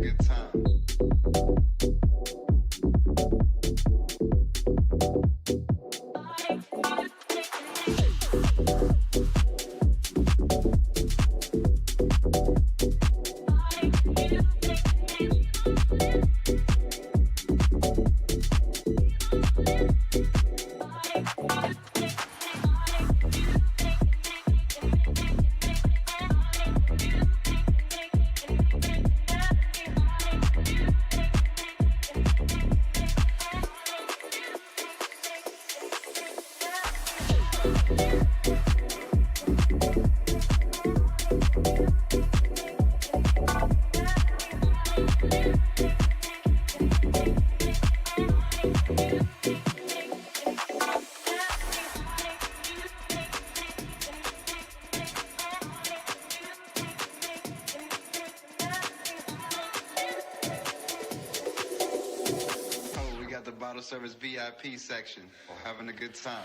good time. The bottle service VIP section, having a good time.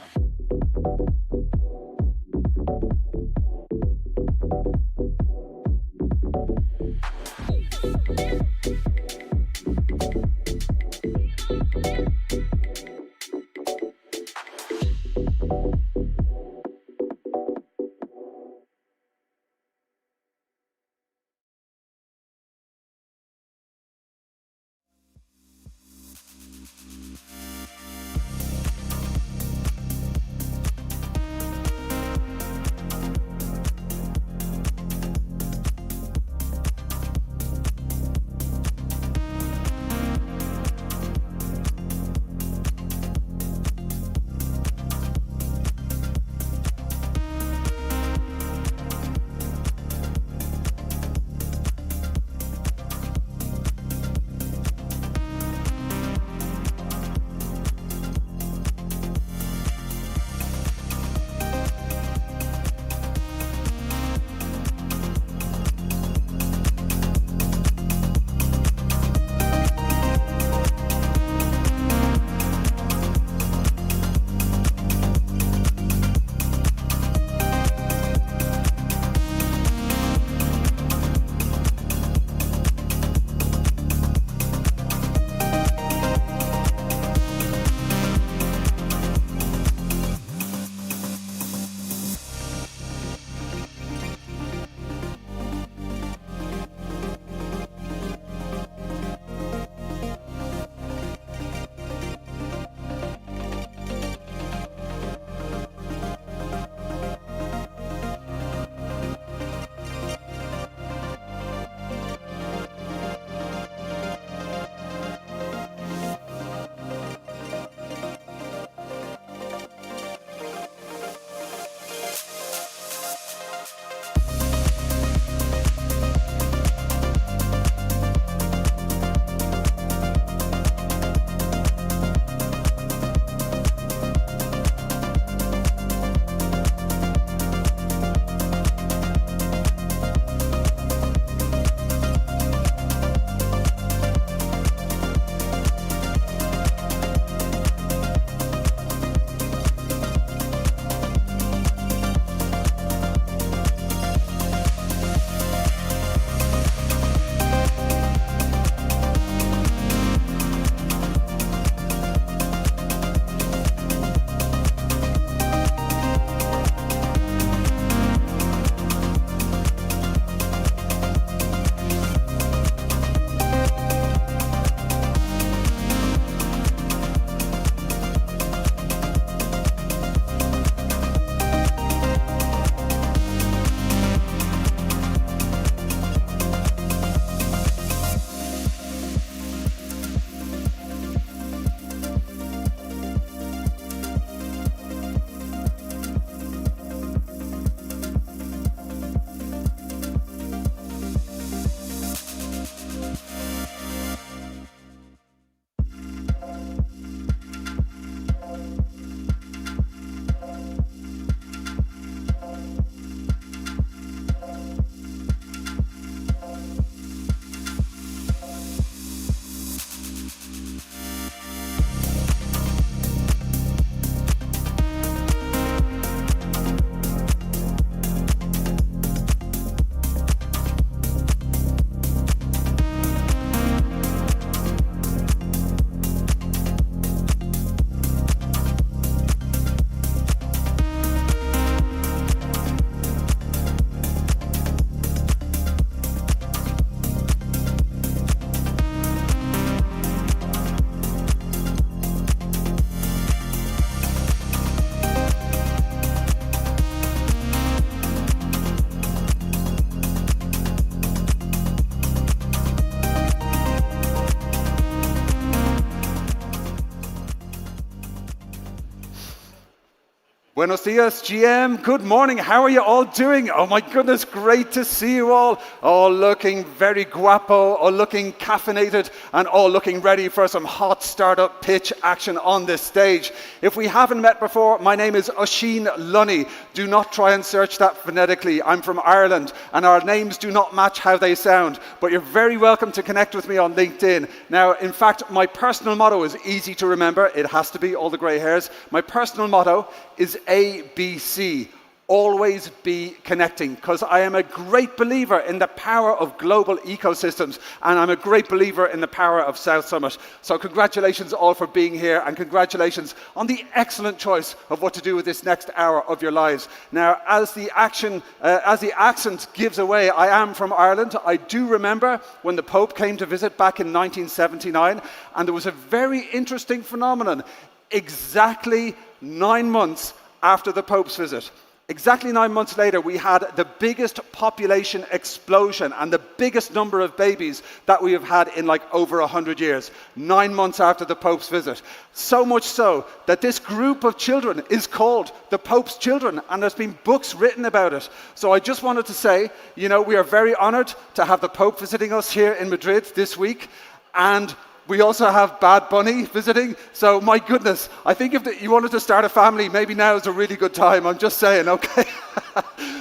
Buenos dias, GM. Good morning. How are you all doing? Oh my goodness, great to see you all. All looking very guapo, all looking caffeinated, and all looking ready for some hot startup pitch action on this stage. If we haven't met before, my name is Oisin Lunny. Do not try and search that phonetically. I'm from Ireland, and our names do not match how they sound, but you're very welcome to connect with me on LinkedIn. Now, in fact, my personal motto is easy to remember. It has to be all the grey hairs. My personal motto is ABC, always be connecting, because I am a great believer in the power of global ecosystems, and I'm a great believer in the power of South Summit. So congratulations all for being here, and congratulations on the excellent choice of what to do with this next hour of your lives. Now, as the accent gives away, I am from Ireland. I do remember when the Pope came to visit back in 1979, and there was a very interesting phenomenon. Exactly 9 months after the Pope's visit, exactly 9 months later, we had the biggest population explosion and the biggest number of babies that we have had in like over 100 years, 9 months after the Pope's visit. So much so that this group of children is called the Pope's Children, and there's been books written about it. So I just wanted to say, you know, we are very honored to have the Pope visiting us here in Madrid this week, and we also have Bad Bunny visiting, so my goodness, I think if you wanted to start a family, maybe now is a really good time. I'm just saying, okay?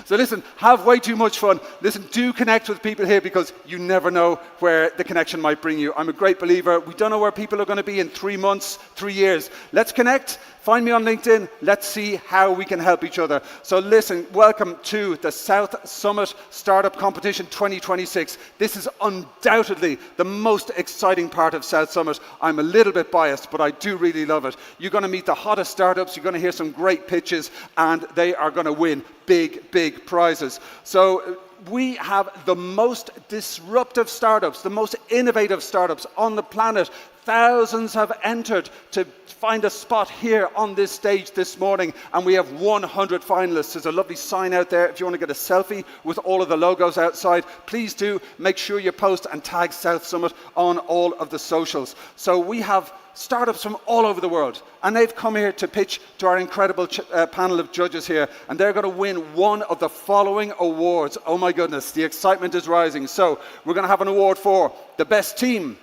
So listen, have way too much fun. Listen, do connect with people here because you never know where the connection might bring you. I'm a great believer. We don't know where people are going to be in 3 months, 3 years. Let's connect. Find me on LinkedIn. Let's see how we can help each other. So listen, welcome to the South Summit Startup Competition 2026. This is undoubtedly the most exciting part of South Summit. I'm a little bit biased, but I do really love it. You're going to meet the hottest startups. You're going to hear some great pitches, and they are going to win big, big prizes. So we have the most disruptive startups, the most innovative startups on the planet. Thousands have entered to find a spot here on this stage this morning, and we have 100 finalists. There's a lovely sign out there if you want to get a selfie with all of the logos outside. Please do make sure you post and tag South Summit on all of the socials. So we have startups from all over the world, and they've come here to pitch to our incredible panel of judges here, and they're going to win one of the following awards. Oh my goodness, the excitement is rising. So we're going to have an award for the best team,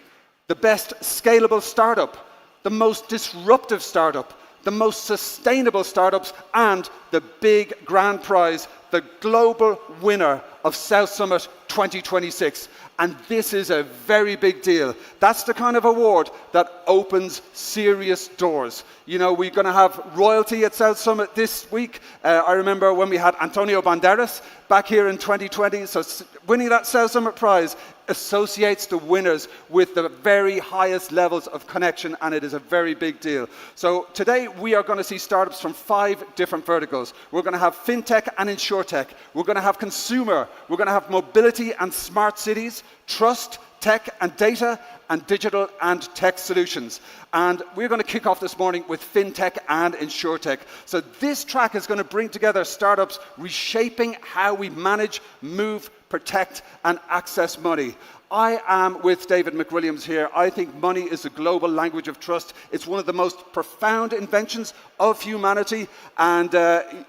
the best scalable startup, the most disruptive startup, the most sustainable startups, and the big grand prize, the global winner of South Summit 2026. And this is a very big deal. That's the kind of award that opens serious doors. You know, we're going to have royalty at South Summit this week. I remember when we had Antonio Banderas back here in 2020. So winning that South Summit prize associates the winners with the very highest levels of connection, and it is a very big deal. So today we are going to see startups from 5 different verticals. We're going to have fintech and insurtech. We're going to have consumer. We're going to have mobility and smart cities, trust, tech and data, and digital and tech solutions. And we're going to kick off this morning with fintech and insurtech. So this track is going to bring together startups reshaping how we manage, move, protect, and access money. I am with David McWilliams here. I think money is a global language of trust. It's one of the most profound inventions of humanity. And,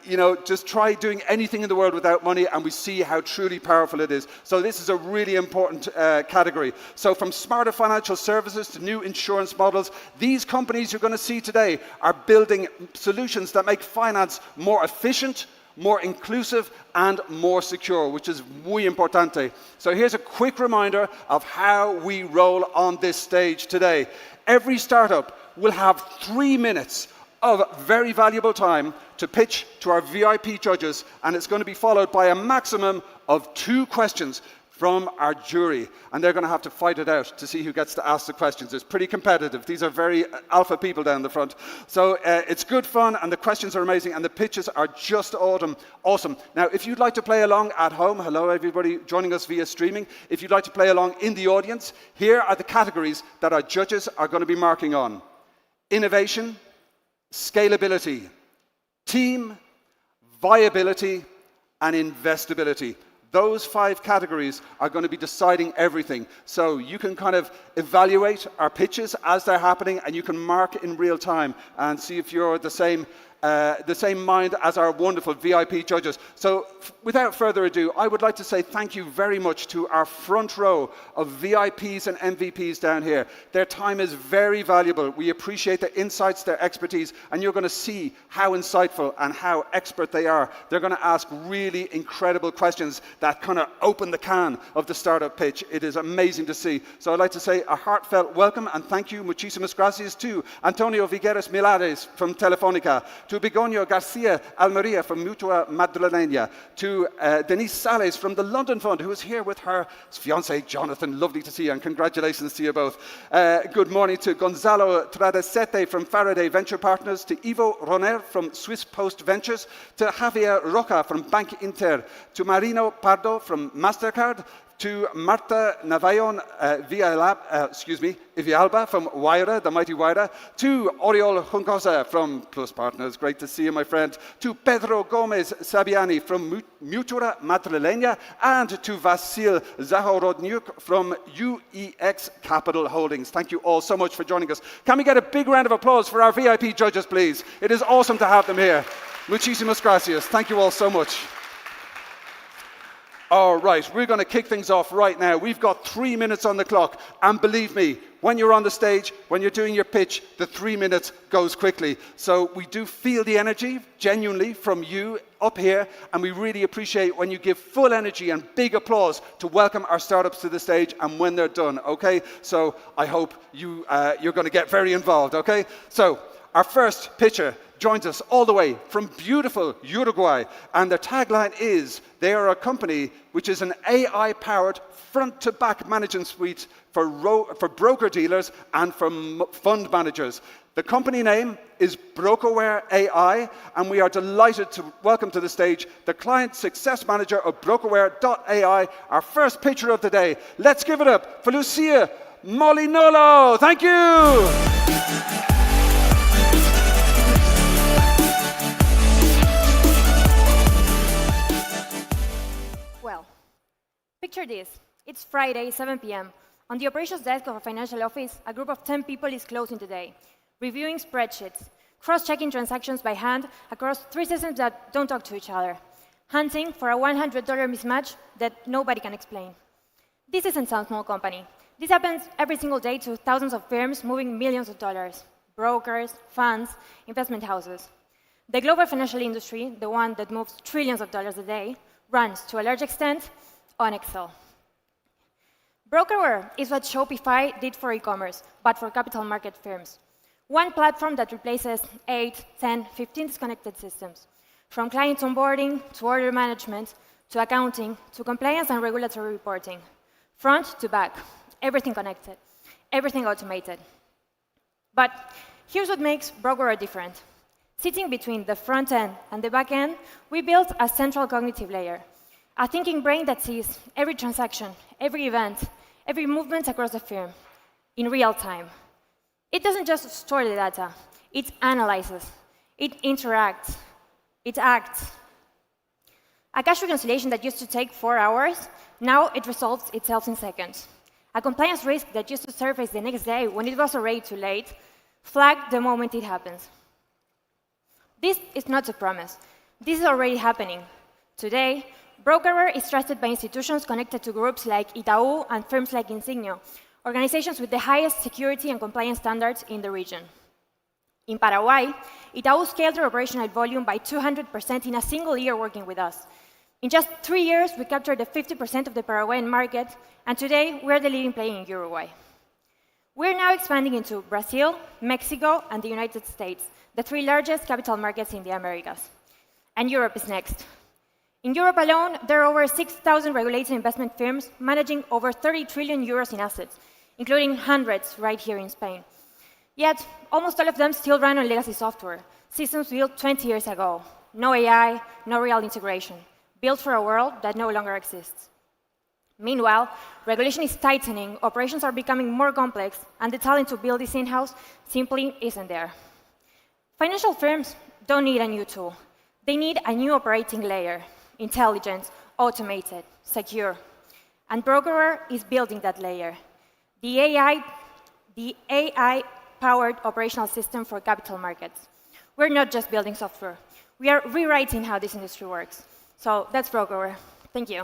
you know, just try doing anything in the world without money, and we see how truly powerful it is. So this is a really important category. So from smarter financial services to new insurance models, these companies you're going to see today are building solutions that make finance more efficient, more inclusive, and more secure, which is muy importante. So here's a quick reminder of how we roll on this stage today. Every startup will have 3 minutes of very valuable time to pitch to our VIP judges, and it's going to be followed by a maximum of 2 questions from our jury, and they're going to have to fight it out to see who gets to ask the questions. It's pretty competitive. These are very alpha people down the front. So it's good fun, and the questions are amazing, and the pitches are just awesome. Now, if you'd like to play along at home, hello everybody joining us via streaming. If you'd like to play along in the audience, here are the categories that our judges are going to be marking on: innovation, scalability, team, viability, and investability. Those 5 categories are going to be deciding everything. So you can kind of evaluate our pitches as they're happening, and you can mark in real time and see if you're the same the same mind as our wonderful VIP judges. So without further ado, I would like to say thank you very much to our front row of VIPs and MVPs down here. Their time is very valuable. We appreciate their insights, their expertise, and you're going to see how insightful and how expert they are. They're going to ask really incredible questions that kind of open the can of the startup pitch. It is amazing to see. So I'd like to say a heartfelt welcome and thank you, muchísimas gracias, to Antonio Vigueras Milades from Telefónica, to Begonio Garcia Almeria from Mutua Madrileña, to Denise Sales from the London Fund, who is here with her fiancé Jonathan. Lovely to see you, and congratulations to you both. Good morning to Gonzalo Tradesete from Faraday Venture Partners, to Ivo Roner from Swiss Post Ventures, to Javier Roca from Bank Inter, to Marino Pardo from MasterCard, to Marta Navayon Ivialba from Waira, the mighty Waira, to Oriol Juncosa from Plus Partners, great to see you, my friend, to Pedro Gomez Sabiani from Mutura Madrileña, and to Vasil Zahorodnyuk from UEX Capital Holdings. Thank you all so much for joining us. Can we get a big round of applause for our VIP judges, please? It is awesome to have them here. Muchísimas gracias. Thank you all so much. All right, we're going to kick things off right now. We've got 3 minutes on the clock, and believe me, when you're on the stage, when you're doing your pitch, the 3 minutes goes quickly. So we do feel the energy, genuinely, from you up here, and we really appreciate when you give full energy and big applause to welcome our startups to the stage and when they're done, okay? So I hope you're going to get very involved, okay? So our first pitcher joins us all the way from beautiful Uruguay, and their tagline is, they are a company which is an AI-powered front-to-back management suite for broker-dealers and for fund managers. The company name is Brokerware AI, and we are delighted to welcome to the stage the Client Success Manager of Brokerware.ai, our first pitcher of the day. Let's give it up for Lucia Molinolo. Thank you. Picture this. It's Friday, 7 p.m. On the operations desk of a financial office, a group of 10 people is closing the day, reviewing spreadsheets, cross-checking transactions by hand across 3 systems that don't talk to each other, hunting for a $100 mismatch that nobody can explain. This isn't some small company. This happens every single day to thousands of firms moving millions of dollars, brokers, funds, investment houses. The global financial industry, the one that moves trillions of dollars a day, runs, to a large extent, on Excel. Brokerware is what Shopify did for e-commerce, but for capital market firms. One platform that replaces 8, 10, 15 disconnected systems, from client onboarding to order management, to accounting, to compliance and regulatory reporting. Front to back, everything connected, everything automated. But here's what makes Brokerware different. Sitting between the front end and the back end, we built a central cognitive layer, a thinking brain that sees every transaction, every event, every movement across the firm in real time. It doesn't just store the data, it analyzes, it interacts, it acts. A cash reconciliation that used to take 4 hours, now it resolves itself in seconds. A compliance risk that used to surface the next day when it was already too late, flagged the moment it happens. This is not a promise. This is already happening. Today, Brokerware is trusted by institutions connected to groups like Itaú and firms like Insignio, organizations with the highest security and compliance standards in the region. In Paraguay, Itaú scaled their operational volume by 200% in a single year working with us. In just 3 years, we captured the 50% of the Paraguayan market, and today, we're the leading player in Uruguay. We're now expanding into Brazil, Mexico, and the United States, the 3 largest capital markets in the Americas. And Europe is next. In Europe alone, there are over 6,000 regulated investment firms managing over 30 trillion euros in assets, including hundreds right here in Spain. Yet, almost all of them still run on legacy software, systems built 20 years ago. No AI, no real integration, built for a world that no longer exists. Meanwhile, regulation is tightening, operations are becoming more complex, and the talent to build this in-house simply isn't there. Financial firms don't need a new tool. They need a new operating layer. Intelligent, automated, secure. And Brokerware is building that layer. The AI-powered operational system for capital markets. we're not just building software. We are rewriting how this industry works. So that's Broker. Thank you.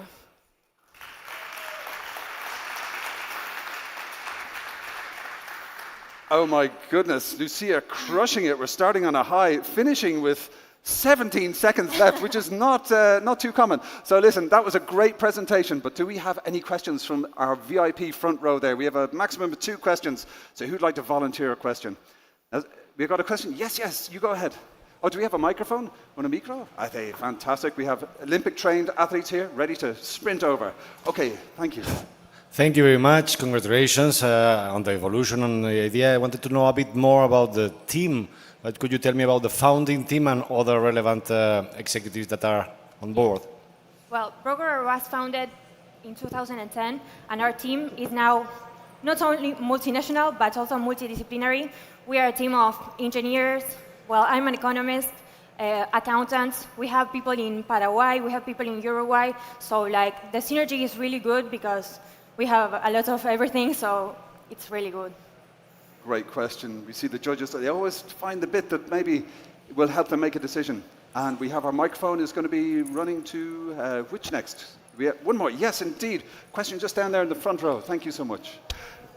Oh my goodness, Lucia crushing it. We're starting on a high, finishing with 17 seconds left, which is not too common. So listen, that was a great presentation, but do we have any questions from our VIP front row there? We have a maximum of 2 questions. So who'd like to volunteer a question? We've got a question? Yes, you go ahead. Oh, do we have a microphone? On a micro? I think fantastic. We have Olympic-trained athletes here, ready to sprint over. Okay, thank you. Thank you very much. Congratulations on the evolution and the idea. I wanted to know a bit more about the team. But could you tell me about the founding team and other relevant executives that are on board? Well, Broker was founded in 2010, and our team is now not only multinational, but also multidisciplinary. We are a team of engineers. Well, I'm an economist, accountants. We have people in Paraguay. We have people in Uruguay. So, like, the synergy is really good because we have a lot of everything, so it's really good. Great question. We see the judges, they always find the bit that maybe will help them make a decision. And we have our microphone is going to be running to, which next? We have one more. Yes, indeed. Question just down there in the front row. Thank you so much.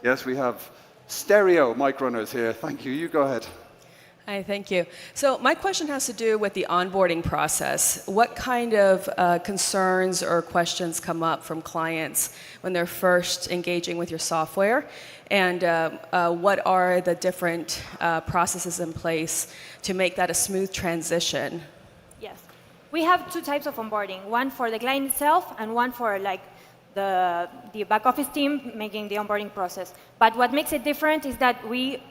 Yes, we have stereo mic runners here. Thank you. You go ahead. Hi, thank you. So my question has to do with the onboarding process. What kind of concerns or questions come up from clients when they're first engaging with your software? And what are the different processes in place to make that a smooth transition? Yes. We have 2 types of onboarding, one for the client itself and one for like the back office team making the onboarding process. But what makes it different is that we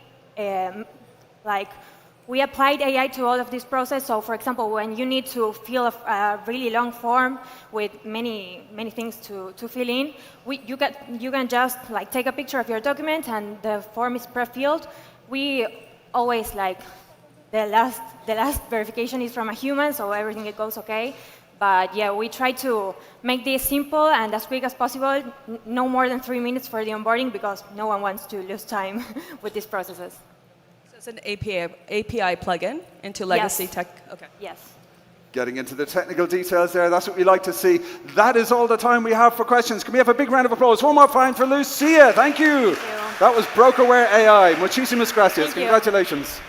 applied AI to all of this process. So, for example, when you need to fill a really long form with many things to fill in, you can just like take a picture of your document and the form is pre-filled. We always the last verification is from a human, so everything goes okay. But yeah, we try to make this simple and as quick as possible. No more than 3 minutes for the onboarding because no one wants to lose time with these processes. It's an API plugin into legacy Yes. tech. Okay. Yes. Getting into the technical details there, that's what we like to see. That is all the time we have for questions. Can we have a big round of applause? One more time for Lucia. Thank you. That was Brokerware AI. Muchísimas gracias. Congratulations.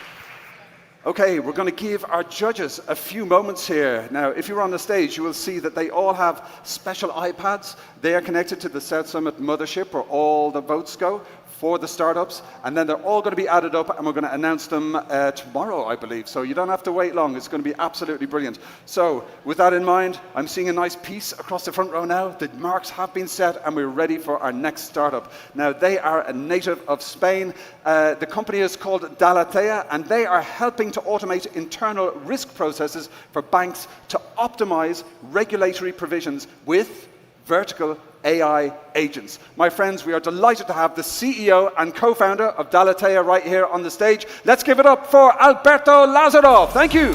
Okay, we're going to give our judges a few moments here. Now, if you're on the stage, you will see that they all have special iPads. They are connected to the South Summit mothership where all the votes go for the startups, and then they're all going to be added up, and we're going to announce them tomorrow, I believe. So you don't have to wait long. It's going to be absolutely brilliant. So with that in mind, I'm seeing a nice piece across the front row now. The marks have been set, and we're ready for our next startup. Now, they are a native of Spain. The company is called Dalatea, and they are helping to automate internal risk processes for banks to optimize regulatory provisions with vertical AI agents. My friends, we are delighted to have the CEO and co-founder of Dalatea right here on the stage. Let's give it up for Alberto Lazarov. Thank you.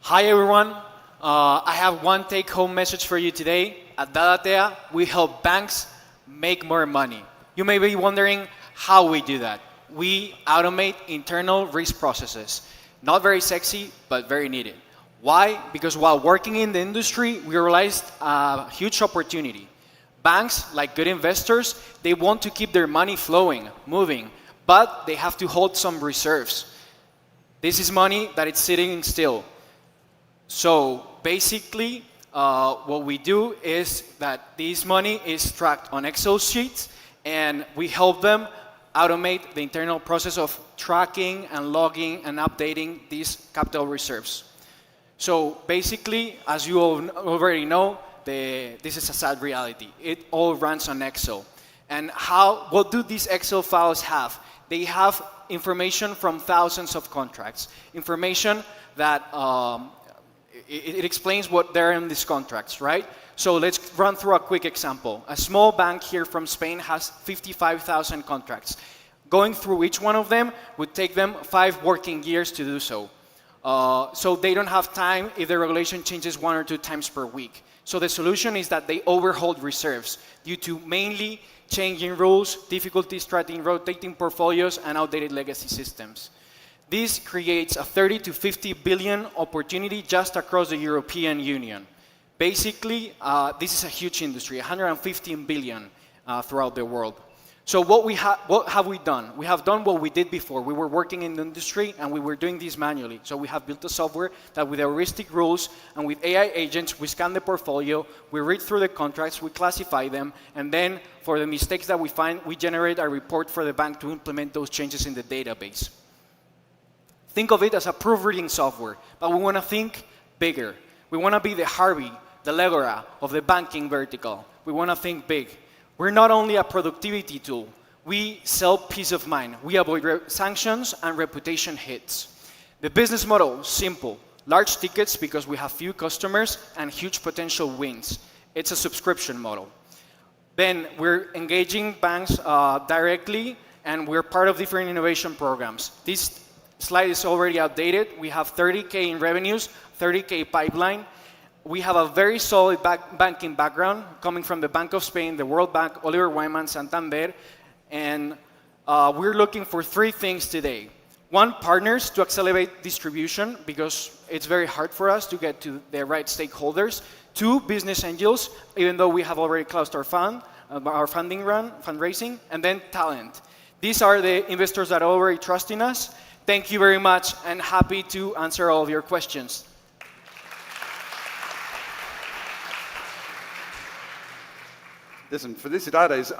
Hi everyone. I have one take-home message for you today. At Dalatea, we help banks make more money. You may be wondering how we do that. We automate internal risk processes. Not very sexy, but very needed. Why? Because while working in the industry, we realized a huge opportunity. Banks, like good investors, they want to keep their money flowing, moving, but they have to hold some reserves. This is money that is sitting still. So basically, what we do is that this money is tracked on Excel sheets, and we help them automate the internal process of tracking and logging and updating these capital reserves. So basically, as you all already know, this is a sad reality. It all runs on Excel. And what do these Excel files have? They have information from thousands of contracts, information that it explains what there are in these contracts, right? So let's run through a quick example. A small bank here from Spain has 55,000 contracts. Going through each one of them would take them 5 working years to do so. So they don't have time if the regulation changes 1 or 2 times per week. So the solution is that they overhold reserves due to mainly changing rules, difficulties tracking rotating portfolios, and outdated legacy systems. This creates a 30 to 50 billion opportunity just across the European Union. Basically, this is a huge industry, 115 billion throughout the world. So what have we done? We have done what we did before. We were working in the industry and we were doing this manually. So we have built a software that with heuristic rules and with AI agents, we scan the portfolio, we read through the contracts, we classify them, and then for the mistakes that we find, we generate a report for the bank to implement those changes in the database. Think of it as a proofreading software, but we want to think bigger. We want to be the Harvey, the Legora of the banking vertical. We want to think big. We're not only a productivity tool, we sell peace of mind. We avoid sanctions and reputation hits. The business model, simple. Large tickets because we have few customers and huge potential wins. It's a subscription model. Then we're engaging banks directly and we're part of different innovation programs. This slide is already outdated. We have 30K in revenues, 30K pipeline. We have a very solid banking background coming from the Bank of Spain, the World Bank, Oliver Wyman, Santander, and we're looking for 3 things today. 1, partners to accelerate distribution because it's very hard for us to get to the right stakeholders. 2, business angels, even though we have already closed our fundraising, and then talent. These are the investors that already trust in us. Thank you very much and happy to answer all of your questions. Listen, Felicidades,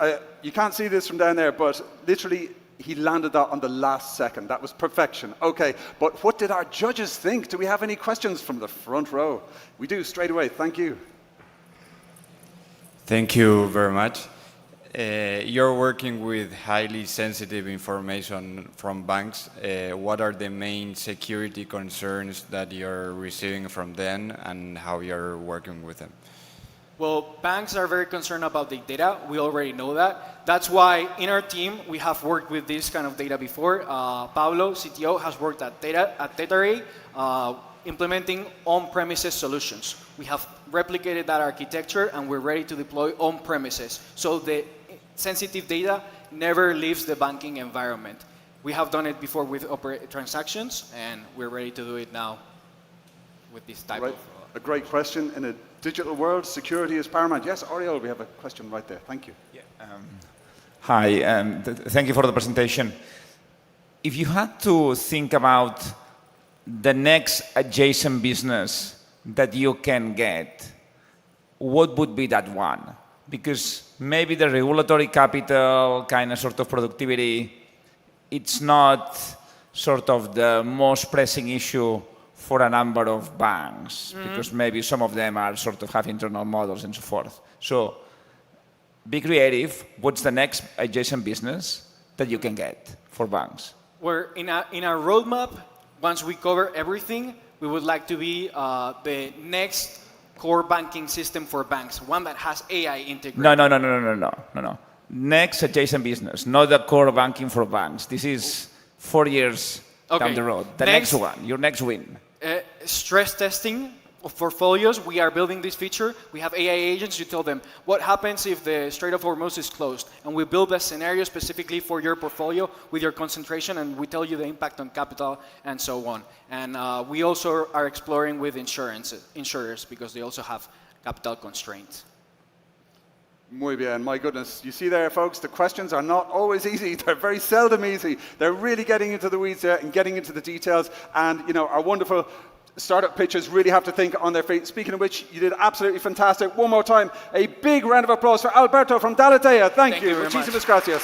you can't see this from down there, but literally he landed that on the last second. That was perfection. Okay, but what did our judges think? Do we have any questions from the front row? We do, straight away. Thank you. Thank you very much. You're working with highly sensitive information from banks. What are the main security concerns that you're receiving from them and how you're working with them? Well, banks are very concerned about the data. We already know that. That's why in our team, we have worked with this kind of data before. Pablo, CTO, has worked at Tetaray, implementing on-premises solutions. We have replicated that architecture and we're ready to deploy on-premises. So the sensitive data never leaves the banking environment. We have done it before with transactions and we're ready to do it now with this type of... A great question. In a digital world, security is paramount. Yes, Oriol, we have a question right there. Thank you. Yeah, hi, thank you for the presentation. If you had to think about the next adjacent business that you can get, what would be that one? Because maybe the regulatory capital, kind of sort of productivity, it's not sort of the most pressing issue for a number of banks, because maybe some of them are sort of have internal models and so forth. So be creative. What's the next adjacent business that you can get for banks? We're in our roadmap, once we cover everything, we would like to be the next core banking system for banks, one that has AI integrated. No. Next adjacent business, not the core banking for banks. This is 4 years down the road. The next one, your next win. Stress testing of portfolios. We are building this feature. We have AI agents. You tell them what happens if the Strait of Hormuz is closed, and we build a scenario specifically for your portfolio with your concentration, and we tell you the impact on capital and so on. And we also are exploring with insurers because they also have capital constraints. Muy bien, my goodness. You see there, folks, the questions are not always easy. They're very seldom easy. They're really getting into the weeds there and getting into the details. And, you know, our wonderful startup pitchers really have to think on their feet. Speaking of which, you did absolutely fantastic. One more time, a big round of applause for Alberto from Dalatea. Thank you. Muchísimas gracias.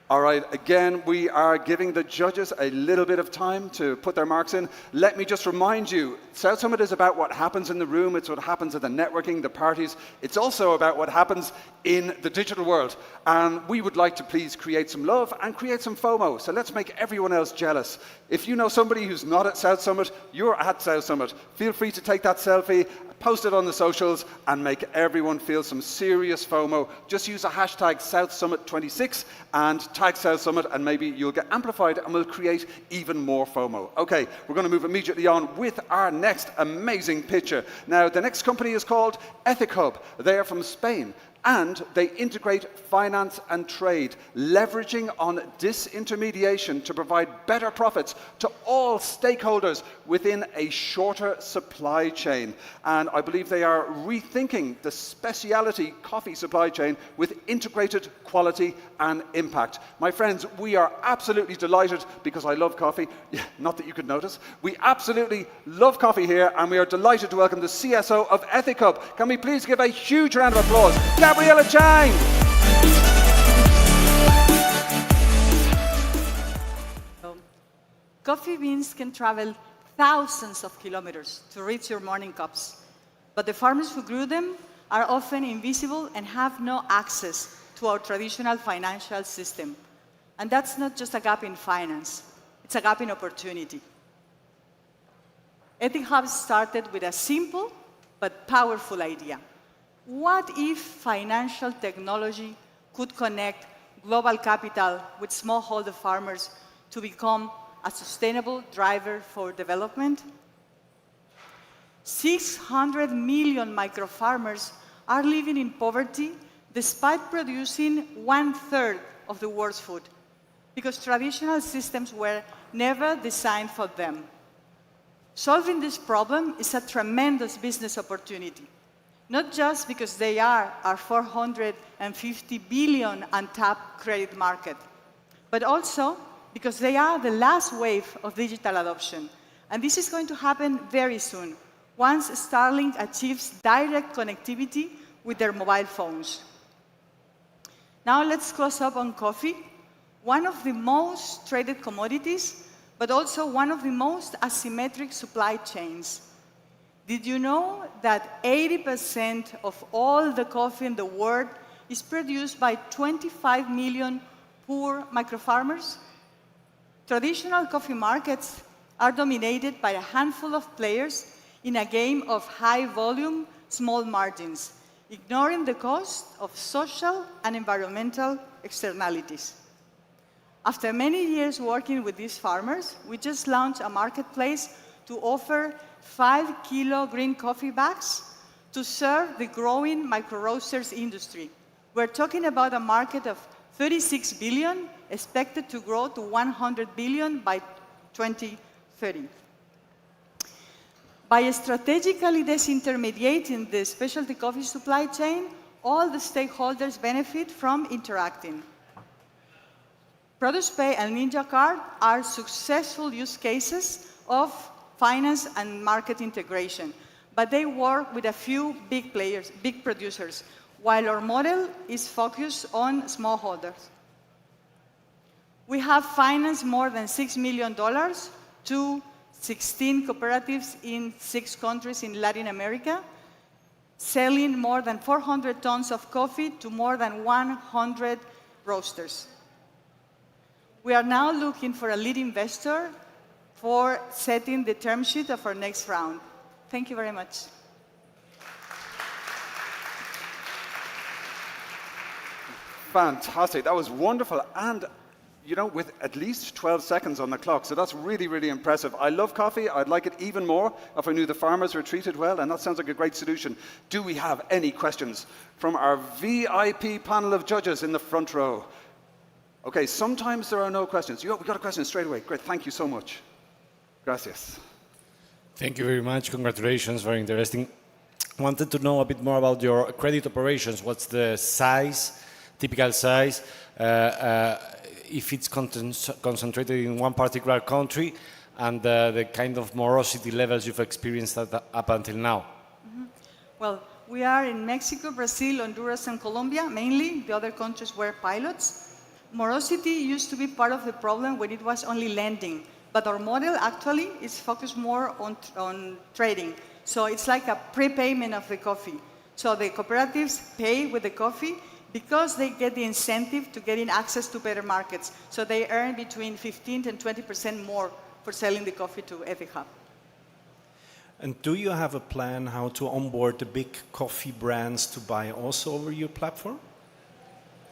All right, again, we are giving the judges a little bit of time to put their marks in. Let me just remind you, South Summit is about what happens in the room. It's what happens at the networking, the parties. It's also about what happens in the digital world. And we would like to please create some love and create some FOMO. So let's make everyone else jealous. If you know somebody who's not at South Summit, you're at South Summit. Feel free to take that selfie, post it on the socials, and make everyone feel some serious FOMO. Just use a hashtag SouthSummit26 and tag South Summit, and maybe you'll get amplified and we'll create even more FOMO. Okay, we're going to move immediately on with our next amazing picture. Now, the next company is called EthicHub. They are from Spain, and they integrate finance and trade, leveraging on disintermediation to provide better profits to all stakeholders within a shorter supply chain. And I believe they are rethinking the specialty coffee supply chain with integrated quality and impact. My friends, we are absolutely delighted, because I love coffee. Yeah, not that you could notice. We absolutely love coffee here, and we are delighted to welcome the CSO of EthicHub. Can we please give a huge round of applause? Gabriella Chang. Coffee beans can travel thousands of kilometers to reach your morning cups, but the farmers who grew them are often invisible and have no access to our traditional financial system. And that's not just a gap in finance, it's a gap in opportunity. EthicHub started with a simple but powerful idea. What if financial technology could connect global capital with smallholder farmers to become a sustainable driver for development? 600 million microfarmers are living in poverty despite producing 1/3 of the world's food, because traditional systems were never designed for them. Solving this problem is a tremendous business opportunity, not just because they are our 450 billion untapped credit market, but also because they are the last wave of digital adoption. And this is going to happen very soon, once Starlink achieves direct connectivity with their mobile phones. Now let's close up on coffee, one of the most traded commodities, but also one of the most asymmetric supply chains. Did you know that 80% of all the coffee in the world is produced by 25 million poor microfarmers? Traditional coffee markets are dominated by a handful of players in a game of high volume, small margins, ignoring the cost of social and environmental externalities. After many years working with these farmers, we just launched a marketplace to offer 5-kilo green coffee bags to serve the growing micro-roasters industry. We're talking about a market of 36 billion, expected to grow to 100 billion by 2030. By strategically disintermediating the specialty coffee supply chain, all the stakeholders benefit from interacting. ProducePay and Ninja Card are successful use cases of finance and market integration, but they work with a few big players, big producers, while our model is focused on smallholders. We have financed more than $6 million to 16 cooperatives in 6 countries in Latin America, selling more than 400 tons of coffee to more than 100 roasters. We are now looking for a lead investor for setting the term sheet of our next round. Thank you very much. Fantastic. That was wonderful. And, you know, with at least 12 seconds on the clock. So that's really, really impressive. I love coffee. I'd like it even more if I knew the farmers were treated well. And that sounds like a great solution. Do we have any questions from our VIP panel of judges in the front row? Okay, sometimes there are no questions. We got a question straight away. Great. Thank you so much. Gracias. Thank you very much. Congratulations. Very interesting. Wanted to know a bit more about your credit operations. What's the size, typical size, if it's concentrated in one particular country, and the kind of morosity levels you've experienced up until now? Mm-hmm. Well, we are in Mexico, Brazil, Honduras, and Colombia, mainly. The other countries were pilots. Morosity used to be part of the problem when it was only lending, but our model actually is focused more on trading. So it's like a prepayment of the coffee. So the cooperatives pay with the coffee because they get the incentive to getting access to better markets. So they earn between 15 and 20% more for selling the coffee to EthicHub. And do you have a plan how to onboard the big coffee brands to buy also over your platform?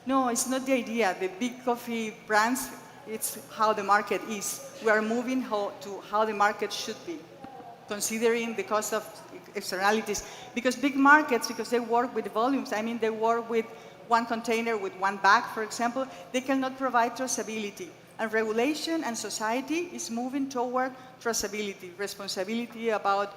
No, it's not the idea. The big coffee brands, it's how the market is. We are moving to how the market should be, considering the cost of externalities. Because big markets, because they work with volumes, I mean, they work with one container, with one bag, for example, they cannot provide traceability. And regulation and society is moving toward traceability, responsibility about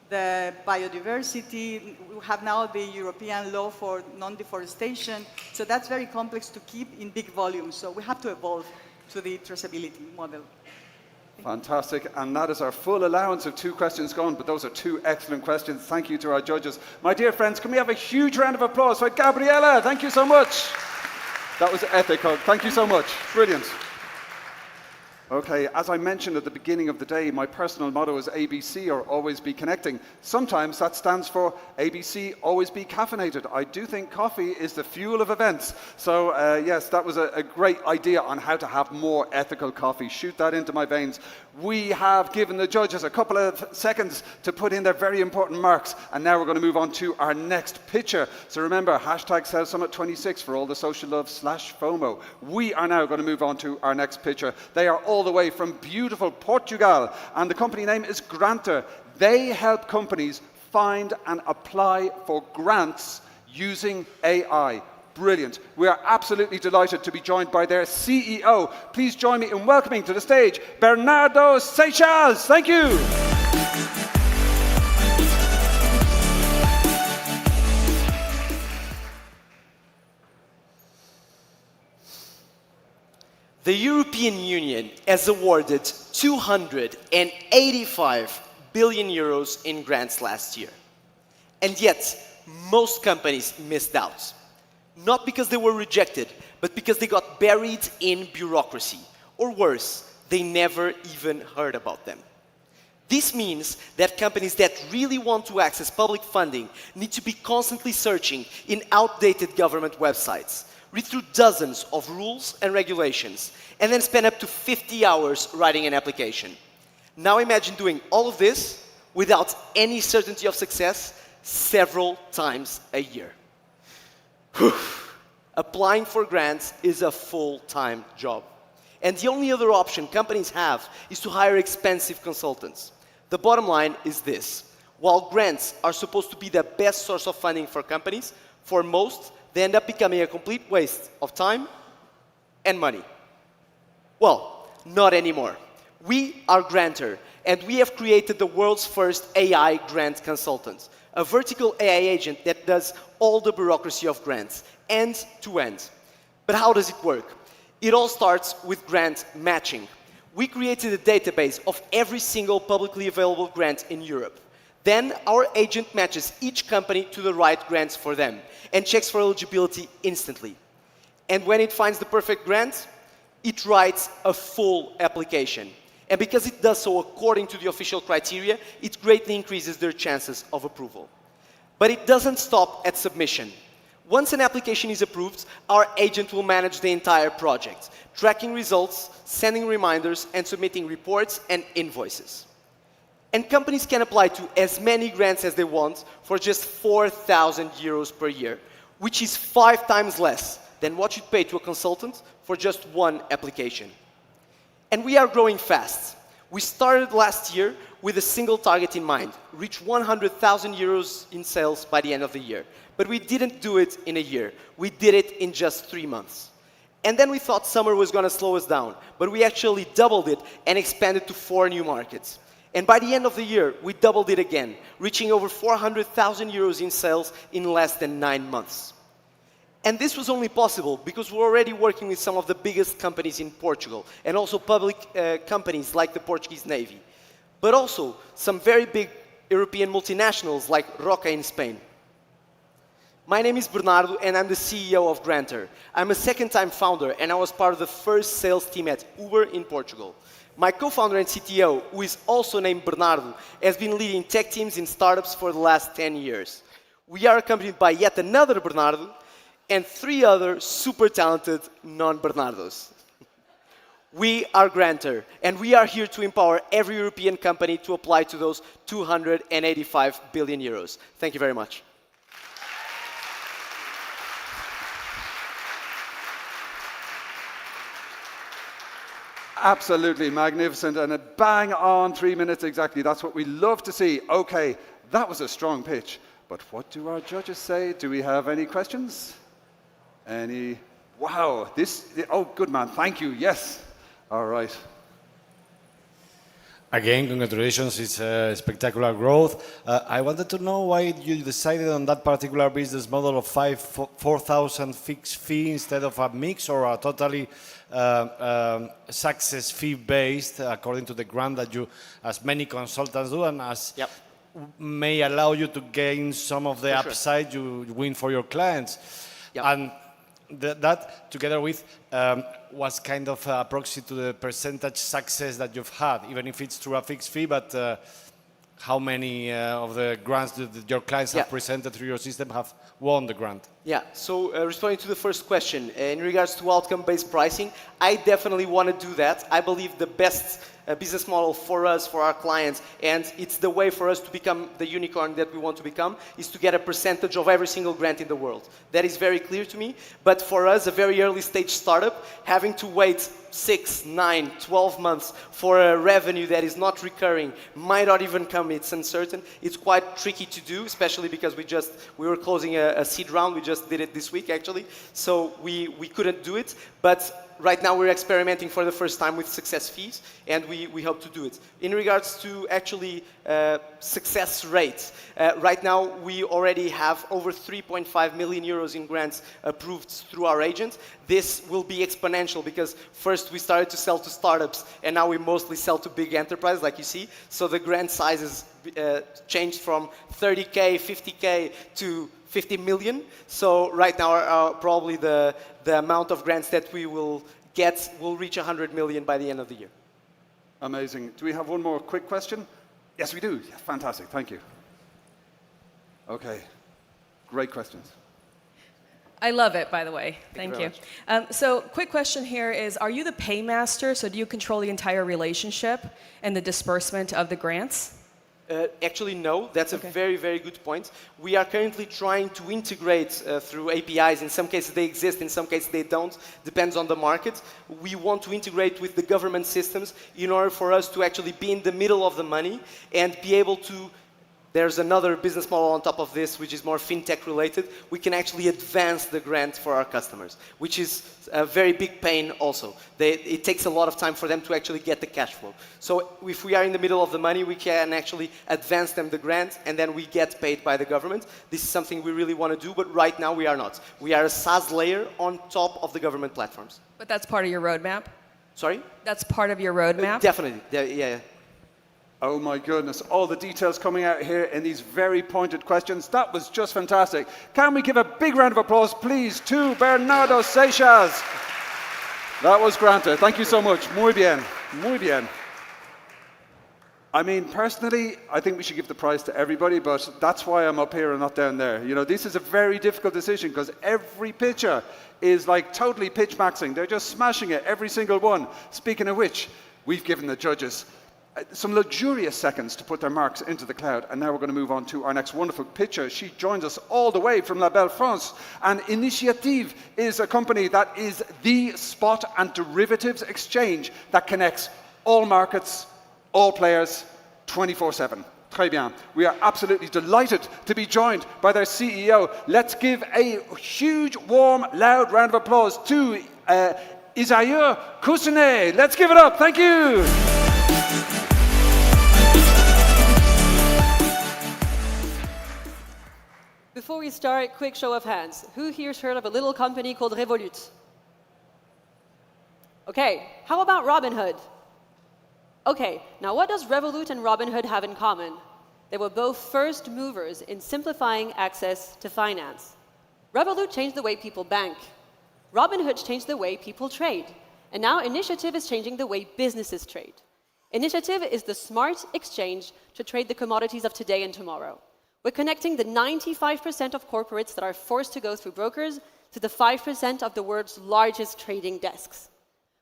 the biodiversity. We have now the European law for non-deforestation. So that's very complex to keep in big volumes. So we have to evolve to the traceability model. Fantastic. And that is our full allowance of 2 questions gone, but those are 2 excellent questions. Thank you to our judges. My dear friends, can we have a huge round of applause for Gabriela? Thank you so much. That was an epic hug. Thank you so much. Brilliant. Okay, as I mentioned at the beginning of the day, my personal motto is ABC, or always be connecting. Sometimes that stands for ABC, always be caffeinated. I do think coffee is the fuel of events. So yes, that was a great idea on how to have more ethical coffee. Shoot that into my veins. We have given the judges a couple of seconds to put in their very important marks, and now we're going to move on to our next picture. So remember, #SalesSummit26 for all the social love /FOMO. We are now going to move on to our next picture. They are all the way from beautiful Portugal, and the company name is Granter. They help companies find and apply for grants using AI. Brilliant. We are absolutely delighted to be joined by their CEO. Please join me in welcoming to the stage Bernardo Seixas. Thank you. The European Union has awarded 285 billion euros in grants last year. And yet, most companies missed out. Not because they were rejected, but because they got buried in bureaucracy. Or worse, they never even heard about them. This means that companies that really want to access public funding need to be constantly searching in outdated government websites, read through dozens of rules and regulations, and then spend up to 50 hours writing an application. Now imagine doing all of this without any certainty of success several times a year. Applying for grants is a full-time job. And the only other option companies have is to hire expensive consultants. The bottom line is this. While grants are supposed to be the best source of funding for companies, for most, they end up becoming a complete waste of time and money. Well, not anymore. We are Granter, and we have created the world's first AI grant consultant, a vertical AI agent that does all the bureaucracy of grants, end to end. But how does it work? It all starts with grant matching. We created a database of every single publicly available grant in Europe. Then our agent matches each company to the right grants for them and checks for eligibility instantly. And when it finds the perfect grant, it writes a full application. And because it does so according to the official criteria, it greatly increases their chances of approval. But it doesn't stop at submission. Once an application is approved, our agent will manage the entire project, tracking results, sending reminders, and submitting reports and invoices. And companies can apply to as many grants as they want for just 4,000 euros per year, which is 5 times less than what you'd pay to a consultant for just one application. And we are growing fast. We started last year with a single target in mind, reach 100,000 euros in sales by the end of the year. But we didn't do it in a year. We did it in just 3 months. And then we thought summer was going to slow us down, but we actually doubled it and expanded to 4 new markets. And by the end of the year, we doubled it again, reaching over 400,000 euros in sales in less than 9 months. And this was only possible because we're already working with some of the biggest companies in Portugal and also public companies like the Portuguese Navy, but also some very big European multinationals like Roca in Spain. My name is Bernardo and I'm the CEO of Granter. I'm a second-time founder and I was part of the first sales team at Uber in Portugal. My co-founder and CTO, who is also named Bernardo, has been leading tech teams in startups for the last 10 years. We are accompanied by yet another Bernardo and 3 other super talented non-Bernardos. We are Grantor, and we are here to empower every European company to apply to those 285 billion euros. Thank you very much. Absolutely magnificent, and a bang on 3 minutes exactly. That's what we love to see. Okay, that was a strong pitch. But what do our judges say? Do we have any questions? Any? Wow, oh, good man, thank you, yes. All right. Again, congratulations, it's a spectacular growth. I wanted to know why you decided on that particular business model of 4,000 fixed fee instead of a mix or a totally success fee based according to the grant that you, as many consultants do, and as may allow you to gain some of the upside you win for your clients. And that together with was kind of a proxy to the percentage success that you've had, even if it's through a fixed fee, but how many of the grants that your clients have presented through your system have won the grant? Yeah, so responding to the first question, in regards to outcome-based pricing, I definitely want to do that. I believe the best business model for us, for our clients, and it's the way for us to become the unicorn that we want to become, is to get a percentage of every single grant in the world. That is very clear to me, but for us, a very early stage startup, having to wait 6, 9, 12 months for a revenue that is not recurring, might not even come, it's uncertain, it's quite tricky to do, especially because we were closing a seed round, we just did it this week actually, so we couldn't do it, but right now we're experimenting for the first time with success fees, and we hope to do it. In regards to actually success rates, right now we already have over 3.5 million euros in grants approved through our agent. This will be exponential because first we started to sell to startups, and now we mostly sell to big enterprises, like you see. So the grant sizes changed from 30K, 50K to 50 million. So right now, probably the amount of grants that we will get will reach 100 million by the end of the year. Amazing. Do we have one more quick question? Yes, we do. Fantastic. Thank you. Okay. Great questions. I love it, by the way. Thank you. So quick question here is, are you the paymaster? So do you control the entire relationship and the disbursement of the grants? Actually, no. That's a very, very good point. We are currently trying to integrate through APIs. In some cases they exist, in some cases they don't. Depends on the market. We want to integrate with the government systems in order for us to actually be in the middle of the money and be able to. There's another business model on top of this, which is more fintech related. We can actually advance the grant for our customers, which is a very big pain also. It takes a lot of time for them to actually get the cash flow. So if we are in the middle of the money, we can actually advance them the grant, and then we get paid by the government. This is something we really want to do, but right now we are not. We are a SaaS layer on top of the government platforms. But that's part of your roadmap? Sorry? That's part of your roadmap? Definitely, yeah. Oh my goodness, all the details coming out here in these very pointed questions. That was just fantastic. Can we give a big round of applause, please, to Bernardo Seixas? That was granted. Thank you so much. Muy bien. Muy bien. I mean, personally, I think we should give the prize to everybody, but that's why I'm up here and not down there. You know, this is a very difficult decision because every pitcher is like totally pitch maxing. They're just smashing it, every single one. Speaking of which, we've given the judges some luxurious seconds to put their marks into the cloud. And now we're going to move on to our next wonderful pitcher. She joins us all the way from La Belle France. And Initiative is a company that is the spot and derivatives exchange that connects all markets, all players, 24/7. Très bien. We are absolutely delighted to be joined by their CEO. Let's give a huge, warm, loud round of applause to Isaïe Cousinet. Let's give it up. Thank you. Before we start, quick show of hands. Who here's heard of a little company called Revolut? Okay, how about Robinhood? Okay, now what does Revolut and Robinhood have in common? They were both first movers in simplifying access to finance. Revolut changed the way people bank. Robinhood changed the way people trade. And now Initiative is changing the way businesses trade. Initiative is the smart exchange to trade the commodities of today and tomorrow. We're connecting the 95% of corporates that are forced to go through brokers to the 5% of the world's largest trading desks.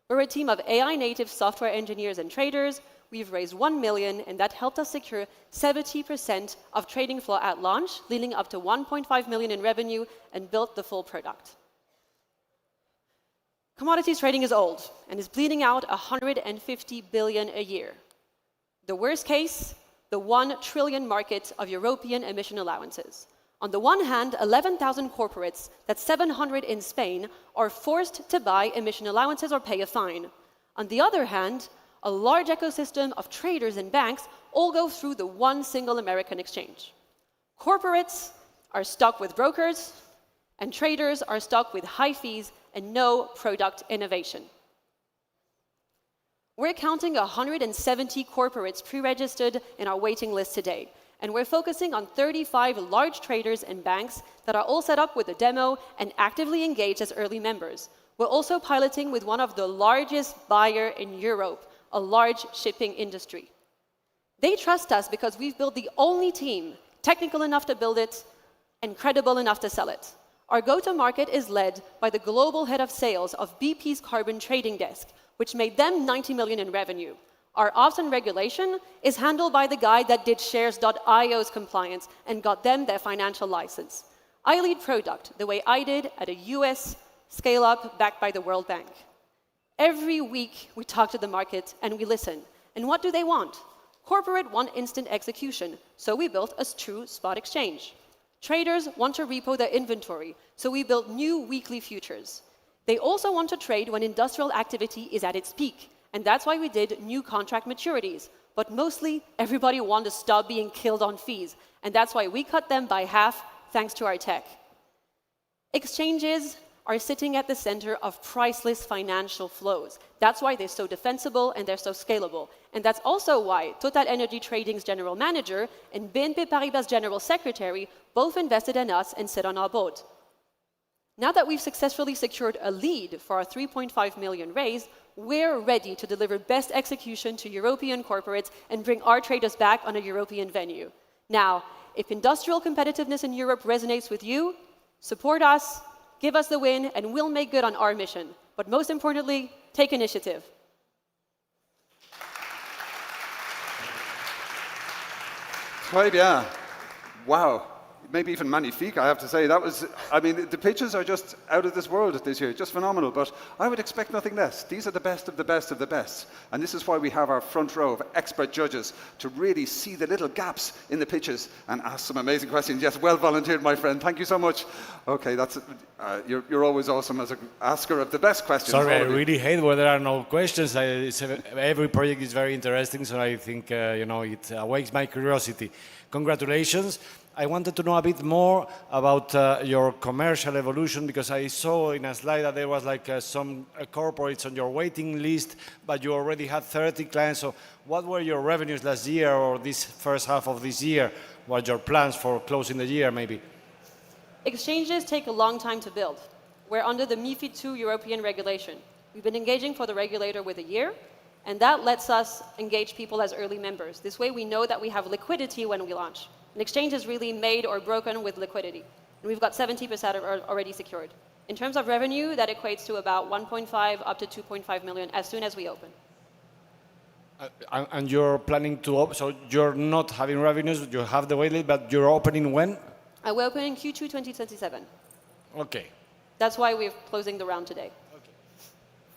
We're a team of AI-native software engineers and traders. We've raised 1 million, and that helped us secure 70% of trading floor at launch, leading up to 1.5 million in revenue, and built the full product. Commodities trading is old and is bleeding out 150 billion a year. The worst case, the 1 trillion market of European emission allowances. On the one hand, 11,000 corporates, that's 700 in Spain, are forced to buy emission allowances or pay a fine. On the other hand, a large ecosystem of traders and banks all go through the one single American exchange. Corporates are stuck with brokers, and traders are stuck with high fees and no product innovation. We're counting 170 corporates pre-registered in our waiting list today, and we're focusing on 35 large traders and banks that are all set up with a demo and actively engaged as early members. We're also piloting with one of the largest buyers in Europe, a large shipping industry. They trust us because we've built the only team technical enough to build it and credible enough to sell it. Our go-to-market is led by the global head of sales of BP's carbon trading desk, which made them 90 million in revenue. Our ops and regulation is handled by the guy that did shares.io's compliance and got them their financial license. I lead product the way I did at a US scale-up backed by the World Bank. Every week we talk to the market and we listen. And what do they want? Corporate want instant execution, so we built a true spot exchange. Traders want to repo their inventory, so we built new weekly futures. They also want to trade when industrial activity is at its peak, and that's why we did new contract maturities. But mostly, everybody wants to stop being killed on fees, and that's why we cut them by half thanks to our tech. Exchanges are sitting at the center of priceless financial flows. That's why they're so defensible and they're so scalable. And that's also why Total Energy Trading's general manager and BNP Paribas' general secretary both invested in us and sit on our board. Now that we've successfully secured a lead for our 3.5 million raise, we're ready to deliver best execution to European corporates and bring our traders back on a European venue. Now, if industrial competitiveness in Europe resonates with you, support us, give us the win, and we'll make good on our mission. But most importantly, take initiative. Très bien. Wow. Maybe even magnifique, I have to say. That was, I mean, the pitches are just out of this world this year, just phenomenal. But I would expect nothing less. These are the best of the best of the best. And this is why we have our front row of expert judges to really see the little gaps in the pitches and ask some amazing questions. Yes, well volunteered, my friend. Thank you so much. Okay, that's you're always awesome as an asker of the best questions. Sorry, I really hate where there are no questions. Every project is very interesting, so I think it awakes my curiosity. Congratulations. I wanted to know a bit more about your commercial evolution, because I saw in a slide that there was like some corporates on your waiting list, but you already had 30 clients. So what were your revenues last year or this first half of this year? What are your plans for closing the year, maybe? Exchanges take a long time to build. We're under the MiFID II European regulation. We've been engaging for the regulator with a year, and that lets us engage people as early members. This way we know that we have liquidity when we launch. An exchange is really made or broken with liquidity. And we've got 70% already secured. In terms of revenue, that equates to about 1.5 up to 2.5 million as soon as we open. And you're planning to open, so you're not having revenues, you have the waitlist, but you're opening when? We're opening Q2 2027. Okay. That's why we're closing the round today. Okay.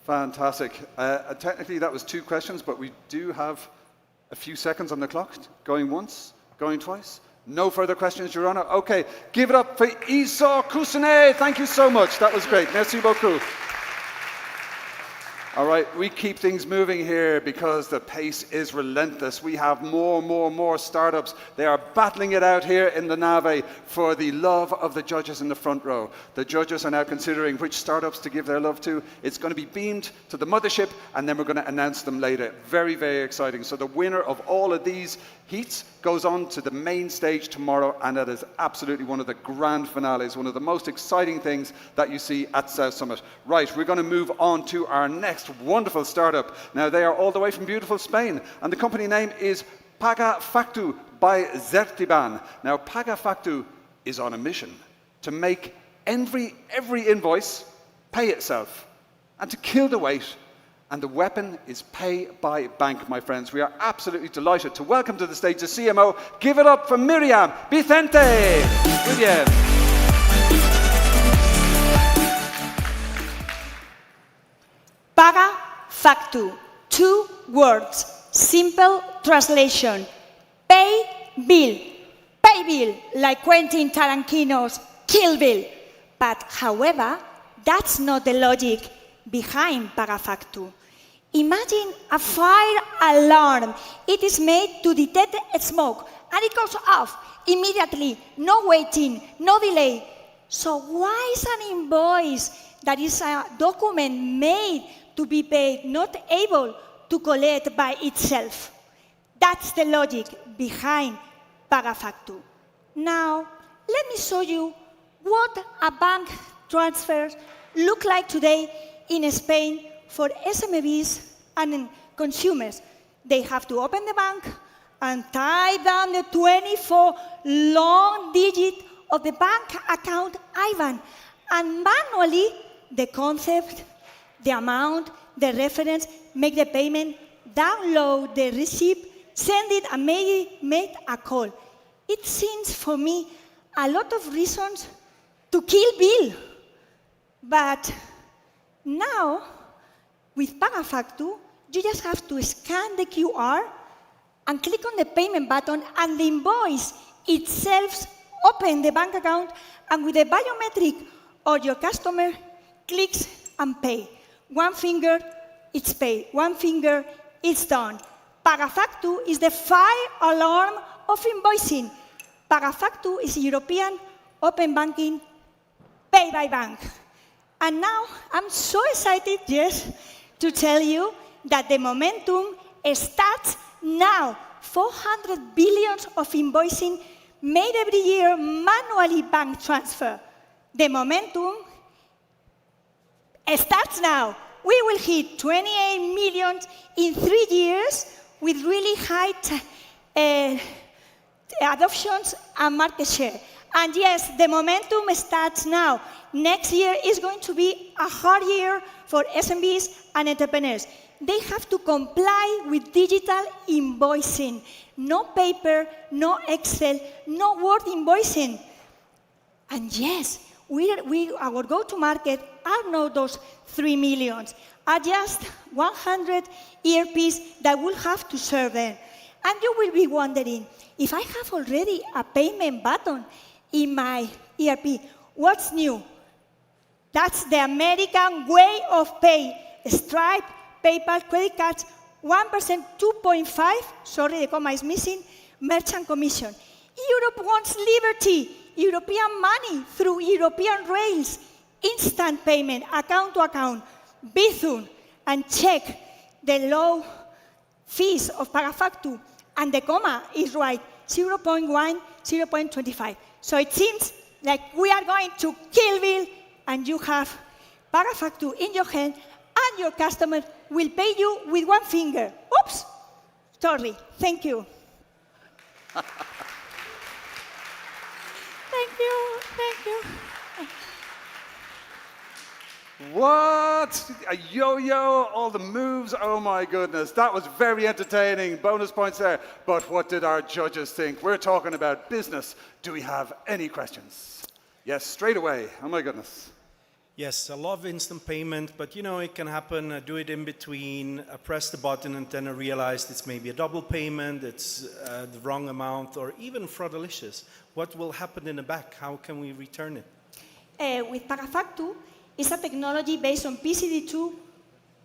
Fantastic. Technically, that was 2 questions, but we do have a few seconds on the clock. Going once, going twice. No further questions, Your Honor. Okay, give it up for Isa Kusune. Thank you so much. That was great. Merci beaucoup. All right, we keep things moving here because the pace is relentless. We have more startups. They are battling it out here in the Nave for the love of the judges in the front row. The judges are now considering which startups to give their love to. It's going to be beamed to the mothership, and then we're going to announce them later. Very, very exciting. So the winner of all of these heats goes on to the main stage tomorrow, and that is absolutely one of the grand finales, one of the most exciting things that you see at South Summit. Right, we're going to move on to our next wonderful startup. Now, they are all the way from beautiful Spain, and the company name is Paga Factu by Zertiban. Now, Paga Factu is on a mission to make every invoice pay itself and to kill the wait And the weapon is pay by bank, my friends. We are absolutely delighted to welcome to the stage the CMO. Give it up for Miriam Vicente. William. Paga factu. 2 words. Simple translation. Pay bill. Pay bill, like Quentin Tarantino's Kill Bill. But however, that's not the logic behind paga factu. Imagine a fire alarm. It is made to detect smoke, and it goes off immediately. No waiting, no delay. So why is an invoice that is a document made to be paid not able to collect by itself? That's the logic behind paga factu. Now, let me show you what a bank transfer look like today in Spain for SMEs and consumers. They have to open the bank and type down the 24 long digit of the bank account IBAN, and manually the concept, the amount, the reference, make the payment, download the receipt, send it, and make a call. It seems for me a lot of reasons to kill bill. But now, with paga factu, you just have to scan the QR and click on the payment button, and the invoice itself open the bank account, and with the biometric or your customer clicks and pay. One finger, it's paid. One finger, it's done. Paga factu is the fire alarm of invoicing. Paga factu is European open banking, pay by bank. And now I'm so excited, yes, to tell you that the momentum starts now. 400 billions of invoicing made every year manually bank transfer. The momentum starts now. We will hit 28 million in 3 years with really high adoptions and market share. And yes, the momentum starts now. Next year is going to be a hard year for SMBs and entrepreneurs. They have to comply with digital invoicing. No paper, no Excel, no Word invoicing. And yes, our go-to-market are not those 3 million, are just 100 ERPs that will have to serve them. And you will be wondering, if I have already a payment button in my ERP, what's new? That's the American way of pay. Stripe, PayPal, credit cards, 1%, 2.5, sorry, the comma is missing, merchant commission. Europe wants liberty, European money through European rails, instant payment, account to account, Bizum, and check the low fees of paga factu, and the comma is right, 0.1, 0.25. So it seems like we are going to kill bill, and you have paga factu in your hand, and your customer will pay you with one finger. Oops, sorry, thank you. Thank you. What? A yo-yo, all the moves, oh my goodness. That was very entertaining, bonus points there. But what did our judges think? We're talking about business. Do we have any questions? Yes, straight away, oh my goodness. Yes, I love instant payment, but you know, it can happen, I do it in between, I press the button and then I realize it's maybe a double payment, it's the wrong amount, or even fraudulicious. What will happen in the back? How can we return it? With paga factu, it's a technology based on PSD2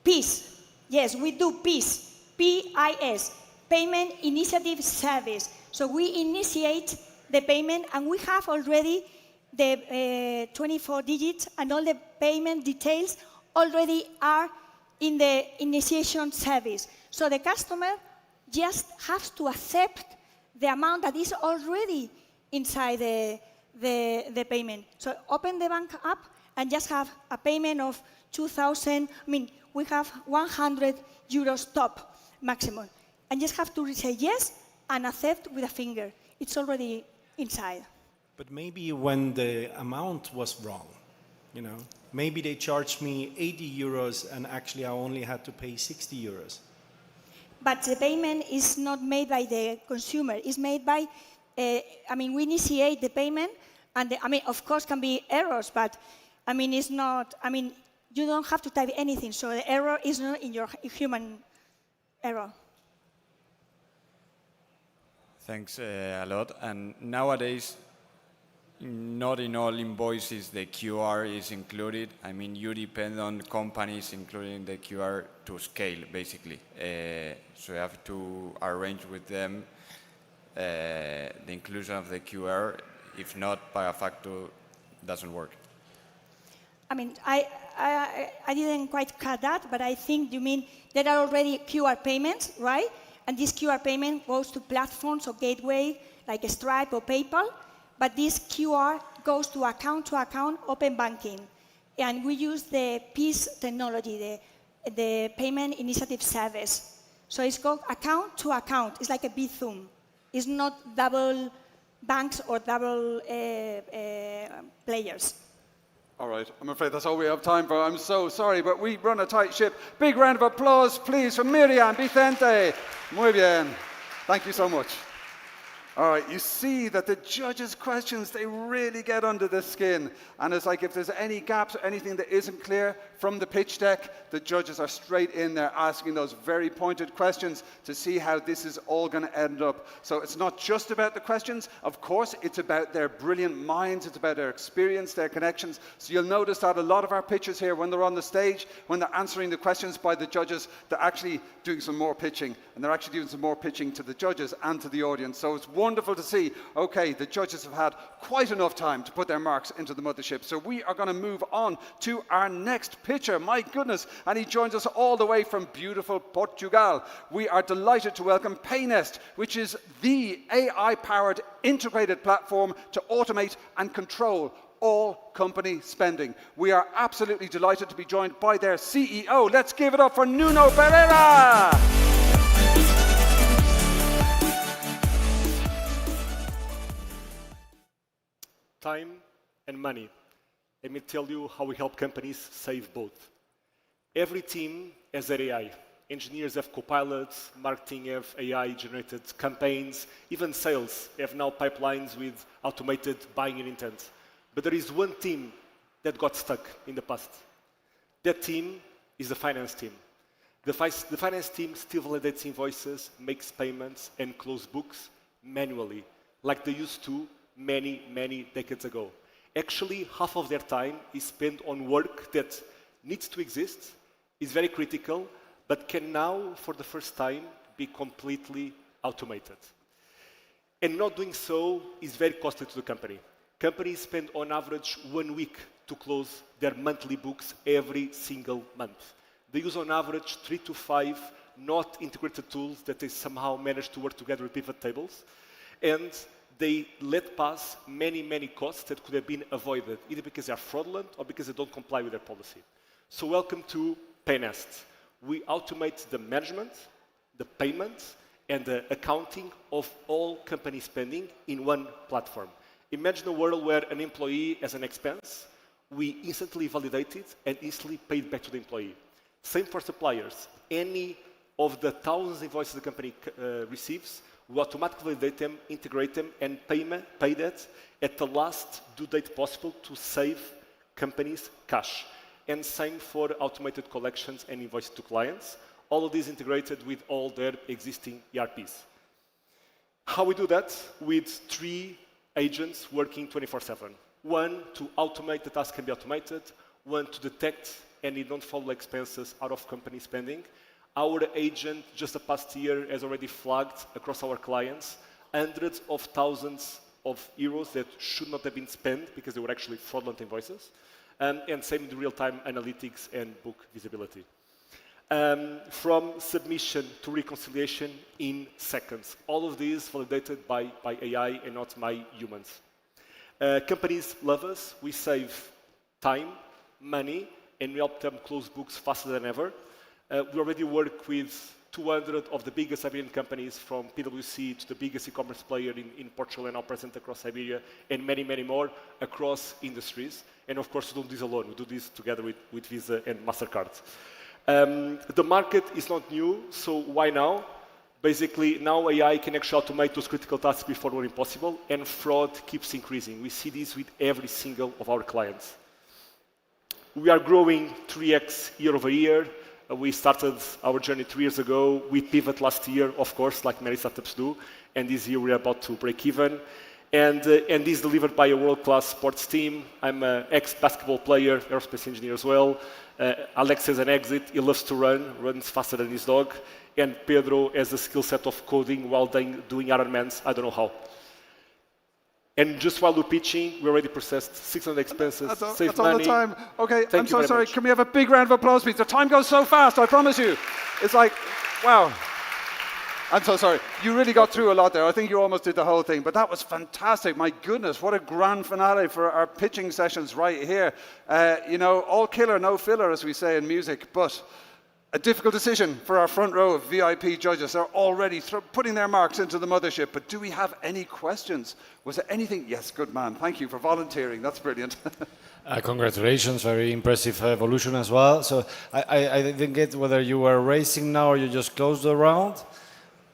PIS. Yes, we do PIS, P-I-S, Payment Initiative Service. So we initiate the payment, and we have already the 24 digits, and all the payment details already are in the initiation service. So the customer just has to accept the amount that is already inside the payment. So open the bank app and just have a payment of 2,000, we have 100 euros top maximum. And just have to say yes and accept with a finger. It's already inside. But maybe when the amount was wrong, You know, maybe they charged me 80 euros and actually I only had to pay 60 euros. But the payment is not made by the consumer. It's made by, I mean, we initiate the payment, and I mean, of course, can be errors, but I mean, it's not. I mean, you don't have to type anything, so the error is not in your human error. Thanks a lot. And nowadays, not in all invoices the QR is included. I mean, you depend on companies including the QR to scale, basically. So you have to arrange with them the inclusion of the QR. If not, by a factor, doesn't work. I mean, I didn't quite cut that, but I think you mean there are already QR payments, right? And this QR payment goes to platforms or gateway like Stripe or PayPal, but this QR goes to account open banking. And we use the PIS technology, the Payment Initiative Service. So it's called account to account. It's like a Bizum. It's not double banks or double players. All right, I'm afraid that's all we have time for. I'm so sorry, but we run a tight ship. Big round of applause, please, for Miriam Vicente. Muy bien. Thank you so much. All right, you see that the judges' questions, they really get under the skin. And it's like if there's any gaps or anything that isn't clear from the pitch deck, the judges are straight in there asking those very pointed questions to see how this is all going to end up. So it's not just about the questions. Of course, it's about their brilliant minds. It's about their experience, their connections. So you'll notice that a lot of our pitches here, when they're on the stage, when they're answering the questions by the judges, they're actually doing some more pitching. And they're actually doing some more pitching to the judges and to the audience. So it's wonderful to see, okay, the judges have had quite enough time to put their marks into the mothership. So we are going to move on to our next pitcher. My goodness, and he joins us all the way from beautiful Portugal. We are delighted to welcome Paynest, which is the AI-powered integrated platform to automate and control all company spending. We are absolutely delighted to be joined by their CEO. Let's give it up for Nuno Pereira. Time and money. Let me tell you how we help companies save both. Every team has their AI. Engineers have copilots, marketing have AI-generated campaigns, even sales have now pipelines with automated buying and intent. But there is one team that got stuck in the past. That team is the finance team. The finance team still validates invoices, makes payments, and close books manually, like they used to many, many decades ago. Actually, half of their time is spent on work that needs to exist, is very critical, but can now, for the first time, be completely automated. And not doing so is very costly to the company. Companies spend on average 1 week to close their monthly books every single month. They use on average 3 to 5 not integrated tools that they somehow manage to work together with pivot tables. And they let pass many, many costs that could have been avoided, either because they are fraudulent or because they don't comply with their policy. So welcome to Paynest. We automate the management, the payments, and the accounting of all company spending in one platform. Imagine a world where an employee has an expense, we instantly validate it and instantly pay it back to the employee. Same for suppliers. Any of the thousands of invoices the company receives, we automatically validate them, integrate them, and pay that at the last due date possible to save companies cash. And same for automated collections and invoices to clients. All of these integrated with all their existing ERPs. How we do that? With 3 agents working 24/7. One, to automate the task can be automated. One, to detect any non-follow expenses out of company spending. Our agent, just the past year, has already flagged across our clients hundreds of thousands of euros that should not have been spent because they were actually fraudulent invoices. And same in real-time analytics and book visibility. From submission to reconciliation in seconds. All of these validated by AI and not by humans. Companies love us. We save time, money, and we help them close books faster than ever. We already work with 200 of the biggest Iberian companies, from PwC to the biggest e-commerce player in Portugal and now present across Iberia, and many, many more across industries. And of course, we don't do this alone. We do this together with Visa and MasterCard. The market is not new, so why now? Basically, now AI can actually automate those critical tasks before were impossible, and fraud keeps increasing. We see this with every single of our clients. We are growing 3x year over year. We started our journey 3 years ago. We pivot last year, of course, like many startups do. And this year we're about to break even. And this is delivered by a world-class sports team. I'm an ex-basketball player, aerospace engineer as well. Alex has an exit. He loves to run, runs faster than his dog. And Pedro has a skill set of coding while doing Ironmans. I don't know how. And just while we're pitching, we already processed 600 expenses, saved money. All the time. Okay, Thank I'm you so very sorry. much. Can we have a big round of applause, please? The time goes so fast, I promise you. It's like, wow. I'm so sorry. You really got through a lot there. I think you almost did the whole thing, but that was fantastic. My goodness, what a grand finale for our pitching sessions right here. You know, all killer, no filler, as we say in music, but a difficult decision for our front row of VIP judges. They're already putting their marks into the mothership, but do we have any questions? Was there anything? Yes, good man. Thank you for volunteering. That's brilliant. Congratulations, very impressive evolution as well. So I didn't get whether you were racing now or you just closed the round.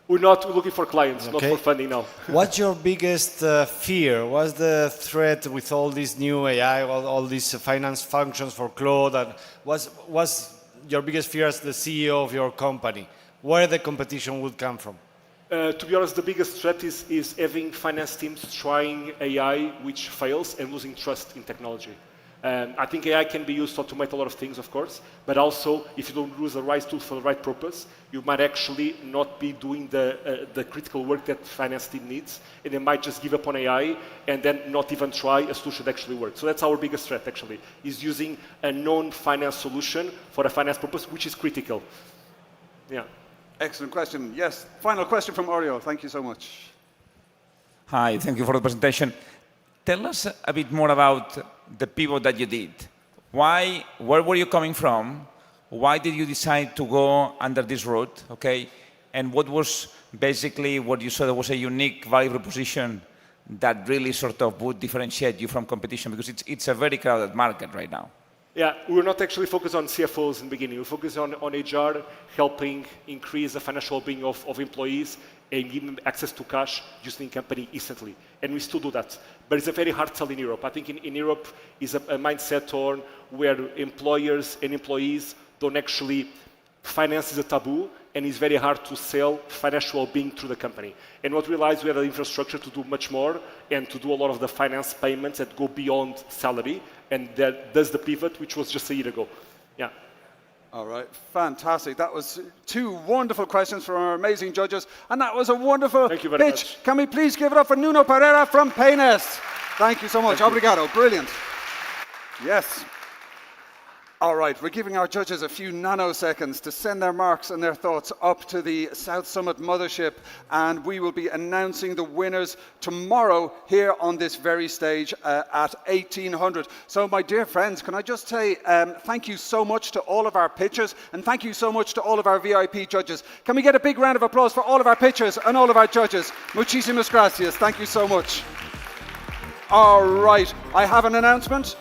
We're looking for clients, not for funding now. What's your biggest fear? What's the threat with all this new AI, all these finance functions for Claude? And what's your biggest fear as the CEO of your company? Where the competition would come from? To be honest, the biggest threat is having finance teams trying AI which fails and losing trust in technology. I think AI can be used to automate a lot of things, of course, but also if you don't use the right tool for the right purpose, you might actually not be doing the critical work that finance team needs, and they might just give up on AI and then not even try a solution that actually works. So that's our biggest threat, actually, is using a non-finance solution for a finance purpose, which is critical. Yeah. Excellent question. Yes, final question from Oriol. Thank you so much. Hi, thank you for the presentation. Tell us a bit more about the pivot that you did. Where were you coming from? Why did you decide to go under this route? Okay, and what was basically what you saw that was a unique value proposition that really sort of would differentiate you from competition? Because it's a very crowded market right now. Yeah, we're not actually focused on CFOs in the beginning. We're focused on HR, helping increase the financial well-being of employees and give them access to cash using the company instantly. And we still do that. But it's a very hard sell in Europe. I think in Europe is a mindset on where employers and employees don't actually, finance is a taboo, and it's very hard to sell financial well-being through the company. And what we realized, we had the infrastructure to do much more and to do a lot of the finance payments that go beyond salary, and that does the pivot, which was just a year ago. Yeah. All right, fantastic. That was 2 wonderful questions from our amazing judges, and that was a wonderful Thank you very pitch. much. Can we please give it up for Nuno Pereira from Paynest? Thank you so much. Obrigado. Brilliant. Yes. All right, we're giving our judges a few nanoseconds to send their marks and their thoughts up to the South Summit mothership, and we will be announcing the winners tomorrow here on this very stage at 1800. So, my dear friends, can I just say thank you so much to all of our pitchers, and thank you so much to all of our VIP judges. Can we get a big round of applause for all of our pitchers and all of our judges? Muchísimas gracias. Thank you so much. All right, I have an announcement.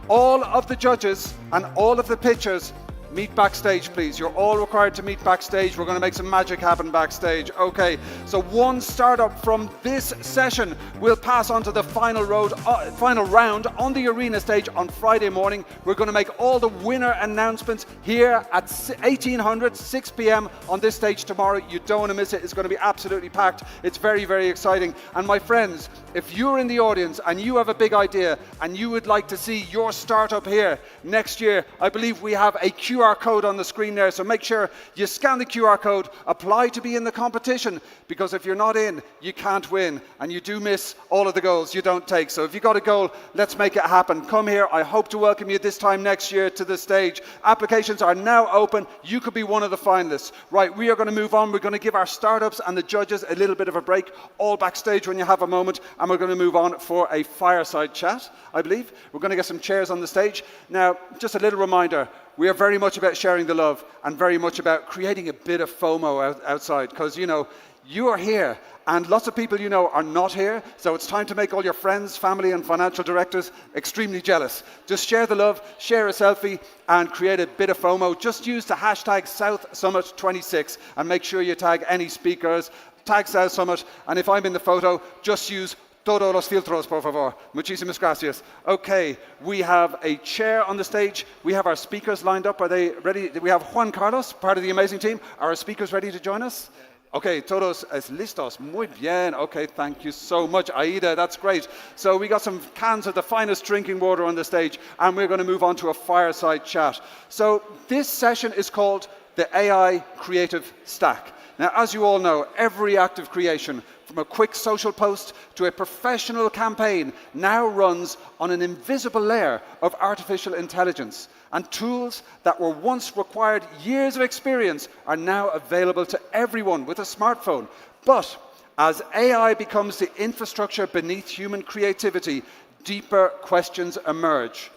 All of the judges and all of the pitchers, meet backstage, please. You're all required to meet backstage. We're going to make some magic happen backstage. Okay, so one startup from this session will pass on to the final round on the arena stage on Friday morning. We're going to make all the winner announcements here at 1800, 6 p.m. on this stage tomorrow. You don't want to miss it. It's going to be absolutely packed. It's very, very exciting. And my friends, if you're in the audience and you have a big idea and you would like to see your startup here next year, I believe we have a QR code on the screen there, so make sure you scan the QR code, apply to be in the competition, because if you're not in, you can't win, and you do miss all of the goals you don't take. So if you got a goal, let's make it happen. Come here. I hope to welcome you this time next year to the stage. Applications are now open. You could be one of the finalists. Right, we are going to move on. We're going to give our startups and the judges a little bit of a break, all backstage when you have a moment, and we're going to move on for a fireside chat, I believe. We're going to get some chairs on the stage. Now, just a little reminder, we are very much about sharing the love and very much about creating a bit of FOMO outside, because, you know, you are here, and lots of people you know are not here, so it's time to make all your friends, family, and financial directors extremely jealous. Just share the love, share a selfie, and create a bit of FOMO. Just use the hashtag SouthSummit26 and make sure you tag any speakers, tag South Summit, and if I'm in the photo, just use todos los filtros, por favor. Muchísimas gracias. Okay, we have a chair on the stage. We have our speakers lined up. Are they ready? We have Juan Carlos, part of the amazing team. Are our speakers ready to join us? Okay, todos listos. Muy bien. Okay, thank you so much, Aida. That's great. So we got some cans of the finest drinking water on the stage, and we're going to move on to a fireside chat. So this session is called the AI Creative Stack. Now, as you all know, every act of creation, from a quick social post to a professional campaign, now runs on an invisible layer of artificial intelligence. And tools that were once required years of experience are now available to everyone with a smartphone. But as AI becomes the infrastructure beneath human creativity, deeper questions emerge.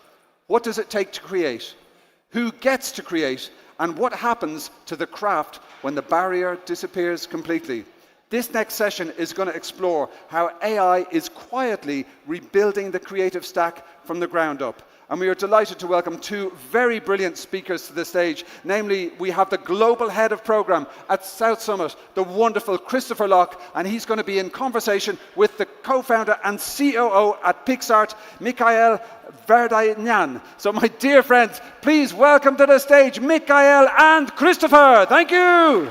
What does it take to create? Who gets to create? And what happens to the craft when the barrier disappears completely? This next session is going to explore how AI is quietly rebuilding the creative stack from the ground up. And we are delighted to welcome two very brilliant speakers to the stage. Namely, we have the Global Head of Program at South Summit, the wonderful Christopher Locke, and he's going to be in conversation with the co-founder and COO at PixArt, Mikhail Verdanyan. So my dear friends, please welcome to the stage Mikhail and Christopher. Thank you.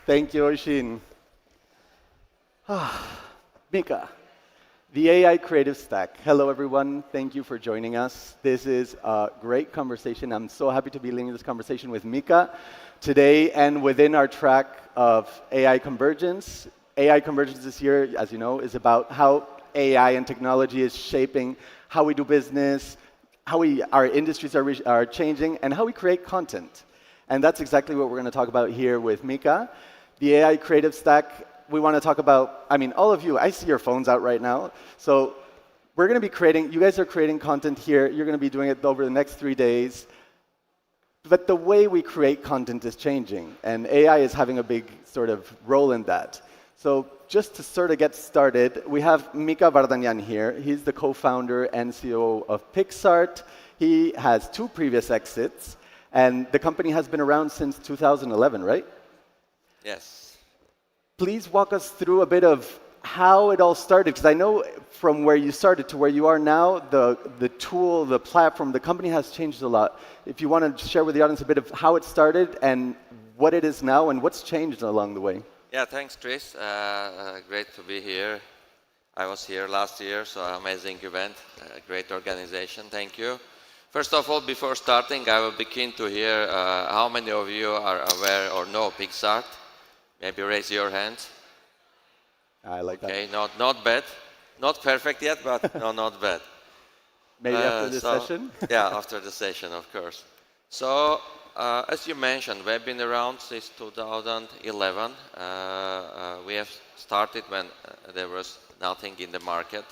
Thank you, Oshin. Mika, the AI Creative Stack. Hello, everyone. Thank you for joining us. This is a great conversation. I'm so happy to be leading this conversation with Mika today and within our track of AI convergence. AI convergence this year, as you know, is about how AI and technology is shaping how we do business, how our industries are changing, and how we create content. And that's exactly what we're going to talk about here with Mika. The AI Creative Stack, we want to talk about, I mean, all of you, I see your phones out right now. So we're going to be creating, you guys are creating content here. You're going to be doing it over the next 3 days. But the way we create content is changing, and AI is having a big sort of role in that. So just to sort of get started, we have Mika Vardanyan here. He's the co-founder and CEO of PixArt. He has 2 previous exits, and the company has been around since 2011, right? Yes. Please walk us through a bit of how it all started, because I know from where you started to where you are now, the tool, the platform, the company has changed a lot. If you want to share with the audience a bit of how it started and what it is now and what's changed along the way. Yeah, thanks, Chris. Great to be here. I was here last year, so amazing event, great organization. Thank you. First of all, before starting, I will be keen to hear how many of you are aware or know PixArt. Maybe raise your hands. I like that. Okay, not bad. Not perfect yet, but no, not bad. Maybe after this session? Yeah, after the session, of course. So, as you mentioned, we've been around since 2011. We have started when there was nothing in the market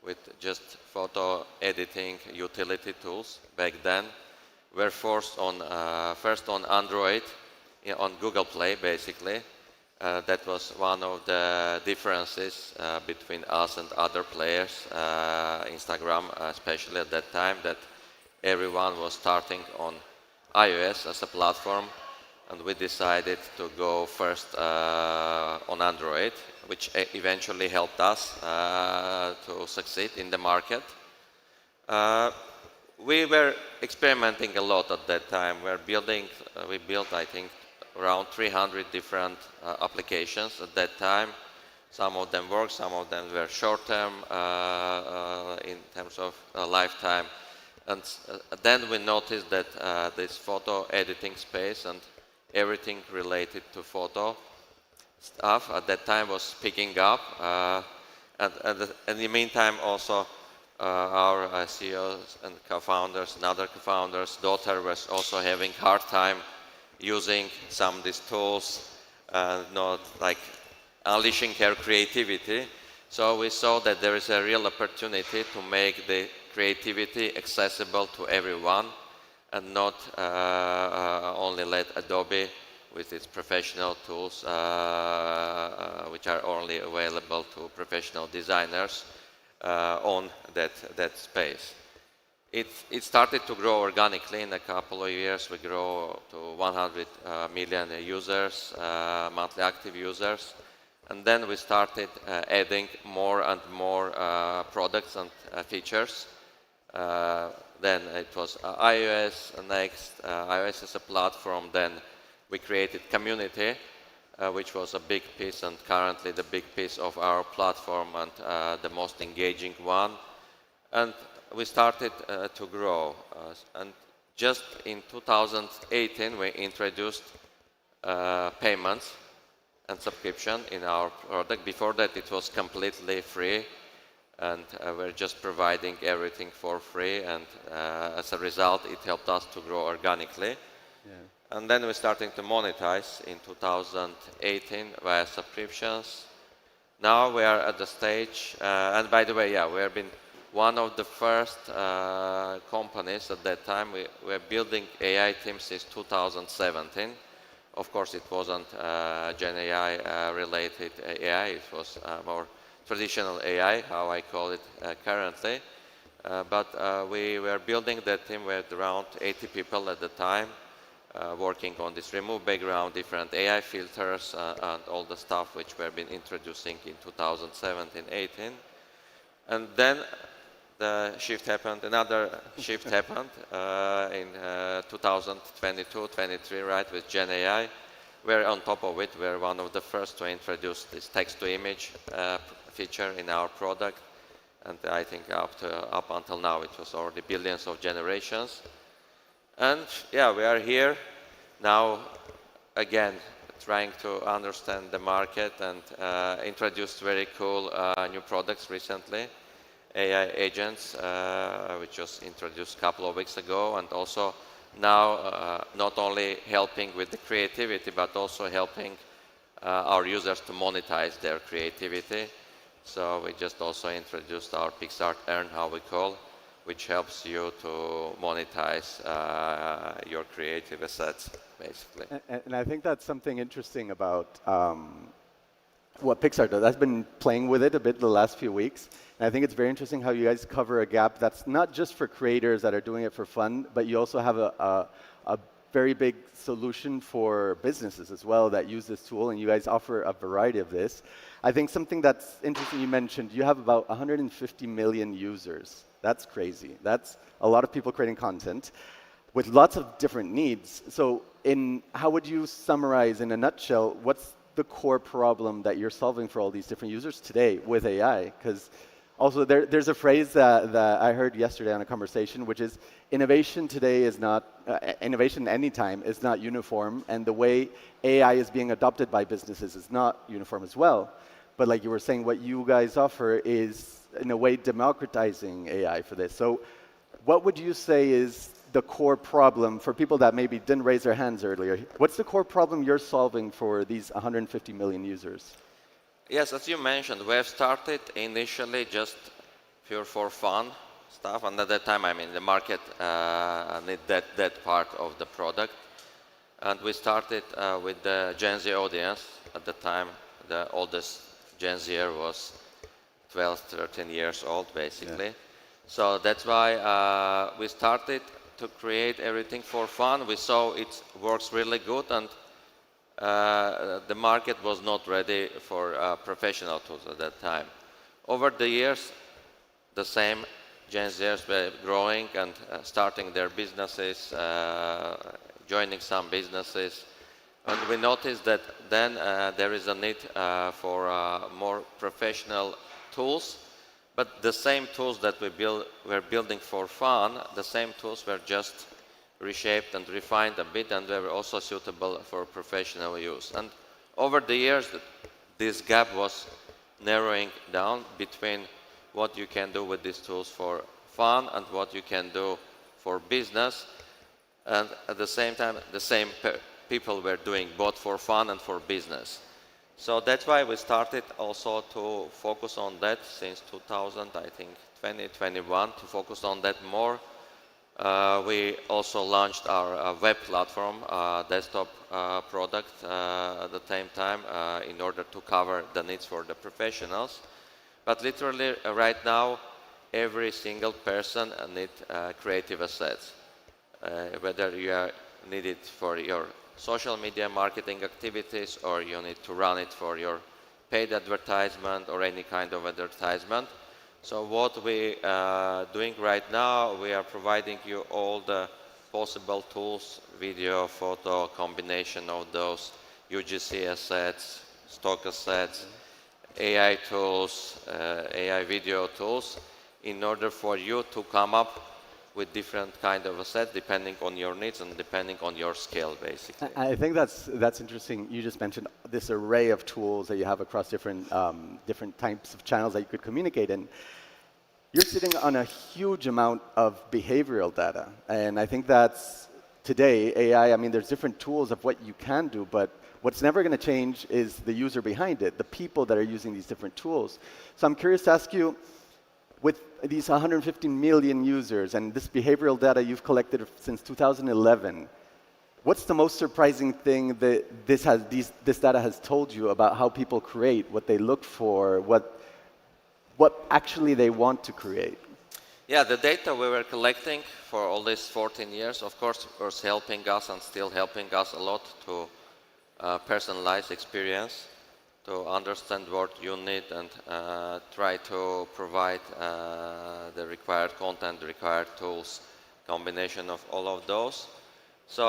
with just photo editing utility tools back then. We're forced on, first on Android, on Google Play, basically. That was one of the differences between us and other players, Instagram especially at that time, that everyone was starting on iOS as a platform, and we decided to go first on Android, which eventually helped us to succeed in the market. We were experimenting a lot at that time. We built, I think, around 300 different applications at that time. Some of them worked, some of them were short-term in terms of lifetime. And then we noticed that this photo editing space and everything related to photo stuff at that time was picking up. And in the meantime, also our CEOs and co-founders and other co-founders' daughter was also having hard time using some of these tools, not like unleashing her creativity. So we saw that there is a real opportunity to make the creativity accessible to everyone and not only let Adobe with its professional tools, which are only available to professional designers, own that space. It started to grow organically. In a couple of years, we grow to 100 million users, monthly active users. And then we started adding more and more products and features. Then it was iOS, next iOS as a platform. Then we created community, which was a big piece and currently the big piece of our platform and the most engaging one. And we started to grow. And just in 2018, we introduced payments and subscription in our product. Before that, it was completely free, and we're just providing everything for free. And as a result, it helped us to grow organically. Yeah. And then we started to monetize in 2018 via subscriptions. Now we are at the stage, and by the way, yeah, we have been one of the first companies at that time. We were building AI teams since 2017. Of course, it wasn't Gen AI related AI. It was more traditional AI, how I call it currently. But we were building that team with around 80 people at the time, working on this remove background, different AI filters, and all the stuff which we've been introducing in 2017-18. And then the shift happened, another shift happened in 2022-23, right, with Gen AI. We're on top of it. We're one of the first to introduce this text-to-image feature in our product. And I think up until now, it was already billions of generations. And yeah, we are here now, again, trying to understand the market and introduced very cool new products recently. AI agents, which was introduced a couple of weeks ago, and also now not only helping with the creativity, but also helping our users to monetize their creativity. So we just also introduced our PixArt Earn, how we call, which helps you to monetize your creative assets, basically. And I think that's something interesting about what PixArt does. I've been playing with it a bit the last few weeks, and I think it's very interesting how you guys cover a gap that's not just for creators that are doing it for fun, but you also have a very big solution for businesses as well that use this tool, and you guys offer a variety of this. I think something that's interesting you mentioned, you have about 150 million users. That's crazy. That's a lot of people creating content with lots of different needs. So how would you summarize in a nutshell, what's the core problem that you're solving for all these different users today with AI? Because also there's a phrase that I heard yesterday on a conversation, which is innovation today is not, innovation anytime is not uniform, and the way AI is being adopted by businesses is not uniform as well. But like you were saying, what you guys offer is, in a way, democratizing AI for this. So what would you say is the core problem for people that maybe didn't raise their hands earlier? What's the core problem you're solving for these 150 million users? Yes, as you mentioned, we have started initially just pure for fun stuff, and at that time, I mean, the market need that part of the product. And we started with the Gen Z audience. At the time, the oldest Gen Zer was 12, 13 years old, basically. Yeah. So that's why we started to create everything for fun. We saw it works really good, and the market was not ready for professional tools at that time. Over the years, the same Gen Zers were growing and starting their businesses, joining some businesses. And we noticed that then there is a need for more professional tools. But the same tools that we're building for fun, the same tools were just reshaped and refined a bit, and they were also suitable for professional use. And over the years, this gap was narrowing down between what you can do with these tools for fun and what you can do for business. And at the same time, the same people were doing both for fun and for business. So that's why we started also to focus on that since 2000, I think 2021, to focus on that more. We also launched our web platform, desktop product at the same time in order to cover the needs for the professionals. But literally right now, every single person needs creative assets. Whether you are needed for your social media marketing activities or you need to run it for your paid advertisement or any kind of advertisement. So what we are doing right now, we are providing you all the possible tools, video, photo, combination of those, UGC assets, stock assets, AI tools, AI video tools, in order for you to come up with different kind of assets depending on your needs and depending on your scale, basically. I think that's interesting. You just mentioned this array of tools that you have across different types of channels that you could communicate in. You're sitting on a huge amount of behavioral data, and I think that's today AI. I mean, there's different tools of what you can do, but what's never going to change is the user behind it, the people that are using these different tools. So I'm curious to ask you, with these 150 million users and this behavioral data you've collected since 2011, what's the most surprising thing that this data has told you about how people create, what they look for, what actually they want to create? Yeah, the data we were collecting for all these 14 years, of course, was helping us and still helping us a lot to personalize experience, to understand what you need and try to provide the required content, the required tools, combination of all of those. So,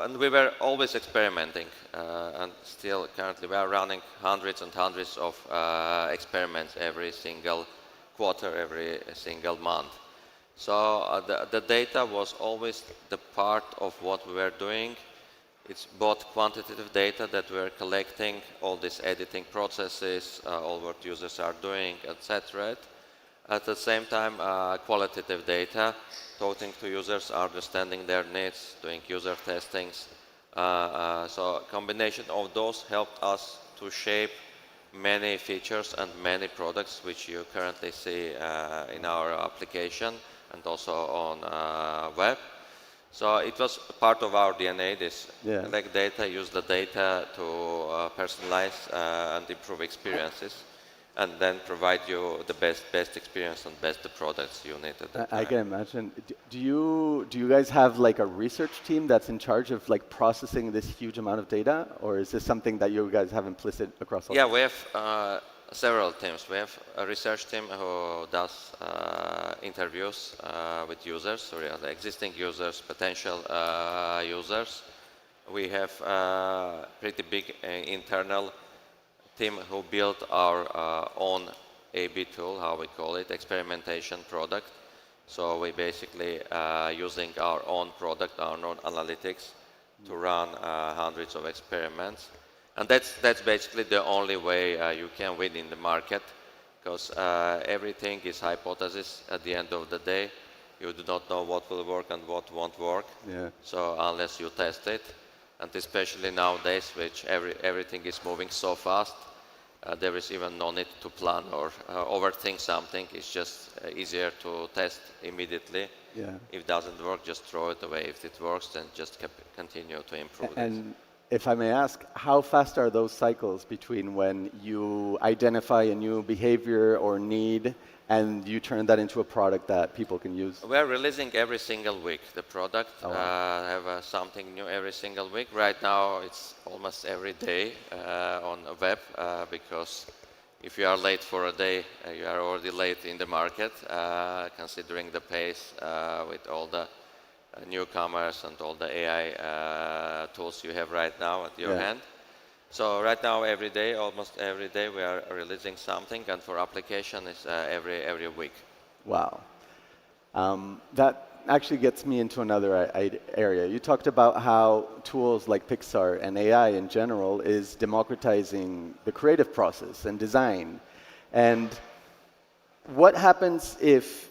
and we were always experimenting, and still currently we are running hundreds and hundreds of experiments every single quarter, every single month. So the data was always the part of what we were doing. It's both quantitative data that we're collecting, all these editing processes, all what users are doing, etc. At the same time, qualitative data, talking to users, understanding their needs, doing user testings. So a combination of those helped us to shape many features and many products which you currently see in our application and also on web. So it was part of our DNA, this collect data, use the data to personalize and improve experiences, and then provide you the best experience and best the products you need at that time. I can imagine. Do you guys have like a research team that's in charge of like processing this huge amount of data, or is this something that you guys have implicit across all? Yeah, we have several teams. We have a research team who does interviews with users, or the existing users, potential users. We have a pretty big internal team who built our own A/B tool, how we call it, experimentation product. So we basically using our own product, our own analytics, to run hundreds of experiments. And that's basically the only way you can win in the market, because everything is hypothesis at the end of the day. You do not know what will work and what won't work. Yeah. So unless you test it, and especially nowadays, which everything is moving so fast, there is even no need to plan or overthink something. It's just easier to test immediately. Yeah. If it doesn't work, just throw it away. If it works, then just continue to improve it. And if I may ask, how fast are those cycles between when you identify a new behavior or need and you turn that into a product that people can use? We're releasing every single week the product. Oh, wow. Have something new every single week. Right now, it's almost every day on the web, because if you are late for a day, you are already late in the market, considering the pace with all the newcomers and all the AI tools you have right now at your hand. So right now, every day, almost every day, we are releasing something, and for application, it's every week. Wow. That actually gets me into another area. You talked about how tools like Pixar and AI in general is democratizing the creative process and design. And what happens if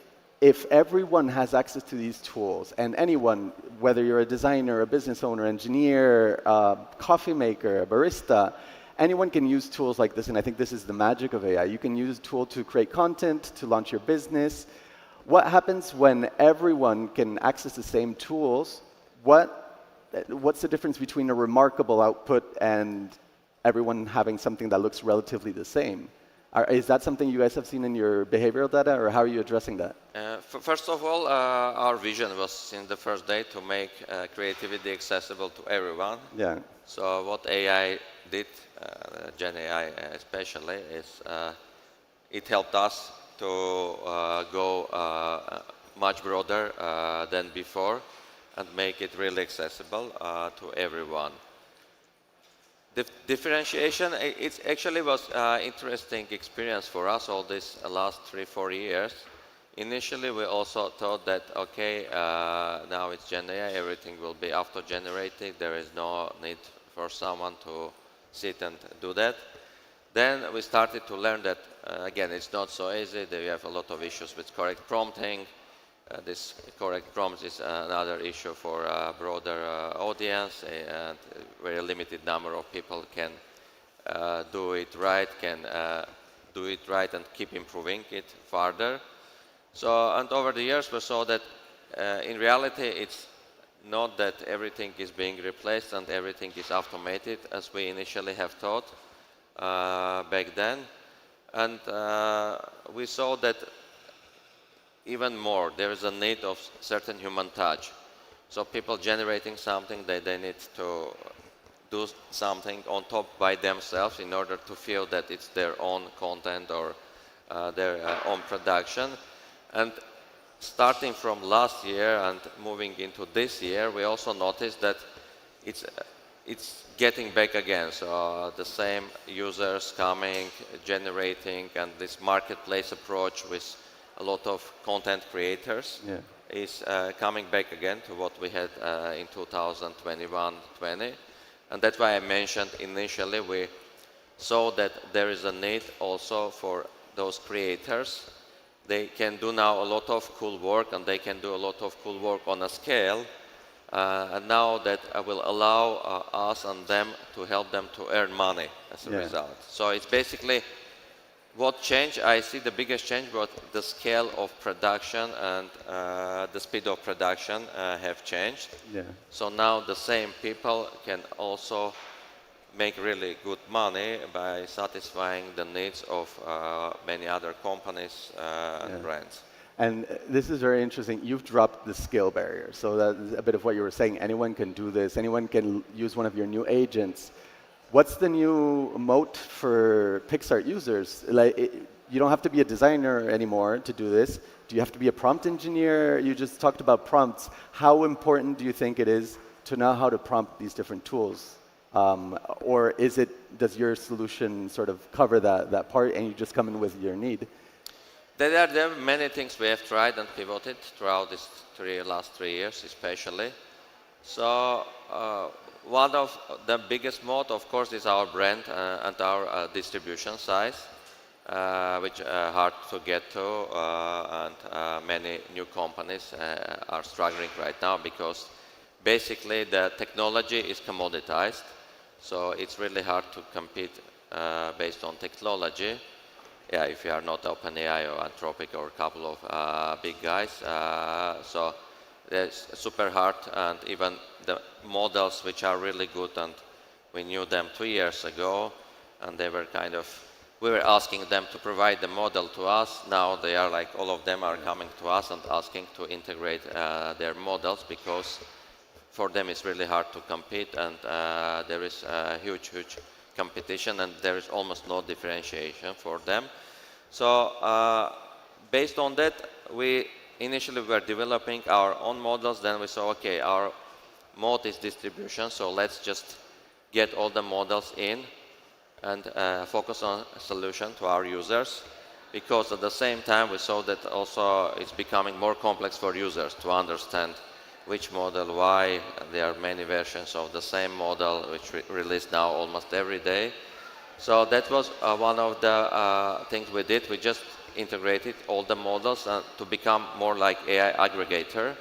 everyone has access to these tools, and anyone, whether you're a designer, a business owner, engineer, coffee maker, a barista, anyone can use tools like this, and I think this is the magic of AI. You can use a tool to create content, to launch your business. What happens when everyone can access the same tools? What's the difference between a remarkable output and everyone having something that looks relatively the same? Is that something you guys have seen in your behavioral data, or how are you addressing that? First of all, our vision was since the first day to make creativity accessible to everyone. Yeah. So what AI did, Gen AI especially, is it helped us to go much broader than before and make it really accessible to everyone. The differentiation, it actually was an interesting experience for us all these last 3-4 years. Initially, we also thought that, okay, now it's Gen AI, everything will be auto-generated, there is no need for someone to sit and do that. Then we started to learn that, again, it's not so easy, that we have a lot of issues with correct prompting. This correct prompts is another issue for a broader audience, and a very limited number of people can do it right, and keep improving it further. So, and over the years we saw that in reality it's not that everything is being replaced and everything is automated as we initially have thought back then. And we saw that even more, there is a need of certain human touch. So people generating something, they need to do something on top by themselves in order to feel that it's their own content or their own production. And starting from last year and moving into this year, we also noticed that it's getting back again. So the same users coming, generating, and this marketplace approach with a lot of content creators is coming back again to what we had in 2021-20. And that's why I mentioned initially we saw that there is a need also for those creators. They can do now a lot of cool work, and they can do a lot of cool work on a scale. And now that will allow us and them to help them to earn money as a result. So it's basically what changed. I see the biggest change was the scale of production and the speed of production have changed. Yeah. So now the same people can also make really good money by satisfying the needs of many other companies and brands. And this is very interesting. You've dropped the skill barrier. So that's a bit of what you were saying. Anyone can do this. Anyone can use one of your new agents. What's the new moat for Pixart users? You don't have to be a designer anymore to do this. Do you have to be a prompt engineer? You just talked about prompts. How important do you think it is to know how to prompt these different tools? Or does your solution sort of cover that part and you just come in with your need? There are many things we have tried and pivoted throughout these last 3 years especially. So one of the biggest moat, of course, is our brand and our distribution size, which are hard to get to, and many new companies are struggling right now because basically the technology is commoditized. So it's really hard to compete based on technology. Yeah, if you are not OpenAI or Anthropic or a couple of big guys. So it's super hard, and even the models which are really good, and we knew them 2 years ago, and they were we were asking them to provide the model to us. Now they are like, all of them are coming to us and asking to integrate their models because for them it's really hard to compete, and there is a huge competition, and there is almost no differentiation for them. So based on that, we initially were developing our own models. Then we saw, okay, our mode is distribution, so let's just get all the models in and focus on a solution to our users, because at the same time we saw that also it's becoming more complex for users to understand which model, why. There are many versions of the same model which released now almost every day. So that was one of the things we did. We just integrated all the models to become more like AI aggregator,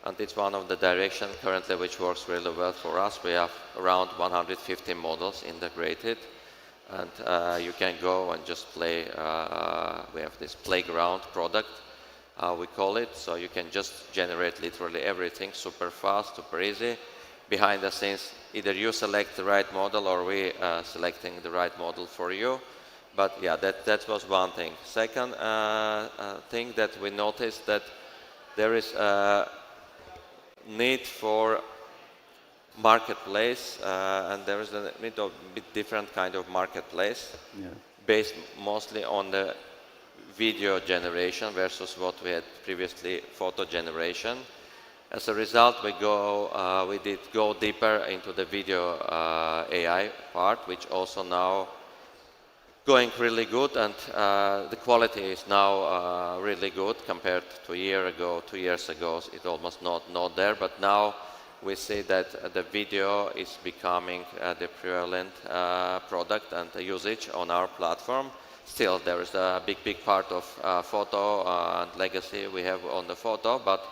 and it's one of the directions currently which works really well for us. We have around 150 models integrated. and you can go and just play. We have this playground product, we call it, so you can just generate literally everything super fast, super easy. Behind the scenes, either you select the right model or we selecting the right model for you. But yeah, that was one thing. Second thing that we noticed that there is a need for marketplace, and there is a bit different kind of marketplace, based mostly on the video generation versus what we had previously, photo generation. As a result, we did go deeper into the video AI part, which also now going really good, and the quality is now really good compared to a year ago, 2 years ago. It's almost not there, but now we see that the video is becoming the prevalent product and the usage on our platform. Still, there is a big part of photo and legacy we have on the photo, but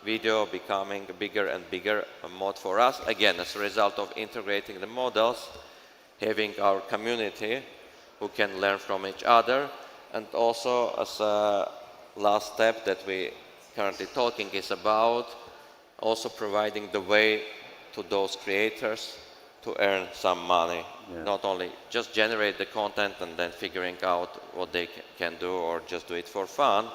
video becoming a bigger and bigger mode for us. Again, as a result of integrating the models, having our community who can learn from each other, and also as a last step that we currently talking is about also providing the way to those creators to earn some money. Not only just generate the content and then figuring out what they can do or just do it for fun,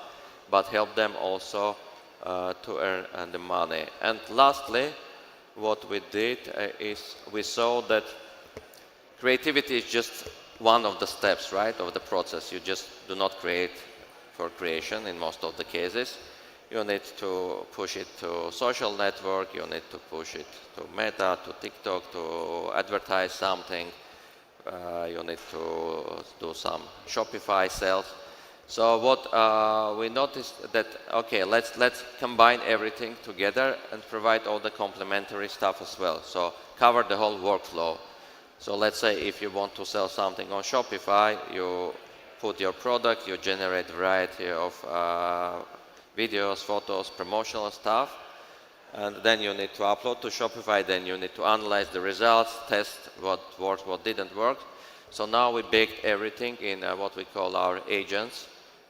but help them also to earn the money. And lastly, what we did is we saw that creativity is just one of the steps, right, of the process. You just do not create for creation in most of the cases. You need to push it to social network, you need to push it to Meta, to TikTok, to advertise something, you need to do some Shopify sales. So what we noticed that, okay, let's combine everything together and provide all the complementary stuff as well. So cover the whole workflow. So let's say if you want to sell something on Shopify, you put your product, you generate a variety of videos, photos, promotional stuff, and then you need to upload to Shopify, then you need to analyze the results, test what worked, what didn't work. So now we baked everything in what we call our agents.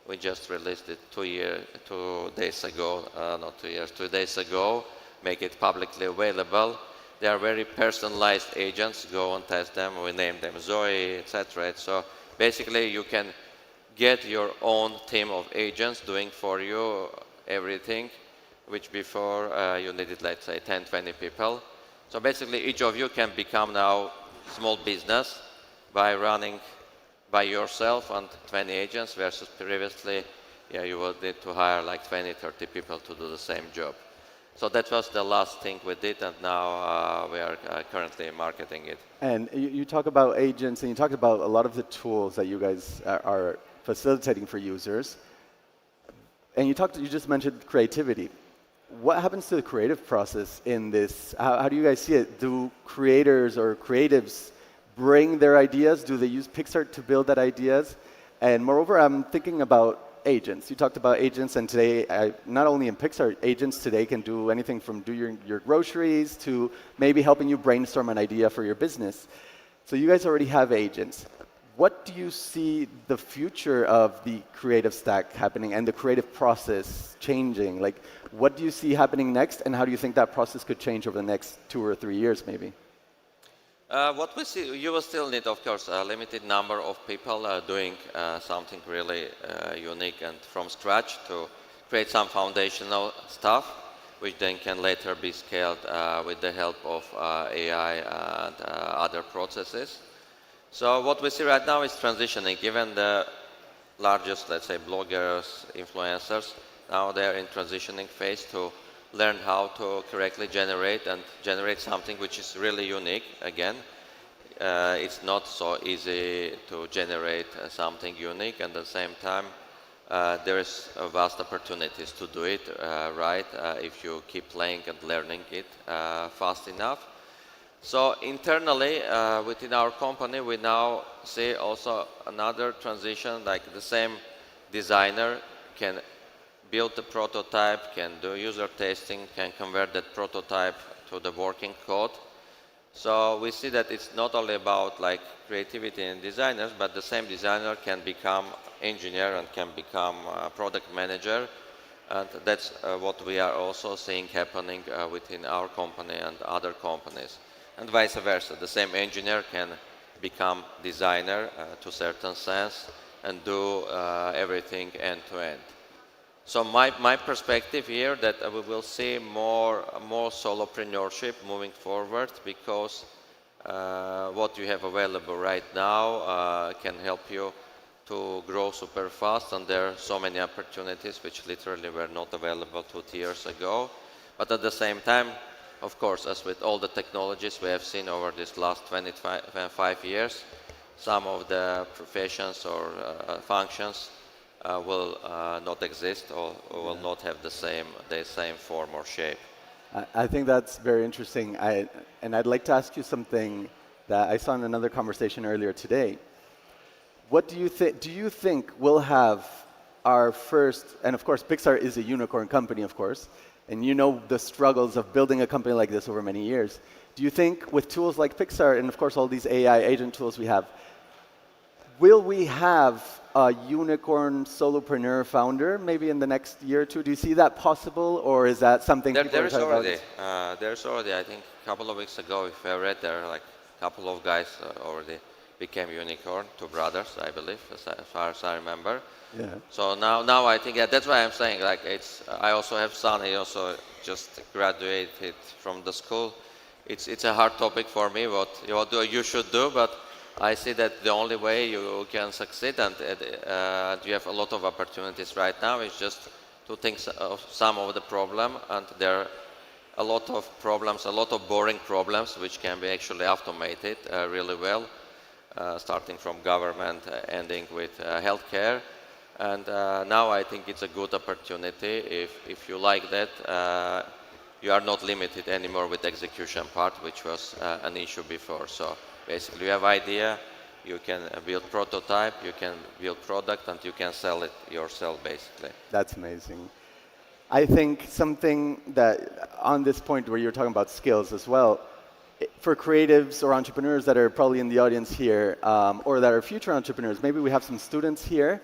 We just released it 2 days ago, not 2 years, 2 days ago, make it publicly available. They are very personalized agents, go and test them, we name them Zoe, etc. So basically you can get your own team of agents doing for you everything, which before you needed, let's say, 10, 20 people. So basically each of you can become now small business by running by yourself and 20 agents versus previously, you would need to hire like 20, 30 people to do the same job. So that was the last thing we did, and now we are currently marketing it. And you talk about agents, and you talked about a lot of the tools that you guys are facilitating for users. And you just mentioned creativity. What happens to the creative process in this? How do you guys see it? Do creators or creatives bring their ideas? Do they use Pixar to build that ideas? And moreover, I'm thinking about agents. You talked about agents, and today, not only in Pixar, agents today can do anything from do your groceries to maybe helping you brainstorm an idea for your business. So you guys already have agents. What do you see the future of the creative stack happening and the creative process changing? Like, what do you see happening next, and how do you think that process could change over the next 2 or 3 years, maybe? What we see, you will still need, of course, a limited number of people doing something really unique and from scratch to create some foundational stuff, which then can later be scaled with the help of AI and other processes. So what we see right now is transitioning. Given the largest, let's say, bloggers, influencers, now they're in transitioning phase to learn how to correctly generate something which is really unique. Again, it's not so easy to generate something unique, and at the same time, there is vast opportunities to do it right if you keep playing and learning it fast enough. So internally, within our company, we now see also another transition, like the same designer can build the prototype, can do user testing, can convert that prototype to the working code. So we see that it's not only about like creativity and designers, but the same designer can become engineer and can become product manager. And that's what we are also seeing happening within our company and other companies. And vice versa, the same engineer can become designer to a certain sense and do everything end to end. So my perspective here that we will see more solopreneurship moving forward, because what you have available right now can help you to grow super fast, and there are so many opportunities which literally were not available 2 years ago. But at the same time, of course, as with all the technologies we have seen over this last 25 years, some of the professions or functions will not exist or will not have the same form or shape. I think that's very interesting. And I'd like to ask you something that I saw in another conversation earlier today. What do you think? Do you think we'll have our first? And of course, Pixar is a unicorn company, of course, and you know the struggles of building a company like this over many years. Do you think with tools like Pixar and of course all these AI agent tools we have, will we have a unicorn solopreneur founder maybe in the next year or two? Do you see that possible, or is that something There's already, I think, a couple of weeks ago, if I read there, like a couple of guys already became unicorn, 2 brothers, I believe, as far as I remember. Yeah. So now I think that's why I'm saying like I also have son. He also just graduated from the school. It's a hard topic for me. What you should do, but I see that the only way you can succeed, and you have a lot of opportunities right now, is just to think of some of the problem, and there are a lot of problems, a lot of boring problems, which can be actually automated really well, starting from government, ending with healthcare. And now I think it's a good opportunity. If you like that, you are not limited anymore with execution part, which was an issue before. So basically, you have idea, you can build prototype, you can build product, and you can sell it yourself, basically. That's amazing. I think something that, on this point where you're talking about skills as well, for creatives or entrepreneurs that are probably in the audience here, or that are future entrepreneurs, maybe we have some students here,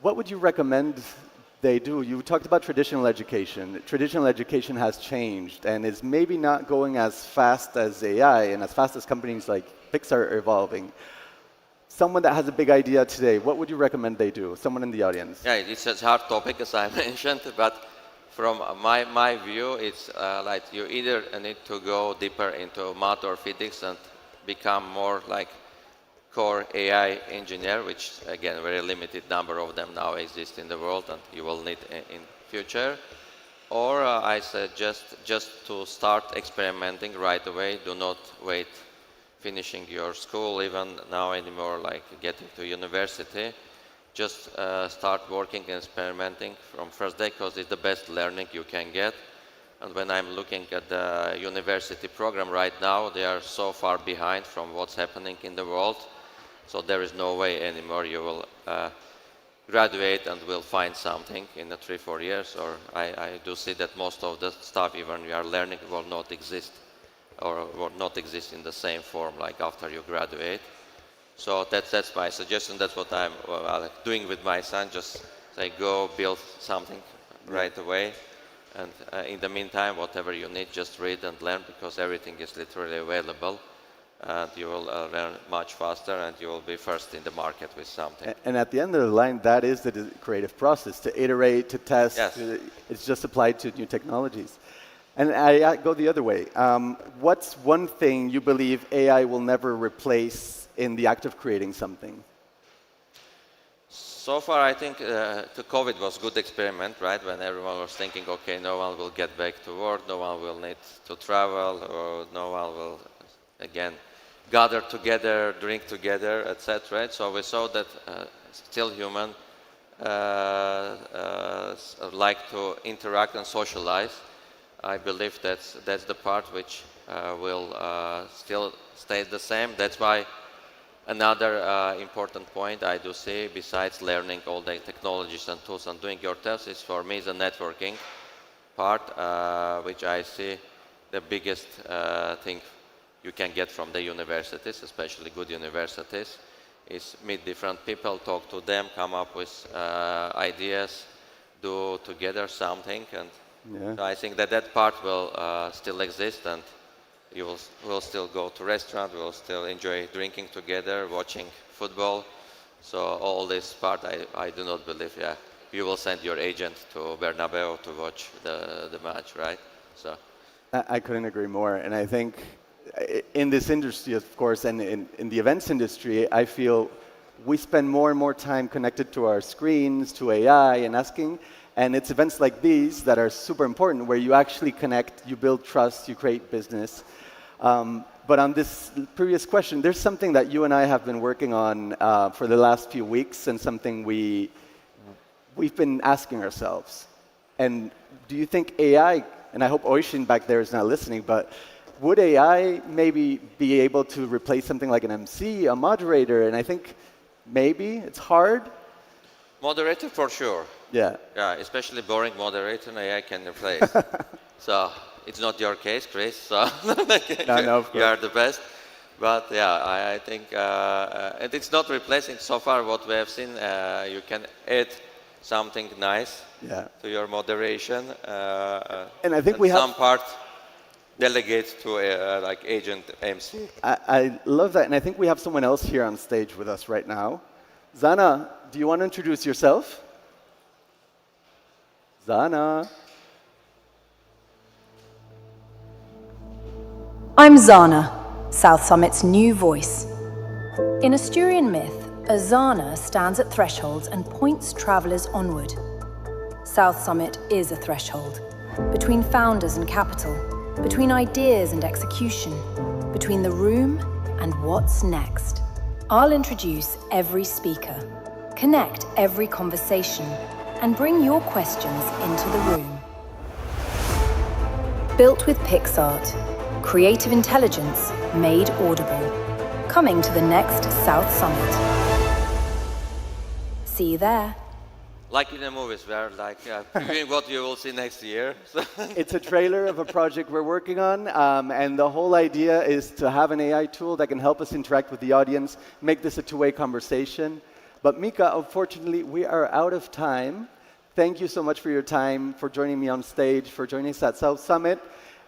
what would you recommend they do? You talked about traditional education. Traditional education has changed and is maybe not going as fast as AI and as fast as companies like Pixar are evolving. Someone that has a big idea today, what would you recommend they do? Someone in the audience. Yeah, it's a hard topic, as I mentioned, but from my view, it's like you either need to go deeper into math or physics and become more like core AI engineer, which again, very limited number of them now exist in the world, and you will need in future. Or I suggest just to start experimenting right away. Do not wait finishing your school even now anymore, like getting to university. Just start working and experimenting from first day, because it's the best learning you can get. And when I'm looking at the university program right now, they are so far behind from what's happening in the world. So there is no way anymore you will graduate and will find something in the 3-4 years. Or I do see that most of the stuff even you are learning will not exist, or will not exist in the same form like after you graduate. So that's my suggestion. That's what I'm doing with my son. Just say go build something right away. And in the meantime, whatever you need, just read and learn, because everything is literally available. And you will learn much faster, and you will be first in the market with something. And at the end of the line, that is the creative process, to iterate, to test. Yes. It's just applied to new technologies. And I go the other way. What's one thing you believe AI will never replace in the act of creating something? So far, I think the COVID was a good experiment, right? When everyone was thinking, okay, no one will get back to work, no one will need to travel, or no one will, again, gather together, drink together, etc. So we saw that still human like to interact and socialize. I believe that's the part which will still stay the same. That's why another important point I do see, besides learning all the technologies and tools and doing your tests, is for me the networking part, which I see the biggest thing you can get from the universities, especially good universities, is meet different people, talk to them, come up with ideas, do together something, and so I think that part will still exist, and you will still go to restaurant, we will still enjoy drinking together, watching football. So all this part, I do not believe, you will send your agent to Bernabeu to watch the match, right? So I couldn't agree more, and I think in this industry, of course, and in the events industry, I feel we spend more and more time connected to our screens, to AI, and asking. And it's events like these that are super important, where you actually connect, you build trust, you create business. But on this previous question, there's something that you and I have been working on for the last few weeks, and something we've been asking ourselves. And do you think AI, and I hope Oishin back there is not listening, but would AI maybe be able to replace something like an MC, a moderator? And I think maybe it's hard. moderator for sure. Yeah. Yeah, especially boring moderator, AI can replace. So it's not your case, Chris. So no, of course. You are the best. But yeah, I think and it's not replacing so far what we have seen. You can add something nice to your moderation. And I think we have some part delegates to like agent MC. I love that, and I think we have someone else here on stage with us right now. Zana, do you want to introduce yourself? Zana. I'm Zana, South Summit's new voice. In Asturian myth, a Zana stands at thresholds and points travelers onward. South Summit is a threshold, between founders and capital, between ideas and execution, between the room and what's next. I'll introduce every speaker, connect every conversation, and bring your questions into the room. Built with PixArt, creative intelligence made audible. Coming to the next South Summit. See you there. Like in the movies, where like previewing what you will see next year. It's a trailer of a project we're working on, and the whole idea is to have an AI tool that can help us interact with the audience, make this a two-way conversation. But Mika, unfortunately, we are out of time. Thank you so much for your time, for joining me on stage, for joining us at South Summit.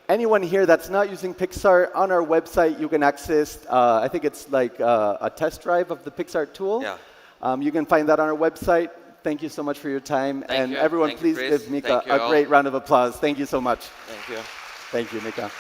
Anyone here that's not using PixArt, on our website you can access, I think it's like a test drive of the PixArt tool. Yeah. You can find that on our website. Thank you so much for your time. Thank you. Everyone, Thank you, please Chris. give Mika Thank you a all. great round of applause. Thank you so much. Thank you. Thank you, Mika.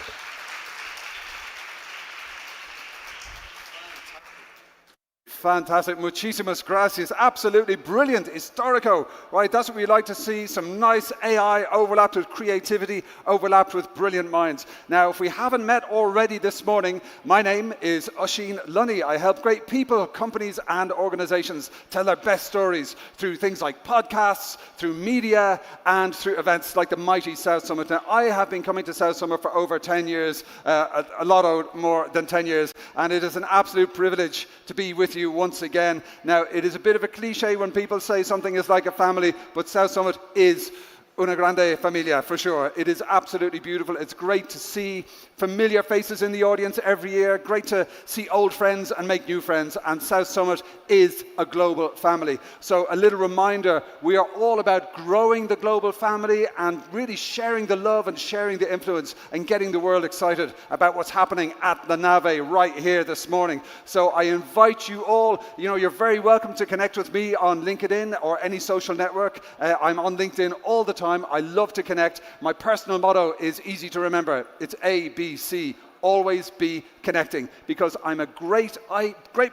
Fantastic. Muchísimas gracias. Absolutely brilliant. Historico. Right, that's what we like to see. Some nice AI overlapped with creativity, overlapped with brilliant minds. Now, if we haven't met already this morning, my name is Oisín Lunny. I help great people, companies, and organizations tell their best stories through things like podcasts, through media, and through events like the mighty South Summit. Now, I have been coming to South Summit for over 10 years, a lot more than 10 years, and it is an absolute privilege to be with you once again. Now, it is a bit of a cliche when people say something is like a family, but South Summit is una grande familia, for sure. It is absolutely beautiful. It's great to see familiar faces in the audience every year. Great to see old friends and make new friends. And South Summit is a global family. So a little reminder, we are all about growing the global family and really sharing the love and sharing the influence and getting the world excited about what's happening at the Nave right here this morning. So I invite you all, you're very welcome to connect with me on LinkedIn or any social network. I'm on LinkedIn all the time. I love to connect. My personal motto is easy to remember. It's ABC. Always be connecting, because I'm a great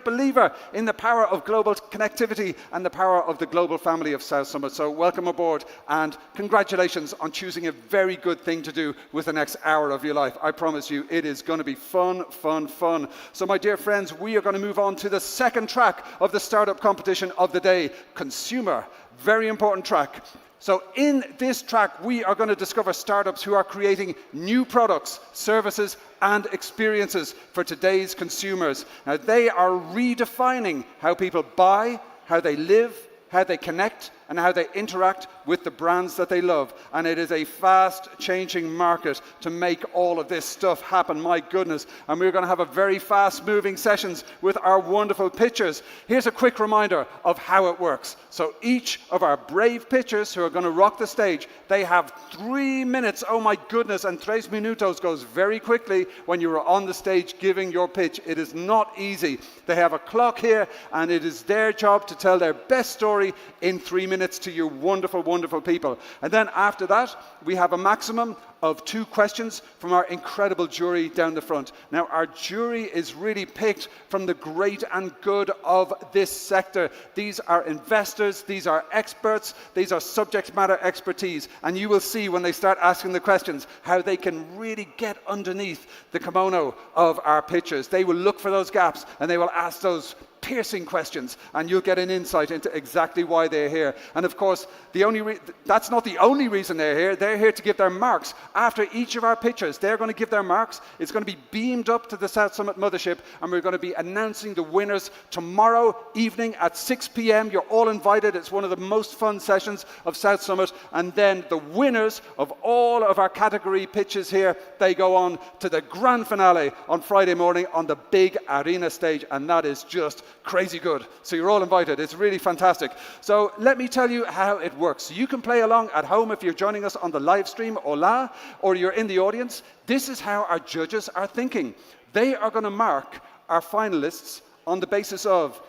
believer in the power of global connectivity and the power of the global family of South Summit. So welcome aboard and congratulations on choosing a very good thing to do with the next hour of your life. I promise you it is going to be fun, fun, fun. So my dear friends, we are going to move on to the second track of the startup competition of the day, Consumer. Very important track. So in this track, we are going to discover startups who are creating new products, services, and experiences for today's consumers. Now, they are redefining how people buy, how they live, how they connect, and how they interact with the brands that they love. And it is a fast-changing market to make all of this stuff happen, my goodness. And we're going to have a very fast-moving sessions with our wonderful pitchers. Here's a quick reminder of how it works. So each of our brave pitchers who are going to rock the stage, they have 3 minutes. Oh my goodness, and 3 minutos goes very quickly when you are on the stage giving your pitch. It is not easy. They have a clock here, and it is their job to tell their best story in 3 minutes to you wonderful, wonderful people. And then after that, we have a maximum of 2 questions from our incredible jury down the front. Now, our jury is really picked from the great and good of this sector. These are investors, these are experts, these are subject matter expertise, and you will see when they start asking the questions how they can really get underneath the kimono of our pitchers. They will look for those gaps and they will ask those piercing questions, and you'll get an insight into exactly why they're here. And of course, that's not the only reason they're here. They're here to give their marks. After each of our pitchers, they're going to give their marks. It's going to be beamed up to the South Summit Mothership, and we're going to be announcing the winners tomorrow evening at 6 p.m. You're all invited. It's one of the most fun sessions of South Summit. And then the winners of all of our category pitches here, they go on to the grand finale on Friday morning on the big arena stage, and that is just crazy good. So you're all invited. It's really fantastic. So let me tell you how it works. You can play along at home if you're joining us on the live stream, hola, or you're in the audience. This is how our judges are thinking. They are going to mark our finalists on the basis of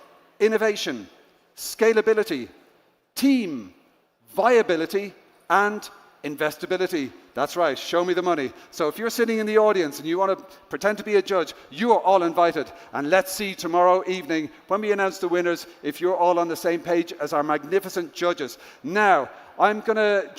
innovation, scalability, team, viability, and investability. That's right, show me the money. So if you're sitting in the audience and you want to pretend to be a judge, you are all invited. And let's see tomorrow evening when we announce the winners if you're all on the same page as our magnificent judges. Now, I'm going to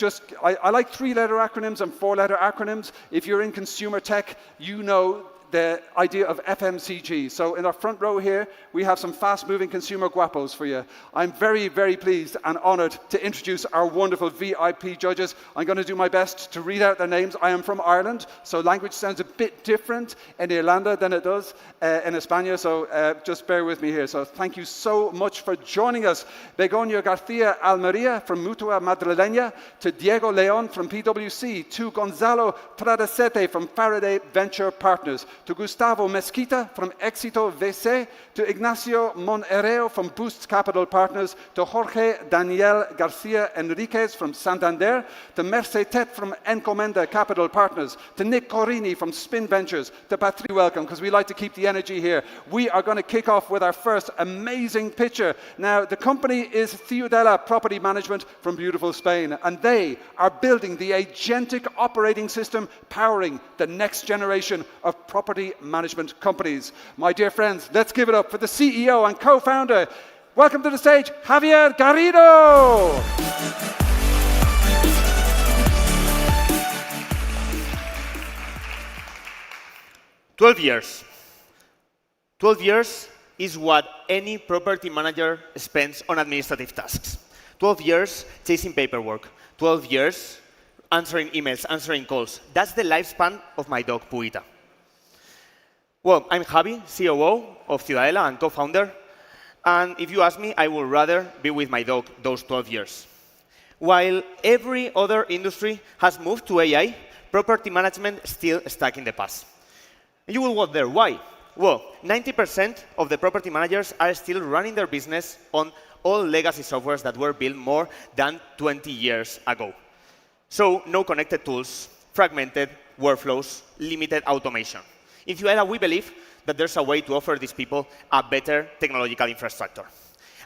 I like 3-letter acronyms and 4-letter acronyms. If you're in consumer tech, you know the idea of FMCG. So in our front row here, we have some fast-moving consumer guapos for you. I'm very, very pleased and honored to introduce our wonderful VIP judges. I'm going to do my best to read out their names. I am from Ireland, so language sounds a bit different in Irlanda than it does in España, so just bear with me here. So thank you so much for joining us. Begoña García Almería from Mutua Madrileña, to Diego León from PwC, to Gonzalo Pradacete from Faraday Venture Partners, to Gustavo Mesquita from Éxito VC, to Ignacio Monherrero from Boost Capital Partners, to Jorge Daniel Garcia Enriquez from Santander, to Merce Tet from Encomenda Capital Partners, to Nick Corini from Spin Ventures, to Patrick, welcome, because we like to keep the energy here. We are going to kick off with our first amazing pitcher. Now, the company is Ciudadela Property Management from beautiful Spain, and they are building the agentic operating system powering the next generation of property management companies. My dear friends, let's give it up for the CEO and co-founder. Welcome to the stage, Javier Garrido. 12 years. 12 years is what any property manager spends on administrative tasks. 12 years chasing paperwork. 12 years answering emails, answering calls. That's the lifespan of my dog, Puita. Well, I'm Javi, COO of Ciudadela and co-founder. And if you ask me, I would rather be with my dog those 12 years. While every other industry has moved to AI, property management is still stuck in the past. And you will wonder why. Well, 90% of the property managers are still running their business on all legacy softwares that were built more than 20 years ago. So no connected tools, fragmented workflows, limited automation. In Ciudadela, we believe that there's a way to offer these people a better technological infrastructure.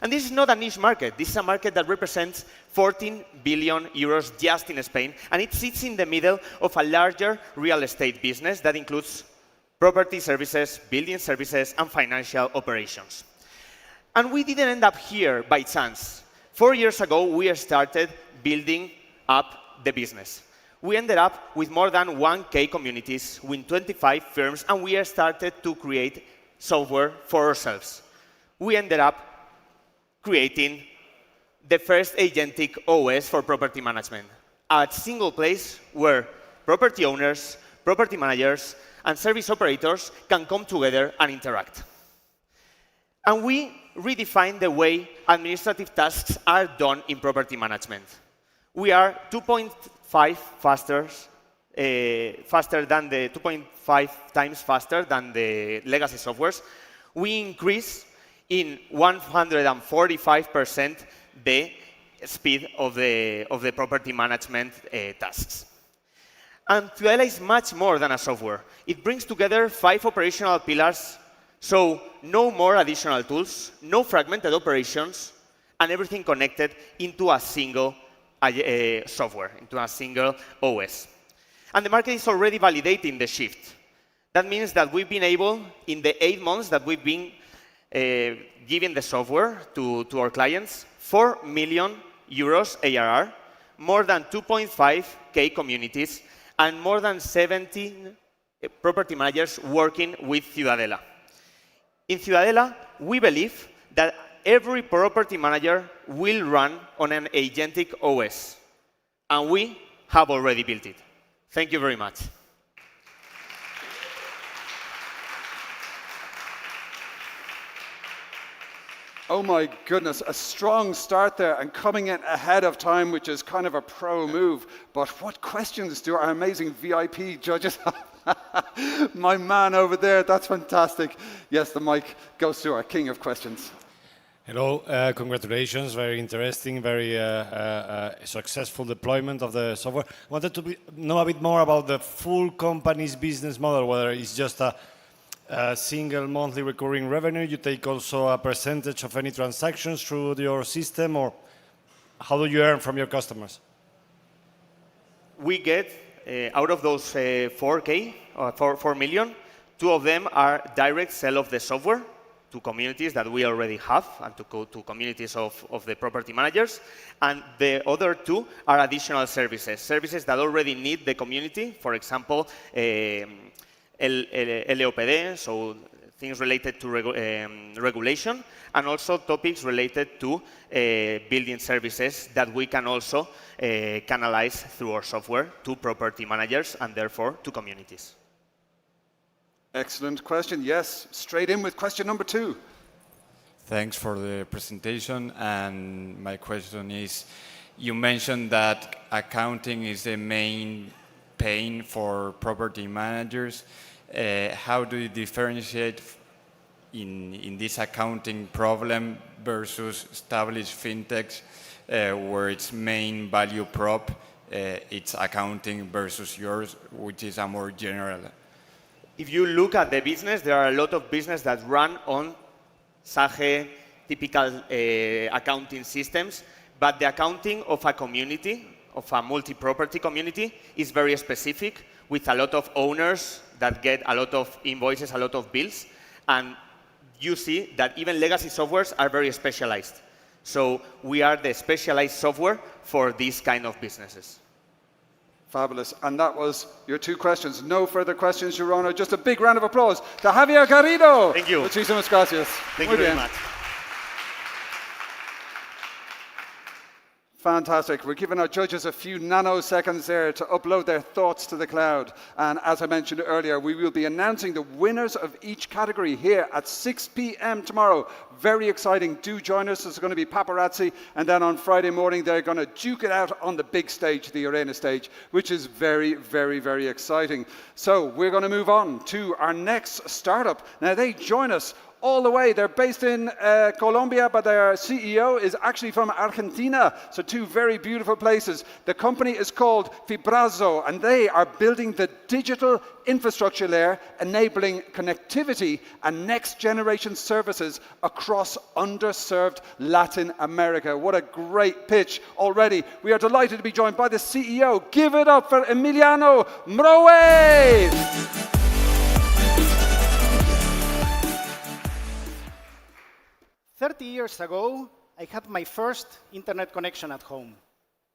And this is not a niche market. This is a market that represents 14 billion euros just in Spain, and it sits in the middle of a larger real estate business that includes property services, building services, and financial operations. And we didn't end up here by chance. 4 years ago, we started building up the business. We ended up with more than 1K communities, with 25 firms, and we started to create software for ourselves. We ended up creating the first agentic OS for property management, a single place where property owners, property managers, and service operators can come together and interact. And we redefine the way administrative tasks are done in property management. We are 2.5 times faster than the legacy softwares. We increase in 145% the speed of the property management tasks. And Ciudadela is much more than a software. It brings together 5 operational pillars, so no more additional tools, no fragmented operations, and everything connected into a single software, into a single OS. And the market is already validating the shift. That means that we've been able, in the 8 months that we've been giving the software to our clients, 4 million euros ARR, more than 2.5K communities, and more than 17 property managers working with Ciudadela. In Ciudadela, we believe that every property manager will run on an agentic OS, and we have already built it. Thank you very much. Oh my goodness, a strong start there and coming in ahead of time, which is kind of a pro move. But what questions do our amazing VIP judges have? My man over there, that's fantastic. Yes, the mic goes to our king of questions. Hello, congratulations, very interesting, very successful deployment of the software. Wanted to know a bit more about the full company's business model, whether it's just a single monthly recurring revenue, you take also a percentage of any transactions through your system, or how do you earn from your customers? We get, out of those 4K, or 4 million, 2 of them are direct sale of the software to communities that we already have and to communities of the property managers. And the other 2 are additional services, services that already need the community, for example, LEOPD, so things related to regulation, and also topics related to building services that we can also canalize through our software to property managers and therefore to communities. Excellent question. Yes, straight in with question number 2. Thanks for the presentation. And my question is, you mentioned that accounting is the main pain for property managers. How do you differentiate in this accounting problem versus established fintechs, where its main value prop it's accounting versus yours, which is a more general? If you look at the business, there are a lot of businesses that run on SAGE typical accounting systems, but the accounting of a community, of a multi-property community, is very specific, with a lot of owners that get a lot of invoices, a lot of bills, and you see that even legacy softwares are very specialized. So we are the specialized software for these kind of businesses. Fabulous. And that was your 2 questions. No further questions, Your Honor. Just a big round of applause to Javier Garrido. Thank you. Muchísimas gracias. Thank you very much. Fantastic. We're giving our judges a few nanoseconds there to upload their thoughts to the cloud. And as I mentioned earlier, we will be announcing the winners of each category here at 6 p.m. tomorrow. Very exciting. Do join us. There's going to be paparazzi. And then on Friday morning, they're going to duke it out on the big stage, the arena stage, which is very, very, very exciting. So we're going to move on to our next startup. Now, they join us all the way. They're based in Colombia, but their CEO is actually from Argentina. So 2 very beautiful places. The company is called Fibrazo, and they are building the digital infrastructure layer, enabling connectivity and next generation services across underserved Latin America. What a great pitch already. We are delighted to be joined by the CEO. Give it up for Emiliano Mrowe! 30 years ago, I had my first internet connection at home.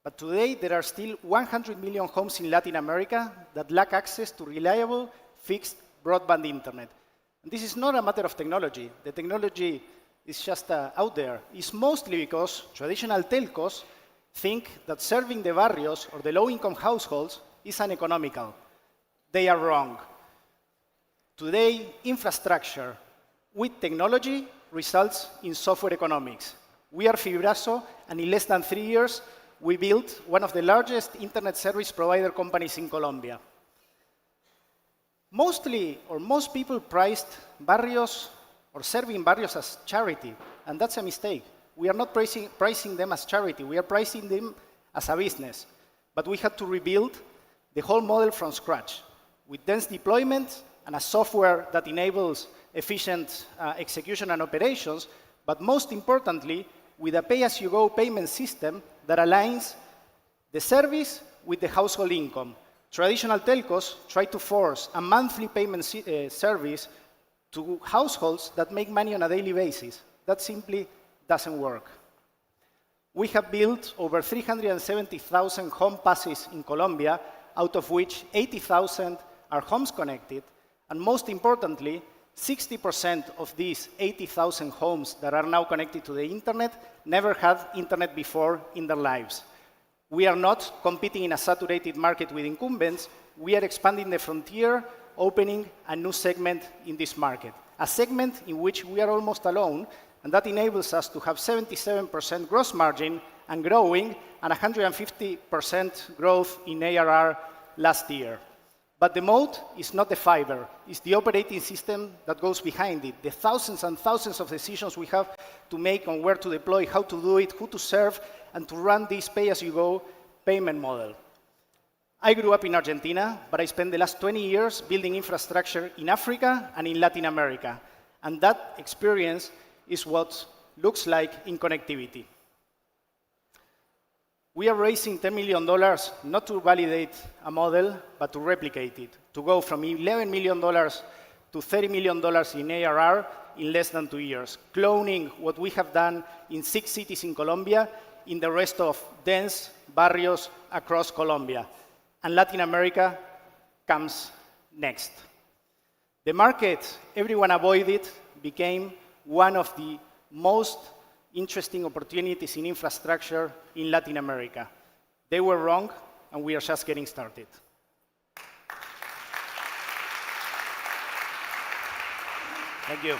But today, there are still 100 million homes in Latin America that lack access to reliable, fixed broadband internet. And this is not a matter of technology. The technology is just out there. It's mostly because traditional telcos think that serving the barrios or the low-income households is uneconomical. They are wrong. Today, infrastructure with technology results in software economics. We are Fibraso, and in less than 3 years, we built one of the largest internet service provider companies in Colombia. Mostly, or most people priced barrios or serving barrios as charity, and that's a mistake. We are not pricing them as charity, we are pricing them as a business. But we had to rebuild the whole model from scratch, with dense deployment and a software that enables efficient execution and operations, but most importantly, with a pay-as-you-go payment system that aligns the service with the household income. Traditional telcos try to force a monthly payment service to households that make money on a daily basis. That simply doesn't work. We have built over 370,000 home passes in Colombia, out of which 80,000 are homes connected, and most importantly, 60% of these 80,000 homes that are now connected to the internet never had internet before in their lives. We are not competing in a saturated market with incumbents. We are expanding the frontier, opening a new segment in this market, a segment in which we are almost alone, and that enables us to have 77% gross margin and growing, and 150% growth in ARR last year. But the moat is not the fiber, it's the operating system that goes behind it, the thousands and thousands of decisions we have to make on where to deploy, how to do it, who to serve, and to run this pay-as-you-go payment model. I grew up in Argentina, but I spent the last 20 years building infrastructure in Africa and in Latin America. And that experience is what looks like in connectivity. We are raising $10 million not to validate a model, but to replicate it, to go from $11 million to $30 million in ARR in less than 2 years, cloning what we have done in 6 cities in Colombia in the rest of dense barrios across Colombia. And Latin America comes next. The market everyone avoided became one of the most interesting opportunities in infrastructure in Latin America. They were wrong, and we are just getting started. Thank you.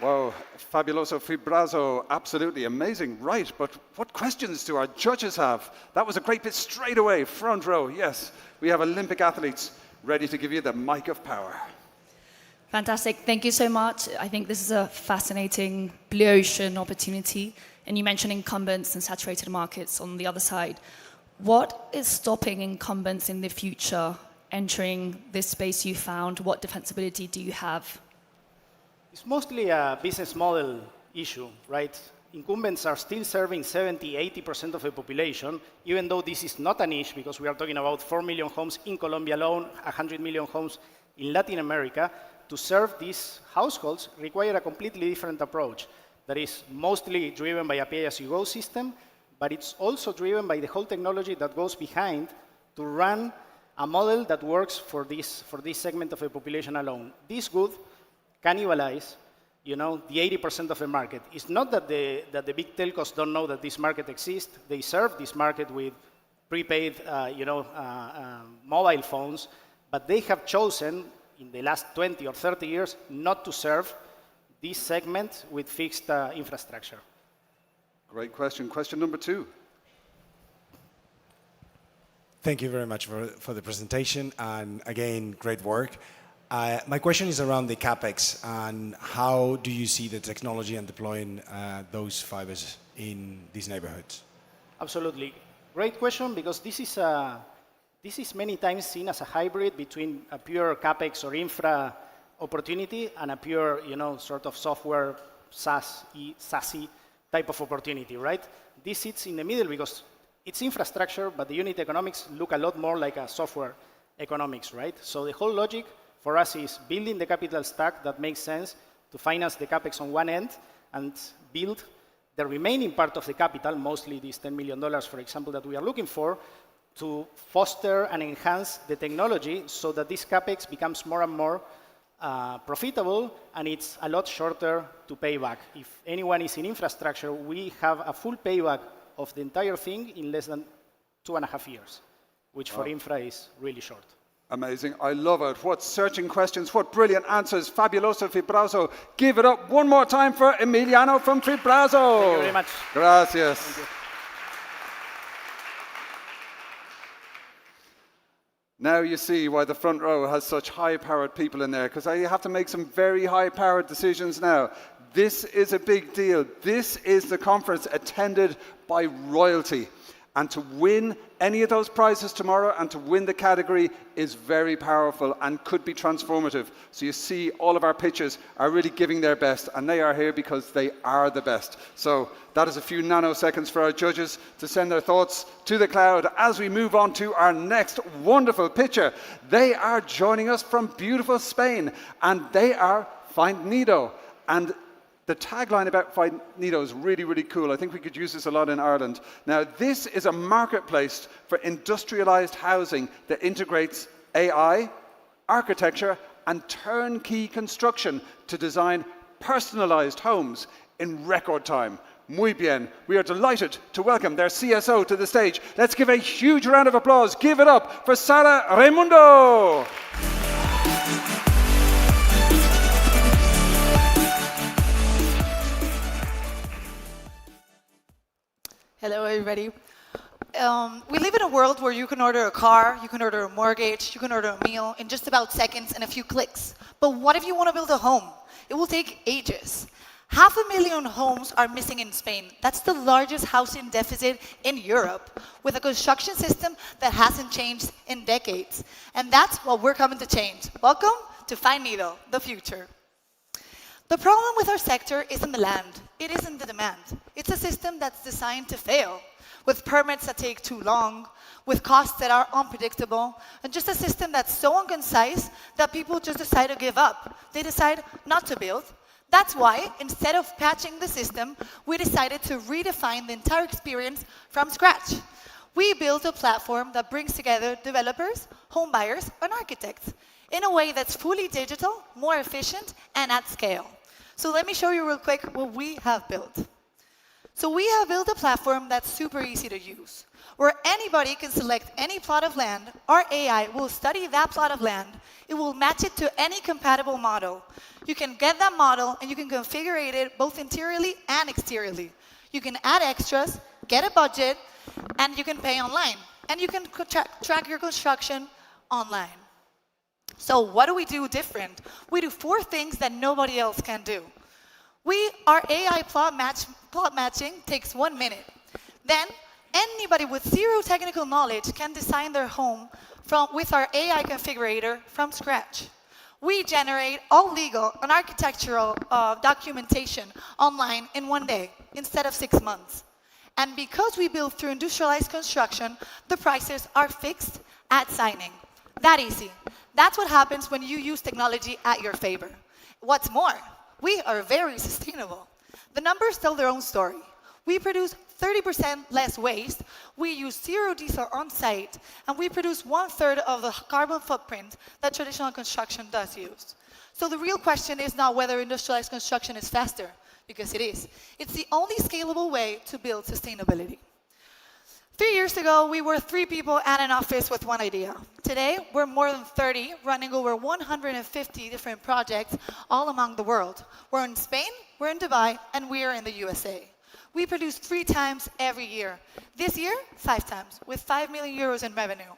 Wow, fabuloso, Fibraso, absolutely amazing. Right, but what questions do our judges have? That was a great bit straight away, front row. Yes, we have Olympic athletes ready to give you the mic of power. Fantastic. Thank you so much. I think this is a fascinating blue ocean opportunity. And you mentioned incumbents and saturated markets on the other side. What is stopping incumbents in the future entering this space you found? What defensibility do you have? It's mostly a business model issue, right? Incumbents are still serving 70, 80% of the population, even though this is not a niche, because we are talking about 4 million homes in Colombia alone, 100 million homes in Latin America. To serve these households require a completely different approach that is mostly driven by a pay-as-you-go system, but it's also driven by the whole technology that goes behind to run a model that works for this segment of the population alone. This would cannibalize, the 80% of the market. It's not that the big telcos don't know that this market exists. They serve this market with prepaid, mobile phones, but they have chosen in the last 20 or 30 years not to serve this segment with fixed infrastructure. Great question. Question number 2. Thank you very much for the presentation, and again, great work. My question is around the CapEx, and how do you see the technology and deploying those fibers in these neighborhoods? Absolutely. Great question, because this is many times seen as a hybrid between a pure CapEx or infra opportunity and a pure, sort of software SaaS-y type of opportunity, right? This sits in the middle because it's infrastructure, but the unit economics look a lot more like a software economics, right? So the whole logic for us is building the capital stack that makes sense to finance the CapEx on one end and build the remaining part of the capital, mostly these $10 million, for example, that we are looking for, to foster and enhance the technology so that this CapEx becomes more and more profitable, and it's a lot shorter to pay back. If anyone is in infrastructure, we have a full payback of the entire thing in less than 2.5 years, which for infra is really short. Amazing. I love it. What searching questions, what brilliant answers. Fabuloso Fibrazo. Give it up one more time for Emiliano from Fibrazo. Thank you very much. Gracias. Thank you. Now you see why the front row has such high-powered people in there, because I have to make some very high-powered decisions now. This is a big deal. This is the conference attended by royalty. And to win any of those prizes tomorrow and to win the category is very powerful and could be transformative. So you see all of our pitches are really giving their best, and they are here because they are the best. So that is a few nanoseconds for our judges to send their thoughts to the cloud as we move on to our next wonderful pitcher. They are joining us from beautiful Spain, and they are Find Nido. And the tagline about Find Nido is really, really cool. I think we could use this a lot in Ireland. Now, this is a marketplace for industrialized housing that integrates AI, architecture, and turnkey construction to design personalized homes in record time. Muy bien. We are delighted to welcome their CSO to the stage. Let's give a huge round of applause. Give it up for Sara Raimundo. Hello, everybody. We live in a world where you can order a car, you can order a mortgage, you can order a meal in just about seconds and a few clicks. But what if you want to build a home? It will take ages. 500,000 homes are missing in Spain. That's the largest housing deficit in Europe, with a construction system that hasn't changed in decades. And that's what we're coming to change. Welcome to Find Nido, the future. The problem with our sector isn't the land, it isn't the demand. It's a system that's designed to fail, with permits that take too long, with costs that are unpredictable, and just a system that's so unconcise that people just decide to give up. They decide not to build. That's why, instead of patching the system, we decided to redefine the entire experience from scratch. We built a platform that brings together developers, home buyers, and architects in a way that's fully digital, more efficient, and at scale. So let me show you real quick what we have built. So we have built a platform that's super easy to use, where anybody can select any plot of land. Our AI will study that plot of land. It will match it to any compatible model. You can get that model and you can configure it both interiorly and exteriorly. You can add extras, get a budget, and you can pay online. And you can track your construction online. So what do we do different? We do 4 things that nobody else can do. Our AI plot matching takes 1 minute. Then anybody with 0 technical knowledge can design their home with our AI configurator from scratch. We generate all legal and architectural documentation online in 1 day instead of 6 months. And because we build through industrialized construction, the prices are fixed at signing. That easy. That's what happens when you use technology at your favor. What's more, we are very sustainable. The numbers tell their own story. We produce 30% less waste, we use 0 diesel on site, and we produce 1/3 of the carbon footprint that traditional construction does use. So the real question is not whether industrialized construction is faster, because it is. It's the only scalable way to build sustainability. 3 years ago, we were 3 people at an office with 1 idea. Today, we're more than 30, running over 150 different projects all among the world. We're in Spain, we're in Dubai, and we're in the USA. We produce 3 times every year. This year, 5 times, with 5 million euros in revenue.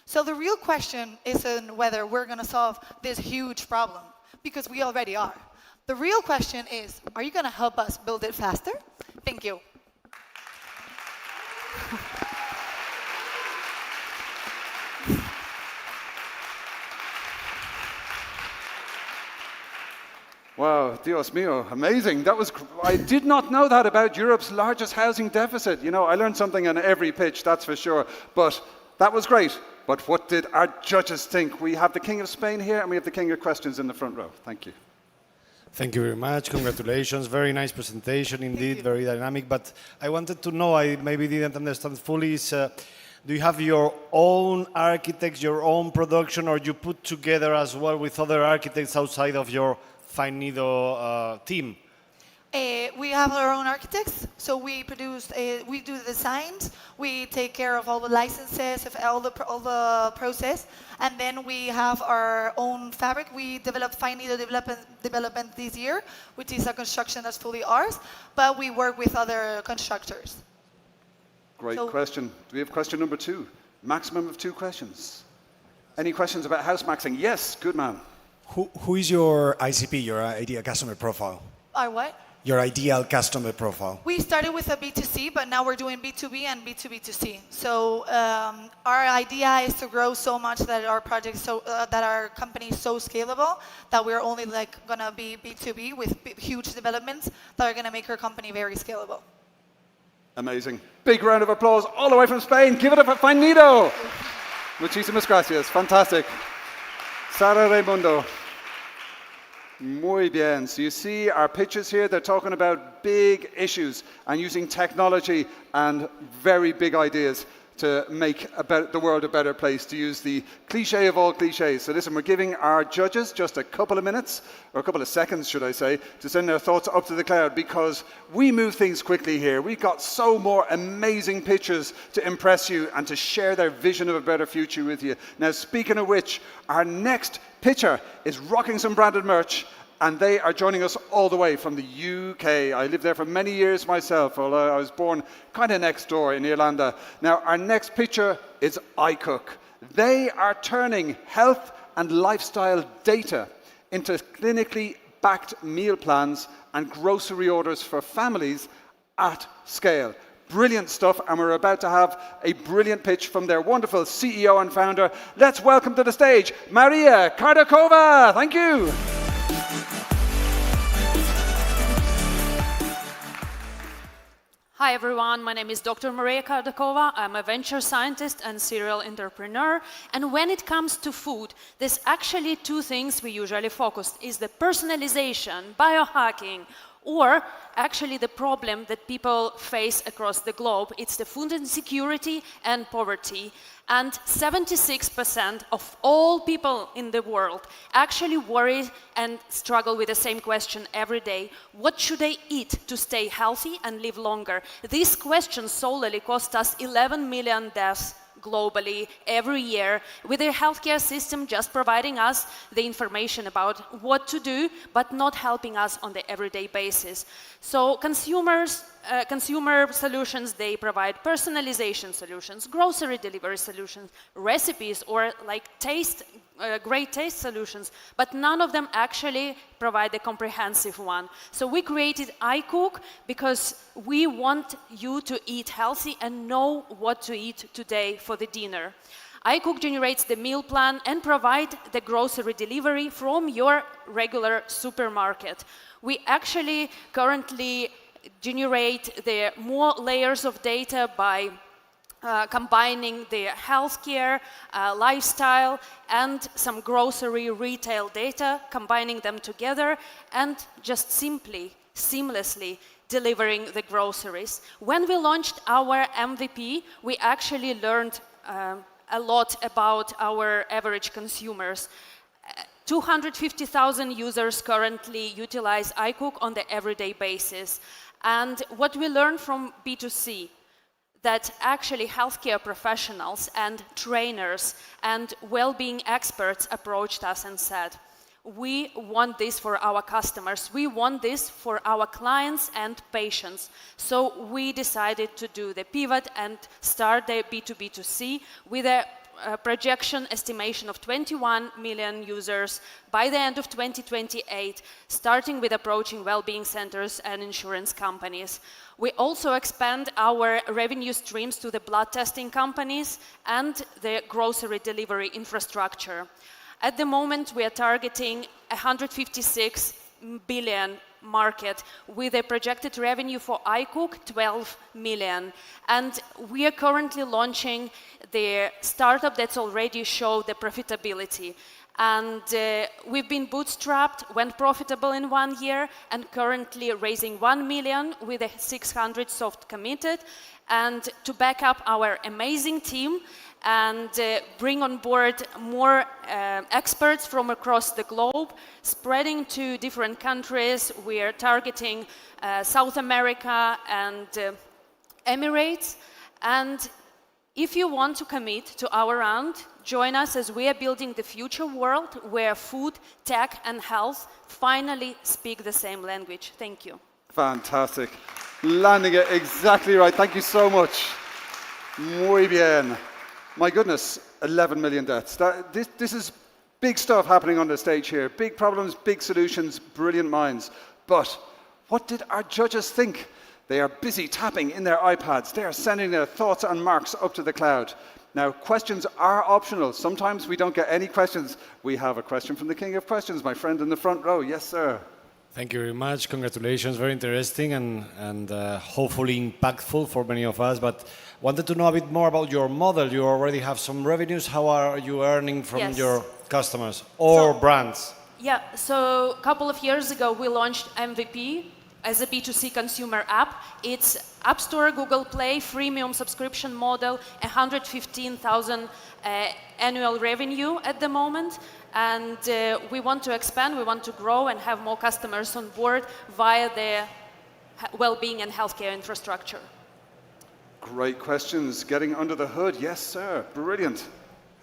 So the real question isn't whether we're going to solve this huge problem, because we already are. The real question is, are you going to help us build it faster? Thank you. Wow, Dios mío, amazing. I did not know that about Europe's largest housing deficit. You know, I learned something on every pitch, that's for sure. But that was great. But what did our judges think? We have the King of Spain here, and we have the King of Questions in the front row. Thank you. Thank you very much. Congratulations. Very nice presentation indeed, very dynamic. But I wanted to know, I maybe didn't understand fully, do you have your own architects, your own production, or you put together as well with other architects outside of your Find Nido team? We have our own architects, so we we do the designs, we take care of all the licenses, of all the process, and then we have our own fabric. We developed finally the development this year, which is a construction that's fully ours, but we work with other constructors. Great question. Do we have question number 2? Maximum of 2 questions. Any questions about house maxing? Yes, good man. Who is your ICP, your ideal customer profile? Our what? Your ideal customer profile. We started with a B2C, but now we're doing B2B and B2B2C. So our idea is to grow so much that our project, that our company is so scalable that we're only gonna be B2B with huge developments that are gonna make our company very scalable. Amazing. Big round of applause all the way from Spain. Give it up for Finito. Muchísimas gracias. Fantastic. Sara Raimundo. Muy bien. So you see our pitches here, they're talking about big issues and using technology and very big ideas to make the world a better place, to use the cliche of all cliches. So listen, we're giving our judges just a couple of minutes, or a couple of seconds, should I say, to send their thoughts up to the cloud, because we move things quickly here. We've got so more amazing pitches to impress you and to share their vision of a better future with you. Now, speaking of which, our next pitcher is rocking some branded merch, and they are joining us all the way from the UK. I lived there for many years myself, although I was born kind of next door in Irlanda. Now, our next pitcher is iCook. They are turning health and lifestyle data into clinically backed meal plans and grocery orders for families at scale. Brilliant stuff, and we're about to have a brilliant pitch from their wonderful CEO and founder. Let's welcome to the stage, Maria Kardakova. Thank you. Hi everyone, my name is Dr. Maria Kardakova. I'm a venture scientist and serial entrepreneur. And when it comes to food, there's actually 2 things we usually focus on: is the personalization, biohacking, or actually the problem that people face across the globe. It's the food insecurity and poverty. And 76% of all people in the world actually worry and struggle with the same question every day: what should I eat to stay healthy and live longer? These questions solely cost us 11 million deaths globally every year, with the healthcare system just providing us the information about what to do, but not helping us on the everyday basis. So consumer solutions, they provide personalization solutions, grocery delivery solutions, recipes, or like great taste solutions, but none of them actually provide a comprehensive one. So we created iCook because we want you to eat healthy and know what to eat today for the dinner. iCook generates the meal plan and provide the grocery delivery from your regular supermarket. We actually currently generate the more layers of data by combining the healthcare, lifestyle, and some grocery retail data, combining them together, and just seamlessly delivering the groceries. When we launched our MVP, we actually learned a lot about our average consumers. 250,000 users currently utilize iCook on the everyday basis. And what we learned from B2C, that actually healthcare professionals and trainers and well-being experts approached us and said, we want this for our customers, we want this for our clients and patients. So we decided to do the pivot and start the B2B2C with a projection estimation of 21 million users by the end of 2028, starting with approaching well-being centers and insurance companies. We also expand our revenue streams to the blood testing companies and the grocery delivery infrastructure. At the moment, we are targeting 156 billion market with a projected revenue for iCook 12 million. And we are currently launching the startup that's already showed the profitability. And we've been bootstrapped, went profitable in 1 year, and currently raising 1 million with a 600 soft committed. And to back up our amazing team, and bring on board more experts from across the globe, spreading to different countries. We are targeting South America and Emirates. And if you want to commit to our round, join us as we are building the future world where food, tech, and health finally speak the same language. Thank you. Fantastic. Landing it exactly right. Thank you so much. Muy bien. My goodness, 11 million deaths. This is big stuff happening on the stage here. Big problems, big solutions, brilliant minds. But what did our judges think? They are busy tapping in their iPads. They are sending their thoughts and marks up to the cloud. Now, questions are optional. Sometimes we don't get any questions. We have a question from the king of questions, my friend in the front row. Yes, sir. Thank you very much. Congratulations. Very interesting and hopefully impactful for many of us. But wanted to know a bit more about your model. You already have some revenues. How are you earning from your customers or brands? Yeah, so a couple of years ago, we launched MVP as a B2C consumer app. It's App Store, Google Play, freemium subscription model, 115,000 annual revenue at the moment. And we want to expand, we want to grow and have more customers on board via the well-being and healthcare infrastructure. Great questions. Getting under the hood. Yes, sir. Brilliant.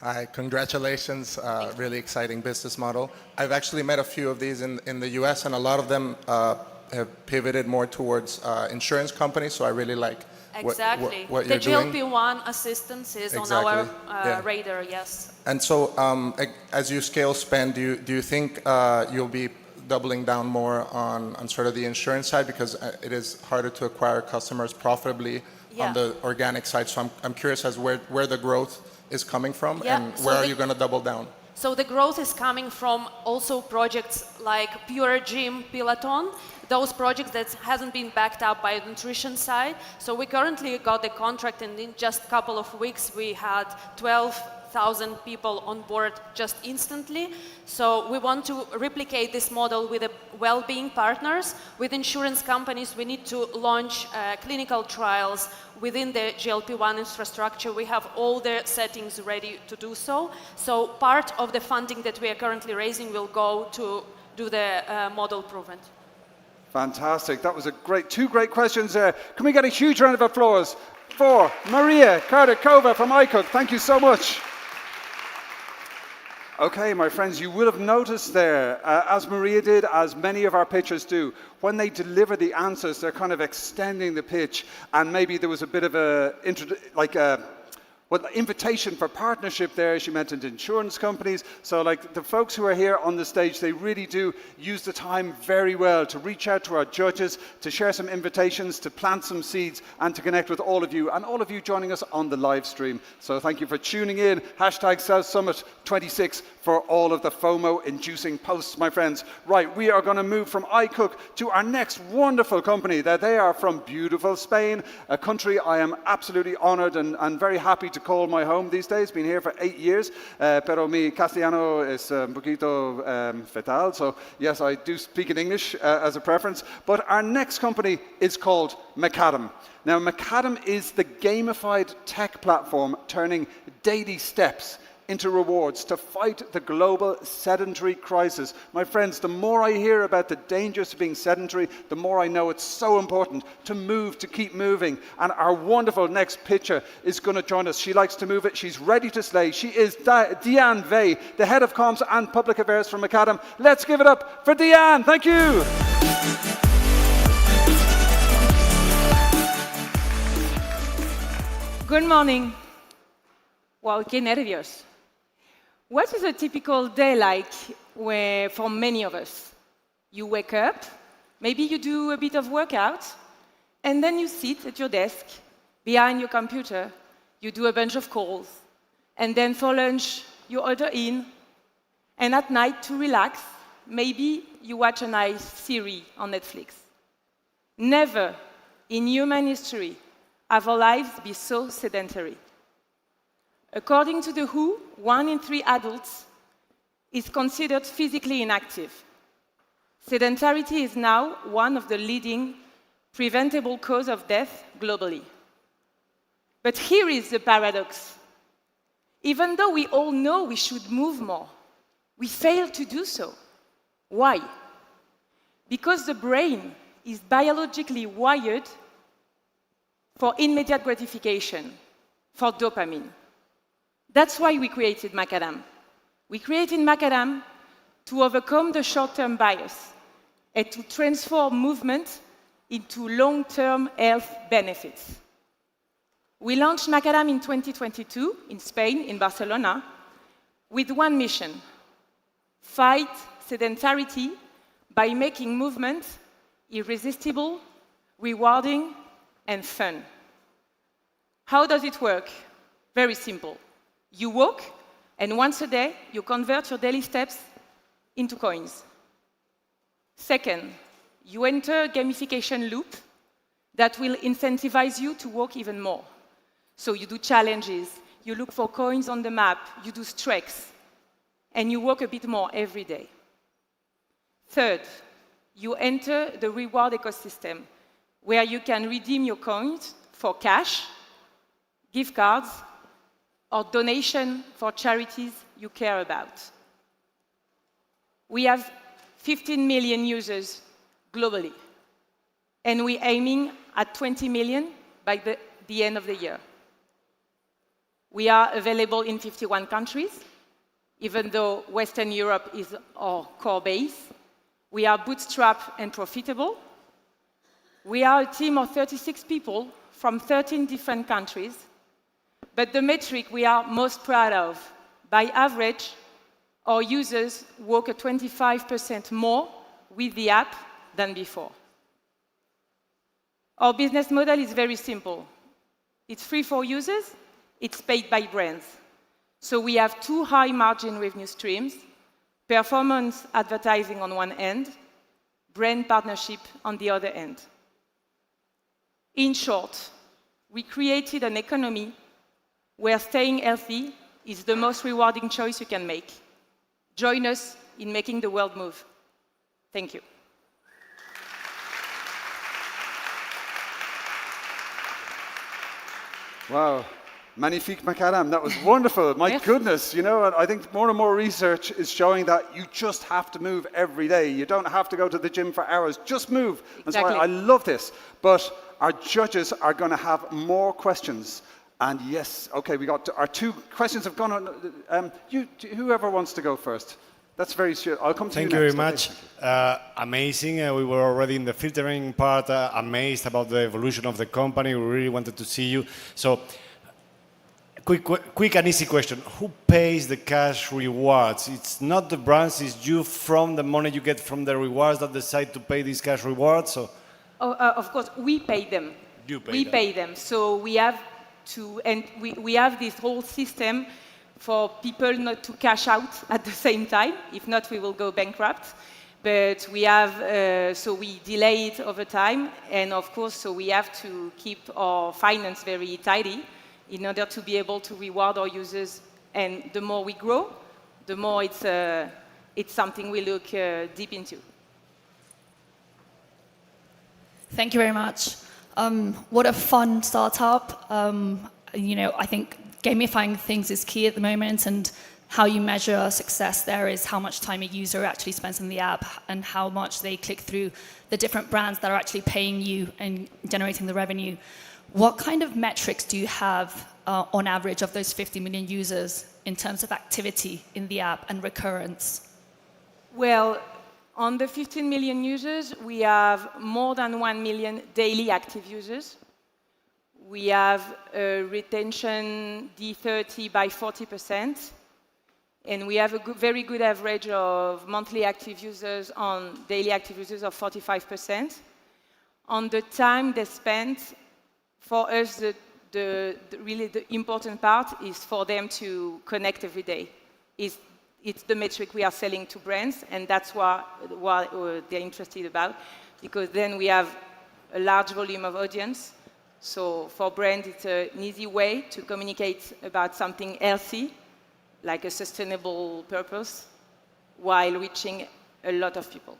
Hi, congratulations. Really exciting business model. I've actually met a few of these in the US, and a lot of them have pivoted more towards insurance companies, so I really like what you're doing. The GLP-1 assistance is on our radar, yes. And so as you scale spend, do you think you'll be doubling down more on sort of the insurance side, because it is harder to acquire customers profitably on the organic side? So I'm curious as where the growth is coming from and where are you going to double down? So the growth is coming from also projects like Pure Gym, Peloton, those projects that hasn't been backed up by the nutrition side. So we currently got the contract, and in just a couple of weeks we had 12,000 people on board just instantly. So we want to replicate this model with the well-being partners. With insurance companies, we need to launch clinical trials within the GLP-1 infrastructure. We have all the settings ready to do so. So part of the funding that we are currently raising will go to do the model proven. Fantastic. That was two great questions there. Can we get a huge round of applause for Maria Kardakova from iCook? Thank you so much. Okay, my friends, you will have noticed there, as Maria did, as many of our pitchers do, when they deliver the answers, they're kind of extending the pitch, and maybe there was a bit of invitation for partnership there. She mentioned insurance companies. So like the folks who are here on the stage, they really do use the time very well to reach out to our judges, to share some invitations, to plant some seeds, and to connect with all of you, and all of you joining us on the live stream. So thank you for tuning in. Hashtag South Summit 26 for all of the FOMO-inducing posts, my friends. Right, we are going to move from iCook to our next wonderful company. They are from beautiful Spain, a country I am absolutely honored and very happy to call my home these days. Been here for 8 years, pero mi castellano es un poquito fatal, so yes, I do speak in English as a preference. But our next company is called Macadam. Now, Macadam is the gamified tech platform turning daily steps into rewards to fight the global sedentary crisis. My friends, the more I hear about the dangers of being sedentary, the more I know it's so important to move, to keep moving. And our wonderful next pitcher is going to join us. She likes to move it. She's ready to slay. She is Diane Vey, the head of comms and public affairs from Macadam. Let's give it up for Diane. Thank you. Good morning. Wow, qué nervios. What is a typical day like for many of us? You wake up, maybe you do a bit of workout, and then you sit at your desk, behind your computer, you do a bunch of calls, and then for lunch, you order in, and at night, to relax, maybe you watch a nice series on Netflix. Never in human history have our lives been so sedentary. According to the WHO, 1 in 3 adults is considered physically inactive. Sedentarity is now one of the leading preventable causes of death globally. But here is the paradox. Even though we all know we should move more, we fail to do so. Why? Because the brain is biologically wired for immediate gratification, for dopamine. That's why we created Macadam. We created Macadam to overcome the short-term bias and to transform movement into long-term health benefits. We launched Macadam in 2022 in Spain, in Barcelona, with one mission: fight sedentarity by making movement irresistible, rewarding, and fun. How does it work? Very simple. You walk, and once a day, you convert your daily steps into coins. Second, you enter a gamification loop that will incentivize you to walk even more. So you do challenges, you look for coins on the map, you do treks, and you walk a bit more every day. Third, you enter the reward ecosystem, where you can redeem your coins for cash, gift cards, or donation for charities you care about. We have 15 million users globally, and we're aiming at 20 million by the end of the year. We are available in 51 countries, even though Western Europe is our core base. We are bootstrapped and profitable. We are a team of 36 people from 13 different countries. But the metric we are most proud of, by average, our users walk 25% more with the app than before. Our business model is very simple. It's free for users, it's paid by brands. So we have two high margin revenue streams: performance advertising on one end, brand partnership on the other end. In short, we created an economy where staying healthy is the most rewarding choice you can make. Join us in making the world move. Thank you. Wow. Magnifique Macadam, that was wonderful. My goodness, you know, I think more and more research is showing that you just have to move every day. You don't have to go to the gym for hours, just move. And so I love this. But our judges are going to have more questions. And yes, okay, we got our two questions have gone on. Whoever wants to go first. That's very sure. I'll come to you next. Thank you very much. Amazing. We were already in the filtering part, amazed about the evolution of the company. We really wanted to see you. So, quick and easy question. Who pays the cash rewards? It's not the brands, it's you from the money you get from the rewards that decide to pay these cash rewards? So? Of course, we pay them. You pay we them. pay them. So we have to, and we have this whole system for people not to cash out at the same time. If not, we will go bankrupt. But we have, so we delay it over time. And of course, so we have to keep our finance very tidy in order to be able to reward our users. And the more we grow, the more it's something we look deep into. Thank you very much. What a fun startup. You know, I think gamifying things is key at the moment, and how you measure success there is how much time a user actually spends in the app and how much they click through the different brands that are actually paying you and generating the revenue. What kind of metrics do you have on average of those 50 million users in terms of activity in the app and recurrence? Well, on the 15 million users, we have more than 1 million daily active users. We have a retention D30 by 40%, and we have a very good average of monthly active users on daily active users of 45%. On the time they spend, for us, really the important part is for them to connect every day. It's the metric we are selling to brands, and that's what they're interested about, because then we have a large volume of audience. So for brands, it's an easy way to communicate about something healthy, like a sustainable purpose, while reaching a lot of people.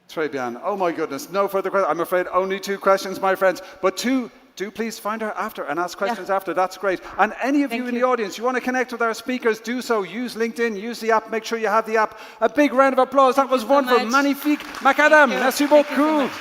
Très bien. Oh my goodness, no further questions. I'm afraid only two questions, my friends, but two do please find her after and ask questions after. That's great. And any of you in the audience, you want to connect with our speakers, do so. Use LinkedIn, use the app, make sure you have the app. A big round of applause. That was wonderful. Magnifique. Macadam. Merci beaucoup.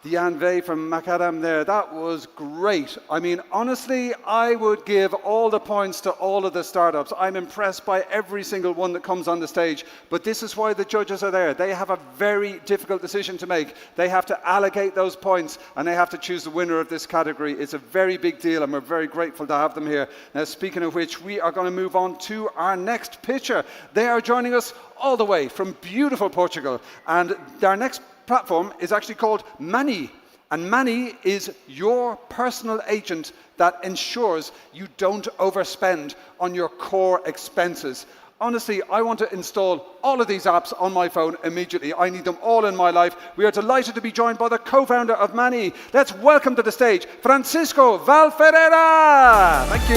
Diane Vey from Macadam there, that was great. I mean, honestly, I would give all the points to all of the startups. I'm impressed by every single one that comes on the stage, but this is why the judges are there. They have a very difficult decision to make. They have to allocate those points, and they have to choose the winner of this category. It's a very big deal, and we're very grateful to have them here. Now, speaking of which, we are going to move on to our next pitcher. They are joining us all the way from beautiful Portugal, and our next platform is actually called Money. And Money is your personal agent that ensures you don't overspend on your core expenses. Honestly, I want to install all of these apps on my phone immediately. I need them all in my life. We are delighted to be joined by the co-founder of Money. Let's welcome to the stage Francisco Valferreira. Thank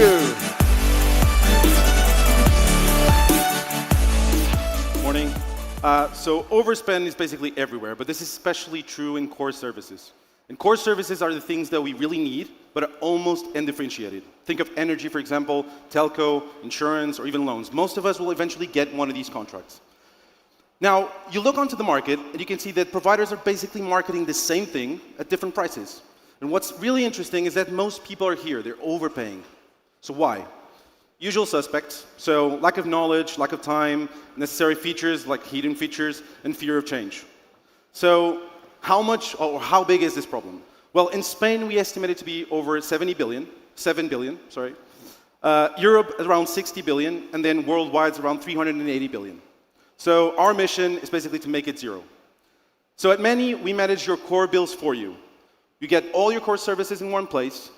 you. Morning. So overspend is basically everywhere, but this is especially true in core services. And core services are the things that we really need, but are almost undifferentiated. Think of energy, for example, telco, insurance, or even loans. Most of us will eventually get one of these contracts. Now, you look onto the market, and you can see that providers are basically marketing the same thing at different prices. And what's really interesting is that most people are here. They're overpaying. So why? Usual suspects, so lack of knowledge, lack of time, necessary features like hidden features, and fear of change. So how much or how big is this problem? Well, in Spain, we estimate it to be over 7 billion, sorry. Europe around 60 billion, and then worldwide around 380 billion. So our mission is basically to make it zero. So at Many, we manage your core bills for you. You get all your core services in one place.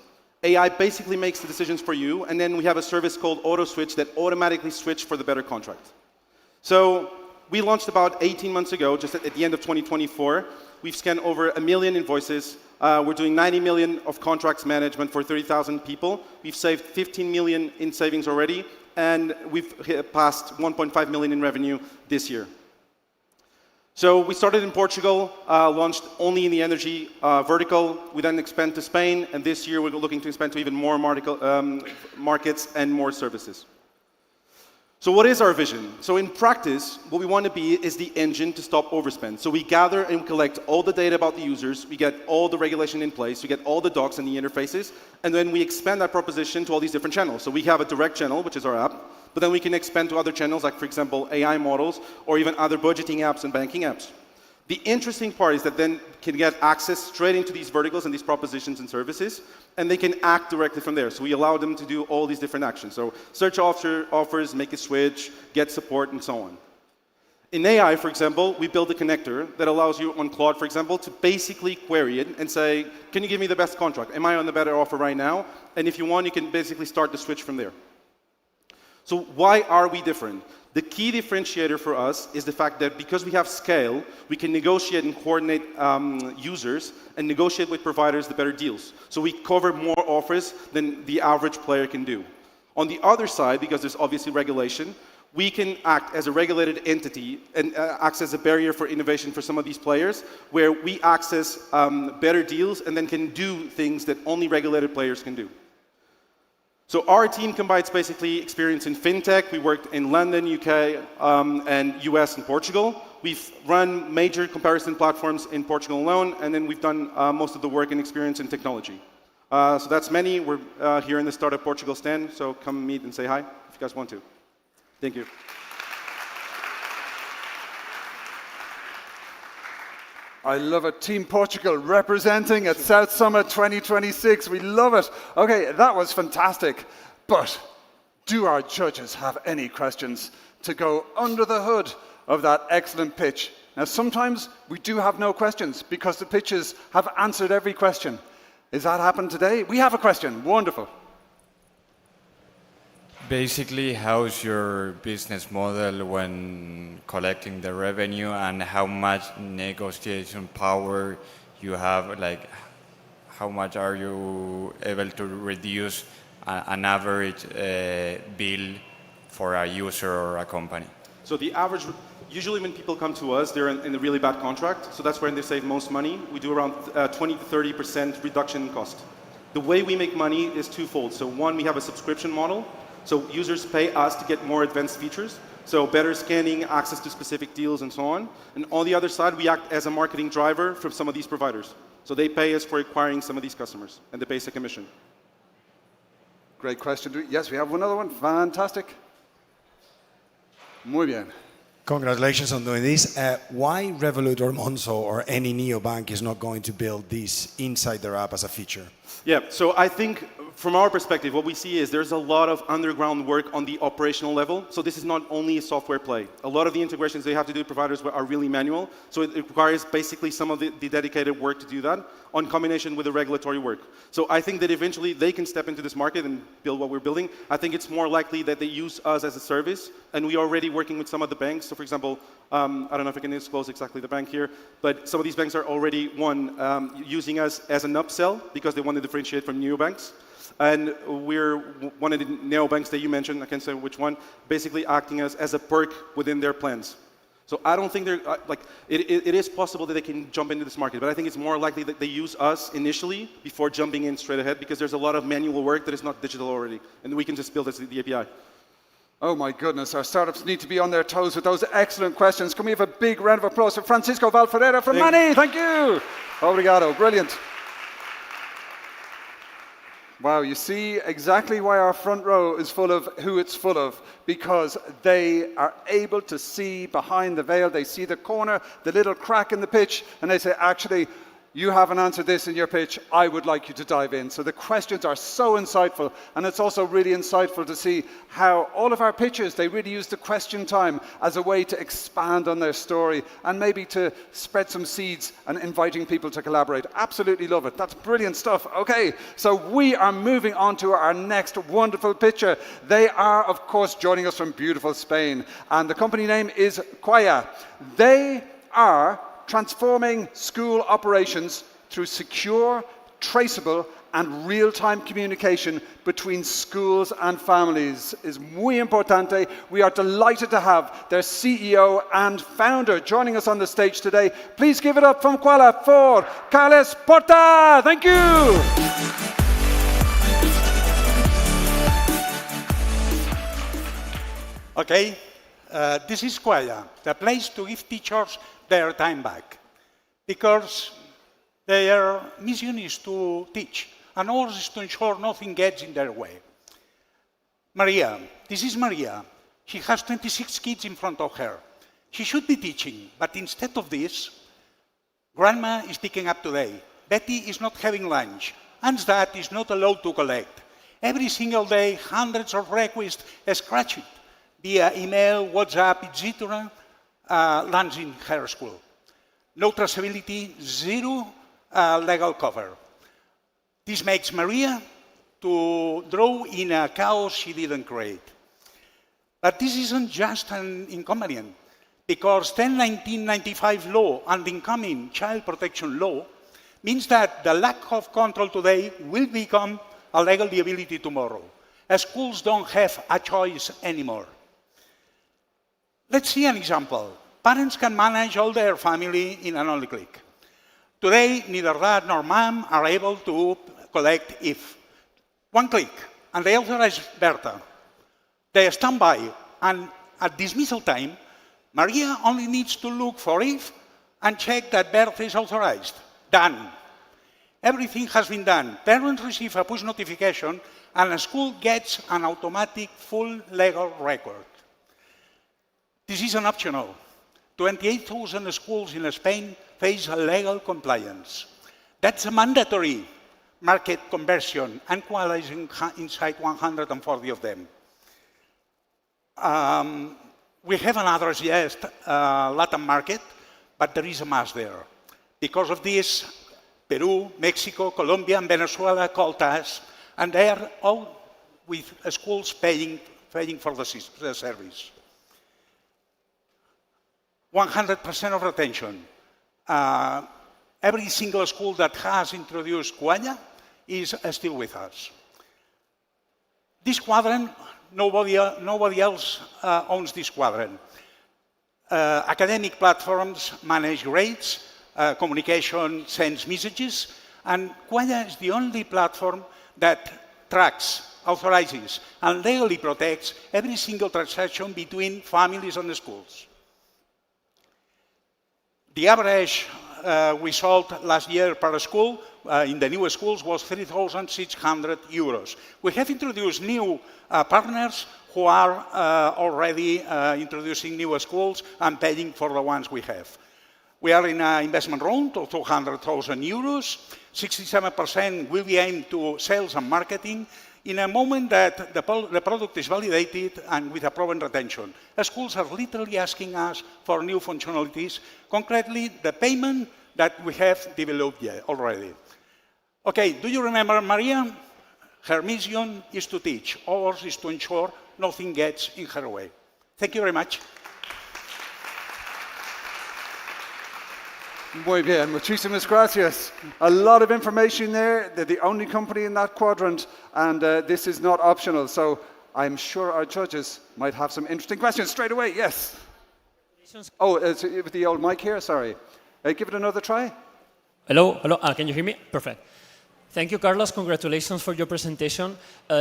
AI basically makes the decisions for you, and then we have a service called Auto Switch that automatically switches for the better contract. So we launched about 18 months ago, just at the end of 2024. We've scanned over 1 million invoices. We're doing 90 million of contracts management for 30,000 people. We've saved 15 million in savings already, and we've passed 1.5 million in revenue this year. So we started in Portugal, launched only in the energy vertical. We then expand to Spain, and this year we're looking to expand to even more markets and more services. So what is our vision? So in practice, what we want to be is the engine to stop overspend. So we gather and collect all the data about the users, we get all the regulation in place, we get all the docs and the interfaces, and then we expand that proposition to all these different channels. So we have a direct channel, which is our app, but then we can expand to other channels, like, for example, AI models, or even other budgeting apps and banking apps. The interesting part is that then can get access straight into these verticals and these propositions and services, and they can act directly from there. So we allow them to do all these different actions. So search offers, make a switch, get support, and so on. In AI, for example, we build a connector that allows you on Claude, for example, to basically query it and say, can you give me the best contract? Am I on the better offer right now? And if you want, you can basically start the switch from there. So why are we different? The key differentiator for us is the fact that because we have scale, we can negotiate and coordinate users and negotiate with providers the better deals. So we cover more offers than the average player can do. On the other side, because there's obviously regulation, we can act as a regulated entity and act as a barrier for innovation for some of these players, where we access better deals and then can do things that only regulated players can do. So our team combines basically experience in fintech. We worked in London, UK, and US and Portugal. We've run major comparison platforms in Portugal alone, and then we've done most of the work and experience in technology. So that's Many. We're here in the Startup Portugal stand, so come meet and say hi if you guys want to. Thank you. I love it. Team Portugal representing at South Summit 2026. We love it. Okay, that was fantastic. But do our judges have any questions to go under the hood of that excellent pitch? Now, sometimes we do have no questions because the pitches have answered every question. Is that happened today? We have a question. Wonderful. Basically, how's your business model when collecting the revenue, and how much negotiation power you have? Like, how much are you able to reduce an average bill for a user or a company? So the average usually when people come to us, they're in a really bad contract, so that's where they save most money. We do around 20 to 30% reduction in cost. The way we make money is twofold. So one, we have a subscription model. So users pay us to get more advanced features. So better scanning, access to specific deals, and so on. And on the other side, we act as a marketing driver for some of these providers. So they pay us for acquiring some of these customers, and they pay us a commission. Great question. Yes, we have another one. Fantastic. Muy bien. Congratulations on doing this. Why Revolut or Monzo or any neobank is not going to build this inside their app as a feature? Yeah, so I think from our perspective, what we see is there's a lot of underground work on the operational level. So this is not only a software play. A lot of the integrations they have to do with providers are really manual. So it requires basically some of the dedicated work to do that on combination with the regulatory work. So I think that eventually they can step into this market and build what we're building. I think it's more likely that they use us as a service. And we are already working with some of the banks. So for example, I don't know if I can disclose exactly the bank here, but some of these banks are already, using us as an upsell because they want to differentiate from neobanks. And we're one of the neobanks that you mentioned, I can't say which one, basically acting as a perk within their plans. So I don't think they're, it is possible that they can jump into this market, but I think it's more likely that they use us initially before jumping in straight ahead because there's a lot of manual work that is not digital already, and we can just build the API. Oh my goodness, our startups need to be on their toes with those excellent questions. Can we have a big round of applause for Francisco Valferreira from Money? Thank you. Obrigado, brilliant. Wow, you see exactly why our front row is full of who it's full of, because they are able to see behind the veil. They see the corner, the little crack in the pitch, and they say, actually, you haven't answered this in your pitch, I would like you to dive in. So the questions are so insightful, and it's also really insightful to see how all of our pitches, they really use the question time as a way to expand on their story and maybe to spread some seeds and inviting people to collaborate. Absolutely love it. That's brilliant stuff. Okay, so we are moving on to our next wonderful pitcher. They are, of course, joining us from beautiful Spain, and the company name is Quaya. They are transforming school operations through secure, traceable, and real-time communication between schools and families is muy importante. We are delighted to have their CEO and founder joining us on the stage today. Please give it up from Quaya for Carles Porta. Thank you. Okay, this is Quaya, the place to give teachers their time back, because their mission is to teach, and ours is to ensure nothing gets in their way. Maria, this is Maria. She has 26 kids in front of her. She should be teaching, but instead of this, Grandma is picking up today. Betty is not having lunch. Ann's dad is not allowed to collect. Every single day, hundreds of requests scratched via email, WhatsApp, etc. Lands in her school. No traceability, zero legal cover. This makes Maria to draw in a chaos she didn't create. But this isn't just an inconvenience, because 1995 law and the incoming child protection law means that the lack of control today will become a legal liability tomorrow. Schools don't have a choice anymore. Let's see an example. Parents can manage all their family in an only click. Today, neither dad nor mom are able to collect if. One click, and they authorize Berta. They stand by, and at dismissal time, Maria only needs to look for if and check that Berta is authorized. Done. Everything has been done. Parents receive a push notification, and a school gets an automatic full legal record. This isn't optional. 28,000 schools in Spain face legal compliance. That's a mandatory market conversion, and Quaya is inside 140 of them. We haven't addressed yet Latin market, but there is a mass there. Because of this, Peru, Mexico, Colombia, and Venezuela called us, and they are all with schools paying for the service. 100% of retention. Every single school that has introduced Quaya is still with us. This quadrant, nobody else owns this quadrant. Academic platforms manage grades, communication sends messages, and Quaya is the only platform that tracks, authorizes, and legally protects every single transaction between families and schools. The average result last year per school in the new schools was 3,600 euros. We have introduced new partners who are already introducing new schools and paying for the ones we have. We are in an investment round of 200,000 euros. 67% will be aimed to sales and marketing in a moment that the product is validated and with a proven retention. Schools are literally asking us for new functionalities, concretely the payment that we have developed already. Okay, do you remember Maria? Her mission is to teach. Ours is to ensure nothing gets in her way. Thank you very much. Muy bien, muchísimas gracias. A lot of information there. They're the only company in that quadrant, and this is not optional. So I'm sure our judges might have some interesting questions straight away. Yes. Oh, with the old mic here, sorry. Give it another try. Hello, can you hear me? Perfect. Thank you, Carlos. Congratulations for your presentation.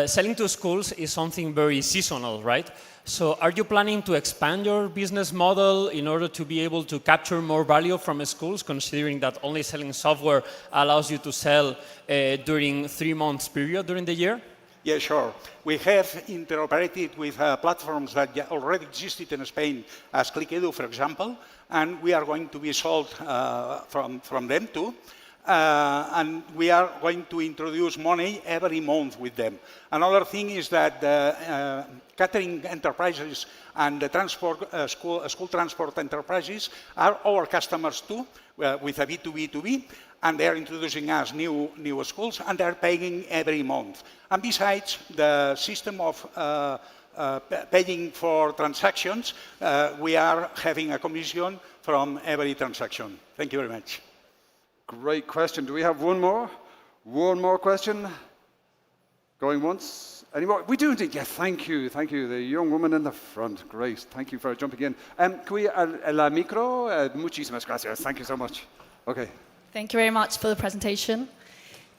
Selling to schools is something very seasonal, right? So are you planning to expand your business model in order to be able to capture more value from schools, considering that only selling software allows you to sell during 3 months period during the year? Yeah, sure. We have interoperated with platforms that already existed in Spain, as ClickEdu, for example, and we are going to be sold from them too. And we are going to introduce money every month with them. Another thing is that the catering enterprises and the school transport enterprises are our customers too, with a B2B2B, and they are introducing us new schools, and they are paying every month. And besides, the system of paying for transactions, we are having a commission from every transaction. Thank you very much. Great question. Do we have one more? One more question? Going once? Any more? We do indeed. Yes, thank you. Thank you. The young woman in the front. Great. Thank you for jumping in. Can we, la micro? Muchísimas gracias. Thank you so much. Okay. Thank you very much for the presentation.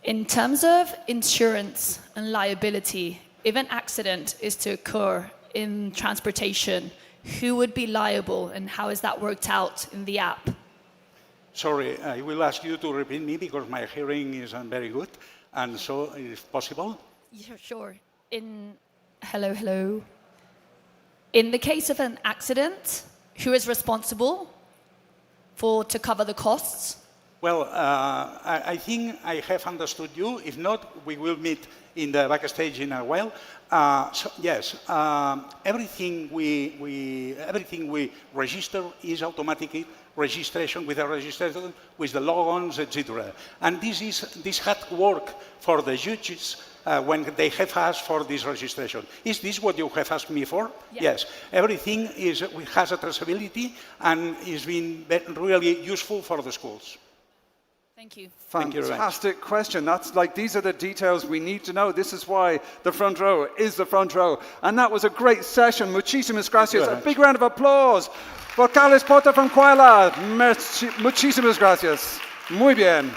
In terms of insurance and liability, if an accident is to occur in transportation, who would be liable and how is that worked out in the app? Sorry, I will ask you to repeat me because my hearing isn't very good. And so, if possible? Yeah, sure. Hello. In the case of an accident, who is responsible to cover the costs? Well, I think I have understood you. If not, we will meet in the backstage in a while. So, yes, everything we register is automatic registration with a registration with the logons, etc. And this had worked for the judges when they have asked for this registration. Is this what you have asked me for? Yeah. Yes. Everything has a traceability and is being really useful for the schools. Thank you. Fantastic question. That's like, these are the details we need to know. This is why the front row is the front row. And that was a great session. Muchísimas gracias. A big round of applause for Carlos Porta from Quayla. Muchísimas gracias. Muy bien.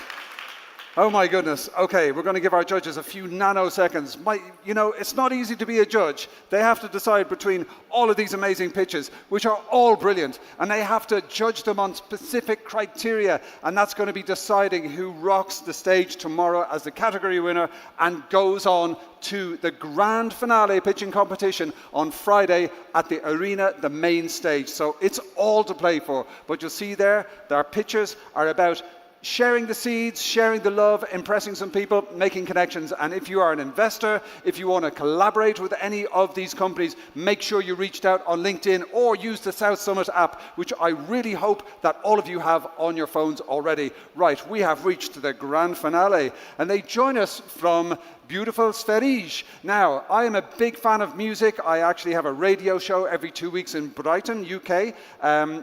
Oh my goodness. Okay, we're going to give our judges a few nanoseconds. You know, it's not easy to be a judge. They have to decide between all of these amazing pitches, which are all brilliant, and they have to judge them on specific criteria, and that's going to be deciding who rocks the stage tomorrow as the category winner and goes on to the grand finale pitching competition on Friday at the arena, the main stage. So it's all to play for. But you'll see there, their pitches are about sharing the seeds, sharing the love, impressing some people, making connections. And if you are an investor, if you want to collaborate with any of these companies, make sure you reached out on LinkedIn or use the South Summit app, which I really hope that all of you have on your phones already. Right, we have reached the grand finale, and they join us from beautiful Sverige. Now, I am a big fan of music. I actually have a radio show every 2 weeks in Brighton, UK.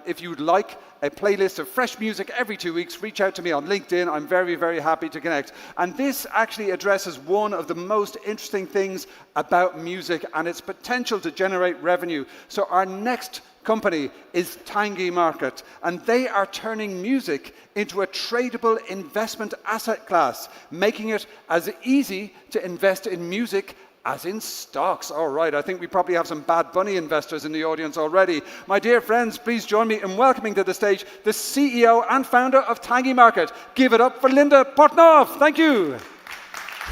If you'd like a playlist of fresh music every 2 weeks, reach out to me on LinkedIn. I'm very, very happy to connect. And this actually addresses one of the most interesting things about music and its potential to generate revenue. So our next company is Tangy Market, and they are turning music into a tradable investment asset class, making it as easy to invest in music as in stocks. All right, I think we probably have some Bad Bunny investors in the audience already. My dear friends, please join me in welcoming to the stage the CEO and founder of Tangy Market. Give it up for Linda Portnoy. Thank you.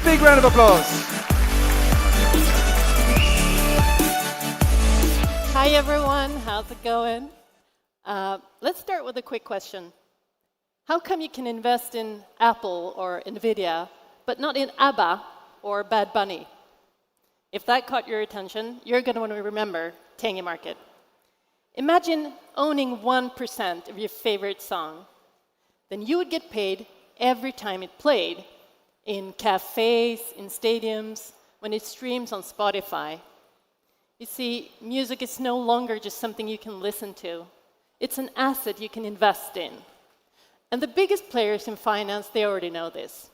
Big round of applause. Hi everyone, how's it going? Let's start with a quick question. How come you can invest in Apple or Nvidia, but not in ABBA or Bad Bunny? If that caught your attention, you're going to want to remember Tangy Market. Imagine owning 1% of your favorite song. Then you would get paid every time it played, in cafes, in stadiums, when it streams on Spotify. You see, music is no longer just something you can listen to. It's an asset you can invest in. And the biggest players in finance, they already know this.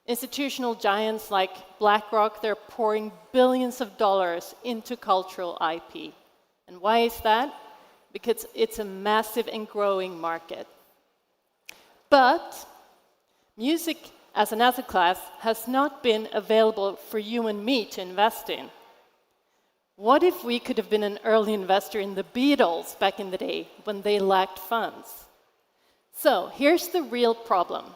Institutional giants like BlackRock, they're pouring billions of dollars into cultural IP. And why is that? Because it's a massive and growing market. But music as an asset class has not been available for you and me to invest in. What if we could have been an early investor in the Beatles back in the day when they lacked funds? So here's the real problem.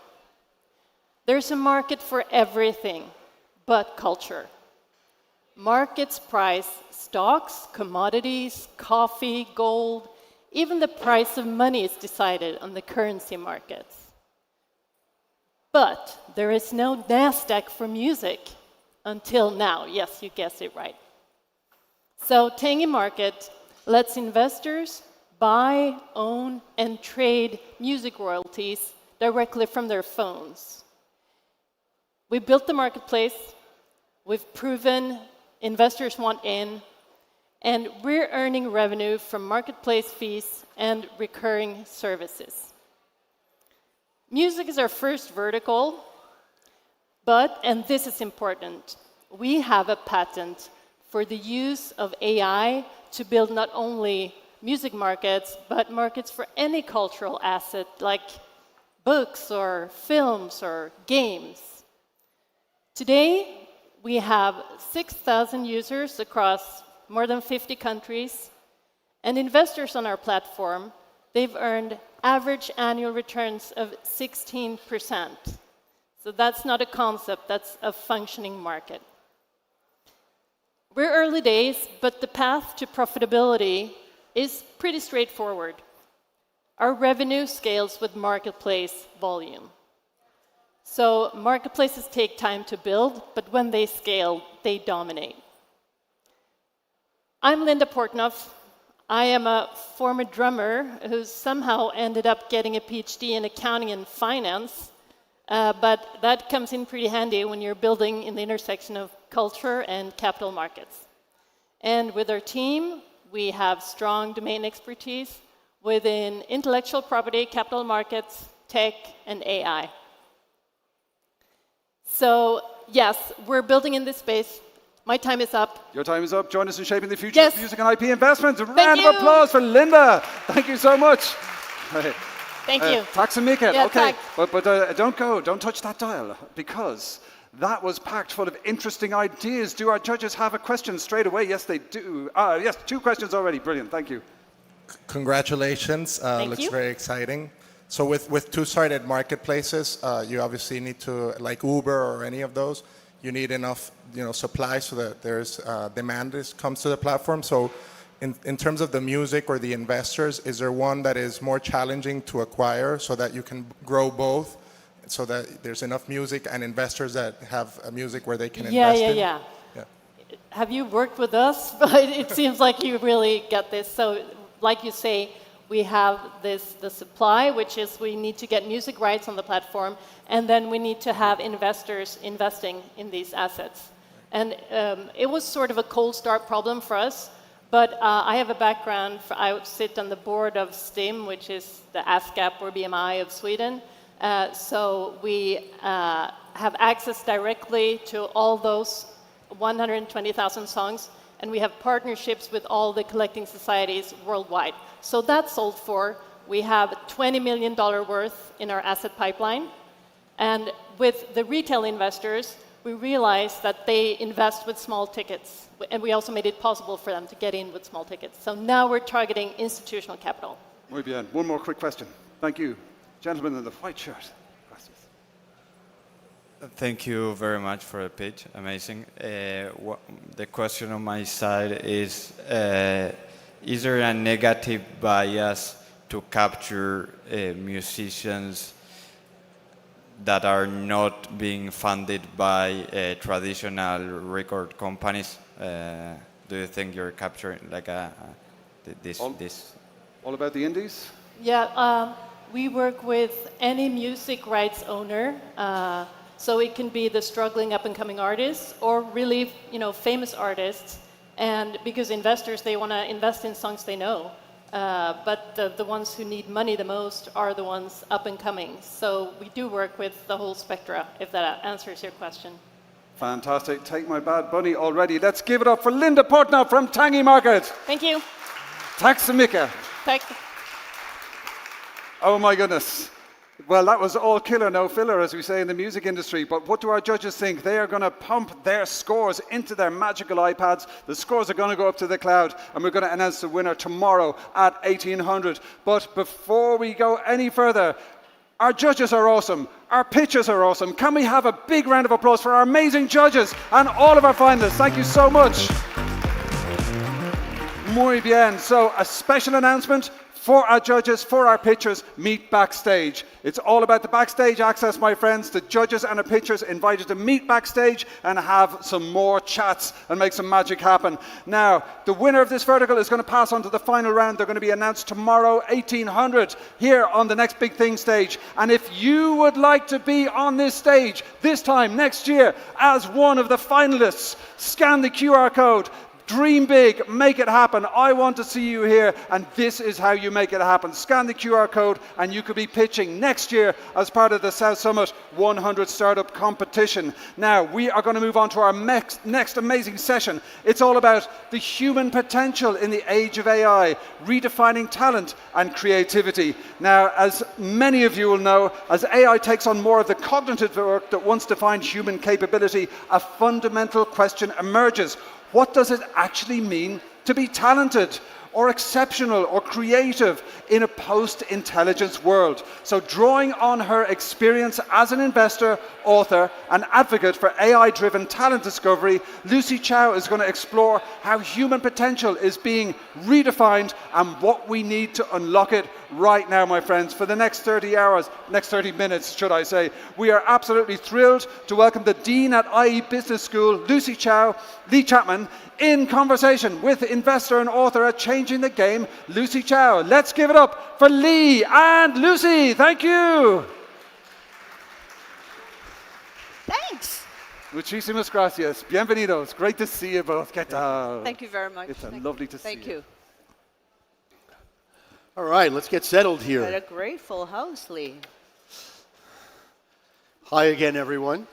There's a market for everything but culture. Markets price stocks, commodities, coffee, gold. Even the price of money is decided on the currency markets. But there is no NASDAQ for music until now. Yes, you guessed it right. So Tangy Market lets investors buy, own, and trade music royalties directly from their phones. We built the marketplace, we've proven investors want in, and we're earning revenue from marketplace fees and recurring services. Music is our first vertical, but, and this is important, we have a patent for the use of AI to build not only music markets, but markets for any cultural asset like books or films or games. Today, we have 6,000 users across more than 50 countries, and investors on our platform, they've earned average annual returns of 16%. So that's not a concept, that's a functioning market. We're early days, but the path to profitability is pretty straightforward. Our revenue scales with marketplace volume. So marketplaces take time to build, but when they scale, they dominate. I'm Linda Portnoy. I am a former drummer who somehow ended up getting a PhD in accounting and finance, but that comes in pretty handy when you're building in the intersection of culture and capital markets. And with our team, we have strong domain expertise within intellectual property, capital markets, tech, and AI. So yes, we're building in this space. My time is up. Your time is up. Join us in shaping the future of music and IP investments. A Thank round you. of applause for Linda. Thank you so much. Thank you. Tack så mycket. Yeah, Okay, tack. but don't go. Don't touch that dial, because that was packed full of interesting ideas. Do our judges have a question straight away? Yes, they do. Yes, 2 questions already. Brilliant. Thank you. Congratulations. Looks you. very exciting. So with two-sided marketplaces, you obviously need to, like Uber or any of those, you need enough supply so that there's demand comes to the platform. So in terms of the music or the investors, is there one that is more challenging to acquire so that you can grow both, so that there's enough music and investors that have music where they can invest in? Yeah. Have you worked with us? But it seems like you really get this. So like you say, we have the supply, which is we need to get music rights on the platform, and then we need to have investors investing in these assets. And it was sort of a cold start problem for us, but I have a background, I sit on the board of STIM, which is the ASCAP or BMI of Sweden. So we have access directly to all those 120,000 songs, and we have partnerships with all the collecting societies worldwide. So that's sold for. We have $20 million worth in our asset pipeline. And with the retail investors, we realized that they invest with small tickets. And we also made it possible for them to get in with small tickets. So now we're targeting institutional capital. Muy bien. One more quick question. Thank you. Gentleman in the white shirt. Thank you very much for the pitch. Amazing. The question on my side is there a negative bias to capture musicians that are not being funded by traditional record companies? Do you think you're capturing like this? All about the indies? Yeah, we work with any music rights owner. So it can be the struggling up-and-coming artists or really, famous artists. And because investors, they want to invest in songs they know. But the ones who need money the most are the ones up-and-coming. So we do work with the whole spectra, if that answers your question. Fantastic. Take my bad bunny already. Let's give it up for Linda Portnow from Tangy Market. Thank you. Tack så mycket. Tack. Oh my goodness. Well, that was all killer, no filler, as we say in the music industry. But what do our judges think? They are going to pump their scores into their magical iPads. The scores are going to go up to the cloud, and we're going to announce the winner tomorrow at 1800. But before we go any further, our judges are awesome. Our pitches are awesome. Can we have a big round of applause for our amazing judges and all of our finalists? Thank you so much. Muy bien. So a special announcement for our judges, for our pitchers, meet backstage. It's all about the backstage access, my friends. The judges and our pitchers invited to meet backstage and have some more chats and make some magic happen. Now, the winner of this vertical is going to pass on to the final round. They're going to be announced tomorrow, 1800, here on the Next Big Thing stage. And if you would like to be on this stage this time next year as one of the finalists, scan the QR code. Dream big, make it happen. I want to see you here, and this is how you make it happen. Scan the QR code, and you could be pitching next year as part of the South Summit 100 Startup Competition. Now, we are going to move on to our next amazing session. It's all about the human potential in the age of AI, redefining talent and creativity. Now, as many of you will know, as AI takes on more of the cognitive work that once defined human capability, a fundamental question emerges. What does it actually mean to be talented or exceptional or creative in a post-intelligence world? So drawing on her experience as an investor, author, and advocate for AI-driven talent discovery, Lucy Chow is going to explore how human potential is being redefined and what we need to unlock it right now, my friends. For the next 30 minutes, should I say, we are absolutely thrilled to welcome the Dean at IE Business School, Lucy Chow, Lee Chapman, in conversation with investor and author at Changing the Game, Lucy Chow. Let's give it up for Lee and Lucy. Thank you. Thanks. Muchísimas gracias. Bienvenidos. Great to see you both. ¿Qué tal? Thank you very much. It's lovely to see you. Thank you. All right, let's get settled What here. a great full house, Lee. Hi again, everyone.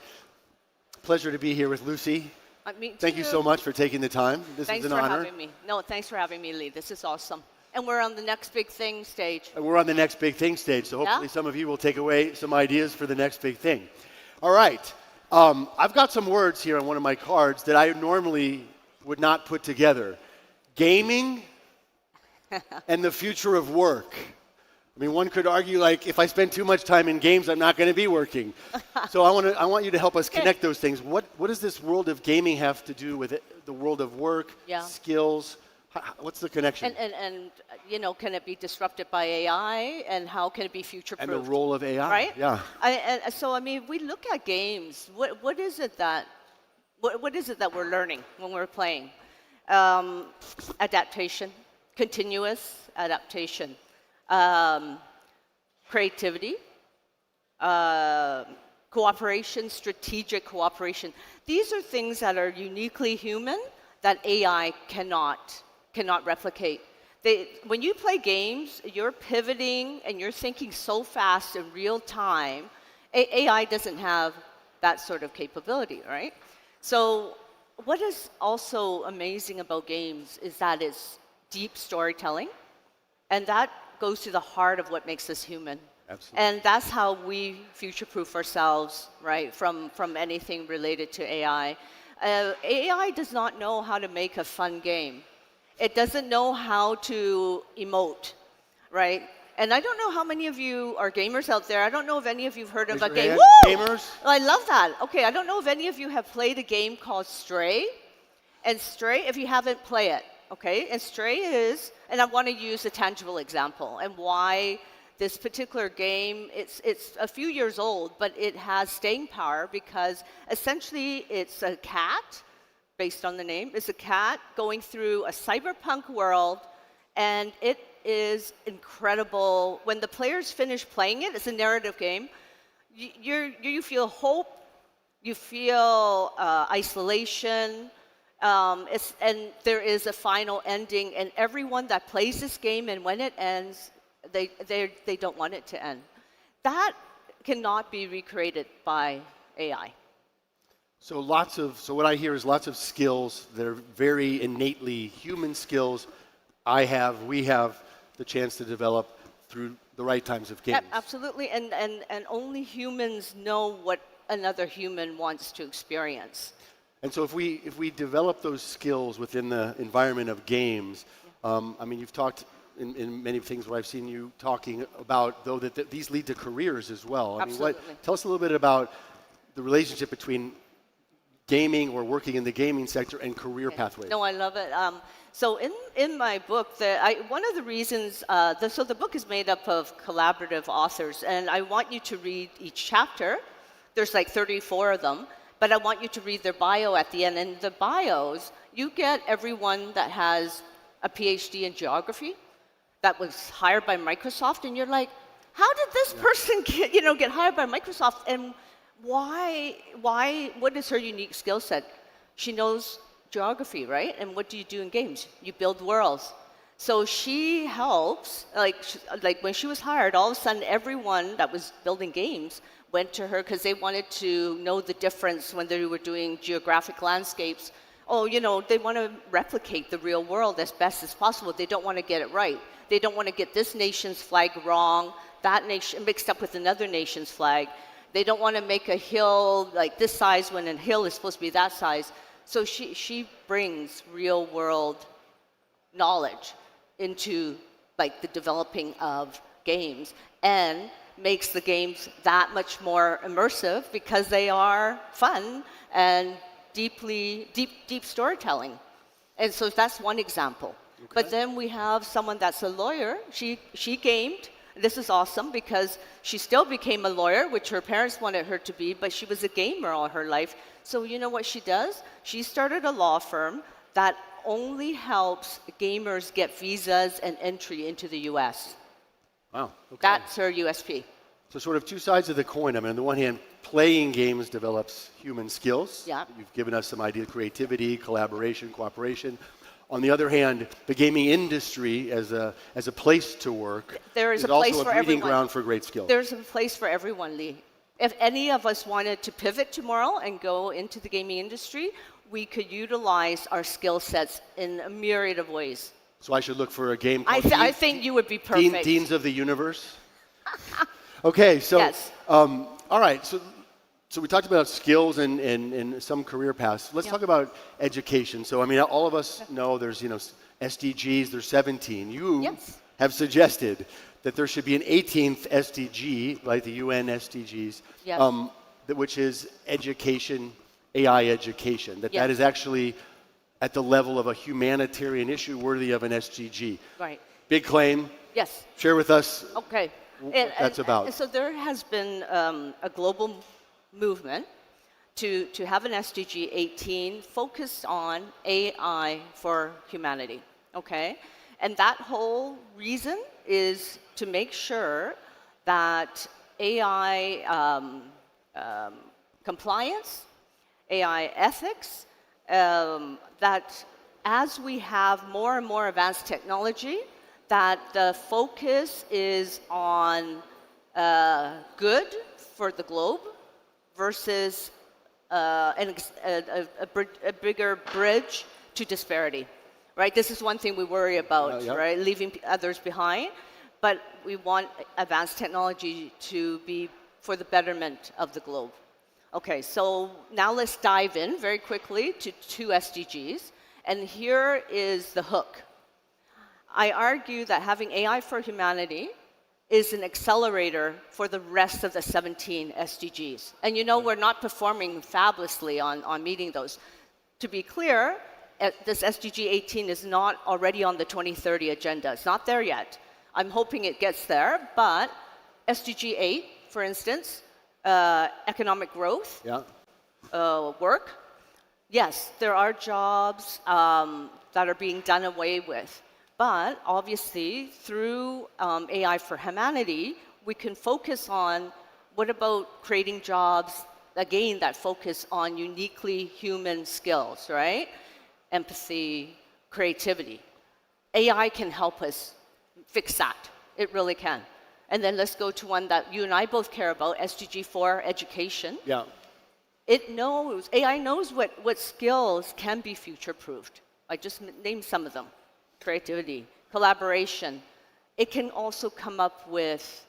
Pleasure to be here with Lucy. Me Thank you too. so much for taking the time. This Thanks is an for honor. having me. No, thanks for having me, Lee. This is awesome. And we're on the Next Big Thing stage. And we're on the next big thing stage, so hopefully Yeah? some of you will take away some ideas for the next big thing. All right. I've got some words here on one of my cards that I normally would not put together. Gaming and the future of work. I mean, one could argue, like, if I spend too much time in games, I'm not going to be working. So I want you to help us connect those things. What does this world of gaming have to do with the world of work, skills? What's the connection? And can it be disrupted by AI? And how can it be future-proof? And the role of AI. Right? Yeah. We look at games. What is it that we're learning when we're playing? Adaptation, continuous adaptation. Creativity, cooperation, strategic cooperation. These are things that are uniquely human that AI cannot replicate. When you play games, you're pivoting and you're thinking so fast in real time. AI doesn't have that sort of capability, right? So what is also amazing about games is that it's deep storytelling, and that goes to the heart of what makes us human. Absolutely. And that's how we future-proof ourselves, right, from anything related to AI. AI does not know how to make a fun game. It doesn't know how to emote, right? And I don't know how many of you are gamers out there. I don't know if any of you have heard of Raise a your game. hand. Woo! Gamers? I love that. Okay, I don't know if any of you have played a game called Stray. And Stray, if you haven't, play it. Okay, and Stray is, and I want to use a tangible example and why this particular game, it's a few years old, but it has staying power because essentially it's a cat, based on the name, it's a cat going through a cyberpunk world, and it is incredible. When the players finish playing it, it's a narrative game, you feel hope, you feel isolation, and there is a final ending, and everyone that plays this game, and when it ends, they don't want it to end. That cannot be recreated by AI. So what I hear is lots of skills that are very innately human skills. We have the chance to develop through the right times of games. Absolutely, and only humans know what another human wants to experience. And so if we develop those skills within the environment of games, I mean, you've talked in many things where I've seen you talking about, though, that these lead to careers as well. Absolutely. Tell us a little bit about the relationship between gaming or working in the gaming sector and career pathways. No, I love it. So in my book, one of the reasons, so the book is made up of collaborative authors, and I want you to read each chapter. There's like 34 of them, but I want you to read their bio at the end. And the bios, you get everyone that has a PhD in geography that was hired by Microsoft, and you're like, how did this person get hired by Microsoft, and why, what is her unique skill set? She knows geography, right? And what do you do in games? You build worlds. So she helps, like when she was hired, all of a sudden everyone that was building games went to her because they wanted to know the difference when they were doing geographic landscapes. Oh, they want to replicate the real world as best as possible. They don't want to get it right. They don't want to get this nation's flag wrong, that nation mixed up with another nation's flag. They don't want to make a hill like this size when a hill is supposed to be that size. So she brings real world knowledge into like the developing of games and makes the games that much more immersive because they are fun and deep storytelling. And so that's one example. Okay. But then we have someone that's a lawyer. She gamed. This is awesome because she still became a lawyer, which her parents wanted her to be, but she was a gamer all her life. So you know what she does? She started a law firm that only helps gamers get visas and entry into the US. Wow. Okay. That's her USP. So sort of two sides of the coin. I mean, on the one hand, playing games develops human skills. Yeah. You've given us some idea of creativity, collaboration, cooperation. On the other hand, the gaming industry as a place to work there is also a breeding ground for great skills. There's a place for everyone, Lee. If any of us wanted to pivot tomorrow and go into the gaming industry, we could utilize our skill sets in a myriad of ways. So I should look for a game called I think you would be perfect. Deans of the Universe? Okay, so, yes. All right, so we talked about skills and some career paths. Let's talk about education. So, I mean, all of us know there's, SDGs, there's 17. You have suggested that there should be an 18th SDG, like the UN SDGs, which is education, AI education, that is actually at the level of a humanitarian issue worthy of an SDG. Right. Big claim. Yes. Share with us what that's about. And so there has been a global movement to have an SDG 18 focused on AI for humanity, okay? And that whole reason is to make sure that AI compliance, AI ethics, that as we have more and more advanced technology, that the focus is on good for the globe versus a bigger bridge to disparity, right? This is one thing we worry about, right? Leaving others behind, but we want advanced technology to be for the betterment of the globe. Okay, so now let's dive in very quickly to 2 SDGs, and here is the hook. I argue that having AI for humanity is an accelerator for the rest of the 17 SDGs. And you know, we're not performing fabulously on meeting those. To be clear, this SDG 18 is not already on the 2030 agenda. It's not there yet. I'm hoping it gets there, but SDG 8, for instance, economic growth, work, yes, there are jobs that are being done away with. But obviously, through AI for humanity, we can focus on what about creating jobs, again, that focus on uniquely human skills, right? Empathy, creativity. AI can help us fix that. It really can. And then let's go to one that you and I both care about, SDG 4, education. Yeah. AI knows what skills can be future-proofed. I just named some of them. Creativity, collaboration. It can also come up with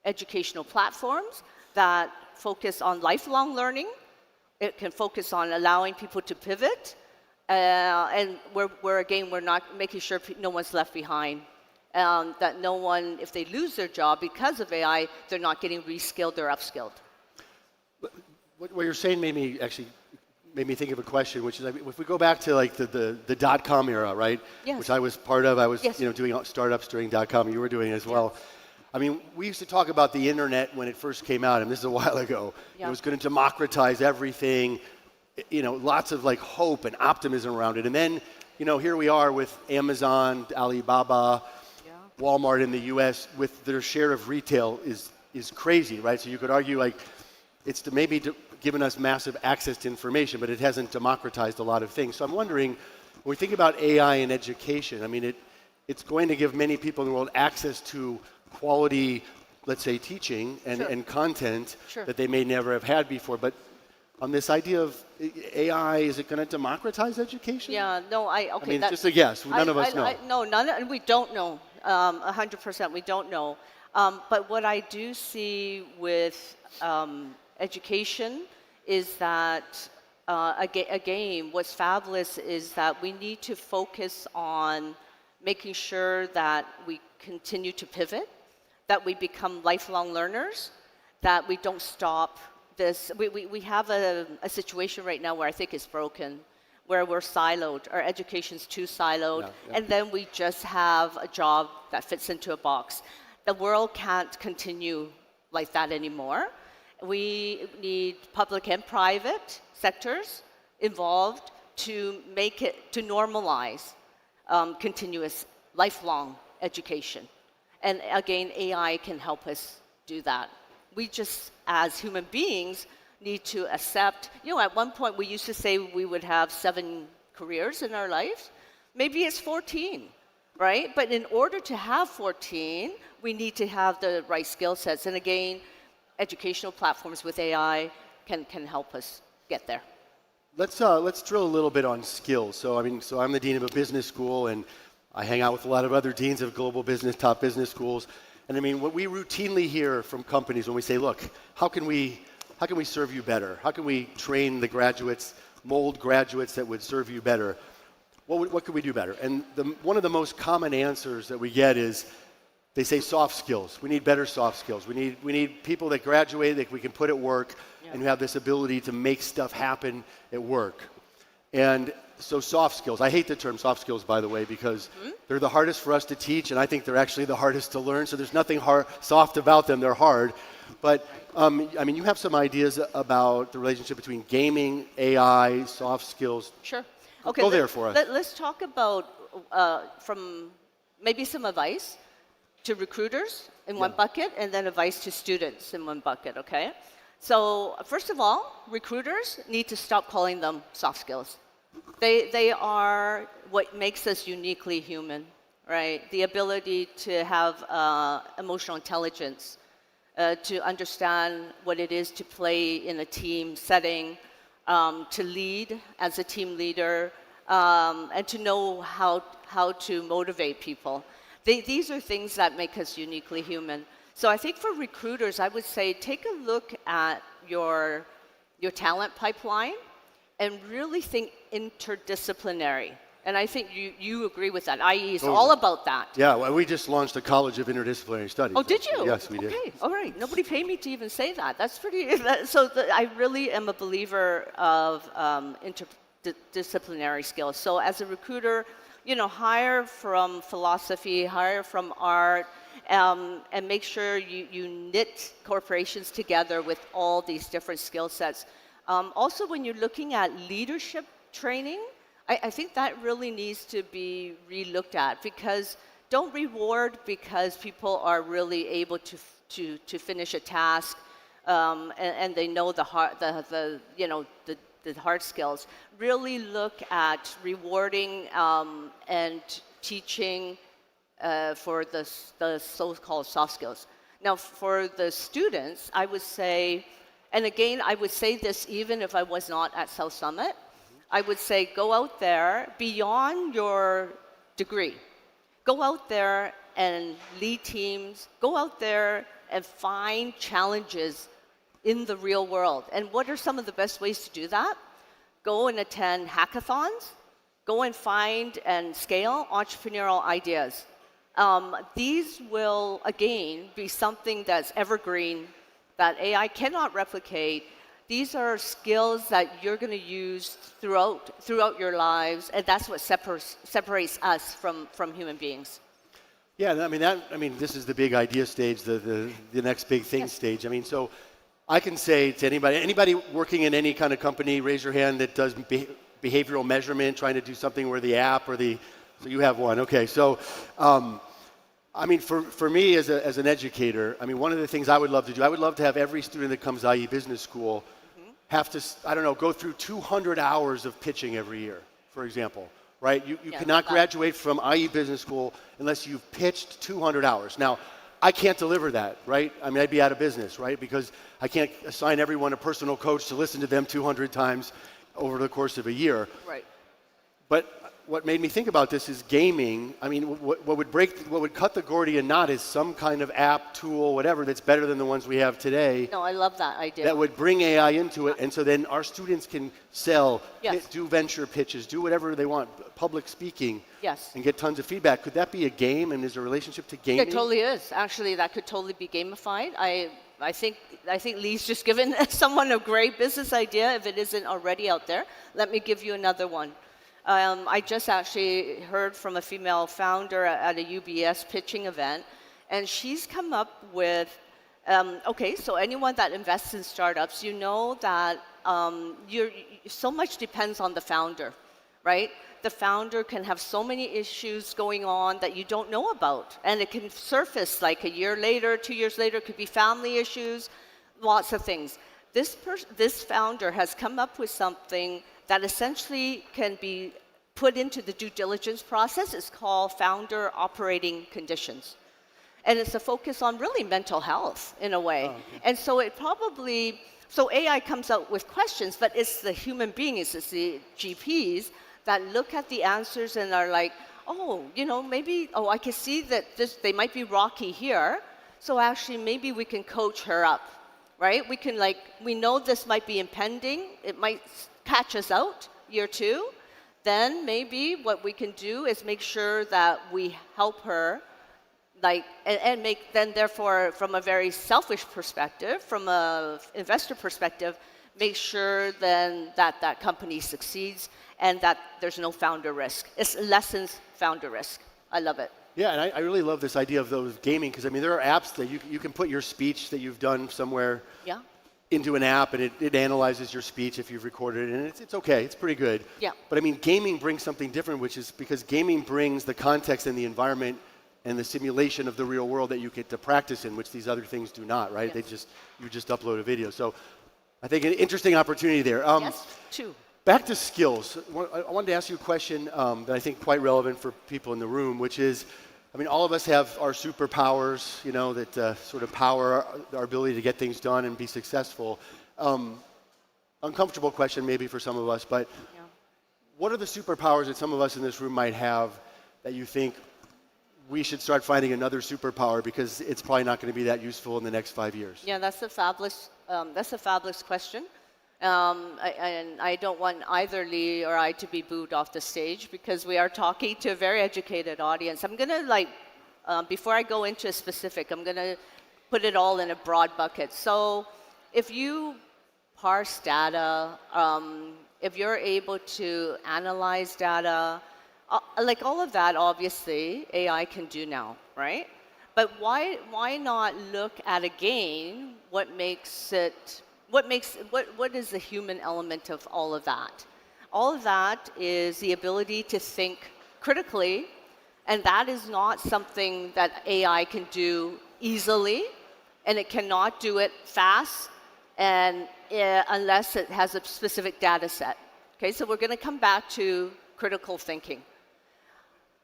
educational platforms that focus on lifelong learning. It can focus on allowing people to pivot. And we're not making sure no one's left behind. That no one, if they lose their job because of AI, they're not getting reskilled or upskilled. What you're saying made me think of a question, which is, if we go back to like the dot-com era, right? Yes. Which I was part of. I was Yes. doing startups during dot-com. You were doing it as well. I mean, we used to talk about the internet when it first came out, and this is a while ago. Yeah. It was going to democratize everything. Lots of like hope and optimism around it. And then, here we are with Amazon, Alibaba, Walmart in the U.S. with their share of retail is crazy, right? So you could argue like it's given us massive access to information, but it hasn't democratized a lot of things. So I'm wondering, when we think about AI in education, I mean, it's going to give many people in the world access to quality, let's say, teaching and content that they may never have had before. But on this idea of AI, is it going to democratize education? Yeah, no, I mean, just a guess. None of us know. No, we don't know. 100%, we don't know. But what I do see with education is that, again, what's fabulous is that we need to focus on making sure that we continue to pivot, that we become lifelong learners, that we don't stop this. We have a situation right now where I think it's broken, where we're siloed, our education's too siloed, and then we just have a job that fits into a box. The world can't continue like that anymore. We need public and private sectors involved to make it, to normalize continuous lifelong education. And again, AI can help us do that. We just, as human beings, need to accept, at one point we used to say we would have 7 careers in our lives. Maybe it's 14, right? But in order to have 14, we need to have the right skill sets. And again, educational platforms with AI can help us get there. Let's drill a little bit on skills. So I'm the dean of a business school, and I hang out with a lot of other deans of global business, top business schools. And I mean, what we routinely hear from companies when we say, look, how can we serve you better? How can we train the graduates, mold graduates that would serve you better? What could we do better? And one of the most common answers that we get is, they say soft skills. We need better soft skills. We need people that graduate that we can put at work and who have this ability to make stuff happen at work. And so soft skills. I hate the term soft skills, by the way, because they're the hardest for us to teach, and I think they're actually the hardest to learn. So there's nothing soft about them. They're hard. But you have some ideas about the relationship between gaming, AI, soft skills. Sure. Okay. Go there for us. Let's talk about from maybe some advice to recruiters in one bucket, and then advice to students in one bucket, okay? So first of all, recruiters need to stop calling them soft skills. They are what makes us uniquely human, right? The ability to have emotional intelligence, to understand what it is to play in a team setting, to lead as a team leader, and to know how to motivate people. These are things that make us uniquely human. So I think for recruiters, I would say take a look at your talent pipeline and really think interdisciplinary. And I think you agree with that. IE is all about that. Yeah, well, we just launched a College of Interdisciplinary Studies. Oh, did you? Yes, we did. Okay, all right. Nobody paid me to even say that. That's pretty. I really am a believer of interdisciplinary skills. So as a recruiter, hire from philosophy, hire from art, and make sure you knit corporations together with all these different skill sets. Also, when you're looking at leadership training, I think that really needs to be re-looked at, because don't reward because people are really able to finish a task and they know the hard skills. Really look at rewarding and teaching for the so-called soft skills. Now, for the students, I would say, and again, I would say this even if I was not at South Summit, I would say go out there beyond your degree. Go out there and lead teams. Go out there and find challenges in the real world. And what are some of the best ways to do that? Go and attend hackathons. Go and find and scale entrepreneurial ideas. These will, again, be something that's evergreen, that AI cannot replicate. These are skills that you're going to use throughout your lives, and that's what separates us from human beings. Yeah, I mean, this is the big idea stage, the next big thing stage. I mean, so I can say to anybody working in any kind of company, raise your hand that does behavioral measurement, trying to do something where the app or so you have one. Okay, so I mean, for me as an educator, I mean, one of the things I would love to do, I would love to have every student that comes to IE Business School have to, I don't know, go through 200 hours of pitching every year, for example, right? You cannot graduate from IE Business School unless you've pitched 200 hours. Now, I can't deliver that, right? I mean, I'd be out of business, right? Because I can't assign everyone a personal coach to listen to them 200 times over the course of a year. Right. But what made me think about this is gaming. I mean, what would cut the Gordian knot is some kind of app, tool, whatever, that's better than the ones we have today. No, I love that idea. That would bring AI into it, and so then our students can sell, Yes. do venture pitches, do whatever they want, public speaking, Yes. and get tons of feedback. Could that be a game, and is there a relationship to gaming? It totally is. Actually, that could totally be gamified. I think Lee's just given someone a great business idea if it isn't already out there. Let me give you another one. I just actually heard from a female founder at a UBS pitching event, and she's come up with, okay, so anyone that invests in startups, you know that so much depends on the founder, right? The founder can have so many issues going on that you don't know about, and it can surface like a year later, 2 years later. It could be family issues, lots of things. This founder has come up with something that essentially can be put into the due diligence process. It's called founder operating conditions. And it's a focus on really mental health in a way. And so so AI comes out with questions, but it's the human beings, it's the GPs that look at the answers and are like, I can see that they might be rocky here. So actually maybe we can coach her up, right? We know this might be impending. It might catch us out year 2, then maybe what we can do is make sure that we help her, therefore, from a very selfish perspective, from an investor perspective, make sure then that company succeeds and that there's no founder risk. It lessens founder risk. I love it. Yeah, and I really love this idea of those gaming, because I mean, there are apps that you can put your speech that you've done somewhere into an app, and it analyzes your speech if you've recorded it, and it's okay, it's pretty good. Yeah. But I mean, gaming brings something different, which is because gaming brings the context and the environment and the simulation of the real world that you get to practice in, which these other things do not, right? Yes. You just upload a video. So I think an interesting opportunity there. Yes, 2. Back to skills. I wanted to ask you a question that I think quite relevant for people in the room, which is, I mean, all of us have our superpowers, that sort of power our ability to get things done and be successful. uncomfortable question maybe for some of us, but what are the superpowers that some of us in this room might have that you think we should start finding another superpower because it's probably not going to be that useful in the next 5 years? Yeah, that's a fabulous question. And I don't want either Lee or I to be booed off the stage because we are talking to a very educated audience. I'm going to before I go into a specific, I'm going to put it all in a broad bucket. So if you parse data, if you're able to analyze data, like all of that, obviously, AI can do now, right? But why not look at again what is the human element of all of that? All of that is the ability to think critically, and that is not something that AI can do easily, and it cannot do it fast, and unless it has a specific data set. Okay, so we're going to come back to critical thinking.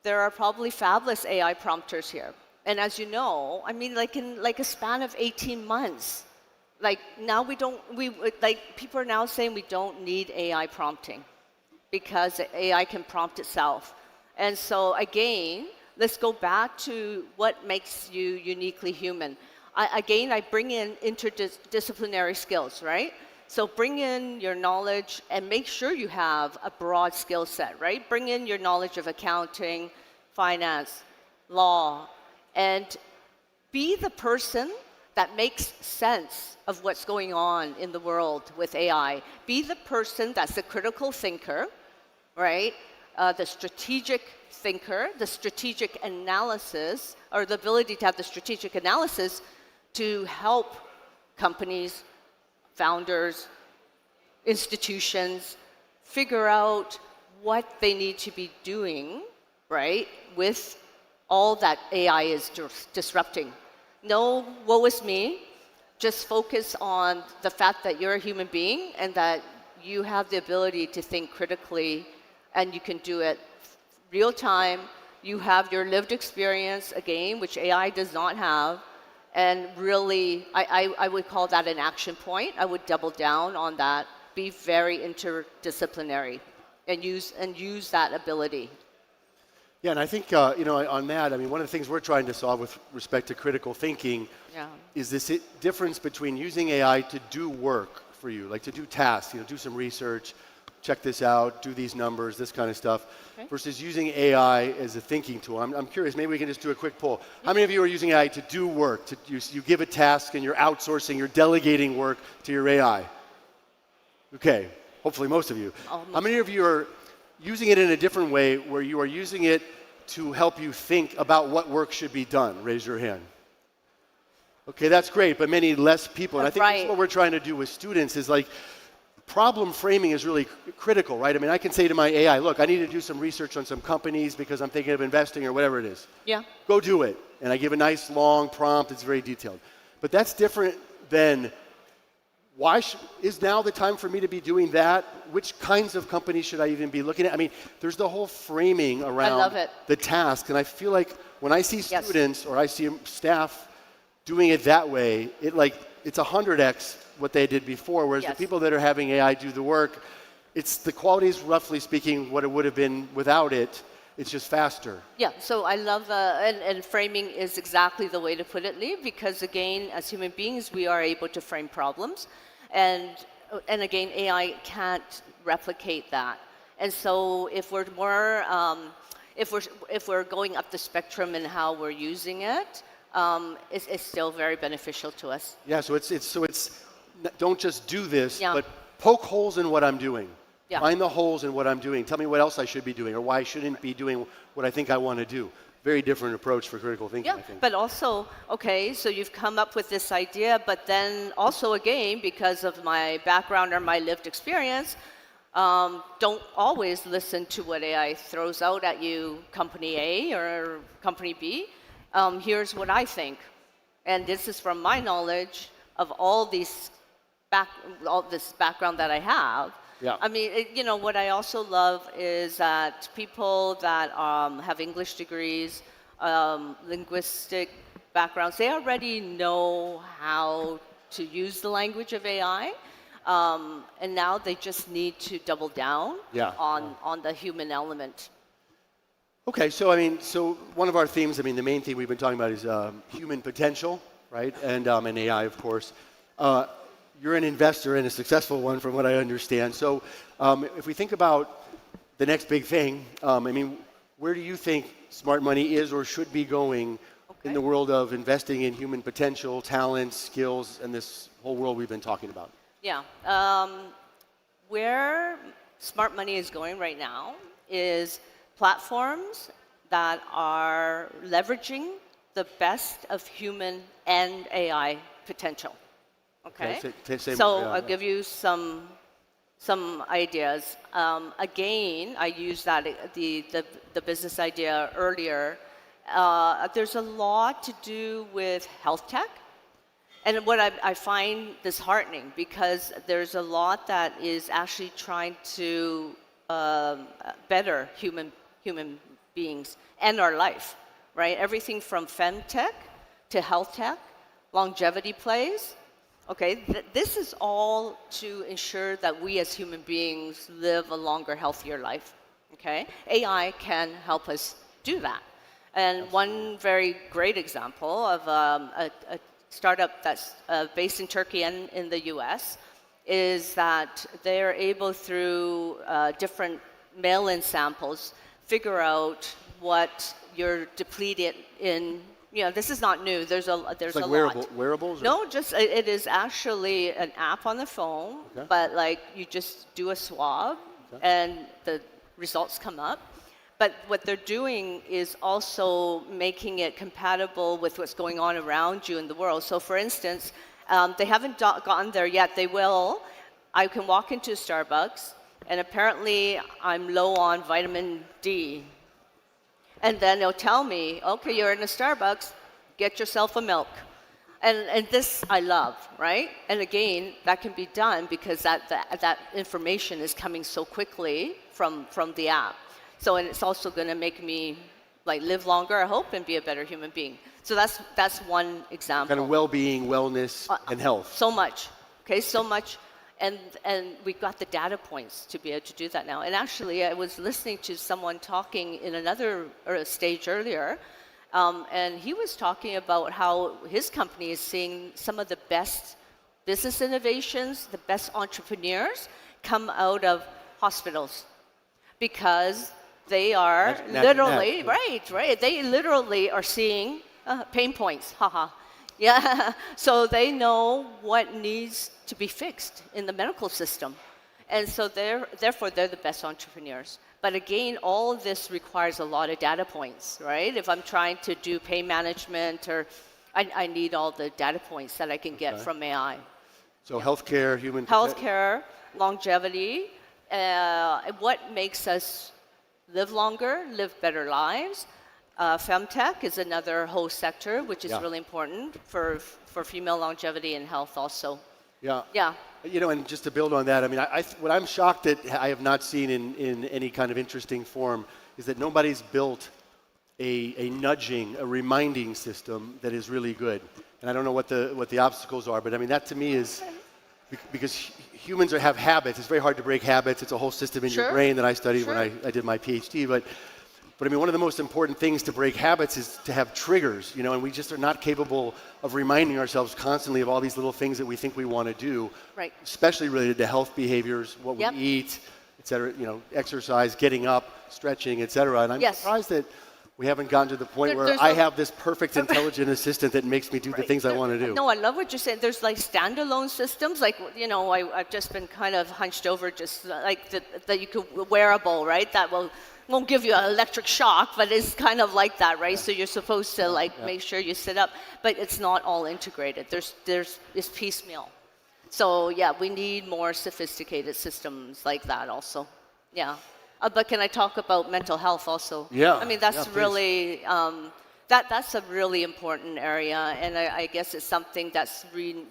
There are probably fabulous AI prompters here. And as you know, I mean, in a span of 18 months, now people are now saying we don't need AI prompting because AI can prompt itself. And so again, let's go back to what makes you uniquely human. I bring in interdisciplinary skills, right? So bring in your knowledge and make sure you have a broad skill set, right? Bring in your knowledge of accounting, finance, law, and be the person that makes sense of what's going on in the world with AI. Be the person that's the critical thinker, right? The strategic thinker, the strategic analysis, or the ability to have the strategic analysis to help companies, founders, institutions figure out what they need to be doing, right, with all that AI is disrupting. No, woe is me. Just focus on the fact that you're a human being and that you have the ability to think critically, and you can do it real time. You have your lived experience, again, which AI does not have. And really, I would call that an action point. I would double down on that. Be very interdisciplinary and use that ability. Yeah, and I think, on that, I mean, one of the things we're trying to solve with respect to critical thinking is this difference between using AI to do work for you, like to do tasks, do some research, check this out, do these numbers, this kind of stuff, versus using AI as a thinking tool. I'm curious, maybe we can just do a quick poll. How many of you are using AI to do work? You give a task and you're outsourcing, you're delegating work to your AI? Okay, hopefully most of you. How many of you are using it in a different way where you are using it to help you think about what work should be done? Raise your hand. Okay, that's great, but many less people. And I think that's what we're trying to do with students is problem framing is really critical, right? I mean, I can say to my AI, look, I need to do some research on some companies because I'm thinking of investing or whatever it is. Yeah. Go do it. And I give a nice long prompt. It's very detailed. But that's different than is now the time for me to be doing that? Which kinds of companies should I even be looking at? I mean, there's the whole framing around the task. And I feel like when I see students or I see staff doing it that way, it's 100x what they did before, whereas the people that are having AI do the work, the quality is roughly speaking what it would have been without it. It's just faster. Yeah, so I love, and framing is exactly the way to put it, Lee, because again, as human beings, we are able to frame problems. And again, AI can't replicate that. And so if we're more, if we're going up the spectrum in how we're using it, it's still very beneficial to us. Yeah, so it's don't just do this, but poke holes in what I'm doing. Yeah. Find the holes in what I'm doing. Tell me what else I should be doing or why I shouldn't be doing what I think I want to do. Very different approach for critical thinking, I think. But also, okay, so you've come up with this idea, but then also again, because of my background or my lived experience, don't always listen to what AI throws out at you, company A or company B. Here's what I think. And this is from my knowledge of all this background that I have. Yeah. I mean, what I also love is that people that have English degrees, linguistic backgrounds, they already know how to use the language of AI. And now they just need to double down on the human element. Okay, so I mean, so one of our themes, I mean, the main theme we've been talking about is human potential, right? And AI, of course. You're an investor and a successful one, from what I understand. So if we think about the next big thing, I mean, where do you think smart money is or should be going in the world of investing in human potential, talent, skills, and this whole world we've been talking about? Yeah. Where smart money is going right now is platforms that are leveraging the best of human and AI potential. Okay? I'll give you some ideas. Again, I used the business idea earlier. There's a lot to do with health tech. And what I find disheartening, because there's a lot that is actually trying to better human beings and our life, right? Everything from femtech to health tech, longevity plays. Okay, this is all to ensure that we as human beings live a longer, healthier life. Okay, AI can help us do that. And one very great example of a startup that's based in Turkey and in the US is that they're able, through different mail-in samples, figure out what you're depleted in. You know, this is not new. There's a lot. Wearables? No, just it is actually an app on the phone, but like you just do a swab and the results come up. But what they're doing is also making it compatible with what's going on around you in the world. So for instance, they haven't gotten there yet. They will. I can walk into Starbucks and apparently I'm low on vitamin D. And then they'll tell me, okay, you're in a Starbucks, get yourself a milk. And this I love, right? And again, that can be done because that information is coming so quickly from the app. So, and it's also going to make me like live longer, I hope, and be a better human being. So that's one example. Kind of well-being, wellness, and health. So much, okay, so much. And we've got the data points to be able to do that now. And actually, I was listening to someone talking in another stage earlier, and he was talking about how his company is seeing some of the best business innovations, the best entrepreneurs come out of hospitals, because they are literally, right, they literally are seeing pain points, haha. Yeah, so they know what needs to be fixed in the medical system. And so therefore, they're the best entrepreneurs. But again, all of this requires a lot of data points, right? If I'm trying to do pain management, or I need all the data points that I can get from AI. So healthcare, Healthcare, longevity, what makes us live longer, live better lives. Femtech is another whole sector, which is really important for female longevity and health also. Yeah. You know, and just to build on that, I mean, what I'm shocked that I have not seen in any kind of interesting form is that nobody's built a nudging, a reminding system that is really good. And I don't know what the obstacles are, but I mean, that to me is, because humans have habits. It's very hard to break habits. It's a whole system in your brain that I studied when I did my PhD. But I mean, one of the most important things to break habits is to have triggers, you know, and we just are not capable of reminding ourselves constantly of all these little things that we think we want to do, especially related to health behaviors, what we eat, et cetera, you know, exercise, getting up, stretching, et cetera. And I'm surprised that we haven't gotten to the point where I have this perfect intelligent assistant that makes me do the things I want to do. No, I love what you're saying. There's like standalone systems, like, you know, I've just been kind of hunched over, just like that you could wearable, right? That won't give you an electric shock, but it's kind of like that, right? So you're supposed to make sure you sit up, but it's not all integrated. It's piecemeal. So yeah, we need more sophisticated systems like that also. Yeah. But can I talk about mental health also? Yeah. I mean, that's really, that's a really important area, and I guess it's something that's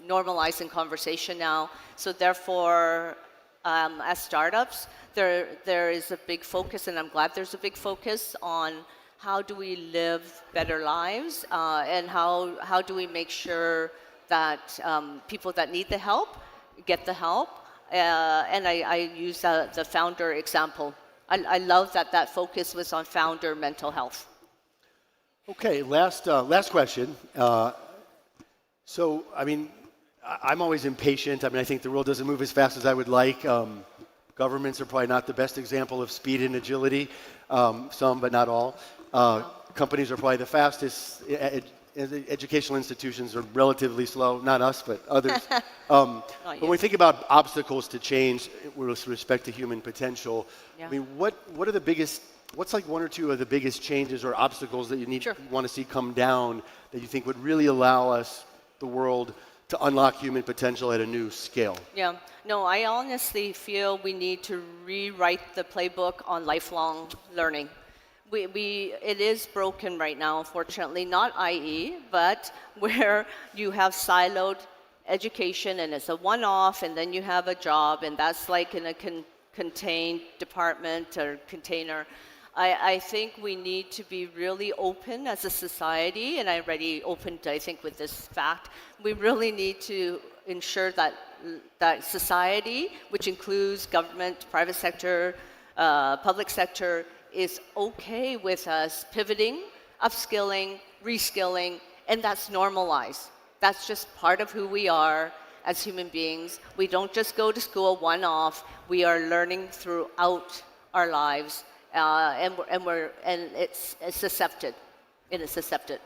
normalized in conversation now. So therefore, as startups, there is a big focus, and I'm glad there's a big focus on how do we live better lives, and how do we make sure that people that need the help get the help, And I use the founder example. I love that that focus was on founder mental health. Okay, last question. So, I mean, I'm always impatient. I mean, I think the world doesn't move as fast as I would like. Governments are probably not the best example of speed and agility, some, but not all. Companies are probably the fastest. Educational institutions are relatively slow, not us, but others. When we think about obstacles to change with respect to human potential, I mean, what are the biggest, what's like one or two of the biggest changes or obstacles that you want to see come down that you think would really allow us, the world, to unlock human potential at a new scale? Yeah, no, I honestly feel we need to rewrite the playbook on lifelong learning. It is broken right now, unfortunately, not IE, but where you have siloed education and it's a one-off and then you have a job and that's like in a contained department or container. I think we need to be really open as a society, and I already opened, I think, with this fact. We really need to ensure that society, which includes government, private sector, public sector, is okay with us pivoting, upskilling, reskilling, and that's normalized. That's just part of who we are as human beings. We don't just go to school one-off. We are learning throughout our lives. And it's accepted. It is accepted.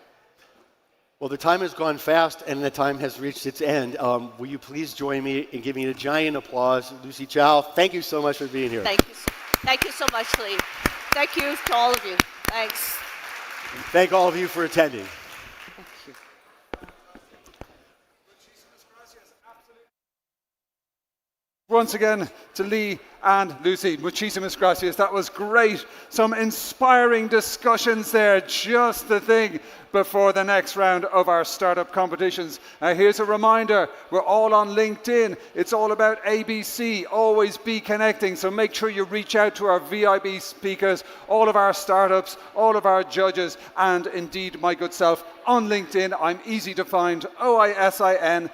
Well, the time has gone fast, and the time has reached its end. Will you please join me in giving a giant applause, Lucy Chow? Thank you so much for being here. Thank you so much, Lee. Thank you to all of you. Thanks. Thank all of you for attending. Once again to Lee and Lucy, muchísimas gracias. That was great. Some inspiring discussions there. Just the thing before the next round of our startup competitions. Here's a reminder, we're all on LinkedIn. It's all about ABC. Always be connecting. So make sure you reach out to our VIB speakers, all of our startups, all of our judges, and indeed my good self on LinkedIn. I'm easy to find, OISINLUNNY.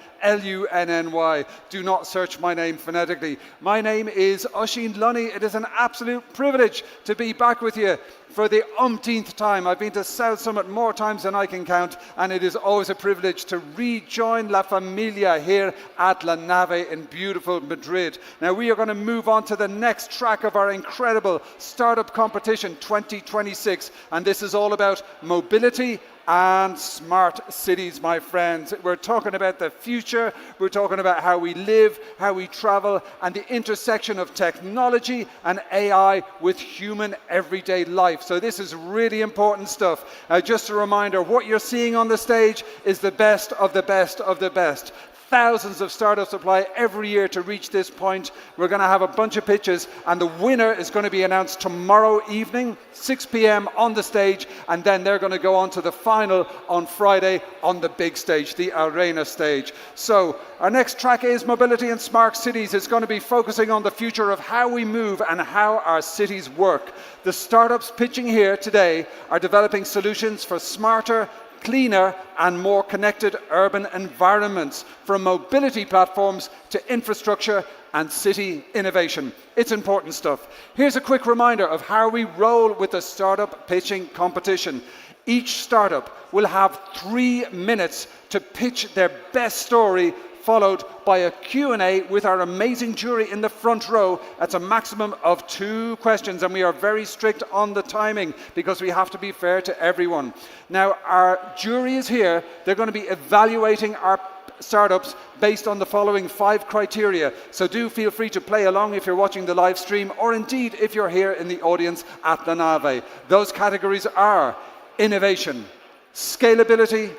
Do not search my name phonetically. My name is Oisin Lunny. It is an absolute privilege to be back with you for the umpteenth time. I've been to South Summit more times than I can count, and it is always a privilege to rejoin La Familia here at La Nave in beautiful Madrid. Now we are going to move on to the next track of our incredible Startup Competition 2026, and this is all about mobility and smart cities, my friends. We're talking about the future, we're talking about how we live, how we travel, and the intersection of technology and AI with human everyday life. So this is really important stuff. Just a reminder, what you're seeing on the stage is the best of the best of the best. Thousands of startups apply every year to reach this point. We're going to have a bunch of pitches, and the winner is going to be announced tomorrow evening, 6 p.m. on the stage, and then they're going to go on to the final on Friday on the big stage, the Arena stage. So our next track is Mobility and Smart Cities. It's going to be focusing on the future of how we move and how our cities work. The startups pitching here today are developing solutions for smarter, cleaner and more connected urban environments, from mobility platforms to infrastructure and city innovation. It's important stuff. Here's a quick reminder of how we roll with the startup pitching competition. Each startup will have 3 minutes to pitch their best story, followed by a Q&A with our amazing jury in the front row. That's a maximum of 2 questions, and we are very strict on the timing because we have to be fair to everyone. Now, our jury is here. They're going to be evaluating our startups based on the following 5 criteria. So do feel free to play along if you're watching the live stream, or indeed if you're here in the audience at La Nave. Those categories are innovation, scalability,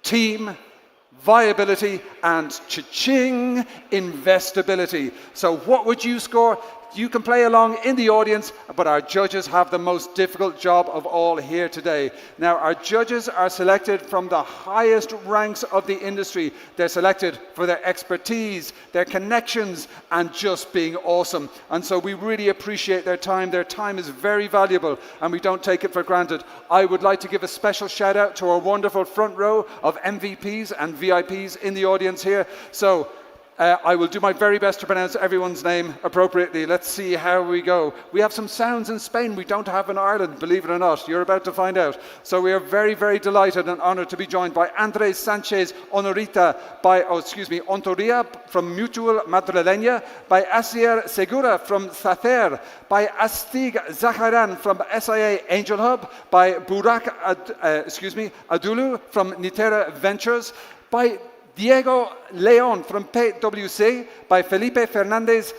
team, viability, and cha-ching, investability. So what would you score? You can play along in the audience, but our judges have the most difficult job of all here today. Now, our judges are selected from the highest ranks of the industry. They're selected for their expertise, their connections, and just being awesome. And so we really appreciate their time. Their time is very valuable, and we don't take it for granted. I would like to give a special shout out to our wonderful front row of MVPs and VIPs in the audience here. So I will do my very best to pronounce everyone's name appropriately. Let's see how we go. We have some sounds in Spain we don't have in Ireland, believe it or not. You're about to find out. So we are very, very delighted and honoured to be joined by Andrés Sánchez Ontoria from Mutual Madrileña, by Asier Segura from Sacer, by Astig Zaharan from SIA Angel Hub, by Burak Adulu from Nitera Ventures, by Diego León from PwC, by Felipe Fernandez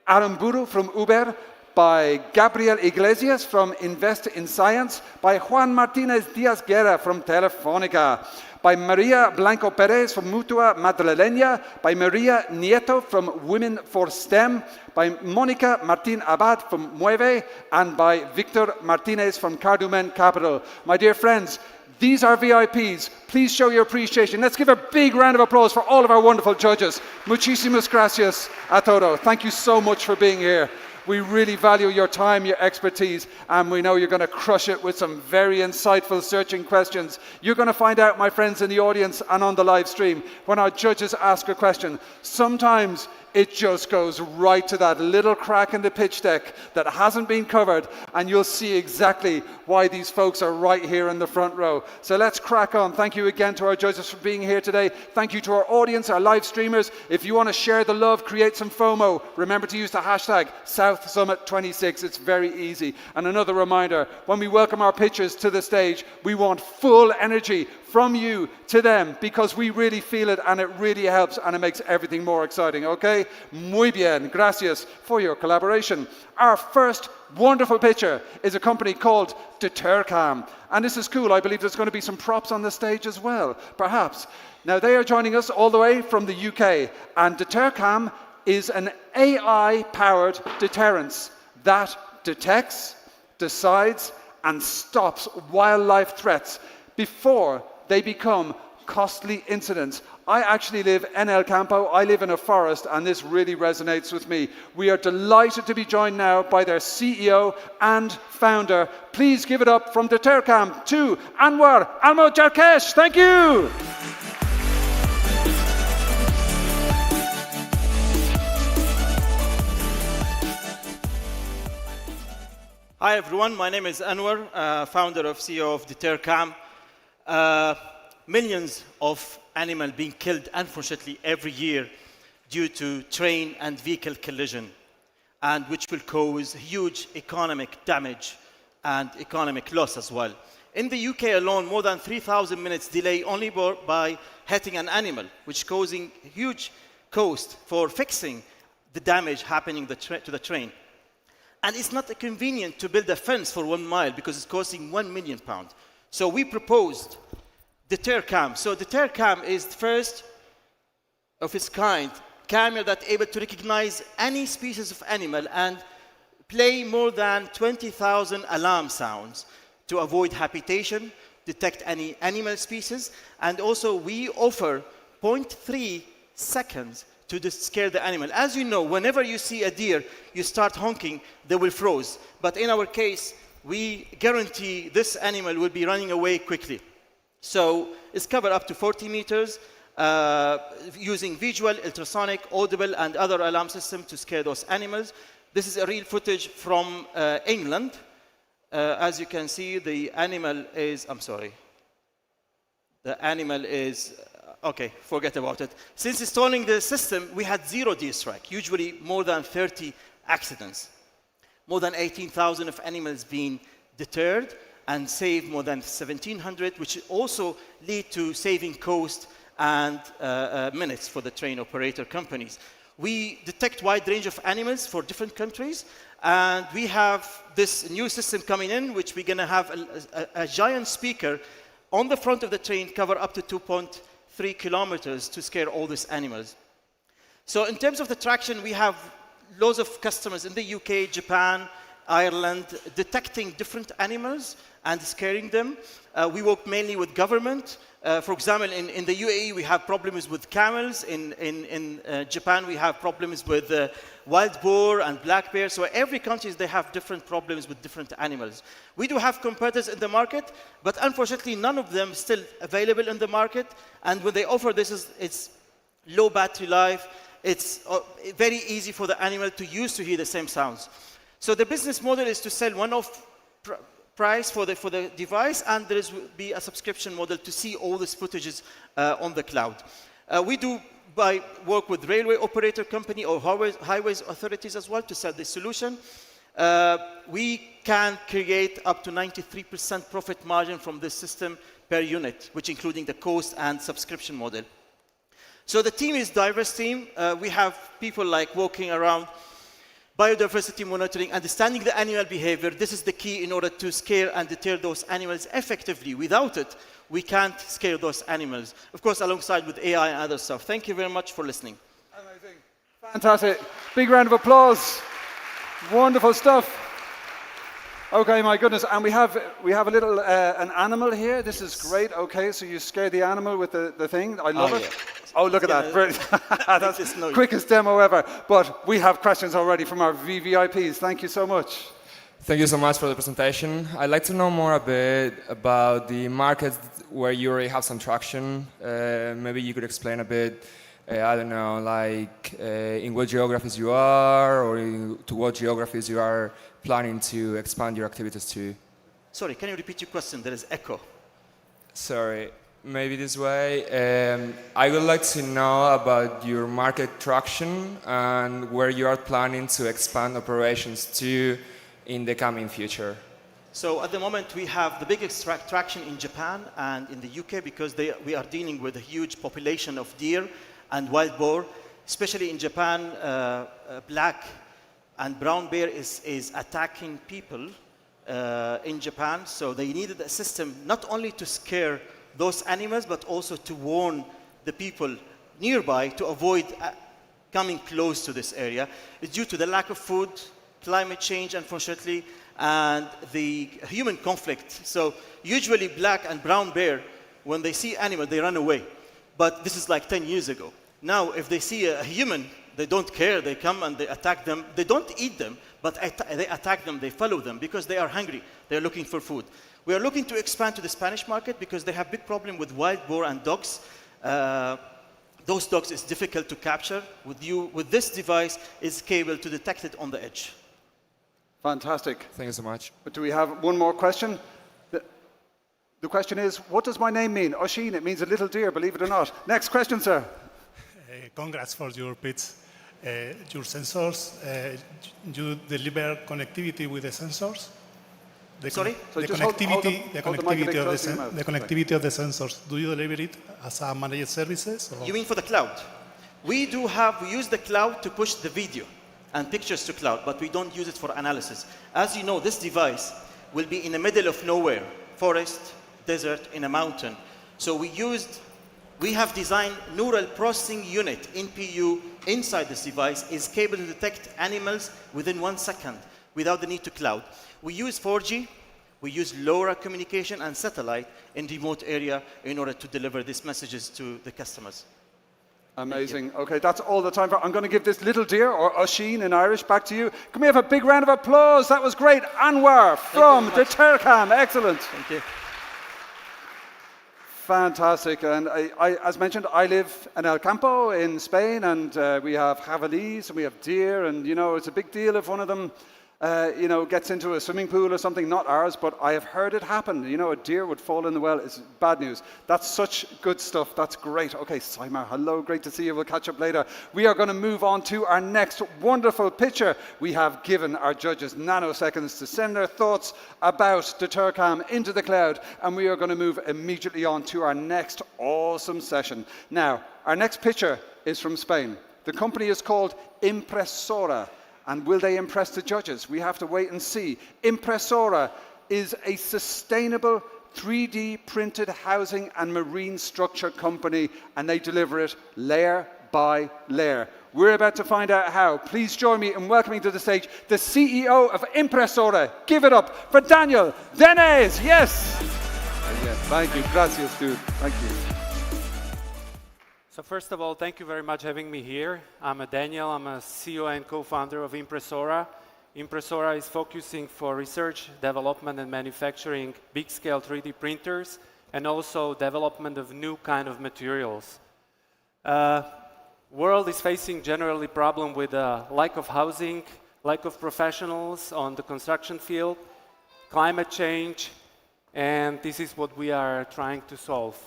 Aramburu from Uber, by Gabriel Iglesias from Invest in Science, by Juan Martínez Díaz Guerra from Telefónica, by Maria Blanco Perez from Mutua Madrileña, by Maria Nieto from Women for STEM, by Mónica Martín Abad from Mueve, and by Victor Martínez from Cardumen Capital. My dear friends, these are VIPs. Please show your appreciation. Let's give a big round of applause for all of our wonderful judges. Muchísimas gracias a todo. Thank you so much for being here. We really value your time, your expertise, and we know you're going to crush it with some very insightful, searching questions. You're going to find out, my friends in the audience and on the live stream, when our judges ask a question, sometimes it just goes right to that little crack in the pitch deck that hasn't been covered, and you'll see exactly why these folks are right here in the front row. So let's crack on. Thank you again to our judges for being here today. Thank you to our audience, our live streamers. If you want to share the love, create some FOMO, remember to use the hashtag SouthSummit26. It's very easy. And another reminder, when we welcome our pitchers to the stage, we want full energy from you to them, because we really feel it and it really helps and it makes everything more exciting, okay? Muy bien, gracias for your collaboration. Our first wonderful pitcher is a company called Detercam. And this is cool, I believe there's going to be some props on the stage as well, perhaps. Now they are joining us all the way from the UK, and Detercam is an AI-powered deterrence that detects, decides and stops wildlife threats before they become costly incidents. I actually live in El Campo, I live in a forest, and this really resonates with me. We are delighted to be joined now by their CEO and founder. Please give it up from Detercam to Anwar Almojarkesh. Thank you. Hi everyone, my name is Anwar, founder of CEO of Detercam. Millions of animals being killed, unfortunately, every year due to train and vehicle collision, and which will cause huge economic damage and economic loss as well. In the UK alone, more than 3,000 minutes delay only by hitting an animal, which causing huge cost for fixing the damage happening to the train. And it's not convenient to build a fence for 1 mile because it's costing £1 million. So we proposed Detercam. So Detercam is the first of its kind camera that's able to recognize any species of animal and play more than 20,000 alarm sounds to avoid habitation, detect any animal species, and also we offer 0.3 seconds to just scare the animal. As you know, whenever you see a deer, you start honking, they will freeze. But in our case, we guarantee this animal will be running away quickly. So it's covered up to 40 meters using visual, ultrasonic, audible, and other alarm system to scare those animals. This is a real footage from England. As you can see, the animal is, okay, forget about it. Since installing the system, we had 0 deer strike, usually more than 30 accidents. More than 18,000 of animals being deterred and saved more than 1,700, which also lead to saving cost and minutes for the train operator companies. We detect wide range of animals for different countries, and we have this new system coming in, which we're going to have a giant speaker on the front of the train, cover up to 2.3 kilometers to scare all these animals. So in terms of the traction, we have loads of customers in the UK, Japan, Ireland, detecting different animals and scaring them. We work mainly with government. For example, in the UAE, we have problems with camels. In Japan, we have problems with wild boar and black bear. So every country, they have different problems with different animals. We do have competitors in the market, but unfortunately, none of them still available in the market. And when they offer this, it's low battery life. It's very easy for the animal to use to hear the same sounds. So the business model is to sell one-off price for the device, and there will be a subscription model to see all these footages on the cloud. We do work with railway operator company or highways authorities as well to sell this solution. We can create up to 93% profit margin from this system per unit, which including the cost and subscription model. So the team is diverse team. We have people like walking around, biodiversity monitoring, understanding the animal behavior. This is the key in order to scare and deter those animals effectively. Without it, we can't scare those animals. Of course, alongside with AI and other stuff. Thank you very much for listening. Amazing. Fantastic. Big round of applause. Wonderful stuff. Okay, my goodness, and we have a little an animal here. This is great. Okay, so you scare the animal with the thing. I love it. Yeah. Oh, look at that! Brilliant. That's the quickest demo ever. But we have questions already from our VVIPs. Thank you so much. Thank you so much for the presentation. I'd like to know more a bit about the markets where you already have some traction. Maybe you could explain a bit. I don't know, like in what geographies you are, or to what geographies you are planning to expand your activities to. Sorry, can you repeat your question? There is echo. Sorry, maybe this way. I would like to know about your market traction and where you are planning to expand operations to in the coming future. So at the moment, we have the biggest traction in Japan and in the UK because we are dealing with a huge population of deer and wild boar. Especially in Japan, black and brown bear is attacking people in Japan. So they needed a system not only to scare those animals, but also to warn the people nearby to avoid coming close to this area. It's due to the lack of food, climate change, unfortunately, and the human conflict. So usually black and brown bear, when they see animals, they run away. But this is like 10 years ago. Now, if they see a human, they don't care. They come and they attack them. They don't eat them, but they attack them. They follow them because they are hungry. They're looking for food. We are looking to expand to the Spanish market because they have big problem with wild boar and dogs. Those dogs is difficult to capture. With this device, it's capable to detect it on the edge. Fantastic. Thank you so much. But do we have one more question? The question is, what does my name mean? Oshin, it means a little deer, believe it or not. Next question, sir. Congrats for your pitch. Your sensors, you deliver connectivity with the sensors? Sorry? The connectivity of the sensors, do you deliver it as a managed services? Or? You mean for the cloud? We use the cloud to push the video and pictures to cloud, but we don't use it for analysis. As you know, this device will be in the middle of nowhere, forest, desert, in a mountain. So we have designed neural processing unit, NPU, inside this device is capable to detect animals within 1 second without the need to cloud. We use 4G, we use LoRa communication and satellite in remote area in order to deliver these messages to the customers. Amazing. Okay, that's all the time for. I'm going to give this little deer, or Oshin in Irish, back to you. Can we have a big round of applause? That was great. Anwar from the Tercam. Excellent. Thank you. Fantastic. And as mentioned, I live in El Campo in Spain, and we have javelis and we have deer, and it's a big deal if one of them gets into a swimming pool or something, not ours, but I have heard it happen. A deer would fall in the well. It's bad news. That's such good stuff. That's great. Okay, Simar, hello. Great to see you. We'll catch up later. We are going to move on to our next wonderful picture. We have given our judges nanoseconds to send their thoughts about the Tercam into the cloud, and we are going to move immediately on to our next awesome session. Now, our next picture is from Spain. The company is called Impresora. And will they impress the judges? We have to wait and see. Impresora is a sustainable 3D printed housing and marine structure company, and they deliver it layer by layer. We're about to find out how. Please join me in welcoming to the stage the CEO of Impresora. Give it up for Daniel Denez. Yes. Thank you. Gracias, dude. Thank you. So first of all, thank you very much for having me here. I'm Daniel. I'm a CEO and co-founder of Impresora. Impresora is focusing for research, development, and manufacturing big-scale 3D printers, and also development of new kind of materials. World is facing generally problem with lack of housing, lack of professionals on the construction field, climate change, and this is what we are trying to solve.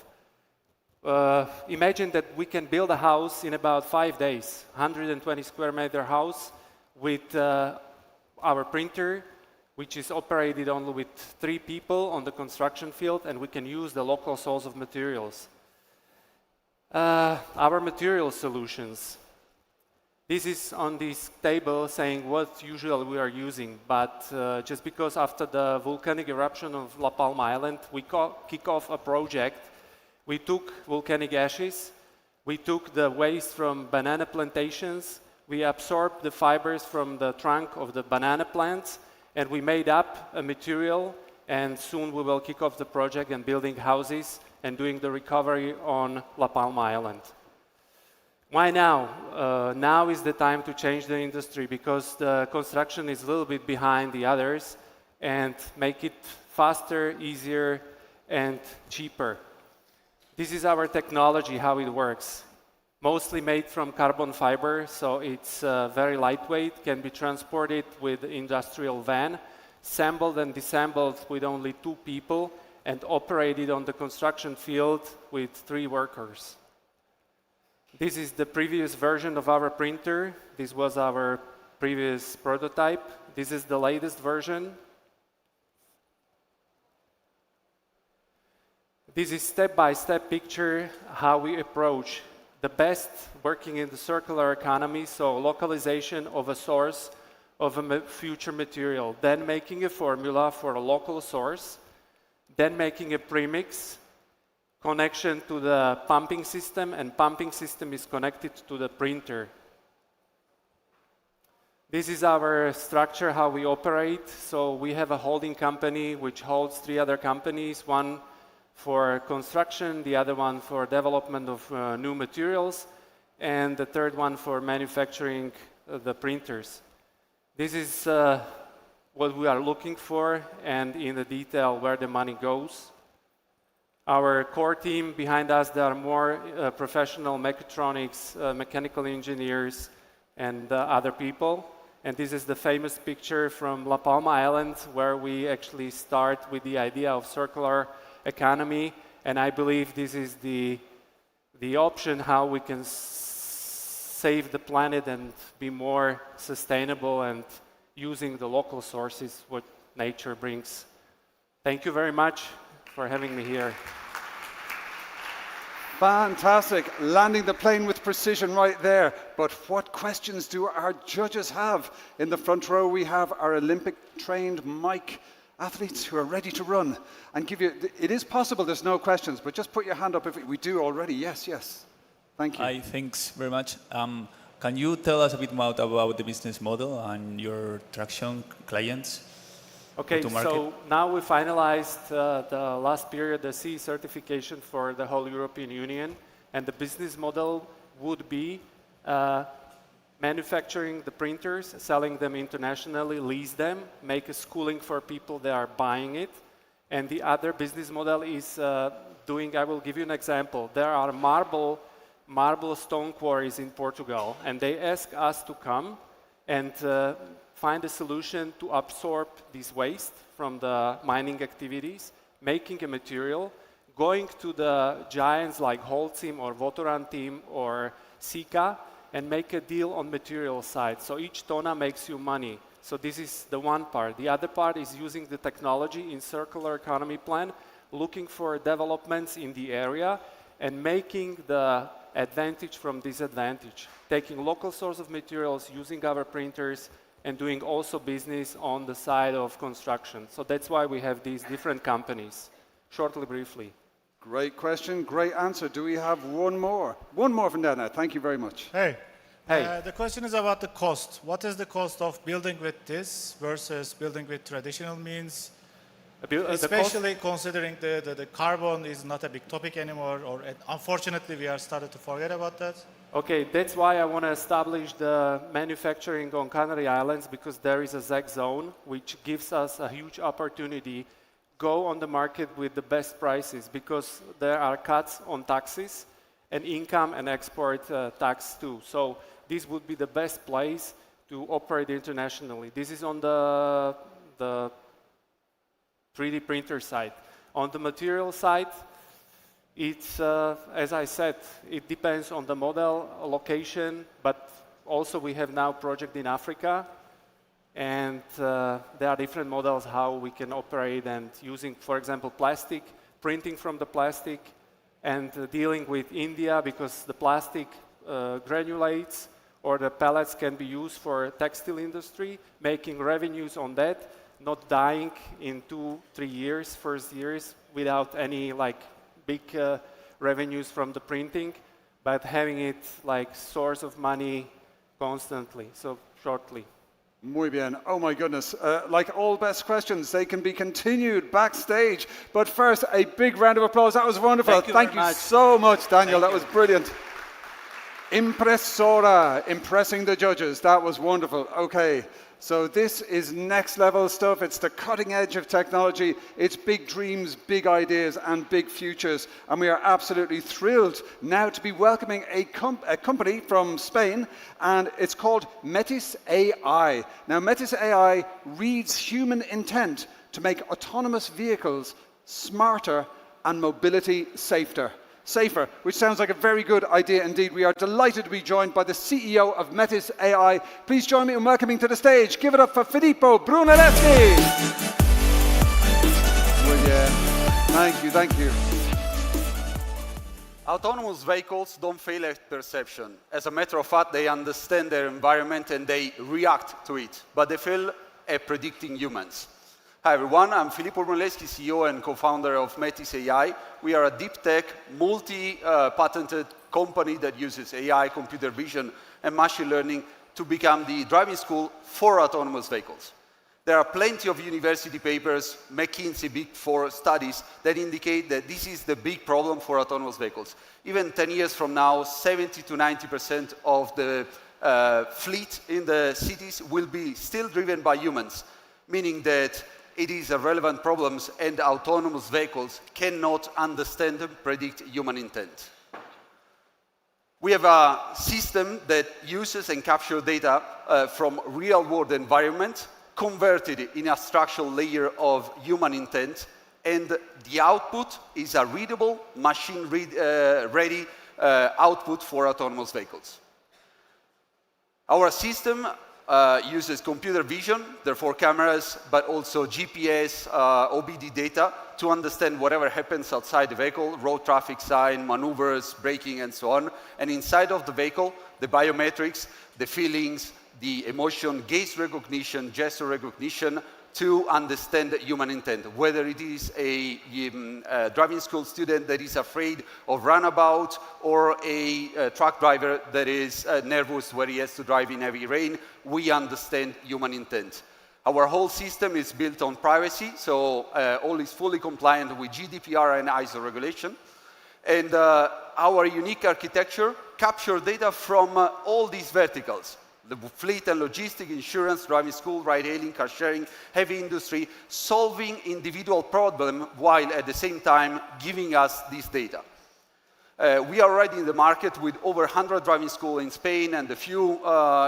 Imagine that we can build a house in about 5 days, 120 square meter house with our printer, which is operated only with 3 people on the construction field, and we can use the local source of materials. Our material solutions. This is on this table saying what usually we are using, but just because after the volcanic eruption of La Palma Island, we kick off a project. We took volcanic ashes, we took the waste from banana plantations, we absorbed the fibers from the trunk of the banana plants, and we made up a material, and soon we will kick off the project and building houses and doing the recovery on La Palma Island. Why now? Now is the time to change the industry because the construction is a little bit behind the others and make it faster, easier, and cheaper. This is our technology, how it works. Mostly made from carbon fiber, so it's very lightweight, can be transported with industrial van, assembled and disassembled with only 2 people, and operated on the construction field with 3 workers. This is the previous version of our printer. This was our previous prototype. This is the latest version. This is step-by-step picture how we approach the best working in the circular economy, so localization of a source of a future material, then making a formula for a local source, then making a premix, connection to the pumping system, and pumping system is connected to the printer. This is our structure, how we operate. So we have a holding company which holds 3 other companies, one for construction, the other one for development of new materials, and the third one for manufacturing the printers. This is what we are looking for, and in the detail where the money goes. Our core team behind us, there are more professional mechatronics, mechanical engineers, and other people. And this is the famous picture from La Palma Island, where we actually start with the idea of circular economy. And I believe this is the option how we can save the planet and be more sustainable and using the local sources, what nature brings. Thank you very much for having me here. Fantastic. Landing the plane with precision right there. But what questions do our judges have? In the front row, we have our Olympic-trained mic athletes who are ready to run and give you... It is possible there's no questions, but just put your hand up if we do already. Yes, yes. Thank you. Hi, thanks very much. Can you tell us a bit more about the business model and your traction clients? Okay, so now we finalized the last period, the CE certification for the whole European Union, and the business model would be manufacturing the printers, selling them internationally, lease them, make a schooling for people that are buying it, and the other business model is doing, I will give you an example. There are marble stone quarries in Portugal, and they ask us to come and find a solution to absorb this waste from the mining activities, making a material, going to the giants like Holcim or Votorantim or Sika, and make a deal on material side. So each tonna makes you money. So this is the one part. The other part is using the technology in circular economy plan, looking for developments in the area and making the advantage from disadvantage, taking local source of materials, using our printers, and doing also business on the side of construction. So that's why we have these different companies. Shortly, briefly. Great question, great answer. Do we have one more? One more from there now. Thank you very much. Hey. Hey. The question is about the cost. What is the cost of building with this versus building with traditional means? Especially considering the carbon is not a big topic anymore, or unfortunately we are started to forget about that. Okay, that's why I want to establish the manufacturing on Canary Islands, because there is a ZEC zone, which gives us a huge opportunity. Go on the market with the best prices, because there are cuts on taxes, and income and export tax too. So this would be the best place to operate internationally. This is on the 3D printer side. On the material side, it's, as I said, it depends on the model, location, but also we have now project in Africa, and there are different models how we can operate and using, for example, plastic, printing from the plastic, and dealing with India because the plastic granulates or the pellets can be used for textile industry, making revenues on that, not dying in 2-3 years, first years, without any like big revenues from the printing, but having it like source of money constantly, so shortly. Muy bien. Oh my goodness. Like all best questions, they can be continued backstage. But first, a big round of applause. That was wonderful. Thank you so much, Daniel. That was brilliant. Impressora, impressing the judges. That was wonderful. Okay. So this is next level stuff. It's the cutting edge of technology. It's big dreams, big ideas, and big futures. And we are absolutely thrilled now to be welcoming a company from Spain, and it's called Metis AI. Now, Metis AI reads human intent to make autonomous vehicles smarter and mobility safer, which sounds like a very good idea indeed. We are delighted to be joined by the CEO of Metis AI. Please join me in welcoming to the stage. Give it up for Filippo Brunelleschi. Well, yeah. Thank you. Autonomous vehicles don't fail at perception. As a matter of fact, they understand their environment and they react to it, but they fail at predicting humans. Hi everyone, I'm Filippo Brunelleschi, CEO and co-founder of Metis AI. We are a deep tech, multi-patented company that uses AI, computer vision, and machine learning to become the driving school for autonomous vehicles. There are plenty of university papers, McKinsey Big Four studies that indicate that this is the big problem for autonomous vehicles. Even 10 years from now, 70 to 90% of the fleet in the cities will be still driven by humans, meaning that it is a relevant problem and autonomous vehicles cannot understand and predict human intent. We have a system that uses and captures data from real-world environment, converted in a structural layer of human intent, and the output is a readable, machine-ready output for autonomous vehicles. Our system uses computer vision, therefore cameras, but also GPS, OBD data to understand whatever happens outside the vehicle, road traffic sign, maneuvers, braking, and so on. And inside of the vehicle, the biometrics, the feelings, the emotion, gaze recognition, gesture recognition, to understand human intent, whether it is a driving school student that is afraid of runabout or a truck driver that is nervous where he has to drive in heavy rain. We understand human intent. Our whole system is built on privacy, so all is fully compliant with GDPR and ISO regulation. And our unique architecture captures data from all these verticals: the fleet and logistic, insurance, driving school, ride-hailing, car-sharing, heavy industry, solving individual problems while at the same time giving us this data. We are already in the market with over 100 driving schools in Spain and a few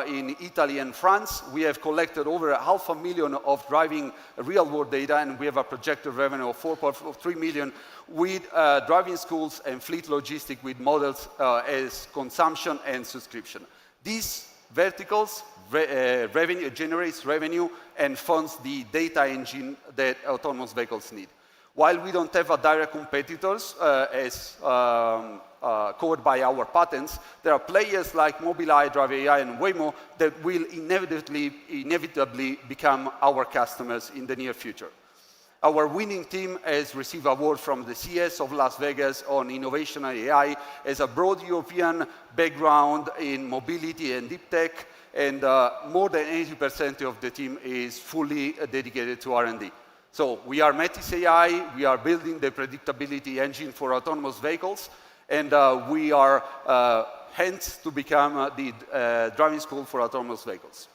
in Italy and France. We have collected over 500,000 of driving real-world data, and we have a projected revenue of 4.3 million with driving schools and fleet logistics with models as consumption and subscription. These verticals generates revenue and funds the data engine that autonomous vehicles need. While we don't have a direct competitors as covered by our patents, there are players like Mobileye, Drive AI, and Waymo that will inevitably become our customers in the near future. Our winning team has received awards from the CES of Las Vegas on innovation and AI, has a broad European background in mobility and deep tech, and more than 80% of the team is fully dedicated to R&D. So we are Metis AI, we are building the predictability engine for autonomous vehicles, and we are hence to become the driving school for autonomous vehicles.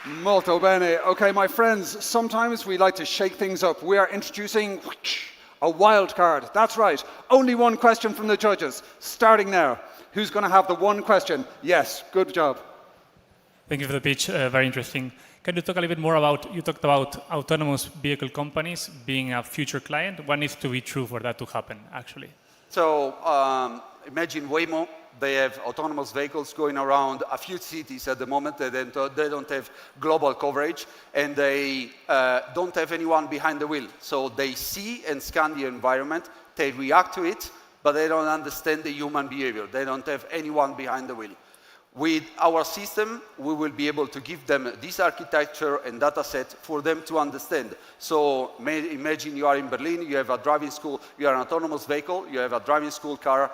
Molto bene. Okay, my friends, sometimes we like to shake things up. We are introducing a wild card. That's right. Only one question from the judges. Starting now. Who's going to have the one question? Yes, good job. Thank you for the pitch. Very interesting. Can you talk a little bit more about, you talked about autonomous vehicle companies being a future client. What needs to be true for that to happen, actually? So imagine Waymo. They have autonomous vehicles going around a few cities at the moment. They don't have global coverage, and they don't have anyone behind the wheel. So they see and scan the environment, they react to it, but they don't understand the human behavior. They don't have anyone behind the wheel. With our system, we will be able to give them this architecture and data set for them to understand. So imagine you are in Berlin, you have a driving school, you are an autonomous vehicle, you have a driving school car,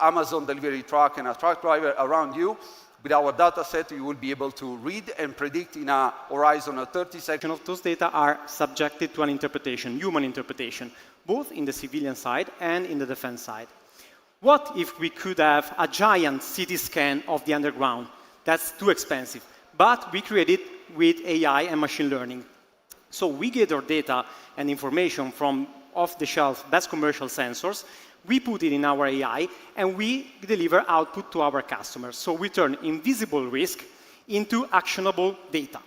Amazon delivery truck, and a truck driver around you. With our data set, you will be able to read and predict in a horizon of 30 seconds. Of those data are subjected to an interpretation, human interpretation, both in the civilian side and in the defense side. What if we could have a giant CT scan of the underground? That's too expensive. But we create it with AI and machine learning. So we gather data and information from off-the-shelf best commercial sensors, we put it in our AI, and we deliver output to our customers. So we turn invisible risk into actionable data.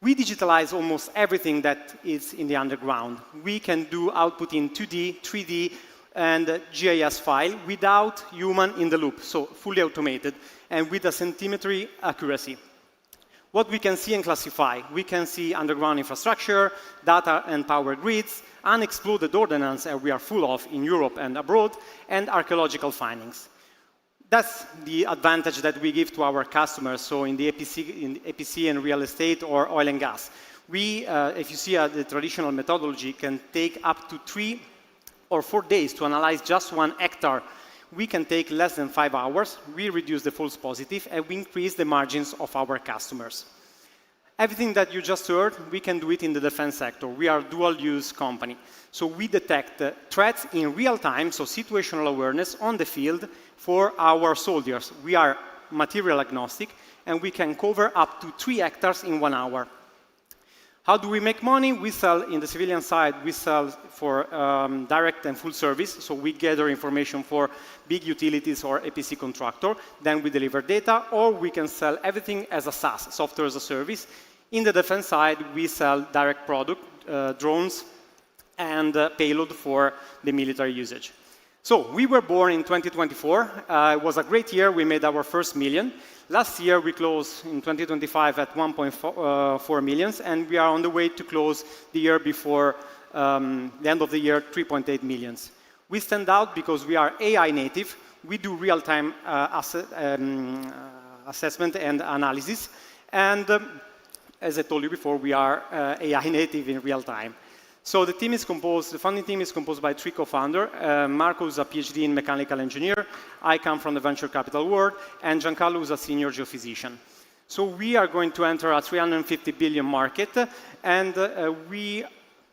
We digitalize almost everything that is in the underground. We can do output in 2D, 3D, and GIS file without human in the loop, so fully automated, and with a centimetry accuracy. What we can see and classify, we can see underground infrastructure, data and power grids, unexploded ordnance that we are full of in Europe and abroad, and archaeological findings. That's the advantage that we give to our customers, so in the EPC and real estate or oil and gas. We, if you see the traditional methodology, can take up to 3 or 4 days to analyze just 1 hectare. We can take less than 5 hours, we reduce the false positive, and we increase the margins of our customers. Everything that you just heard, we can do it in the defense sector. We are a dual-use company. So we detect threats in real time, so situational awareness on the field for our soldiers. We are material agnostic, and we can cover up to 3 hectares in 1 hour. How do we make money? We sell, in the civilian side, we sell for direct and full service. So we gather information for big utilities or EPC contractor. Then we deliver data, or we can sell everything as a SaaS, software as a service. In the defense side, we sell direct product, drones, and payload for the military usage. So we were born in 2024. It was a great year. We made our first million. Last year, we closed in 2025 at 1.4 million, and we are on the way to close the year before the end of the year, 3.8 million. We stand out because we are AI native. We do real-time assessment and analysis. And as I told you before, we are AI native in real time. So the team is composed, the founding team is composed by 3 co-founders. Marco is a PhD in mechanical engineer. I come from the venture capital world, and Giancarlo is a senior geophysician. So we are going to enter a 350 billion market, and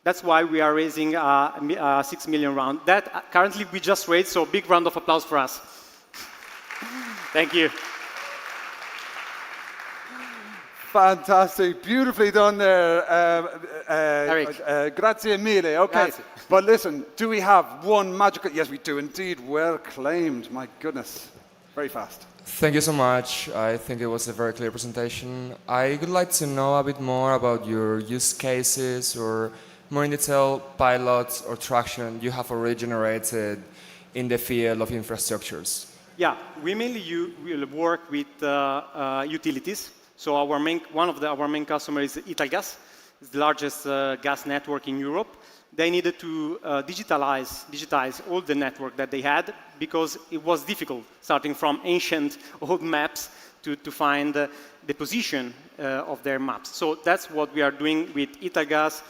that's why we are raising a 6 million round. That currently we just raised, so big round of applause for us. Thank you. Fantastic, beautifully done there, grazie mille. Okay, grazie. But listen, do we have one magical? Yes, we do indeed. Well claimed. My goodness, very fast. Thank you so much. I think it was a very clear presentation. I would like to know a bit more about your use cases or more in detail pilots or traction you have already generated in the field of infrastructures. Yeah, we mainly will work with utilities. So one of our main customers is Italgas. It's the largest gas network in Europe. They needed to digitize all the network that they had because it was difficult, starting from ancient old maps to find the position of their maps. So that's what we are doing with Italgas,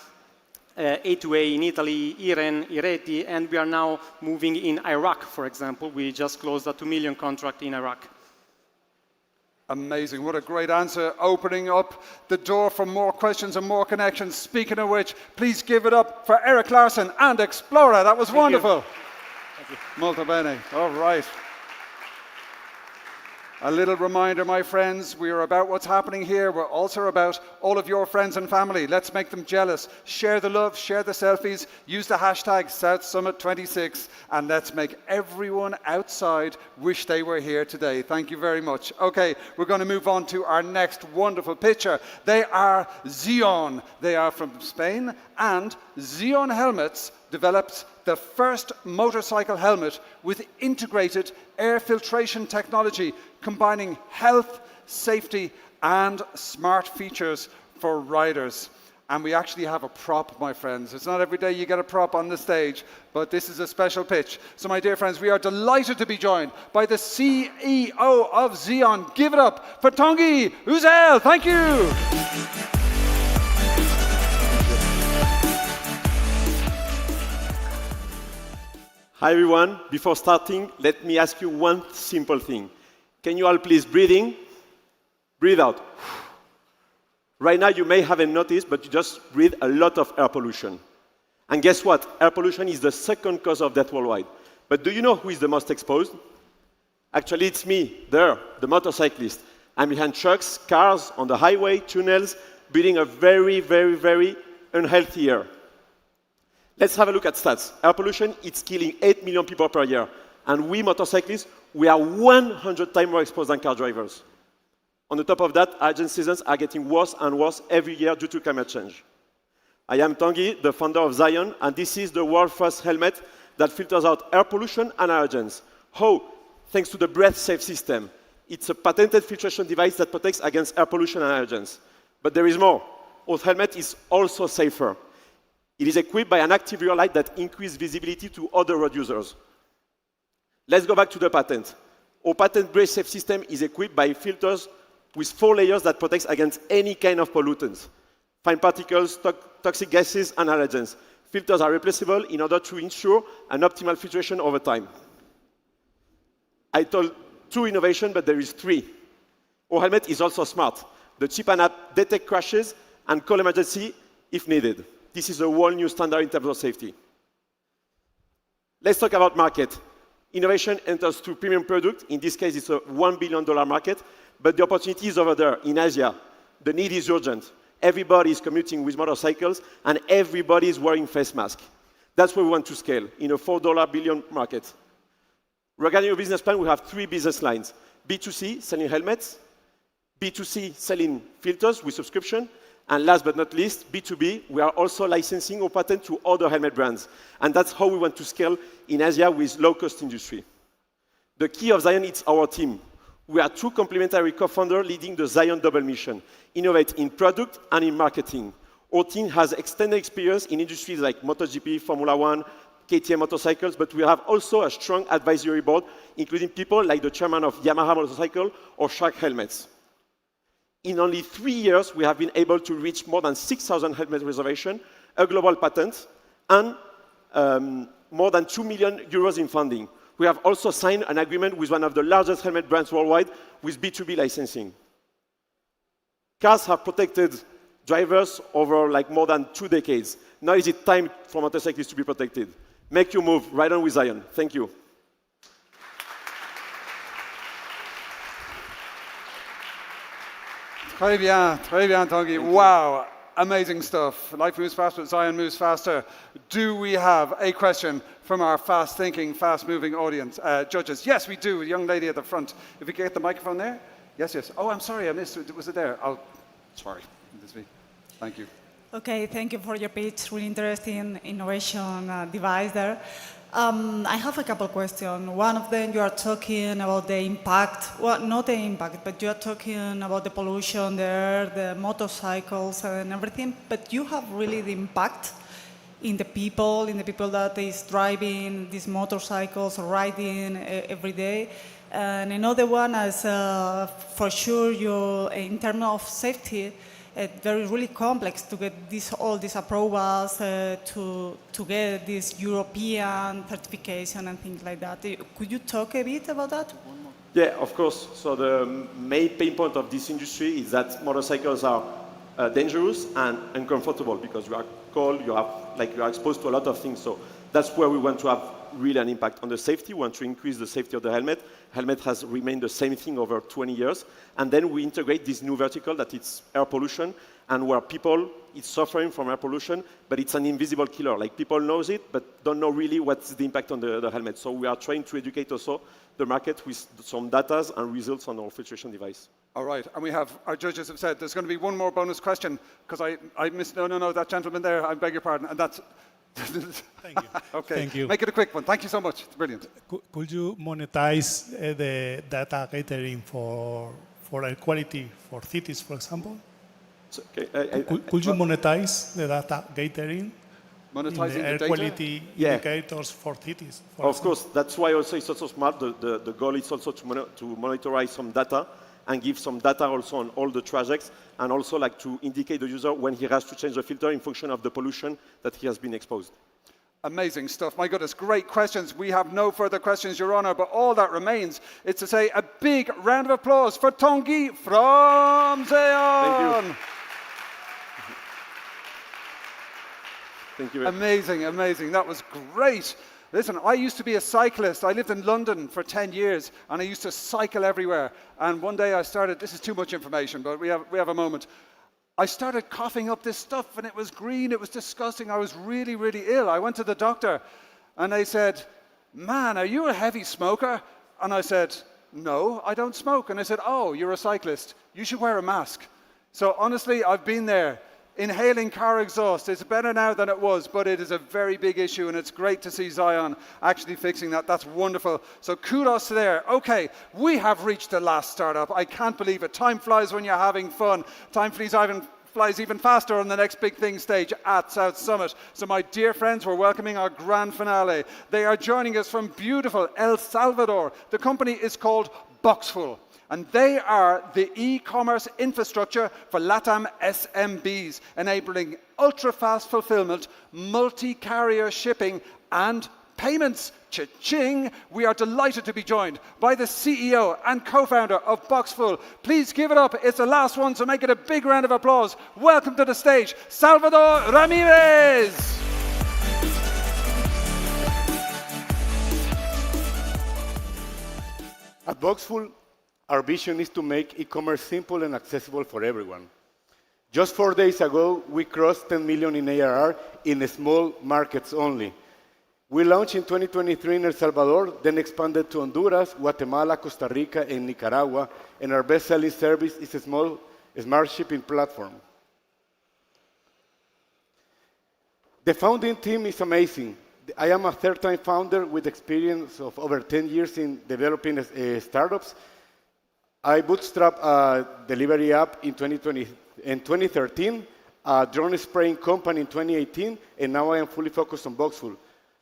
A2A in Italy, Iren, Ireti, and we are now moving in Iraq, for example. We just closed a 2 million contract in Iraq. Amazing, what a great answer. Opening up the door for more questions and more connections. Speaking of which, please give it up for Eric Larson and Explora. That was wonderful. Thank you. Molto bene, all right. A little reminder, my friends, we are about what's happening here. We're also about all of your friends and family. Let's make them jealous. Share the love, share the selfies, use the hashtag SouthSummit26, and let's make everyone outside wish they were here today. Thank you very much. Okay, we're going to move on to our next wonderful picture. They are Xeon. They are from Spain, and Xeon Helmets developed the first motorcycle helmet with integrated air filtration technology, combining health, safety, and smart features for riders. And we actually have a prop, my friends. It's not every day you get a prop on the stage, but this is a special pitch. So, my dear friends, we are delighted to be joined by the CEO of Xeon. Give it up for Tanguy Uzel. Thank you. Hi everyone, before starting, let me ask you one simple thing. Can you all please breathe in, breathe out. Right now you may haven't noticed, but you just breathe a lot of air pollution. And guess what? Air pollution is the second cause of death worldwide. But do you know who is the most exposed? Actually, it's me, there, the motorcyclist. I'm behind trucks, cars, on the highway, tunnels, breathing a very, very, very unhealthy air. Let's have a look at stats. Air pollution, it's killing 8 million people per year. And we motorcyclists, we are 100 times more exposed than car drivers. On the top of that, agent seasons are getting worse and worse every year due to climate change. I am Tanguy, the founder of Zion, and this is the world's first helmet that filters out air pollution and allergens. How? Thanks to the Breath Safe system. It's a patented filtration device that protects against air pollution and allergens. But there is more. Our helmet is also safer. It is equipped by an active rear light that increases visibility to other road users. Let's go back to the patent. Our patent Breath Safe system is equipped by filters with 4 layers that protects against any kind of pollutants, fine particles, toxic gases, and allergens. Filters are replaceable in order to ensure an optimal filtration over time. I told 2 innovations, but there is 3. Our helmet is also smart. The chip and app detect crashes and call emergency if needed. This is a whole new standard in terms of safety. Let's talk about market. Innovation enters through premium product. In this case, it's a $1 billion market, but the opportunity is over there in Asia. The need is urgent. Everybody is commuting with motorcycles, and everybody is wearing face masks. That's where we want to scale, in a $4 billion market. Regarding your business plan, we have 3 business lines. B2C, selling helmets. B2C, selling filters with subscription. And last but not least, B2B, we are also licensing our patent to other helmet brands. And that's how we want to scale in Asia with low-cost industry. The key of Zion is our team. We are 2 complementary co-founders leading the Zion double mission, innovate in product and in marketing. Our team has extended experience in industries like MotoGP, Formula 1, KTM motorcycles, but we have also a strong advisory board, including people like the chairman of Yamaha Motorcycle or Shark Helmets. In only 3 years, we have been able to reach more than 6,000 helmet reservations, a global patent, and more than 2 million euros in funding. We have also signed an agreement with one of the largest helmet brands worldwide with B2B licensing. Cars have protected drivers over more than 2 decades. Now is it time for motorcyclists to be protected. Make your move. Right on with Zion. Thank you. Très bien, Tanguy. Wow, amazing stuff. Life moves faster, Zion moves faster. Do we have a question from our fast-thinking, fast-moving audience? Judges, yes, we do. A young lady at the front. If we could get the microphone there? Yes, yes. Oh, I'm sorry, I missed it. Was it there? Oh, sorry. This is me. Thank you. Okay, thank you for your pitch. Really interesting innovation device there. I have a couple questions. One of them, you are talking about the impact, well, not the impact, but you are talking about the pollution there, the motorcycles and everything, but you have really the impact in the people that is driving these motorcycles or riding every day. And another one is, for sure, you, in terms of safety, very really complex to get all these approvals, to get this European certification and things like that. Could you talk a bit about that? Yeah, of course. So the main pain point of this industry is that motorcycles are dangerous and uncomfortable because we are cold, you are exposed to a lot of things. So that's where we want to have really an impact. On the safety, we want to increase the safety of the helmet. Helmet has remained the same thing over 20 years. And then we integrate this new vertical that it's air pollution, and where people is suffering from air pollution, but it's an invisible killer. Like, people knows it, but don't know really what's the impact on the helmet. So we are trying to educate also the market with some data and results on our filtration device. All right, and we have, our judges have said there's going to be one more bonus question, because I missed, no, that gentleman there, I beg your pardon, and that's... Thank you. Okay, Thank you. Make it a quick one. Thank you so much. It's brilliant. Could you monetize the data gathering for air quality for cities, for example? So, okay, could you monetize the data gathering? Monetizing the air data? quality indicators for cities? Of course, that's why also it's also smart. The goal is also to monitorize some data and give some data also on all the trajects, and also like to indicate the user when he has to change the filter in function of the pollution that he has been exposed. Amazing stuff. My goodness, great questions. We have no further questions, Your Honor, but all that remains is to say a big round of applause for Tanguy from Xeon. Thank you. Thank you. Amazing, amazing. That was great. Listen, I used to be a cyclist. I lived in London for 10 years, and I used to cycle everywhere. And one day I started, this is too much information, but we have a moment. I started coughing up this stuff, and it was green, it was disgusting. I was really, really ill. I went to the doctor, and they said, "Man, are you a heavy smoker?" And I said, "No, I don't smoke." And they said, "Oh, you're a cyclist. You should wear a mask." So honestly, I've been there. Inhaling car exhaust, it's better now than it was, but it is a very big issue, and it's great to see Xeon actually fixing that. That's wonderful. So kudos there. Okay, we have reached the last startup. I can't believe it. Time flies when you're having fun. Time flies even faster on the next big thing stage at South Summit. So my dear friends, we're welcoming our grand finale. They are joining us from beautiful El Salvador. The company is called Boxful, and they are the e-commerce infrastructure for LATAM SMBs, enabling ultra-fast fulfillment, multi-carrier shipping, and payments. Cha-ching! We are delighted to be joined by the CEO and co-founder of Boxful. Please give it up. It's the last one, so make it a big round of applause. Welcome to the stage, Salvador Ramirez. At Boxful, our vision is to make e-commerce simple and accessible for everyone. Just 4 days ago, we crossed 10 million in ARR in small markets only. We launched in 2023 in El Salvador, then expanded to Honduras, Guatemala, Costa Rica, and Nicaragua, and our best-selling service is a small smart shipping platform. The founding team is amazing. I am a third-time founder with experience of over 10 years in developing startups. I bootstrapped a delivery app in 2013, a drone spraying company in 2018, and now I am fully focused on Boxful.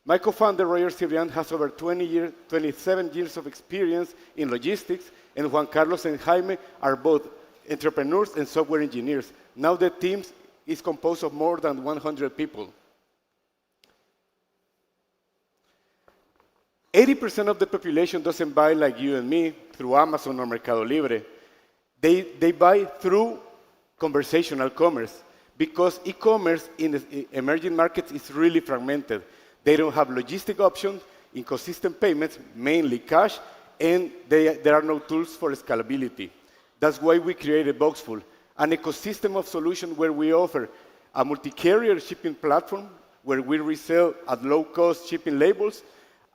My co-founder, Roger Cibrian, has over 27 years of experience in logistics, and Juan Carlos and Jaime are both entrepreneurs and software engineers. Now the team is composed of more than 100 people. 80% of the population doesn't buy like you and me through Amazon or Mercado Libre. They buy through conversational commerce, because e-commerce in the emerging markets is really fragmented. They don't have logistic options, inconsistent payments, mainly cash, and there are no tools for scalability. That's why we created Boxful, an ecosystem of solutions where we offer a multi-carrier shipping platform where we resell at low-cost shipping labels,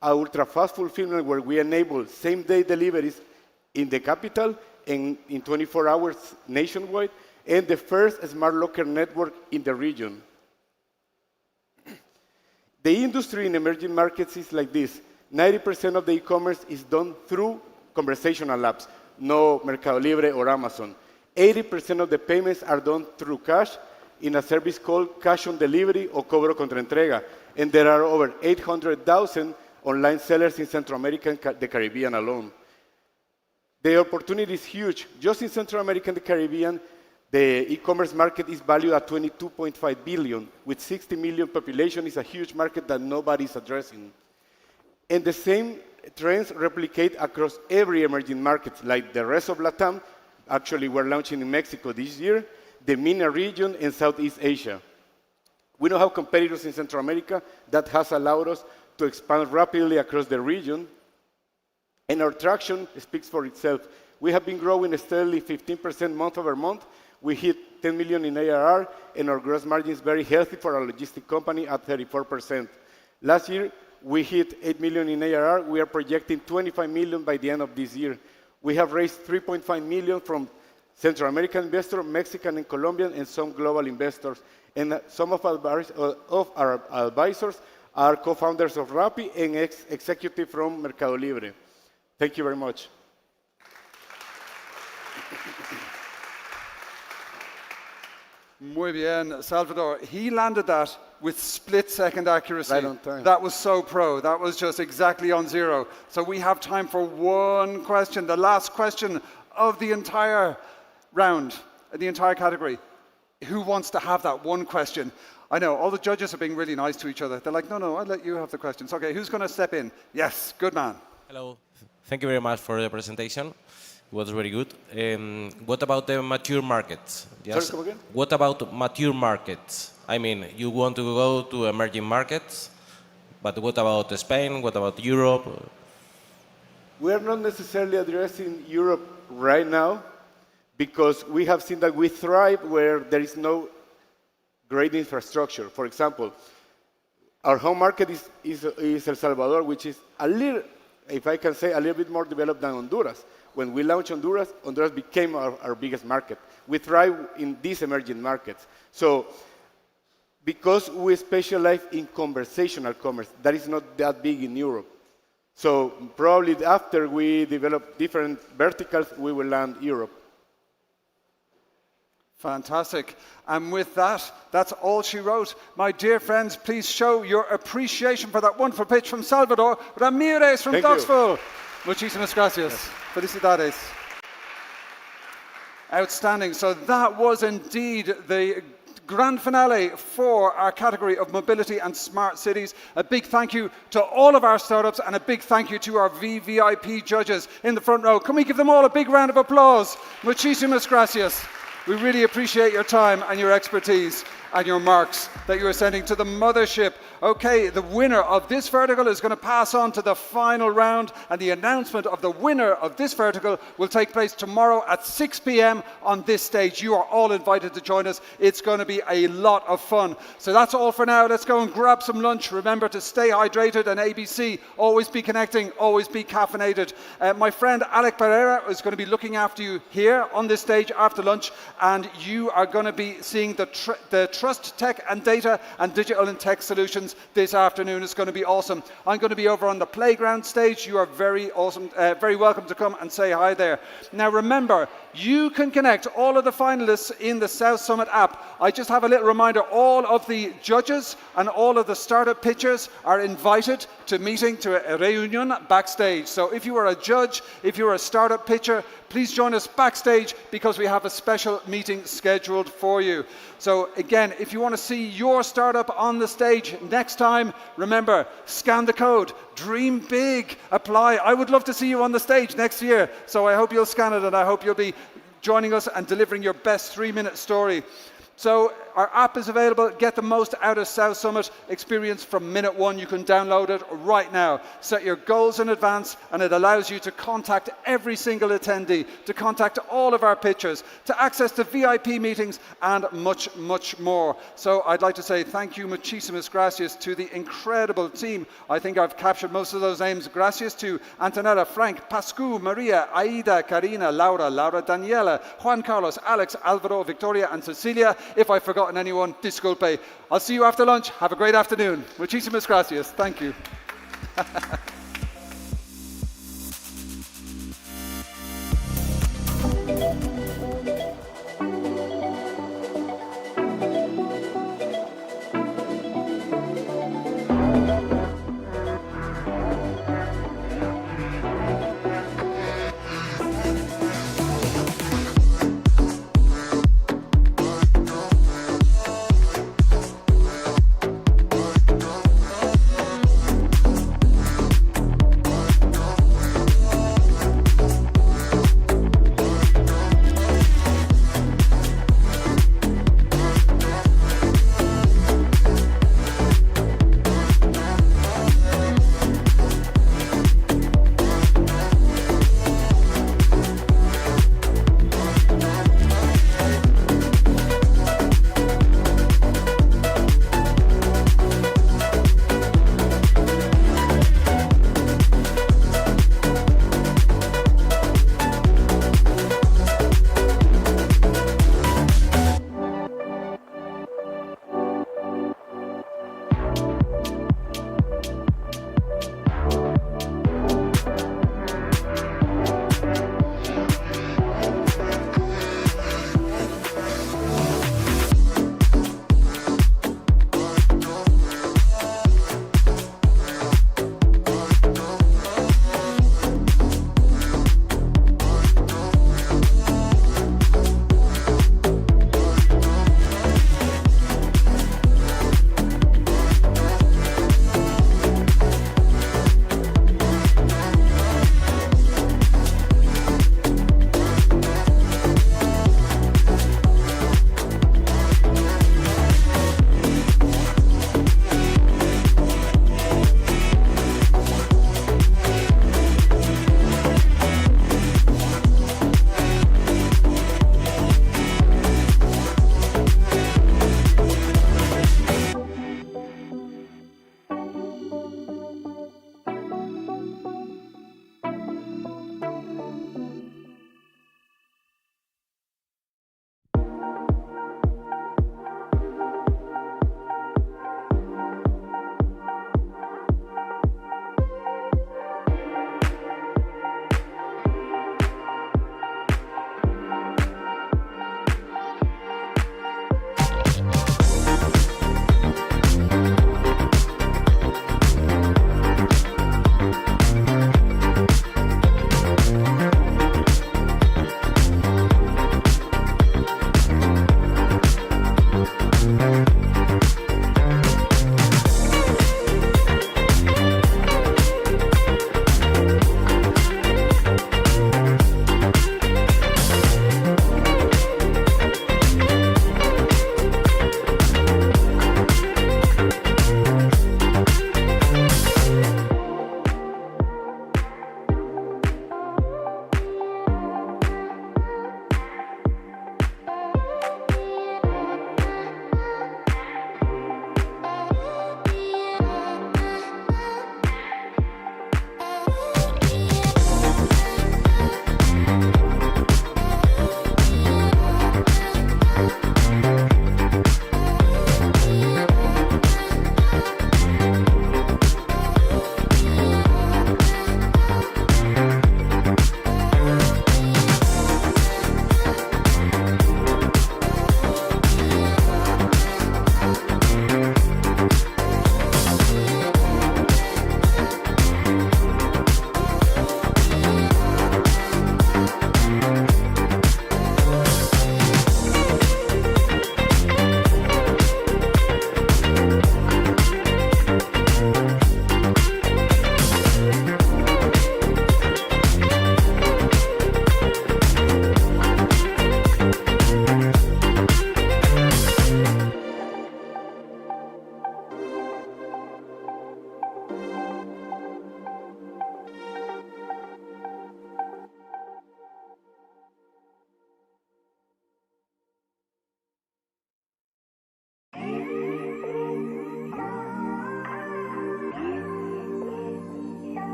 a ultra-fast fulfillment where we enable same-day deliveries in the capital and in 24 hours nationwide, and the first smart locker network in the region. The industry in emerging markets is like this. 90% of the e-commerce is done through conversational apps, no Mercado Libre or Amazon. 80% of the payments are done through cash in a service called Cash on Delivery or Cobro Contra Entrega. And there are over 800,000 online sellers in Central America and the Caribbean alone. The opportunity is huge. Just in Central America and the Caribbean, the e-commerce market is valued at 22.5 billion. With 60 million population, it's a huge market that nobody's addressing. And the same trends replicate across every emerging market, like the rest of LATAM. Actually, we're launching in Mexico this year, the MENA region, and Southeast Asia. We now have competitors in Central America that has allowed us to expand rapidly across the region, and our traction speaks for itself. We have been growing steadily 15% month over month. We hit 10 million in ARR, and our gross margin is very healthy for a logistic company at 34%. Last year, we hit 8 million in ARR. We are projecting 25 million by the end of this year. We have raised 3.5 million from Central American investors, Mexican and Colombian, and some global investors. And some of our advisors are co-founders of Rappi and executive from Mercado Libre. Thank you very much. Muy bien, Salvador. He landed that with split-second accuracy. Right on time. That was so pro. That was just exactly on zero. So we have time for one question, the last question of the entire round, the entire category. Who wants to have that one question? I know, all the judges are being really nice to each other. They're like, no, I'll let you have the questions. Okay, who's going to step in? Yes, good man. Hello. Thank you very much for the presentation. It was very good. What about the mature markets? Sorry, come again? What about mature markets? I mean, you want to go to emerging markets, but what about Spain? What about Europe? We are not necessarily addressing Europe right now because we have seen that we thrive where there is no great infrastructure. For example, our home market is El Salvador, which is a little, if I can say, a little bit more developed than Honduras. When we launched Honduras, Honduras became our biggest market. We thrive in these emerging markets. So because we specialize in conversational commerce, that is not that big in Europe. So probably after we develop different verticals, we will land Europe. Fantastic. And with that, that's all she wrote. My dear friends, please show your appreciation for that wonderful pitch from Salvador Ramirez from Knoxville. Muchísimas gracias. Yes. Felicidades. Outstanding. So that was indeed the grand finale for our category of mobility and smart cities. A big thank you to all of our startups and a big thank you to our VVIP judges in the front row. Can we give them all a big round of applause? Muchísimas gracias. We really appreciate your time and your expertise and your marks that you are sending to the mothership. Okay, the winner of this vertical is going to pass on to the final round, and the announcement of the winner of this vertical will take place tomorrow at 6 p.m. on this stage. You are all invited to join us. It's going to be a lot of fun. So that's all for now. Let's go and grab some lunch. Remember to stay hydrated, and ABC, always be connecting, always be caffeinated. My friend Alec Pereira is going to be looking after you here on this stage after lunch, and you are going to be seeing the Trust Tech and Data and Digital and Tech Solutions this afternoon. It's going to be awesome. I'm going to be over on the playground stage. You are very awesome, very welcome to come and say hi there. Now remember, you can connect all of the finalists in the South Summit app. I just have a little reminder, all of the judges and all of the startup pitchers are invited to meeting, to a reunion backstage. So if you are a judge, if you're a startup pitcher, please join us backstage because we have a special meeting scheduled for you. So again, if you want to see your startup on the stage next time, remember, scan the code, dream big, apply. I would love to see you on the stage next year. So I hope you'll scan it and I hope you'll be joining us and delivering your best 3-minute story. So our app is available. Get the most out of South Summit experience from minute one. You can download it right now. Set your goals in advance, and it allows you to contact every single attendee, to contact all of our pitchers, to access the VIP meetings, and much, much more. So I'd like to say thank you, muchísimas gracias, to the incredible team. I think I've captured most of those names. Gracias to Antonella, Frank, Pascu, Maria, Aida, Karina, Laura, Daniela, Juan Carlos, Alex, Alvaro, Victoria, and Cecilia. If I've forgotten anyone, disculpe. I'll see you after lunch. Have a great afternoon. Muchísimas gracias. Thank you.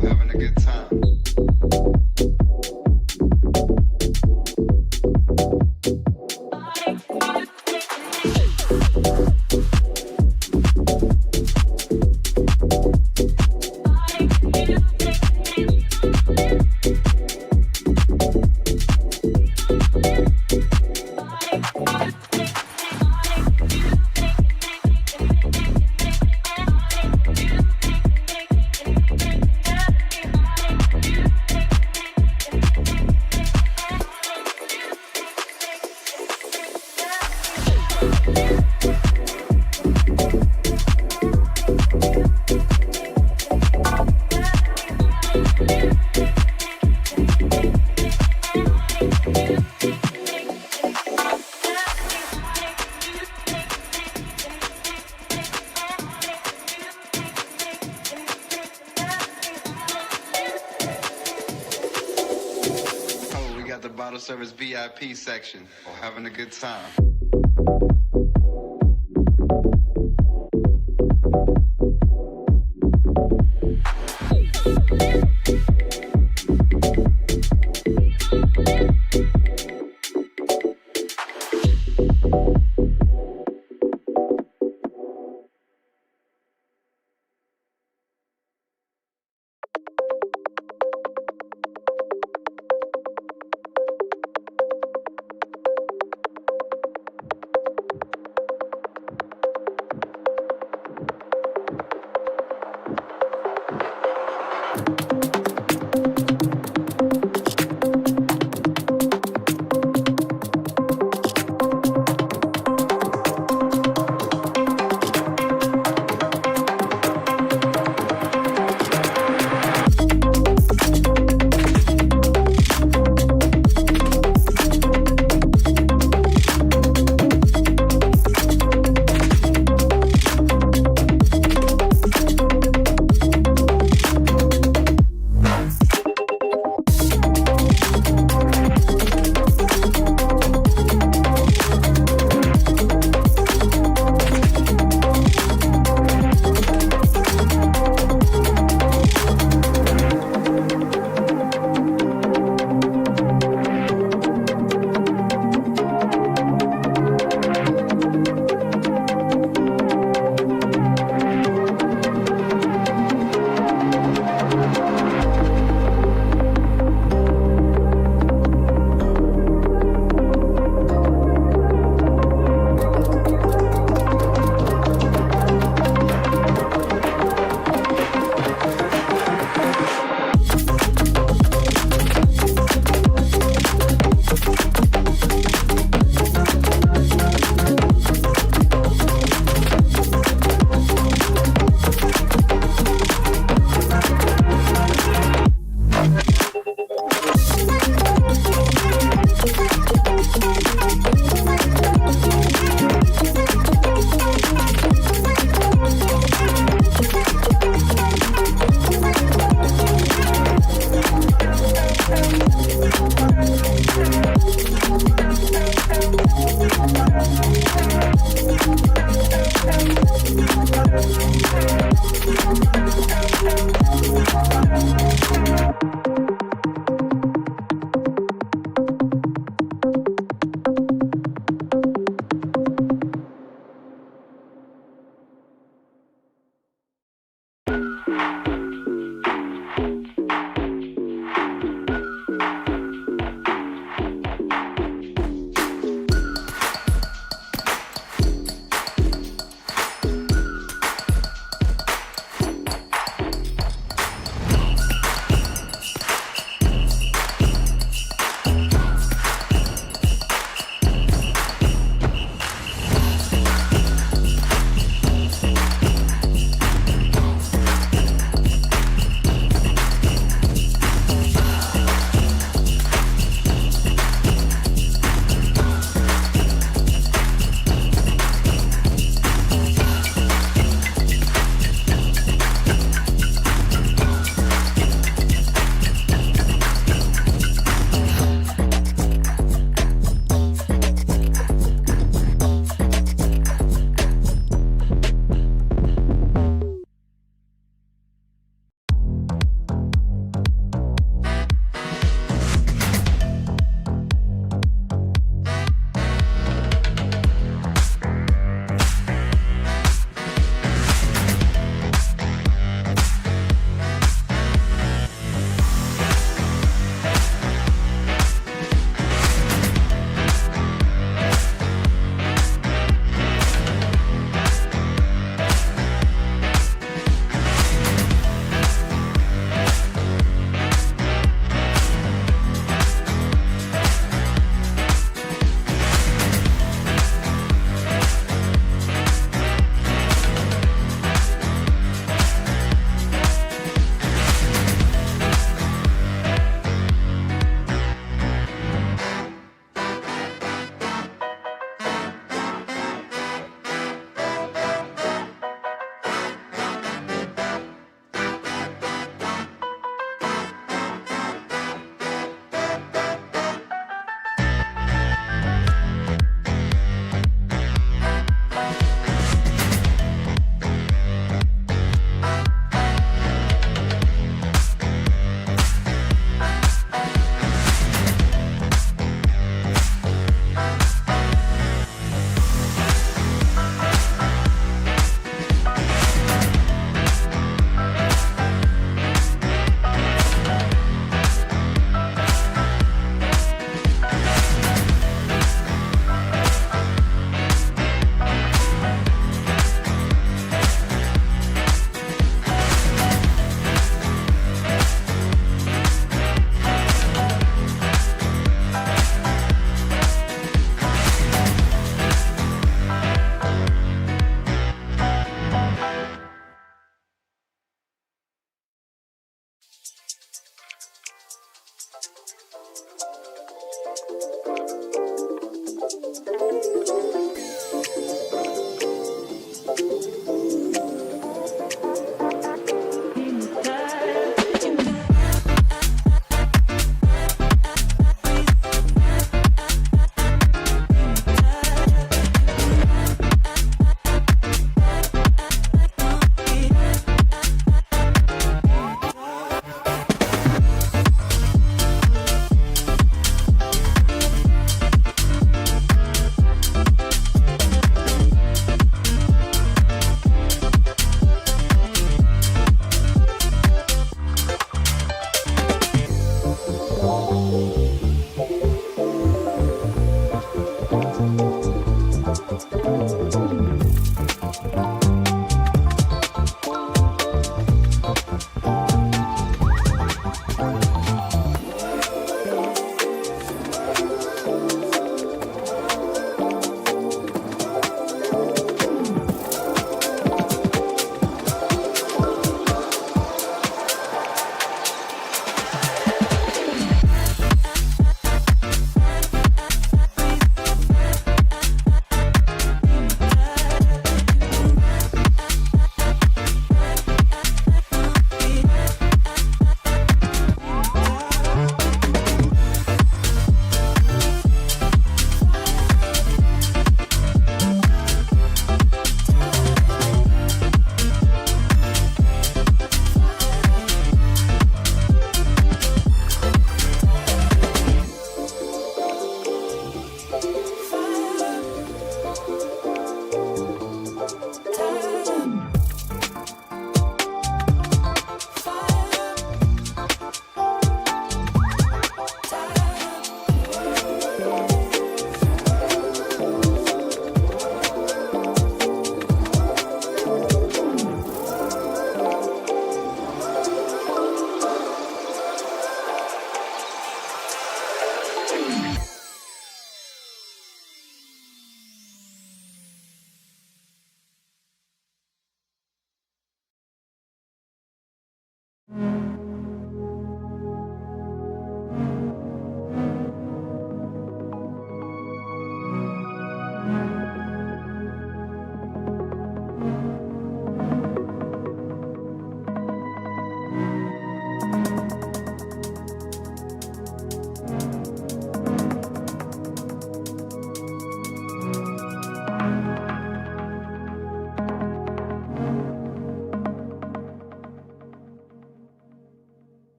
having a good time. Oh, we got the bottle service VIP section. Having a good time.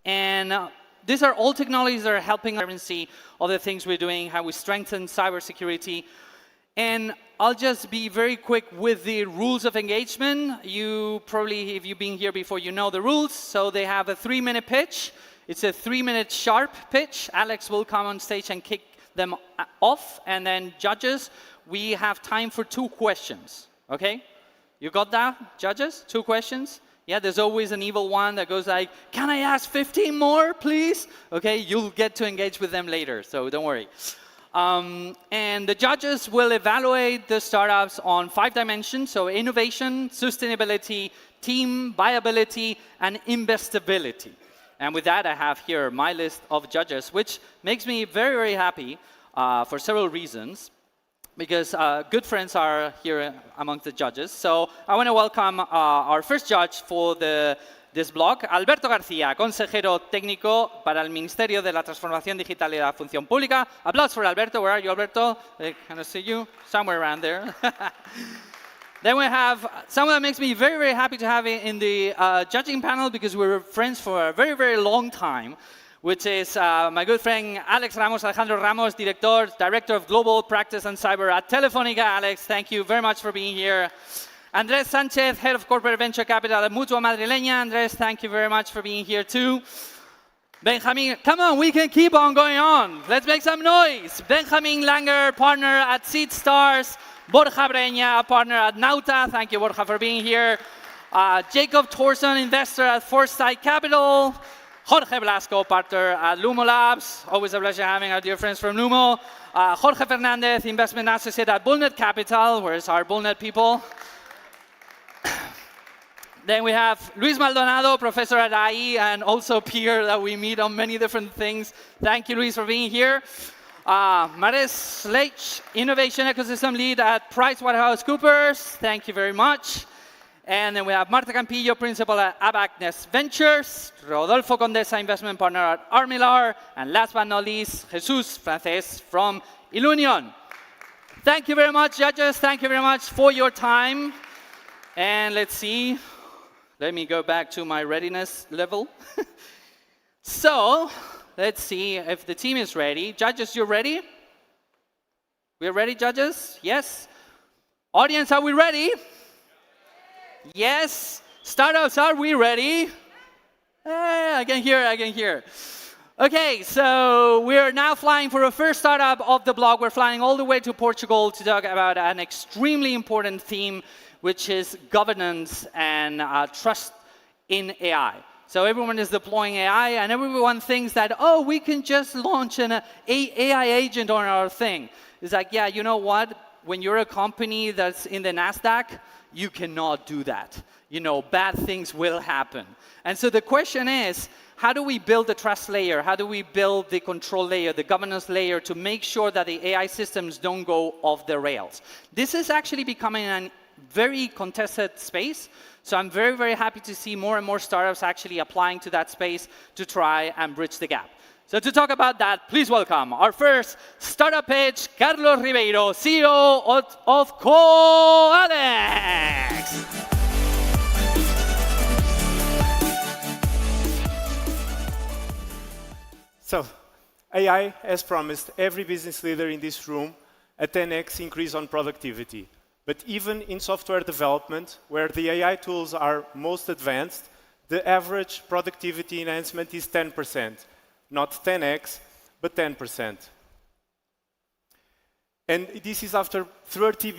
And these are all technologies that are helping transparency of the things we're doing, how we strengthen cybersecurity. And I'll just be very quick with the rules of engagement. You probably, if you've been here before, you know the rules. So they have a 3-minute pitch. It's a 3-minute sharp pitch. Alex will come on stage and kick them off. And then judges, we have time for 2 questions. Okay? You got that, judges? 2 questions? Yeah, there's always an evil one that goes like, can I ask 15 more, please? Okay, you'll get to engage with them later, so don't worry. And the judges will evaluate the startups on 5 dimensions, so innovation, sustainability, team, viability, and investability. And with that, I have here my list of judges, which makes me very, very happy for several reasons, because good friends are here among the judges. So I want to welcome our first judge for this block, Alberto García, consejero técnico para el Ministerio de la Transformación Digital y la Función Pública. Applause for Alberto. Where are you, Alberto? Can I see you? Somewhere around there. Then we have someone that makes me very, very happy to have in the judging panel, because we were friends for a very, very long time, which is my good friend Alejandro Ramos, Director of Global Practice and Cyber at Telefónica. Alex, thank you very much for being here. Andrés Sánchez, Head of Corporate Venture Capital at Mutua Madrileña. Andrés, thank you very much for being here too. Benjamin, come on, we can keep on going on. Let's make some noise. Benjamin Langer, partner at Seed Stars. Borja Breña, partner at Nauta. Thank you, Borja, for being here. Jacob Thorson, investor at Foresight Capital. Jorge Blasco, partner at Lumo Labs. Always a pleasure having our dear friends from Lumo. Jorge Fernandez, investment associate at Bullnet Capital. Where's our Bullnet people? Then we have Luis Maldonado, professor at IE, and also peer that we meet on many different things. Thank you, Luis, for being here. Maris Leitch, innovation ecosystem lead at PricewaterhouseCoopers. Thank you very much. And then we have Marta Campillo, principal at Abacnes Ventures, Rodolfo Condesa, investment partner at Armilar, and last but not least, Jesus Frances from Ilunion. Thank you very much, judges. Thank you very much for your time. And let's see. Let me go back to my readiness level. So, let's see if the team is ready. Judges, you ready? We're ready, judges? Yes? Audience, are we ready? Yes. Startups, are we ready? I can hear. Okay, so we're now flying for a first startup of the blog. We're flying all the way to Portugal to talk about an extremely important theme, which is governance and trust in AI. So everyone is deploying AI, and everyone thinks that, oh, we can just launch an AI agent on our thing. It's like, yeah, you know what? When you're a company that's in the NASDAQ, you cannot do that. You know, bad things will happen. And so the question is, how do we build the trust layer? How do we build the control layer, the governance layer, to make sure that the AI systems don't go off the rails? This is actually becoming a very contested space. So I'm very, very happy to see more and more startups actually applying to that space to try and bridge the gap. So to talk about that, please welcome our first startup pitch, Carlos Ribeiro, CEO of Coalex. So, AI, as promised, every business leader in this room, a 10x increase on productivity. But even in software development, where the AI tools are most advanced, the average productivity enhancement is 10%. Not 10x, but 10%. And this is after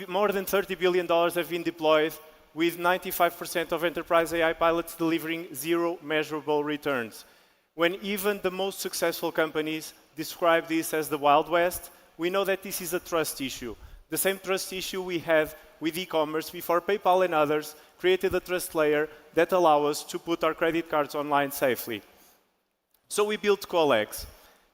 more than $30 billion have been deployed, with 95% of enterprise AI pilots delivering 0 measurable returns. When even the most successful companies describe this as the Wild West, we know that this is a trust issue. The same trust issue we had with e-commerce before PayPal and others created a trust layer that allows us to put our credit cards online safely. So we built Coalex.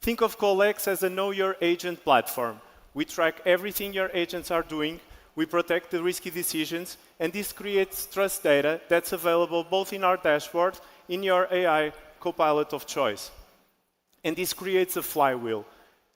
Think of Coalex as a know your agent platform. We track everything your agents are doing, we protect the risky decisions, and this creates trust data that's available both in our dashboard, in your AI copilot of choice. And this creates a flywheel.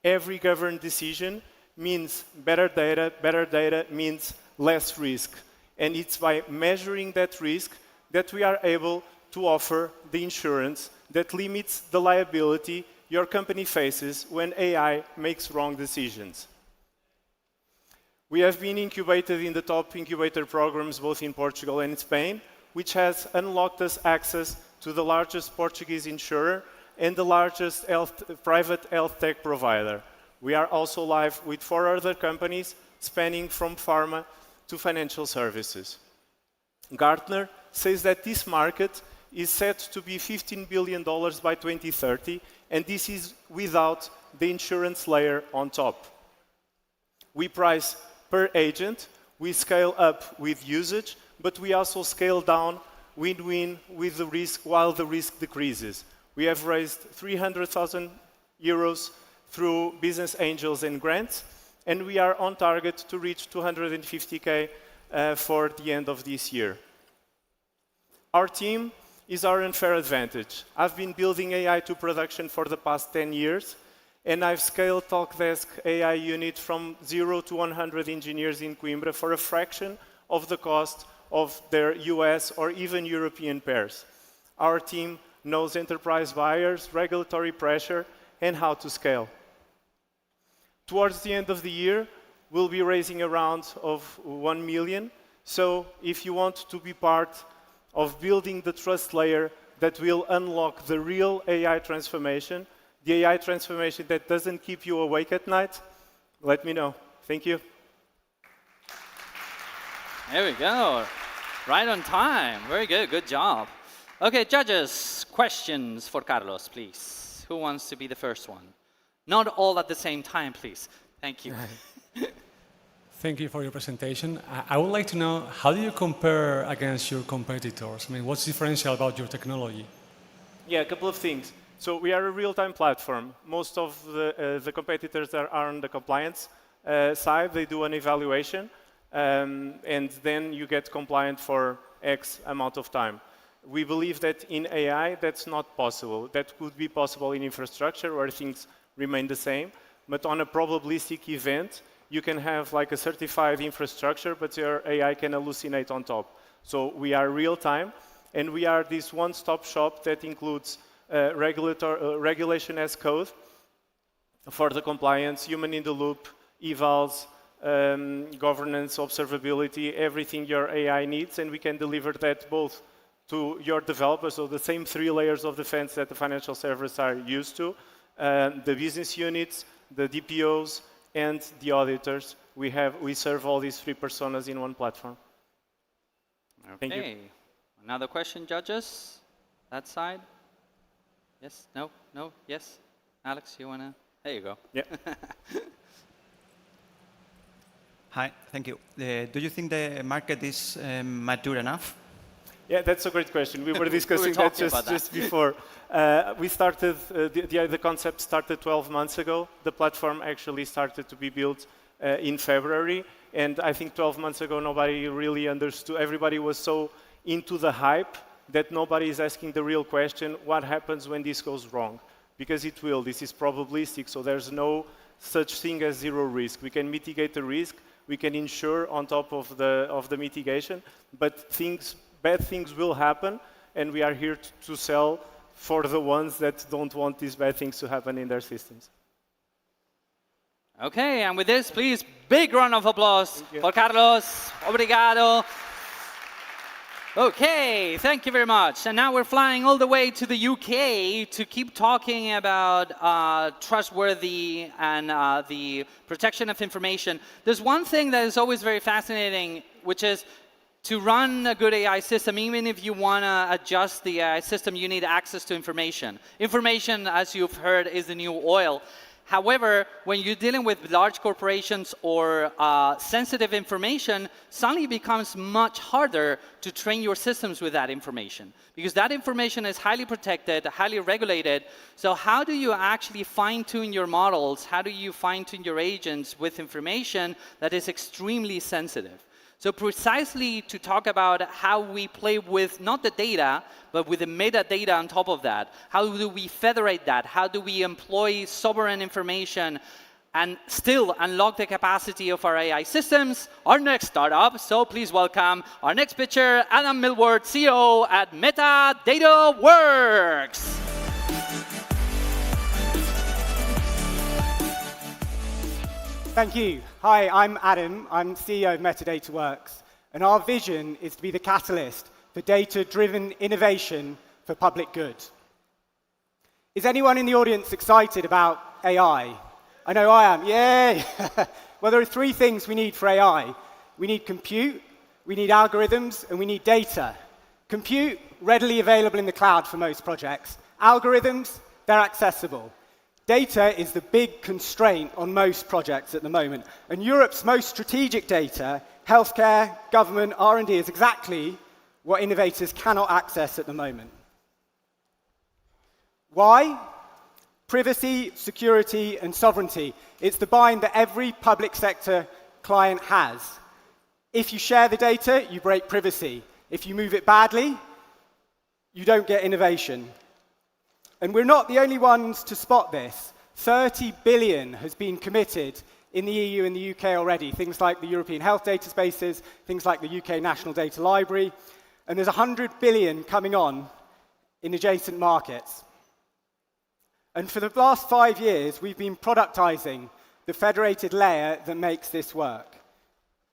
Every governed decision means better data means less risk. And it's by measuring that risk that we are able to offer the insurance that limits the liability your company faces when AI makes wrong decisions. We have been incubated in the top incubator programs both in Portugal and in Spain, which has unlocked us access to the largest Portuguese insurer and the largest private health tech provider. We are also live with 4 other companies spanning from pharma to financial services. Gartner says that this market is set to be $15 billion by 2030, and this is without the insurance layer on top. We price per agent, we scale up with usage, but we also scale down win-win with the risk while the risk decreases. We have raised 300,000 euros through business angels and grants, and we are on target to reach 250K for the end of this year. Our team is our unfair advantage. I've been building AI to production for the past 10 years, and I've scaled Talkdesk AI unit from 0 to 100 engineers in Coimbra for a fraction of the cost of their US or even European peers. Our team knows enterprise buyers, regulatory pressure, and how to scale. Towards the end of the year, we'll be raising a round of 1 million. So if you want to be part of building the trust layer that will unlock the real AI transformation, the AI transformation that doesn't keep you awake at night, let me know. Thank you. There we go. Right on time. Very good. Good job. Okay, judges, questions for Carlos, please. Who wants to be the first one? Not all at the same time, please. Thank you. Thank you for your presentation. I would like to know, how do you compare against your competitors? I mean, what's differential about your technology? Yeah, a couple of things. So we are a real-time platform. Most of the competitors are on the compliance side. They do an evaluation, and then you get compliant for X amount of time. We believe that in AI, that's not possible. That could be possible in infrastructure where things remain the same. But on a probabilistic event, you can have like a certified infrastructure, but your AI can hallucinate on top. So we are real-time, and we are this one-stop shop that includes regulation as code for the compliance, human in the loop, evals, governance, observability, everything your AI needs, and we can deliver that both to your developers, so the same 3 layers of defense that the financial servers are used to, the business units, the DPOs, and the auditors. We serve all these 3 personas in one platform. Okay. Thank you. Another question, judges? That side? Yes? No? No? Yes? Alex, you want to? There you go. Yeah. Hi, thank you. Do you think the market is mature enough? Yeah, that's a great question. We were discussing that just before. We started, the concept started 12 months ago. The platform actually started to be built in February. And I think 12 months ago, nobody really understood. Everybody was so into the hype that nobody is asking the real question, what happens when this goes wrong? Because it will. This is probabilistic, so there's no such thing as zero risk. We can mitigate the risk. We can insure on top of the mitigation. But bad things will happen, and we are here to sell for the ones that don't want these bad things to happen in their systems. Okay, and with this, please, big round of applause for Carlos. Obrigado. Okay, thank you very much. And now we're flying all the way to the UK to keep talking about trustworthy and the protection of information. There's one thing that is always very fascinating, which is to run a good AI system, even if you want to adjust the AI system, you need access to information. Information, as you've heard, is the new oil. However, when you're dealing with large corporations or sensitive information, suddenly it becomes much harder to train your systems with that information, because that information is highly protected, highly regulated. So how do you actually fine-tune your models? How do you fine-tune your agents with information that is extremely sensitive? So precisely to talk about how we play with not the data, but with the metadata on top of that. How do we federate that? How do we employ sovereign information and still unlock the capacity of our AI systems, our next startup. So please welcome our next pitcher, Adam Millward, CEO at Meta Data Works. Thank you. Hi, I'm Adam. I'm CEO of Metadata Works. And our vision is to be the catalyst for data-driven innovation for public good. Is anyone in the audience excited about AI? I know I am. Yay! Well, there are three things we need for AI. We need compute, we need algorithms, and we need data. Compute, readily available in the cloud for most projects. Algorithms, they're accessible. Data is the big constraint on most projects at the moment. And Europe's most strategic data, healthcare, government, R&D, is exactly what innovators cannot access at the moment. Why? Privacy, security, and sovereignty. It's the bind that every public sector client has. If you share the data, you break privacy. If you move it badly, you don't get innovation. And we're not the only ones to spot this. 30 billion has been committed in the EU and the UK already, things like the European Health Data Spaces, things like the UK National Data Library, and there's 100 billion coming on in adjacent markets. And for the last 5 years, we've been productizing the federated layer that makes this work.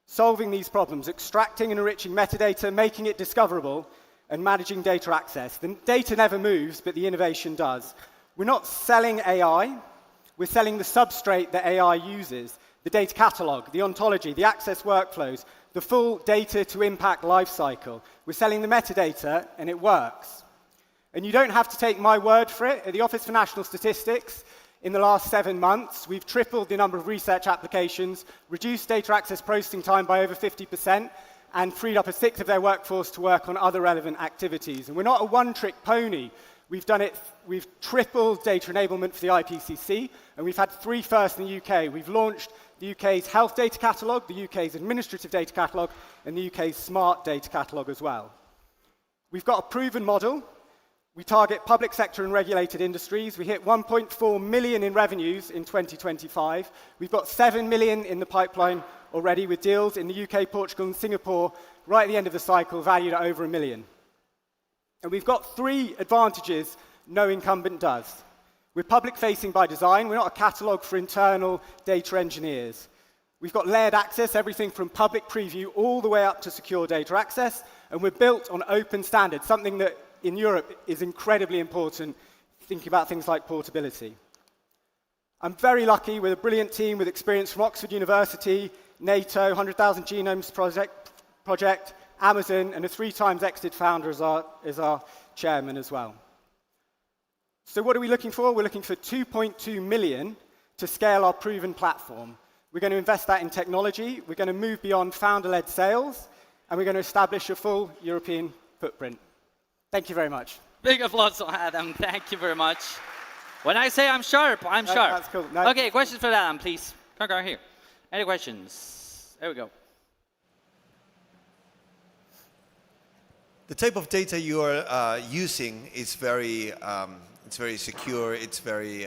Solving these problems, extracting and enriching metadata, making it discoverable, and managing data access. The data never moves, but the innovation does. We're not selling AI, we're selling the substrate that AI uses, the data catalog, the ontology, the access workflows, the full data to impact lifecycle. We're selling the metadata, and it works. And you don't have to take my word for it. At the Office for National Statistics, in the last 7 months, we've tripled the number of research applications, reduced data access processing time by over 50%, and freed up a sixth of their workforce to work on other relevant activities. And we're not a one-trick pony. We've tripled data enablement for the IPCC, and we've had 3 firsts in the UK. We've launched the UK's Health Data Catalogue, the UK's Administrative Data Catalogue, and the UK's Smart Data Catalogue as well. We've got a proven model. We target public sector and regulated industries. We hit 1.4 million in revenues in 2025. We've got 7 million in the pipeline already with deals in the UK, Portugal, and Singapore right at the end of the cycle, valued at over 1 million. And we've got 3 advantages no incumbent does. We're public-facing by design. We're not a catalogue for internal data engineers. We've got layered access, everything from public preview all the way up to secure data access. And we're built on open standards, something that in Europe is incredibly important, thinking about things like portability. I'm very lucky with a brilliant team with experience from Oxford University, NATO, 100,000 Genomes project, Amazon, and a 3 times exited founder as our chairman as well. So what are we looking for? We're looking for 2.2 million to scale our proven platform. We're going to invest that in technology, we're going to move beyond founder-led sales, and we're going to establish a full European footprint. Thank you very much. Big applause to Adam. Thank you very much. When I say I'm sharp, I'm sharp. That's cool. No. Okay, questions for Adam, please. Come right here. Any questions? There we go. The type of data you are using is very secure. It's very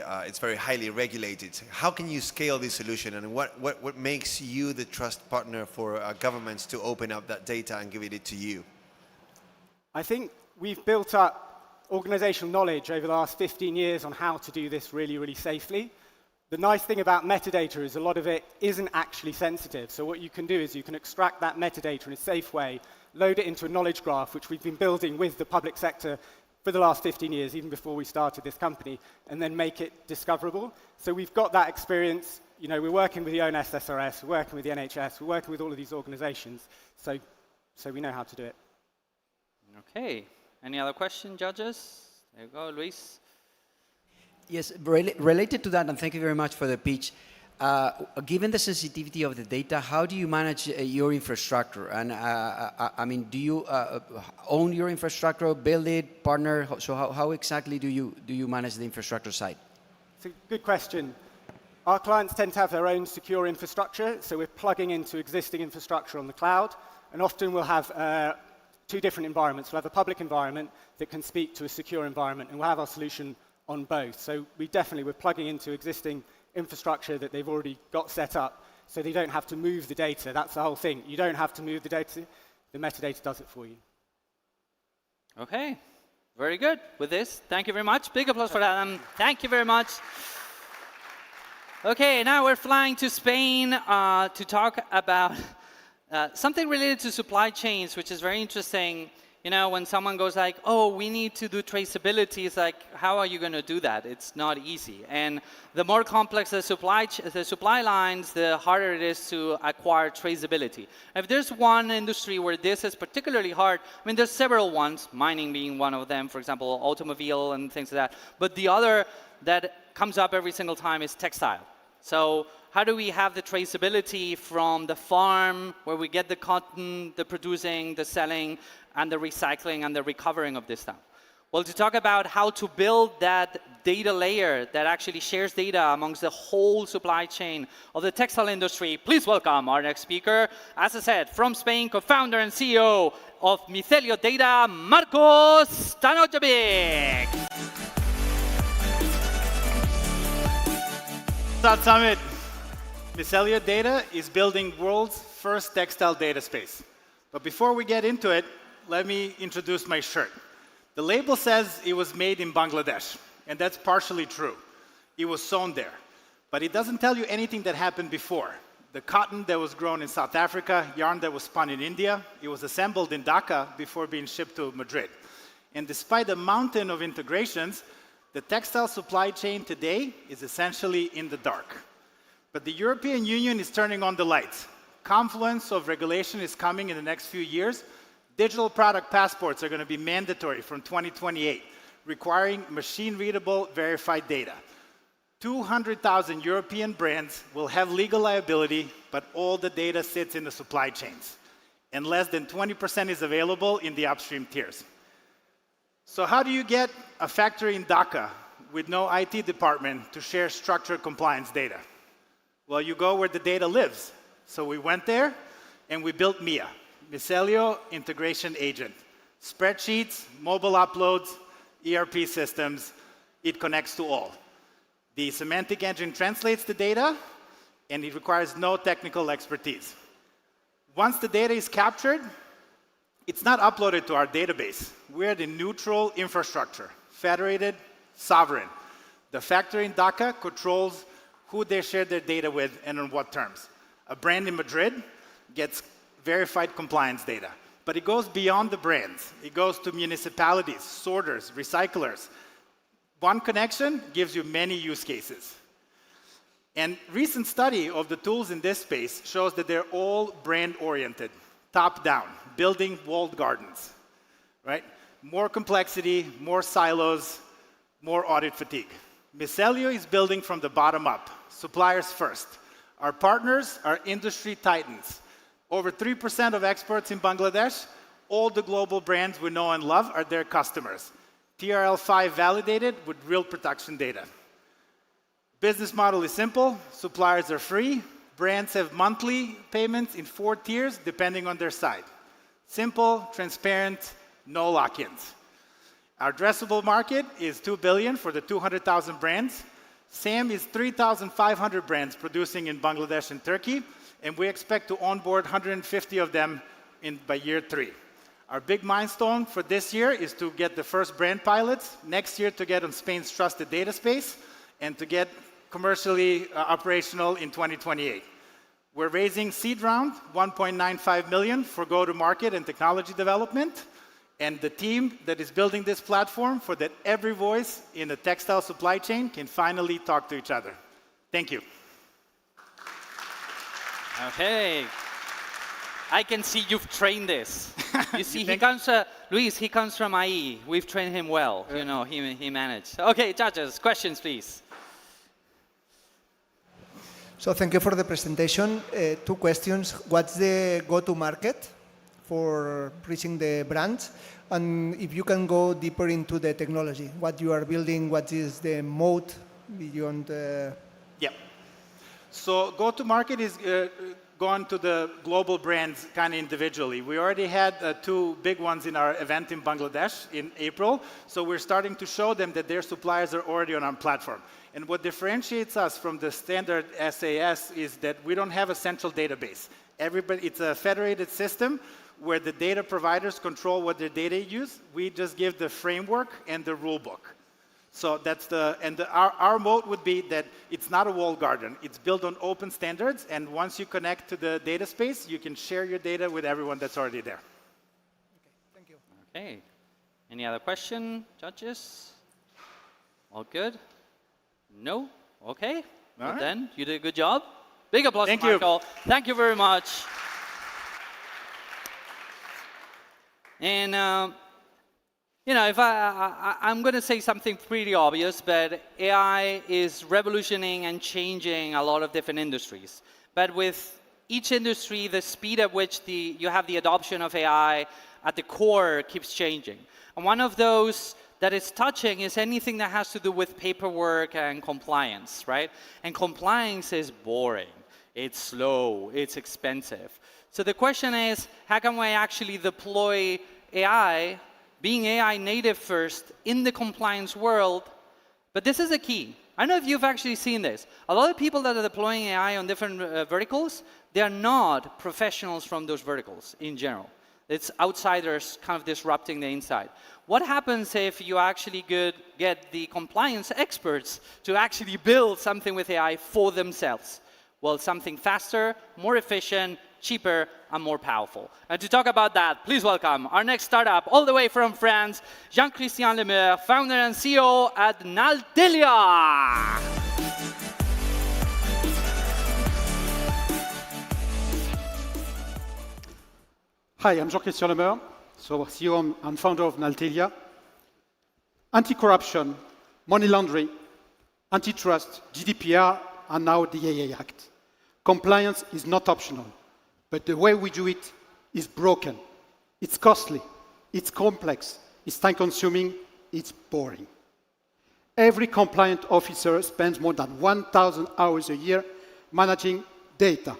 highly regulated. How can you scale this solution, and what makes you the trust partner for governments to open up that data and give it to you? I think we've built up organizational knowledge over the last 15 years on how to do this really, really safely. The nice thing about metadata is a lot of it isn't actually sensitive. So what you can do is you can extract that metadata in a safe way, load it into a knowledge graph, which we've been building with the public sector for the last 15 years, even before we started this company, and then make it discoverable. So we've got that experience. You know, we're working with the ONS-SRS, we're working with the NHS, we're working with all of these organizations. So we know how to do it. Okay. Any other questions, judges? There you go, Luis. Yes, related to that, and thank you very much for the pitch. Given the sensitivity of the data, how do you manage your infrastructure? And I mean, do you own your infrastructure, build it, partner? So how exactly do you manage the infrastructure side? It's a good question. Our clients tend to have their own secure infrastructure, so we're plugging into existing infrastructure on the cloud, and often we'll have 2 different environments. We'll have a public environment that can speak to a secure environment, and we'll have our solution on both. So we're plugging into existing infrastructure that they've already got set up, so they don't have to move the data. That's the whole thing. You don't have to move the data. The metadata does it for you. Okay, very good with this. Thank you very much. Big applause for that. Thank you very much. Okay, now we're flying to Spain to talk about something related to supply chains, which is very interesting. You know, when someone goes like, oh, we need to do traceability, it's like, how are you going to do that? It's not easy. And the more complex the supply lines, the harder it is to acquire traceability. If there's one industry where this is particularly hard, I mean, there's several ones, mining being one of them, for example, automobile and things like that. But the other that comes up every single time is textile. So how do we have the traceability from the farm where we get the cotton, the producing, the selling, and the recycling and the recovering of this stuff? Well, to talk about how to build that data layer that actually shares data amongst the whole supply chain of the textile industry, please welcome our next speaker. As I said, from Spain, co-founder and CEO of Micelio Data, Marcos Stanojevic. Start Summit. Micelio Data is building world's first textile data space. But before we get into it, let me introduce my shirt. The label says it was made in Bangladesh, and that's partially true. It was sewn there. But it doesn't tell you anything that happened before. The cotton that was grown in South Africa, yarn that was spun in India, it was assembled in Dhaka before being shipped to Madrid. And despite a mountain of integrations, the textile supply chain today is essentially in the dark. But the European Union is turning on the lights. Confluence of regulation is coming in the next few years. Digital product passports are going to be mandatory from 2028, requiring machine-readable, verified data. 200,000 European brands will have legal liability, but all the data sits in the supply chains. And less than 20% is available in the upstream tiers. So how do you get a factory in Dhaka with no IT department to share structured compliance data? Well, you go where the data lives. So we went there, and we built MIA, Micelio Integration Agent. Spreadsheets, mobile uploads, ERP systems, it connects to all. The semantic engine translates the data, and it requires no technical expertise. Once the data is captured, it's not uploaded to our database. We're the neutral infrastructure, federated, sovereign. The factory in Dhaka controls who they share their data with and on what terms. A brand in Madrid gets verified compliance data, but it goes beyond the brands. It goes to municipalities, sorters, recyclers. One connection gives you many use cases. And recent study of the tools in this space shows that they're all brand-oriented, top-down, building walled gardens, right? More complexity, more silos, more audit fatigue. Micelio is building from the bottom up, suppliers first. Our partners are industry titans. Over 3% of exports in Bangladesh, all the global brands we know and love are their customers. TRL5 validated with real production data. Business model is simple, suppliers are free, brands have monthly payments in 4 tiers depending on their side. Simple, transparent, no lock-ins. Our addressable market is 2 billion for the 200,000 brands. SAM is 3,500 brands producing in Bangladesh and Turkey, and we expect to onboard 150 of them by year 3. Our big milestone for this year is to get the first brand pilots, next year to get on Spain's trusted data space, and to get commercially operational in 2028. We're raising seed round, 1.95 million for go-to-market and technology development, and the team that is building this platform for that every voice in the textile supply chain can finally talk to each other. Thank you. Okay. I can see you've trained this. You see, Luis, he comes from IE. We've trained him well. You know, he managed. Okay, judges, questions, please. So thank you for the presentation. 2 questions. What's the go-to-market for reaching the brands? And if you can go deeper into the technology, what you are building, what is the moat beyond? Yeah. So go-to-market is gone to the global brands kind of individually. We already had 2 big ones in our event in Bangladesh in April, so we're starting to show them that their suppliers are already on our platform. And what differentiates us from the standard SAS is that we don't have a central database. It's a federated system where the data providers control what their data use. We just give the framework and the rule book. So that's our moat would be that it's not a walled garden. It's built on open standards, and once you connect to the data space, you can share your data with everyone that's already there. Thank you. Okay. Any other question, judges? All good? No? Okay. Well, right. then, you did a good job. Big applause Thank to you. Michael. Thank you very much. And, you know, if I'm going to say something pretty obvious, but AI is revolutioning and changing a lot of different industries. But with each industry, the speed at which you have the adoption of AI at the core keeps changing. And one of those that it's touching is anything that has to do with paperwork and compliance, right? And compliance is boring, it's slow, it's expensive. So the question is, how can we actually deploy AI, being AI native first in the compliance world? But this is the key. I don't know if you've actually seen this. A lot of people that are deploying AI on different verticals, they are not professionals from those verticals in general. It's outsiders kind of disrupting the inside. What happens if you actually get the compliance experts to actually build something with AI for themselves? Well, something faster, more efficient, cheaper, and more powerful. And to talk about that, please welcome our next startup, all the way from France, Jean-Christian Lemeur, founder and CEO at Naltelia. Hi, I'm Jean-Christian Lemeur, CEO and founder of Naltelia. Anti-corruption, money laundering, antitrust, GDPR, and now the AI Act. Compliance is not optional, but the way we do it is broken. It's costly, it's complex, it's time-consuming, it's boring. Every compliant officer spends more than 1,000 hours a year managing data,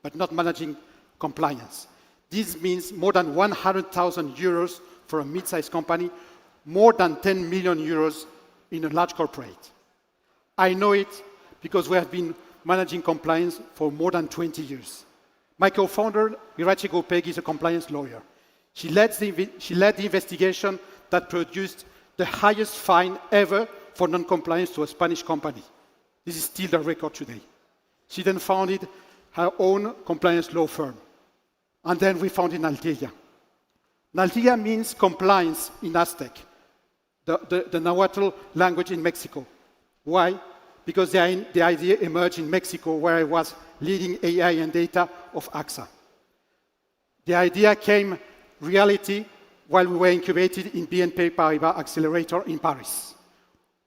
but not managing compliance. This means more than 100,000 euros for a mid-sized company, more than 10 million euros in a large corporate. I know it because we have been managing compliance for more than 20 years. My co-founder, Irache Gopeg, is a compliance lawyer. She led the investigation that produced the highest fine ever for non-compliance to a Spanish company. This is still the record today. She then founded her own compliance law firm. And then we founded Naltelia. Naltelia means compliance in Aztec, the Nahuatl language in Mexico. Why? Because the idea emerged in Mexico, where I was leading AI and data of AXA. The idea came reality while we were incubated in BNP Paribas Accelerator in Paris.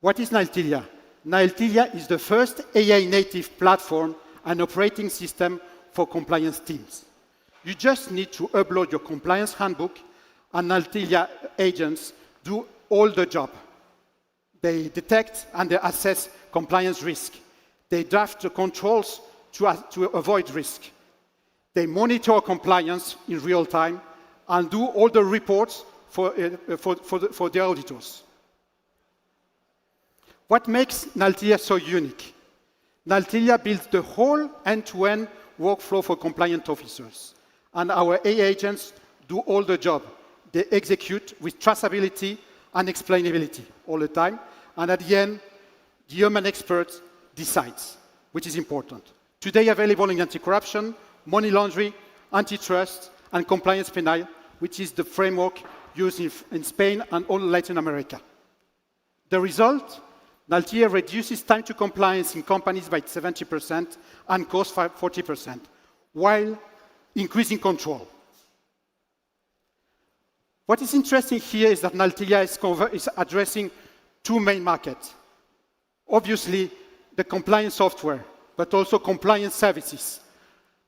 What is Naltelia? Naltelia is the first AI native platform and operating system for compliance teams. You just need to upload your compliance handbook, and Naltelia agents do all the job. They detect and they assess compliance risk. They draft the controls to avoid risk. They monitor compliance in real time and do all the reports for the auditors. What makes Naltelia so unique? Naltelia builds the whole end-to-end workflow for compliant officers. And our AI agents do all the job. They execute with traceability and explainability all the time. And at the end, the human expert decides, which is important. Today available in anti-corruption, money laundering, antitrust, and compliance penal, which is the framework used in Spain and all Latin America. The result? Naltelia reduces time to compliance in companies by 70% and cost 40%, while increasing control. What is interesting here is that Naltelia is addressing 2 main markets. Obviously, the compliance software, but also compliance services.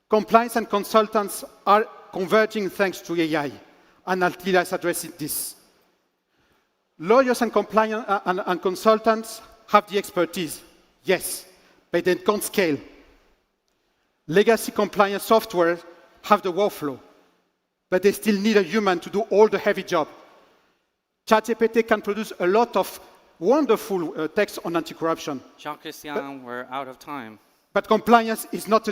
Compliance and consultants are converging thanks to AI, and Naltelia is addressing this. Lawyers and consultants have the expertise, yes, but they can't scale. Legacy compliance software have the workflow, but they still need a human to do all the heavy job. ChatGPT can produce a lot of wonderful text on anti-corruption. Jean-Christian, we're out of time. But compliance is not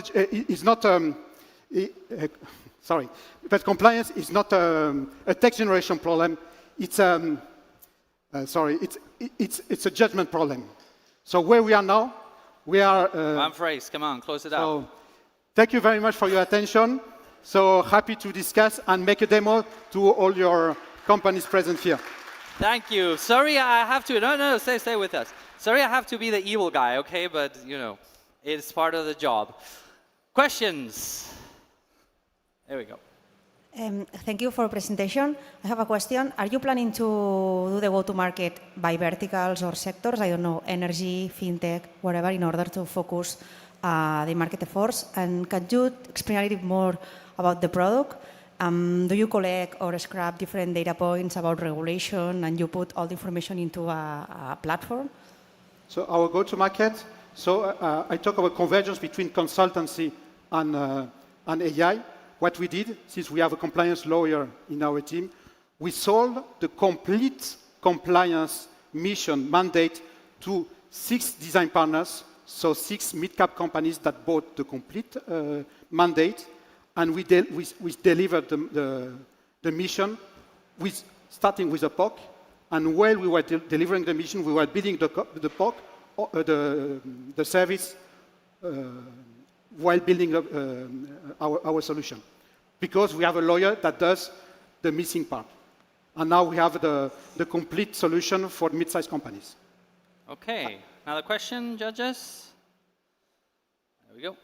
sorry. But compliance is not a text generation problem. It's it's a judgment problem. So where we are now, we are. One phrase. Come on, close it out. Thank you very much for your attention. So happy to discuss and make a demo to all your companies present here. Thank you. Sorry, I have to. No, stay with us. Sorry, I have to be the evil guy, okay? But you know, it's part of the job. Questions? There we go. Thank you for the presentation. I have a question. Are you planning to do the go-to-market by verticals or sectors? I don't know, energy, fintech, whatever, in order to focus the market efforts? And can you explain a little bit more about the product? Do you collect or scrap different data points about regulation and you put all the information into a platform? So our go-to-market, I talk about convergence between consultancy and AI. What we did, since we have a compliance lawyer in our team, we sold the complete compliance mission mandate to 6 design partners, so 6 mid-cap companies that bought the complete mandate, and we delivered the mission, starting with a POC, and while we were delivering the mission, we were building the POC, the service, while building our solution. Because we have a lawyer that does the missing part. And now we have the complete solution for mid-sized companies. Okay, another question, judges? There we go.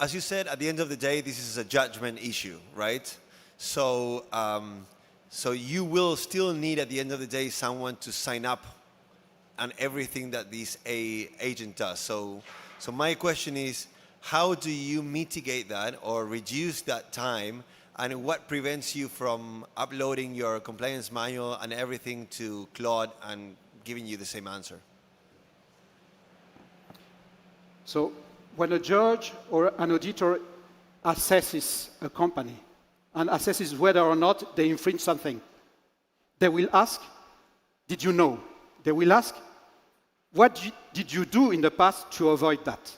As you said, at the end of the day, this is a judgment issue, right? So, so you will still need, at the end of the day, someone to sign up on everything that this agent does. So my question is, how do you mitigate that or reduce that time, and what prevents you from uploading your compliance manual and everything to Claude and giving you the same answer? So when a judge or an auditor assesses a company and assesses whether or not they infringe something, they will ask, did you know? They will ask, what did you do in the past to avoid that?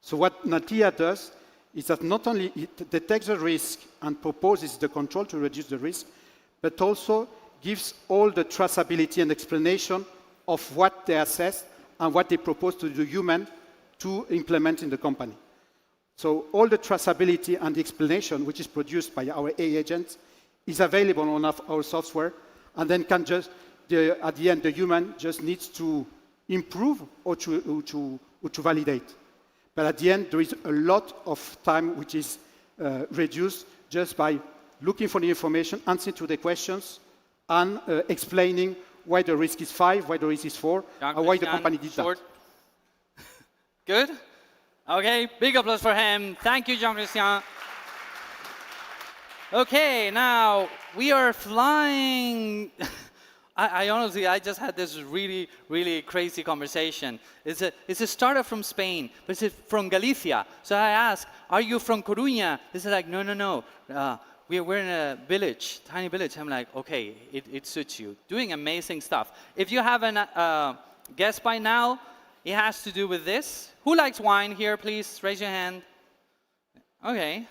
So what Natia does is that not only it detects the risk and proposes the control to reduce the risk, but also gives all the traceability and explanation of what they assess and what they propose to the human to implement in the company. So all the traceability and the explanation, which is produced by our AI agents, is available on our software, and then can just, at the end, the human just needs to improve or to validate. But at the end, there is a lot of time which is reduced just by looking for the information, answering to the questions, and explaining why the risk is 5, why the risk is 4, and why the company did that. Good? Okay, big applause for him. Thank you, Jean-Christian. Okay, now we are flying. I honestly, I just had this really, really crazy conversation. It's a startup from Spain, but it's from Galicia. So I asked, are you from Coruña? They said like, no. We're in a village, tiny village. I'm like, okay, it suits you. Doing amazing stuff. If you haven't guessed by now, it has to do with this. Who likes wine here, please? Raise your hand. Okay,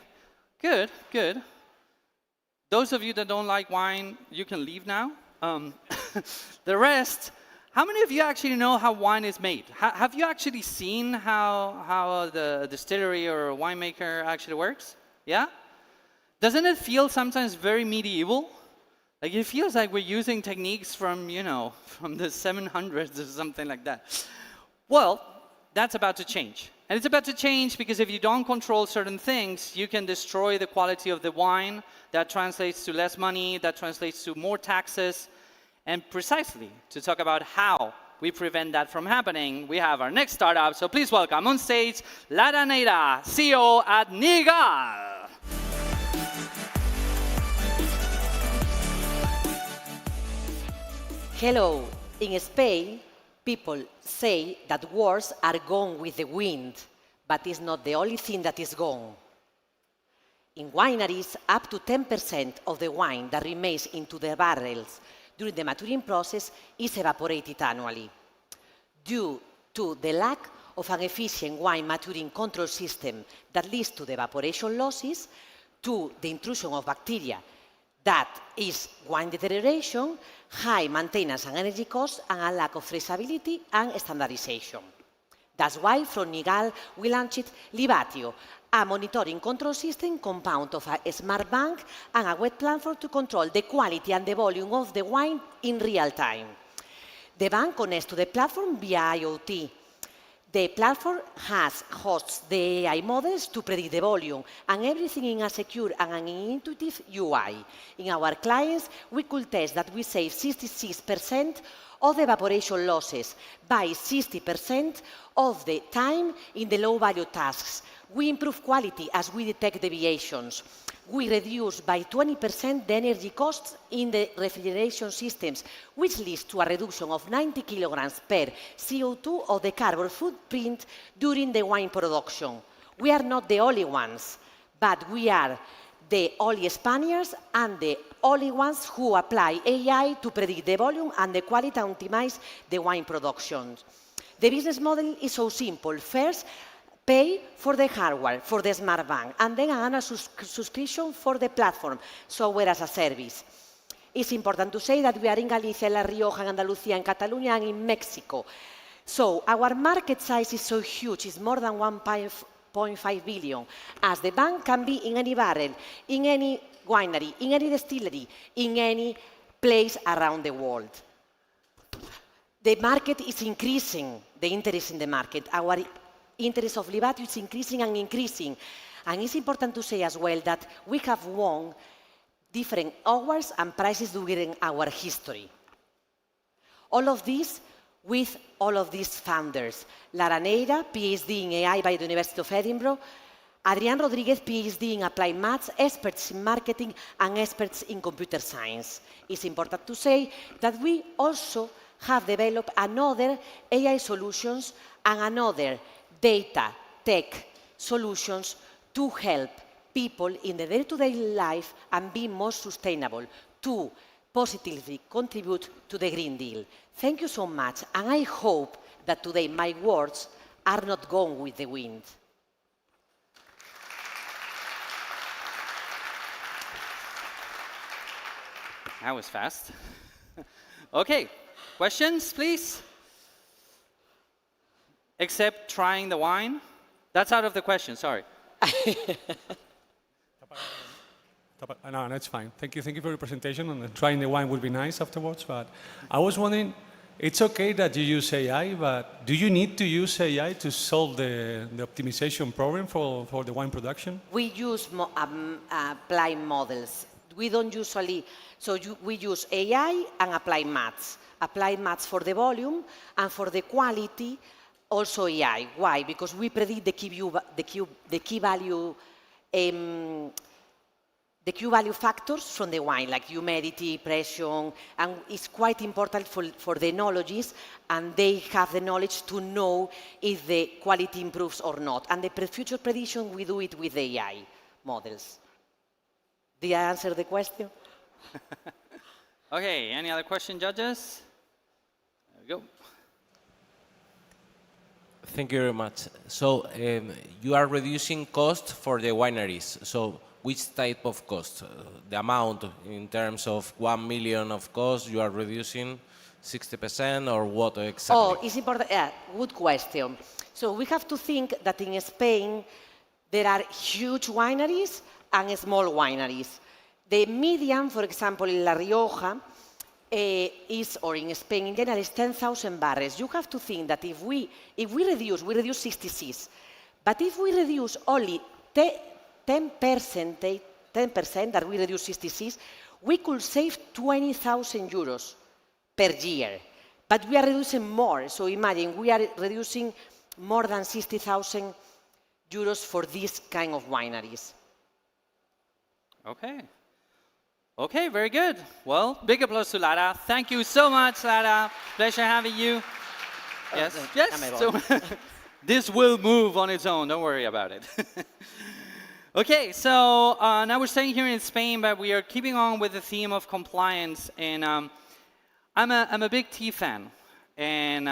good. Those of you that don't like wine, you can leave now. The rest, how many of you actually know how wine is made? Have you actually seen how the distillery or winemaker actually works? Yeah? Doesn't it feel sometimes very medieval? Like it feels like we're using techniques from, from the 700s or something like that. Well, that's about to change. And it's about to change because if you don't control certain things, you can destroy the quality of the wine. That translates to less money, that translates to more taxes. And precisely to talk about how we prevent that from happening, we have our next startup. So please welcome on stage, Lara Neira, CEO at Nigal. Hello. In Spain, People say that words are gone with the wind, but it's not the only thing that is gone. In wineries, up to 10% of the wine that remains into the barrels during the maturing process is evaporated annually. Due to the lack of an efficient wine maturing control system that leads to the evaporation losses, to the intrusion of bacteria, that is wine deterioration, high maintenance and energy costs, and a lack of traceability and standardization. That's why from Nigal we launched Libatio, a monitoring control system compound of a smart bank and a wet platform to control the quality and the volume of the wine in real time. The bank connects to the platform via IoT. The platform hosts the AI models to predict the volume, and everything in a secure and an intuitive UI. In our clients, we could test that we save 66% of the evaporation losses by 60% of the time in the low-value tasks. We improve quality as we detect deviations. We reduce by 20% the energy costs in the refrigeration systems, which leads to a reduction of 90 kilograms per CO2 of the carbon footprint during the wine production. We are not the only ones, but we are the only Spaniards and the only ones who apply AI to predict the volume and the quality and optimize the wine production. The business model is so simple. First, pay for the hardware, for the smart bank, and then an annual subscription for the platform, software as a service. It's important to say that we are in Galicia, La Rioja, Andalucía, and Catalonia, and in Mexico. So our market size is so huge, it's more than 1.5 billion, as the bank can be in any barrel, in any winery, in any distillery, in any place around the world. The market is increasing, the interest in the market. Our interest of Libatio is increasing and increasing. And it's important to say as well that we have won different awards and prizes during our history. All of this with all of these founders. Lara Neira, PhD in AI by the University of Edinburgh, Adrián Rodríguez, PhD in Applied Maths, experts in marketing and experts in computer science. It's important to say that we also have developed another AI solutions and another data tech solutions to help people in their day-to-day life and be more sustainable, to positively contribute to the Green Deal. Thank you so much, and I hope that today my words are not gone with the wind. That was fast. Okay, questions, please? Except trying the wine? That's out of the question, sorry. No, that's fine. Thank you for your presentation, and trying the wine would be nice afterwards, but I was wondering, it's okay that you use AI, but do you need to use AI to solve the optimization problem for the wine production? We use applied models. We don't usually, we use AI and applied maths. Applied maths for the volume, and for the quality, also AI. Why? Because we predict the key value factors from the wine, like humidity, pressure, and it's quite important for the enologists, and they have the knowledge to know if the quality improves or not. And the future prediction, we do it with AI models. Did I answer the question? Okay, any other question, judges? There we go. Thank you very much. So you are reducing cost for the wineries. So which type of cost? The amount in terms of 1 million of cost you are reducing 60%, or what exactly? Oh, it's important. Yeah, good question. So we have to think that in Spain there are huge wineries and small wineries. The median, for example, in La Rioja, or in Spain in general, is 10,000 barrels. You have to think that if we reduce 66, but if we reduce only 10%, that we reduce 66, we could save 20,000 euros per year. But we are reducing more. So imagine, we are reducing more than 60,000 euros for this kind of wineries. Okay. Okay, very good. Well, big applause to Lara. Thank you so much, Lara. Pleasure having you. Yes, yes. So this will move on its own. Don't worry about it. Okay, so now we're staying here in Spain, but we are keeping on with the theme of compliance. And I'm a big tea fan. And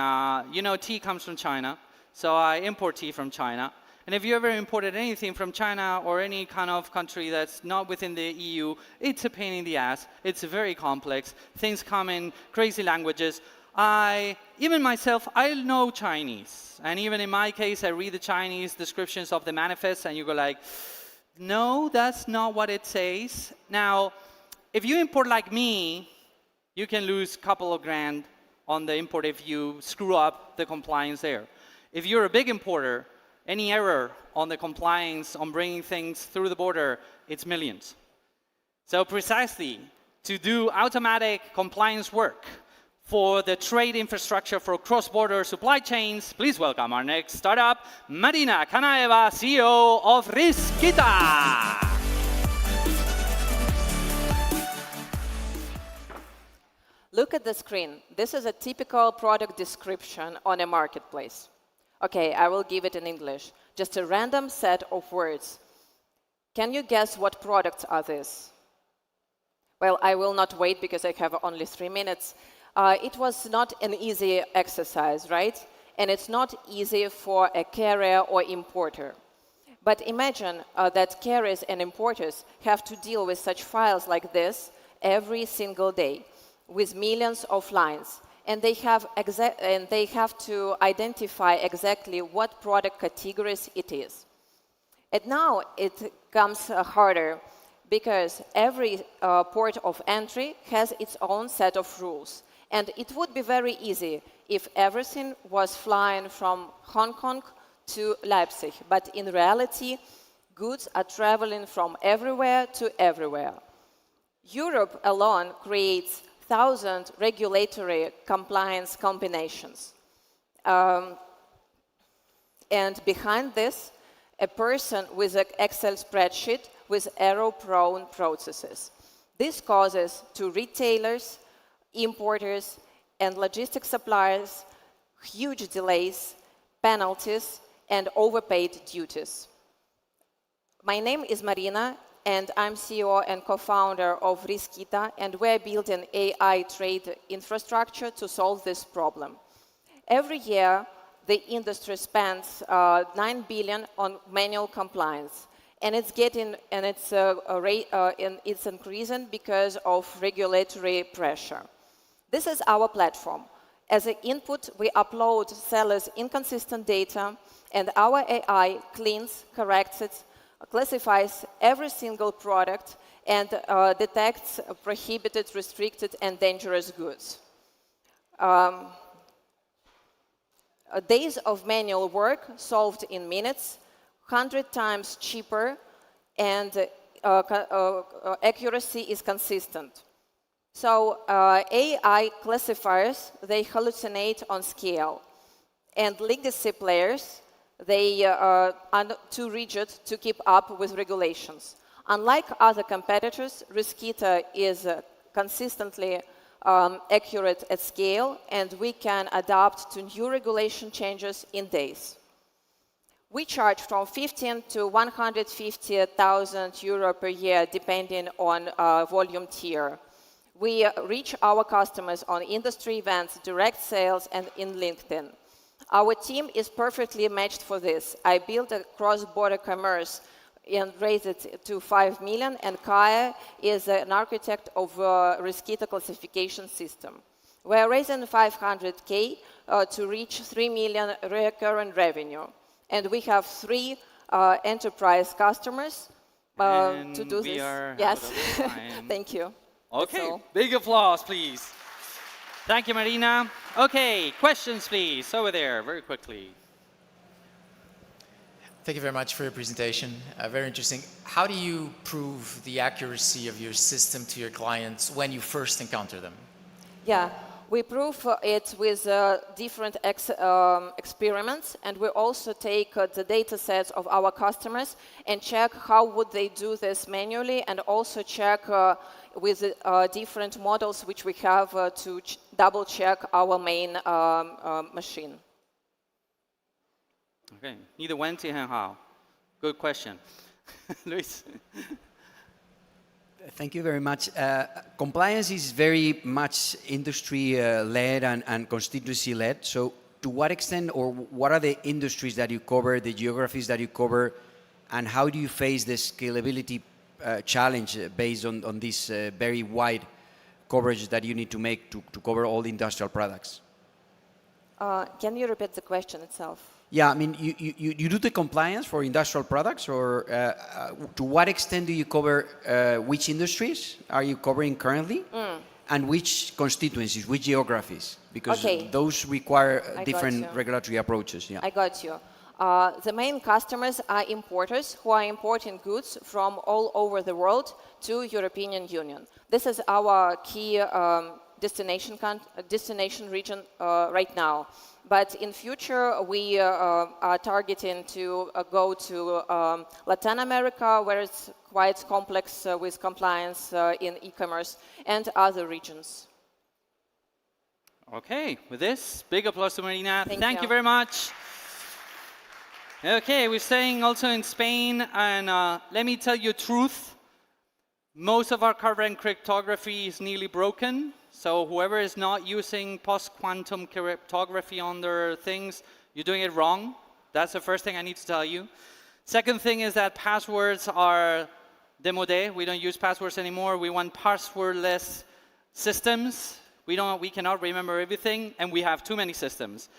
you know, tea comes from China. So I import tea from China. And if you ever imported anything from China or any kind of country that's not within the EU, it's a pain in the ass. It's very complex. Things come in crazy languages. Even myself, I know Chinese. And even in my case, I read the Chinese descriptions of the manifest and you go like, no, that's not what it says. Now, if you import like me, you can lose a couple of grand on the import if you screw up the compliance there. If you're a big importer, any error on the compliance, on bringing things through the border, it's millions. So precisely, to do automatic compliance work for the trade infrastructure for cross-border supply chains, please welcome our next startup, Marina Kanaeva, CEO of Riskita. Look at the screen. This is a typical product description on a marketplace. Okay, I will give it in English. Just a random set of words. Can you guess what products are these? Well, I will not wait because I have only 3 minutes. It was not an easy exercise, right? And it's not easy for a carrier or importer. But imagine that carriers and importers have to deal with such files like this every single day with millions of lines. And they have to identify exactly what product categories it is. And now it comes harder because every port of entry has its own set of rules. And it would be very easy if everything was flying from Hong Kong to Leipzig. But in reality, goods are traveling from everywhere to everywhere. Europe alone creates 1,000 regulatory compliance combinations. And behind this, a person with an Excel spreadsheet with error-prone processes. This causes to retailers, importers, and logistics suppliers huge delays, penalties, and overpaid duties. My name is Marina, and I'm CEO and co-founder of Riskita, and we're building AI trade infrastructure to solve this problem. Every year, the industry spends 9 billion on manual compliance, and it's increasing because of regulatory pressure. This is our platform. As an input, we upload sellers' inconsistent data, and our AI cleans, corrects it, classifies every single product, and detects prohibited, restricted, and dangerous goods. Days of manual work solved in minutes, 100 times cheaper, and accuracy is consistent. So AI classifiers, they hallucinate on scale. And legacy players, they are too rigid to keep up with regulations. Unlike other competitors, Riskita is consistently accurate at scale, and we can adapt to new regulation changes in days. We charge from 15 to 150,000 euro per year, depending on volume tier. We reach our customers on industry events, direct sales, and in LinkedIn. Our team is perfectly matched for this. I built a cross-border commerce and raised it to 5 million, and Kaya is an architect of Riskita classification system. We are raising 500K to reach 3 million recurrent revenue. And we have 3 enterprise customers to do this. Yes, thank you. Okay, big applause, please. Thank you, Marina. Okay, questions, please. Over there, very quickly. Thank you very much for your presentation. Very interesting. How do you prove the accuracy of your system to your clients when you first encounter them? Yeah, we prove it with different experiments, and we also take the data sets of our customers and check how would they do this manually, and also check with different models which we have to double check our main machine. Okay, neither when, and how. Good question. Luis. Thank you very much. Compliance is very much industry-led and constituency-led. So to what extent or what are the industries that you cover, the geographies that you cover, and how do you face the scalability challenge based on this very wide coverage that you need to make to cover all the industrial products? Can you repeat the question itself? Yeah, I mean, you do the compliance for industrial products, or to what extent do you cover which industries are you covering currently, and which constituencies, which geographies? Because those require different regulatory approaches. Yeah. I got you. The main customers are importers who are importing goods from all over the world to European Union. This is our key destination region right now. But in future, we are targeting to go to Latin America, where it's quite complex with compliance in e-commerce, and other regions. Okay, with this, big applause to Marina. Thank you. You very much. Okay, we're staying also in Spain, and let me tell you the truth. Most of our carbon cryptography is nearly broken. So whoever is not using post-quantum cryptography on their things, you're doing it wrong. That's the first thing I need to tell you. Second thing is that passwords are démodé. We don't use passwords anymore. We want passwordless systems. We cannot remember everything, and we have too many systems.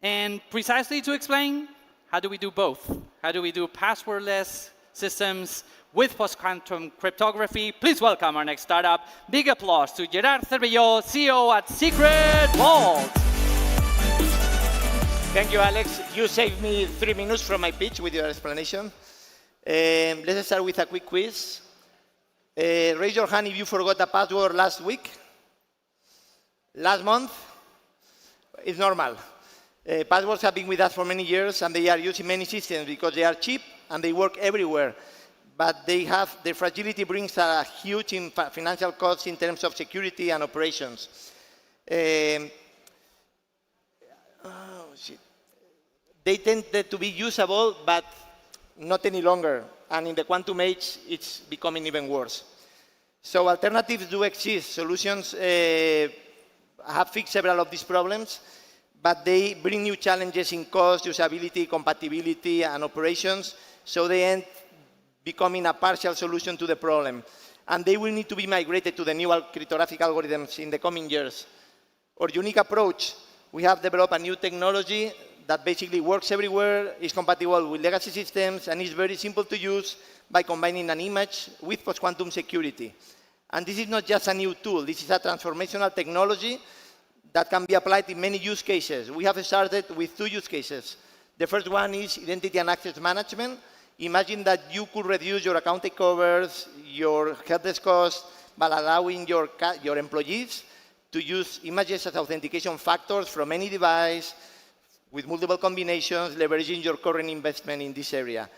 And precisely to explain, how do we do both? How do we do passwordless systems with post-quantum cryptography? Please welcome our next startup. Big applause to Gerard Cervelló, CEO at Secret Vault. Thank you, Alex. You saved me 3 minutes from my pitch with your explanation. Let's start with a quick quiz. Raise your hand if you forgot a password last week. Last month? It's normal. Passwords have been with us for many years, and they are used in many systems because they are cheap and they work everywhere. But their fragility brings a huge financial cost in terms of security and operations. They tended to be usable, but not any longer. And in the quantum age, it's becoming even worse. So alternatives do exist. Solutions have fixed several of these problems, but they bring new challenges in cost, usability, compatibility, and operations. So they end becoming a partial solution to the problem. And they will need to be migrated to the new cryptographic algorithms in the coming years. Our unique approach, we have developed a new technology that basically works everywhere, is compatible with legacy systems, and is very simple to use by combining an image with post-quantum security. And this is not just a new tool. This is a transformational technology that can be applied in many use cases. We have started with 2 use cases. The first one is identity and access management. Imagine that you could reduce your account takeovers, your help desk costs, by allowing your employees to use images as authentication factors from any device with multiple combinations, leveraging your current investment in this area.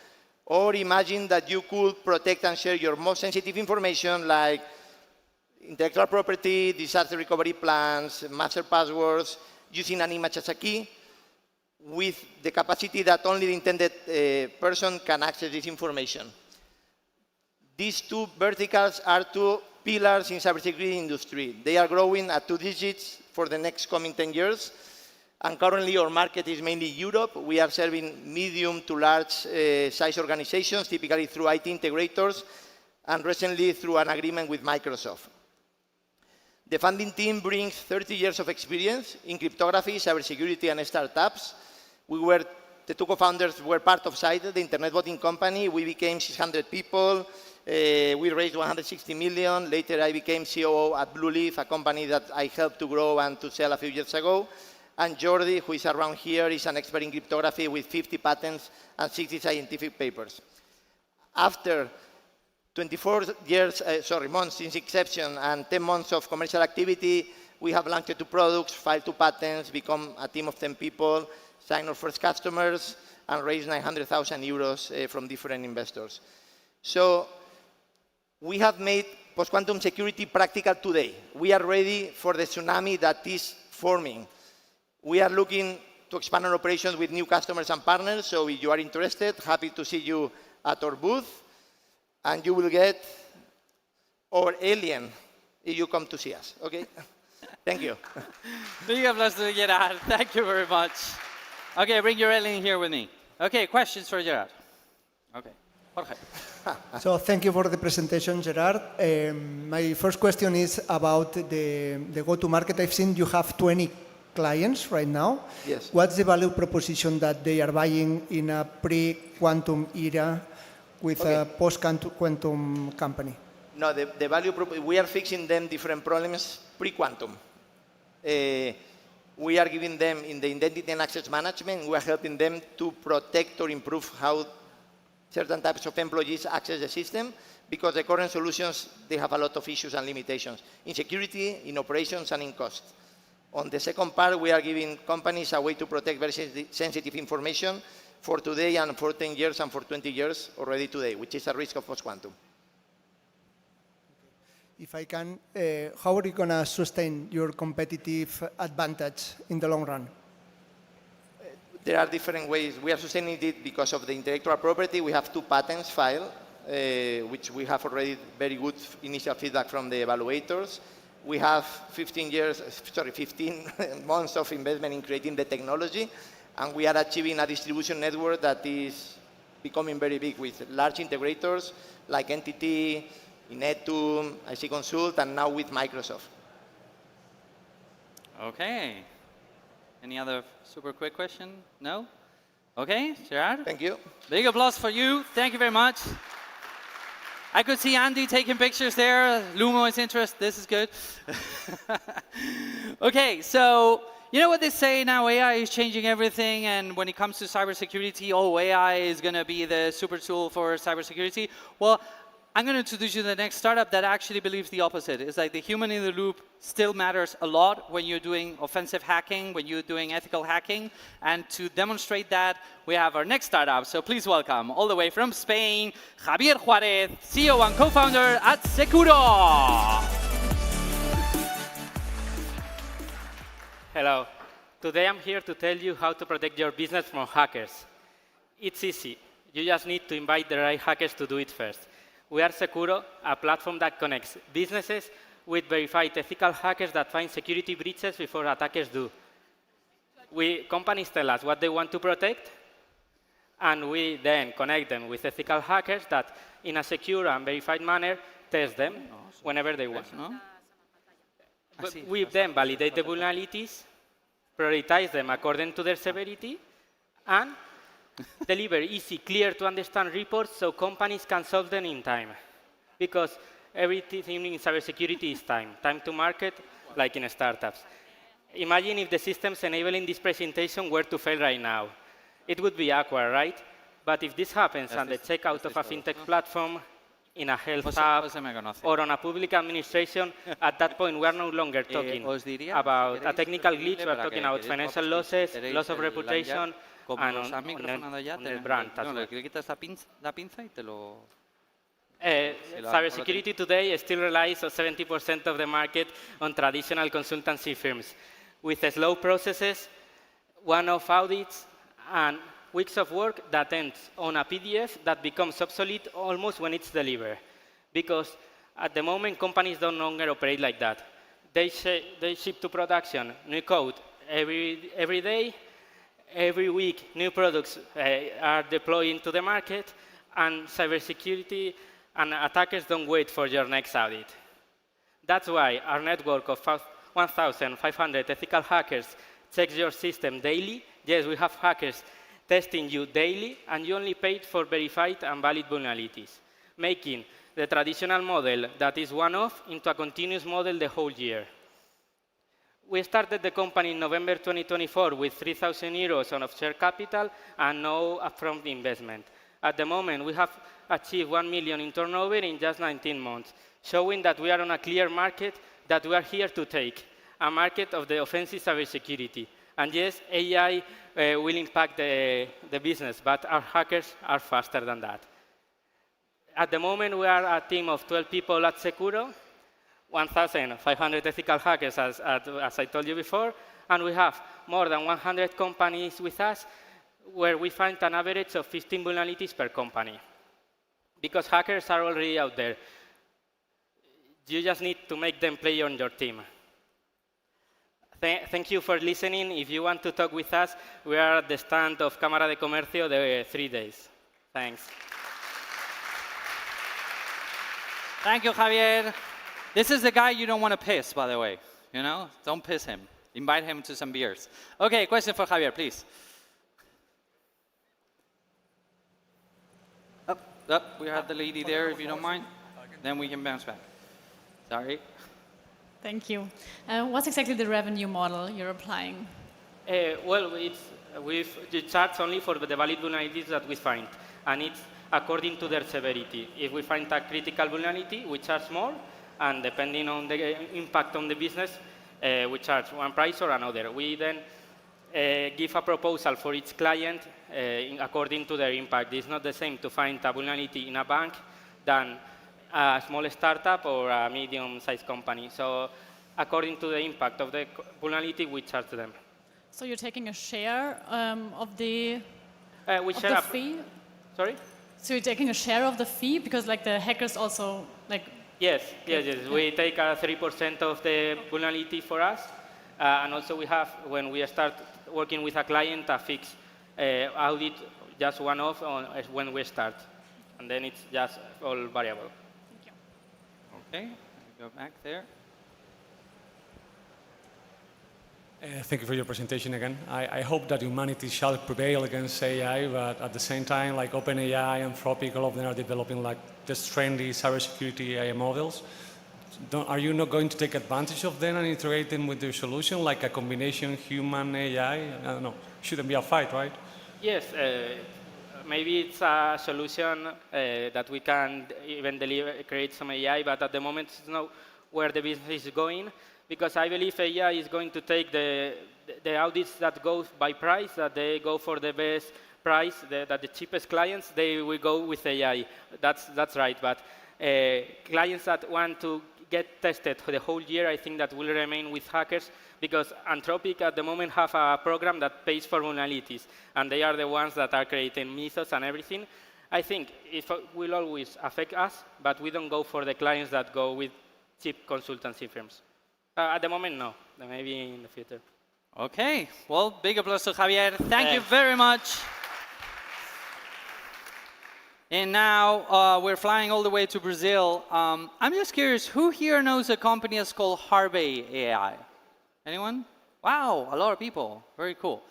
Or imagine that you could protect and share your most sensitive information like intellectual property, disaster recovery plans, master passwords, using an image as a key, with the capacity that only the intended person can access this information. These 2 verticals are 2 pillars in cybersecurity industry. They are growing at 2 digits for the next coming 10 years. And currently our market is mainly Europe. We are serving medium to large size organizations, typically through IT integrators, and recently through an agreement with Microsoft. The founding team brings 30 years of experience in cryptography, cybersecurity, and startups. The 2 co-founders were part of Side, the internet voting company. We became 600 people. We raised 160 million. Later, I became COO at Blue Leaf, a company that I helped to grow and to sell a few years ago. And Jordi, who is around here, is an expert in cryptography with 50 patents and 60 scientific papers. After 24 months since inception and 10 months of commercial activity, we have launched 2 products, filed 2 patents, become a team of 10 people, signed our first customers, and raised 900,000 euros from different investors. So we have made post-quantum security practical today. We are ready for the tsunami that is forming. We are looking to expand our operations with new customers and partners. So if you are interested, happy to see you at our booth. And you will get our alien if you come to see us, okay? Thank you. Big applause to Gerard. Thank you very much. Okay, bring your alien here with me. Okay, questions for Gerard. Okay, Jorge. So thank you for the presentation, Gerard. My first question is about the go-to-market. I've seen you have 20 clients right now. Yes. What's the value proposition that they are buying in a pre-quantum era with a post-quantum company? No, the value we are fixing them different problems pre-quantum. We are giving them in the identity and access management, we are helping them to protect or improve how certain types of employees access the system, because the current solutions, they have a lot of issues and limitations in security, in operations, and in cost. On the second part, we are giving companies a way to protect very sensitive information for today and for 10 years and for 20 years already today, which is a risk of post-quantum. If I can, how are you going to sustain your competitive advantage in the long run? There are different ways. We are sustaining it because of the intellectual property. We have 2 patents filed, which we have already very good initial feedback from the evaluators. We have 15 months of investment in creating the technology, and we are achieving a distribution network that is becoming very big with large integrators like NTT, Inetum, IC Consult, and now with Microsoft. Okay. Any other super quick question? No? Okay, Gerard? Thank you. Big applause for you. Thank you very much. I could see Andy taking pictures there. Lumo is interested. This is good. Okay, so you know what they say now, AI is changing everything, and when it comes to cybersecurity, AI is going to be the super tool for cybersecurity. Well, I'm going to introduce you to the next startup that actually believes the opposite. It's like the human in the loop still matters a lot when you're doing offensive hacking, when you're doing ethical hacking. And to demonstrate that, we have our next startup. So please welcome, all the way from Spain, Javier Juarez, CEO and co-founder at Securo. Hello. Today I'm here to tell you how to protect your business from hackers. It's easy. You just need to invite the right hackers to do it first. We are Securo, a platform that connects businesses with verified ethical hackers that find security breaches before attackers do. Companies tell us what they want to protect, and we then connect them with ethical hackers that, in a secure and verified manner, test them whenever they want. We then validate the vulnerabilities, prioritize them according to their severity, and deliver easy, clear to understand reports so companies can solve them in time. Because everything in cybersecurity is time. Time to market, like in startups. Imagine if the systems enabling this presentation were to fail right now. It would be awkward, right? But if this happens on the checkout of a fintech platform, in a health app, or on a public administration, at that point we are no longer talking about a technical glitch, we are talking about financial losses, loss of reputation, and on the brand as well. Cybersecurity today still relies on 70% of the market on traditional consultancy firms, with slow processes, one-off audits, and weeks of work that ends on a PDF that becomes obsolete almost when it's delivered. Because at the moment, companies no longer operate like that. They ship to production new code every day. Every week, new products are deployed into the market, and cybersecurity and attackers don't wait for your next audit. That's why our network of 1,500 ethical hackers checks your system daily. Yes, we have hackers testing you daily, and you only paid for verified and valid vulnerabilities, making the traditional model that is one-off into a continuous model the whole year. We started the company in November 2024 with 3,000 euros on share capital and no upfront investment. At the moment, we have achieved 1 million in turnover in just 19 months, showing that we are on a clear market that we are here to take, a market of the offensive cybersecurity. And yes, AI will impact the business, but our hackers are faster than that. At the moment, we are a team of 12 people at Securo. 1,500 ethical hackers, as I told you before, and we have more than 100 companies with us where we find an average of 15 vulnerabilities per company. Because hackers are already out there. You just need to make them play on your team. Thank you for listening. If you want to talk with us, we are at the stand of Cámara de Comercio the 3 days. Thanks. Thank you, Javier. This is the guy you don't want to piss, by the way. You know, don't piss him. Invite him to some beers. Okay, question for Javier, please. Up, we have the lady there, if you don't mind. Then we can bounce back. Sorry. Thank you. What's exactly the revenue model you're applying? Well, we charge only for the valid vulnerabilities that we find, and it's according to their severity. If we find a critical vulnerability, we charge more, and depending on the impact on the business, we charge one price or another. We then give a proposal for each client according to their impact. It's not the same to find a vulnerability in a bank than a small startup or a medium-sized company. So according to the impact of the vulnerability, we charge them. So you're taking a share of the fee? Sorry? So you're taking a share of the fee? Because like the hackers also like... Yes. We take 3% of the vulnerability for us. And also we have, when we start working with a client, a fixed audit, just one-off when we start. And then it's just all variable. Okay, go back there. Thank you for your presentation again. I hope that humanity shall prevail against AI, but at the same time, like OpenAI, Anthropic, all of them are developing like just trendy cybersecurity AI models. Are you not going to take advantage of them and integrate them with your solution, like a combination human AI? I don't know. Shouldn't be a fight, right? Yes. Maybe it's a solution that we can even create some AI, but at the moment it's not where the business is going, because I believe AI is going to take the audits that go by price, that they go for the best price, that the cheapest clients, they will go with AI. That's right, but clients that want to get tested for the whole year, I think that will remain with hackers, because Anthropic at the moment have a program that pays for vulnerabilities, and they are the ones that are creating methods and everything. I think it will always affect us, but we don't go for the clients that go with cheap consultancy firms. At the moment, no. Maybe in the future. Okay. Well, big applause to Javier. Thank you very much. And now we're flying all the way to Brazil. I'm just curious, who here knows a company that's called Harvey AI? Anyone? Wow, a lot of people. Very cool.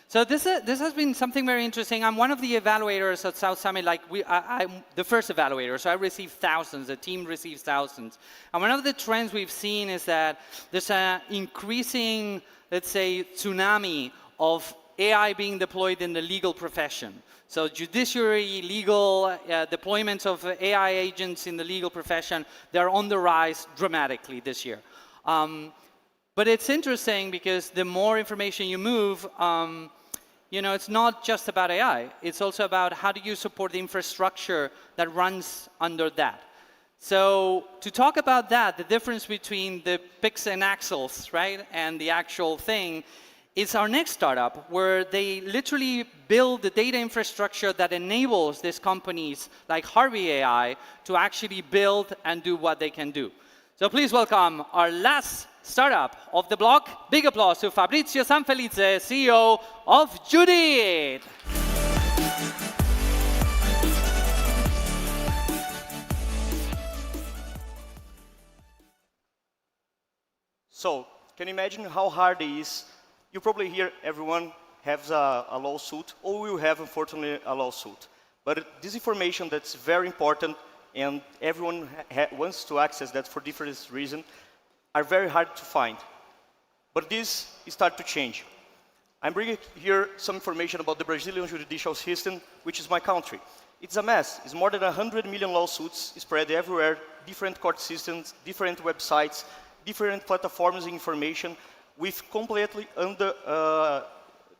So this has been something very interesting. I'm one of the evaluators at South Summit. Like I'm the first evaluator, so I received thousands. The team receives thousands. And one of the trends we've seen is that there's an increasing, let's say, tsunami of AI being deployed in the legal profession. So judiciary, legal, deployments of AI agents in the legal profession, they're on the rise dramatically this year. But it's interesting because the more information you move, you know, it's not just about AI. It's also about how do you support the infrastructure that runs under that. So to talk about that, the difference between the picks and axles, right, and the actual thing, it's our next startup where they literally build the data infrastructure that enables these companies like Harvey AI to actually build and do what they can do. So please welcome our last startup of the block. Big applause to Fabrizio Sanfelice, CEO of Judith. So, can you imagine how hard it is? You probably hear everyone has a lawsuit, or will have, unfortunately, a lawsuit. But this information that's very important, and everyone wants to access that for different reasons, are very hard to find. But this starts to change. I'm bringing here some information about the Brazilian judicial system, which is my country. It's a mess. It's more than 100 million lawsuits spread everywhere, different court systems, different websites, different platforms of information, with completely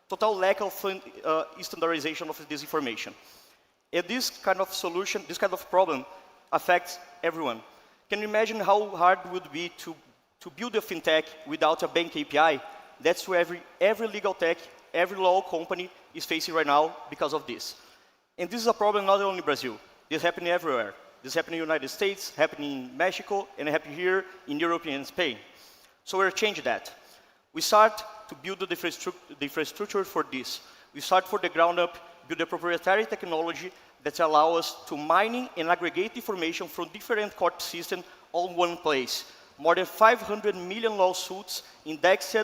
total lack of standardization of this information. And this kind of solution, this kind of problem affects everyone. Can you imagine how hard it would be to build a fintech without a bank API? That's where every legal tech, every law company is facing right now because of this. And this is a problem not only in Brazil. This is happening everywhere. This is happening in the United States, happening in Mexico, and happening here in Europe and Spain. So we're changing that. We start to build the infrastructure for this. We start from the ground up, build a proprietary technology that allows us to mining and aggregate information from different court systems all in one place. More than 500 million lawsuits indexed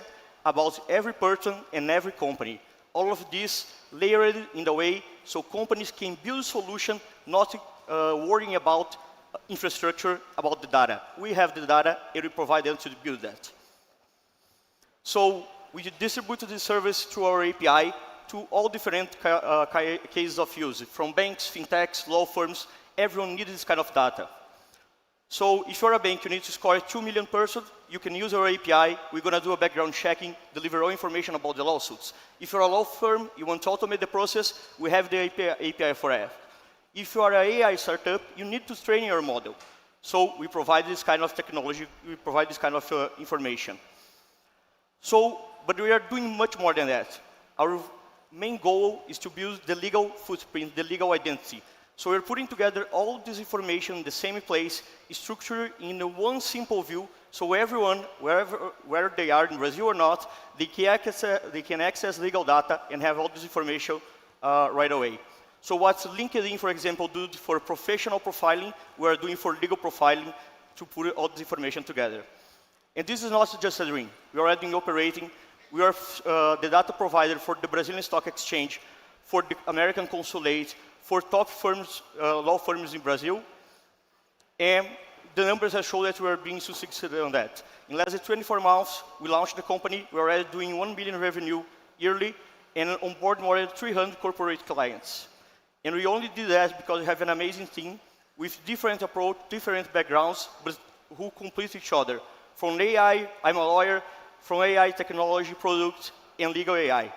about every person and every company. All of this layered in the way so companies can build solutions not worrying about infrastructure, about the data. We have the data and we provide them to build that. So we distribute this service through our API to all different cases of use, from banks, fintechs, law firms. Everyone needs this kind of data. So if you're a bank, you need to score 2 million persons, you can use our API. We're going to do a background checking, deliver all information about the lawsuits. If you're a law firm, you want to automate the process, we have the API for that. If you are an AI startup, you need to train your model. So we provide this kind of technology, we provide this kind of information. So, but we are doing much more than that. Our main goal is to build the legal footprint, the legal identity. So we're putting together all this information in the same place, structured in one simple view, so everyone, wherever they are in Brazil or not, they can access legal data and have all this information right away. So what's LinkedIn, for example, do for professional profiling, we're doing for legal profiling to put all this information together. And this is not just a dream. We are already operating. We are the data provider for the Brazilian Stock Exchange, for the American Consulate, for top firms, law firms in Brazil. And the numbers have shown that we are being successful on that. In less than 24 months, we launched the company. We're already doing 1 billion revenue yearly and onboard more than 300 corporate clients. And we only did that because we have an amazing team with different approach, different backgrounds, but who complete each other. From AI, I'm a lawyer, from AI technology, product, and legal AI.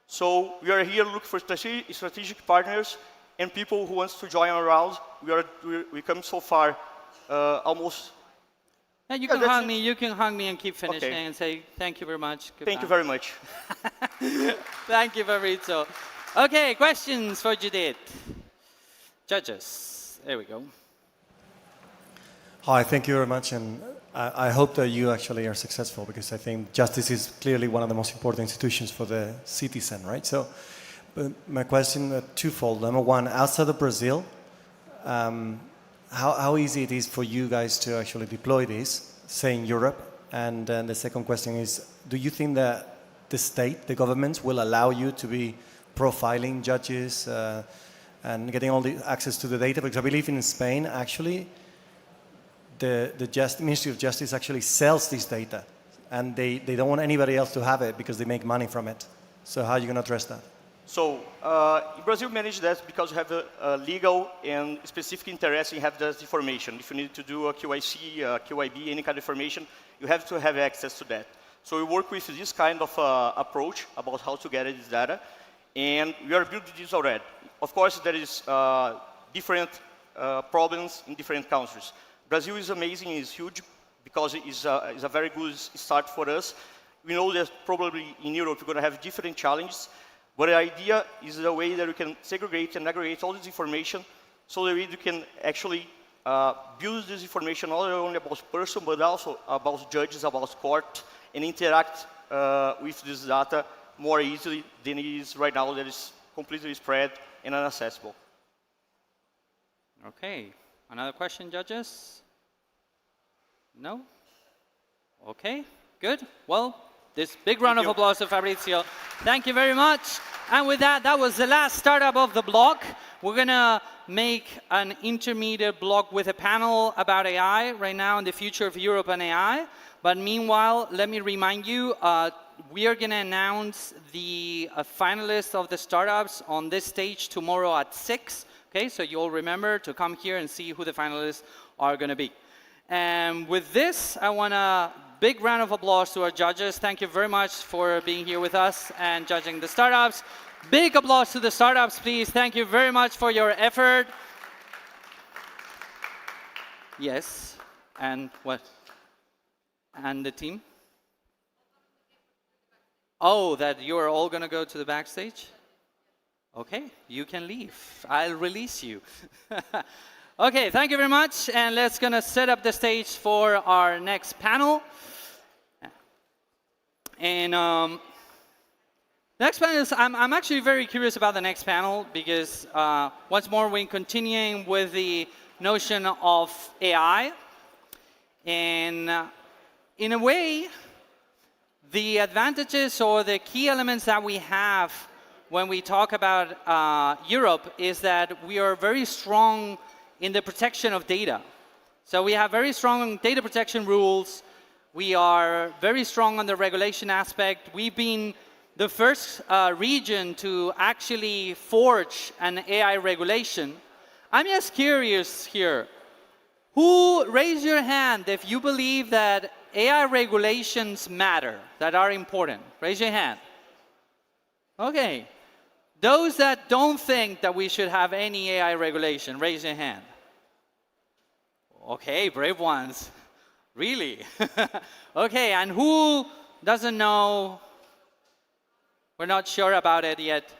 So we are here looking for strategic partners and people who want to join around. We come so far almost. And you can hug me and keep finishing and say thank you very much. Goodbye. Thank you very much. Thank you, Fabrizio. Okay, questions for Judith. Judges, there we go. Hi, thank you very much, and I hope that you actually are successful because I think justice is clearly one of the most important institutions for the citizen, right? So, my question twofold. Number one, outside of Brazil, how easy it is for you guys to actually deploy this, say in Europe? And then the second question is, do you think that the state, the governments, will allow you to be profiling judges and getting all the access to the data? Because I believe in Spain, actually, the Ministry of Justice actually sells this data, and they don't want anybody else to have it because they make money from it. So how are you going to address that? So in Brazil, we manage that because we have a legal and specific interest in having that information. If you need to do a QIC, QIB, any kind of information, you have to have access to that. So we work with this kind of approach about how to get this data, and we are building this already. Of course, there is different problems in different countries. Brazil is amazing, it's huge, because it's a very good start for us. We know that probably in Europe we're going to have different challenges, but the idea is a way that we can segregate and aggregate all this information so that we can actually build this information not only about person, but also about judges, about court, and interact with this data more easily than it is right now that is completely spread and inaccessible. Okay, another question, judges? No? Okay, good. Well, this big round of applause to Fabrizio. Thank you very much. And with that, that was the last startup of the block. We're going to make an intermediate block with a panel about AI right now and the future of Europe and AI. But meanwhile, let me remind you, we are going to announce the finalists of the startups on this stage tomorrow at 6. Okay, so you'll remember to come here and see who the finalists are going to be. And with this, I want a big round of applause to our judges. Thank you very much for being here with us and judging the startups. Big applause to the startups, please. Thank you very much for your effort. Yes. And what? And the team? Oh, that you are all going to go to the backstage? Okay, you can leave. I'll release you. Okay, thank you very much. And let's going to set up the stage for our next panel. And next panel is, I'm actually very curious about the next panel because once more we're continuing with the notion of AI. And in a way, the advantages or the key elements that we have when we talk about Europe is that we are very strong in the protection of data. So we have very strong data protection rules. We are very strong on the regulation aspect. We've been the first region to actually forge an AI regulation. I'm just curious here. Who, raise your hand if you believe that AI regulations matter, that are important? Raise your hand. Okay. Those that don't think that we should have any AI regulation, raise your hand. Okay, brave ones. Really? Okay, and who doesn't know? We're not sure about it yet.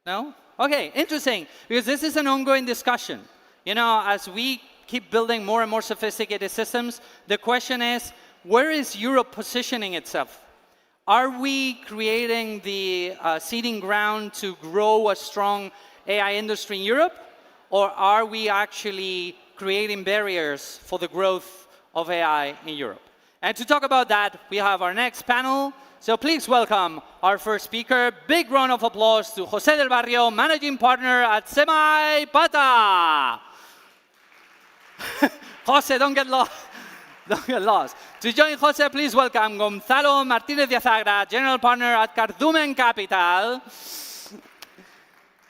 No? Okay, interesting, because this is an ongoing discussion. You know, as we keep building more and more sophisticated systems, the question is, where is Europe positioning itself? Are we creating the seeding ground to grow a strong AI industry in Europe? Or are we actually creating barriers for the growth of AI in Europe? And to talk about that, we have our next panel. So please welcome our first speaker. Big round of applause to José del Barrio, Managing Partner at Semi-Pata. José, don't get lost. Don't get lost. To join José, please welcome Gonzalo Martínez de Azagra, General Partner at Cardumen Capital.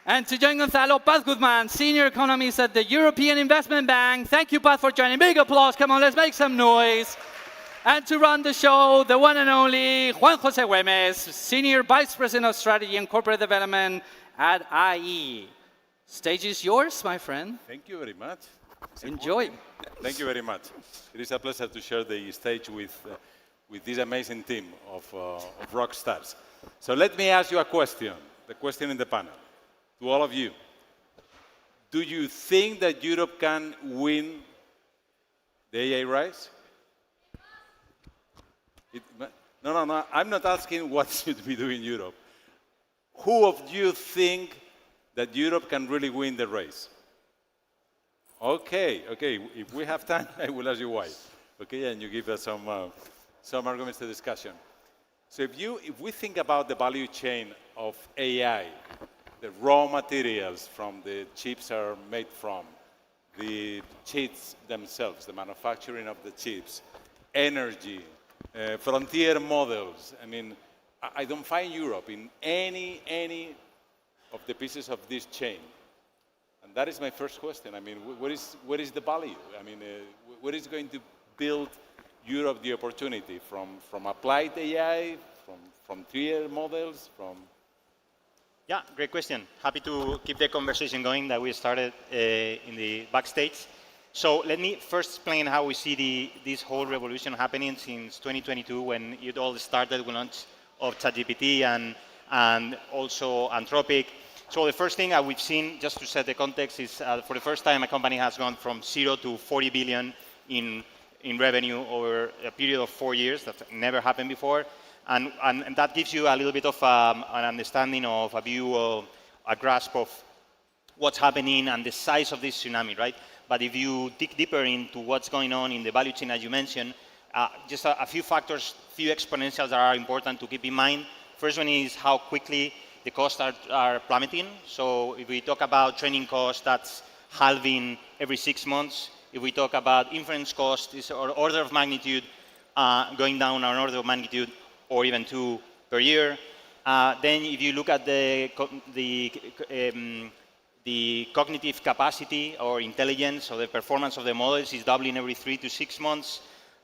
And to join Gonzalo, Paz Guzmán, Senior Economist at the European Investment Bank. Thank you, Paz, for joining. Big applause. Come on, let's make some noise. And to run the show, the one and only Juan José Güemes, Senior Vice President of Strategy and Corporate Development at IE. Stage is yours, my friend. Thank you very much. Enjoy. Thank you very much. It is a pleasure to share the stage with this amazing team of rock stars. So let me ask you a question, the question in the panel, to all of you. Do you think that Europe can win the AI race? No, I'm not asking what should we do in Europe. Who of you think that Europe can really win the race? Okay. If we have time, I will ask you why. Okay, and you give us some arguments to discussion. So if we think about the value chain of AI, the raw materials from the chips are made from, the chips themselves, the manufacturing of the chips, energy, frontier models. I mean, I don't find Europe in any of the pieces of this chain. And that is my first question. I mean, what is the value? I mean, what is going to build Europe the opportunity from applied AI, from frontier models, from... Yeah, great question. Happy to keep the conversation going that we started in the backstage. So let me first explain how we see this whole revolution happening since 2022 when it all started with launch of ChatGPT and also Anthropic. So the first thing that we've seen, just to set the context, is for the first time a company has gone from 0 to 40 billion in revenue over a period of 4 years. That's never happened before. And that gives you a little bit of an understanding of a view, of a grasp of what's happening and the size of this tsunami, right? But if you dig deeper into what's going on in the value chain, as you mentioned, just a few factors, few exponentials that are important to keep in mind. First one is how quickly the costs are plummeting. So if we talk about training costs, that's halving every 6 months. If we talk about inference costs, it's order of magnitude going down an order of magnitude or even 2 per year. Then if you look at the cognitive capacity or intelligence or the performance of the models is doubling every 3 to 6 months.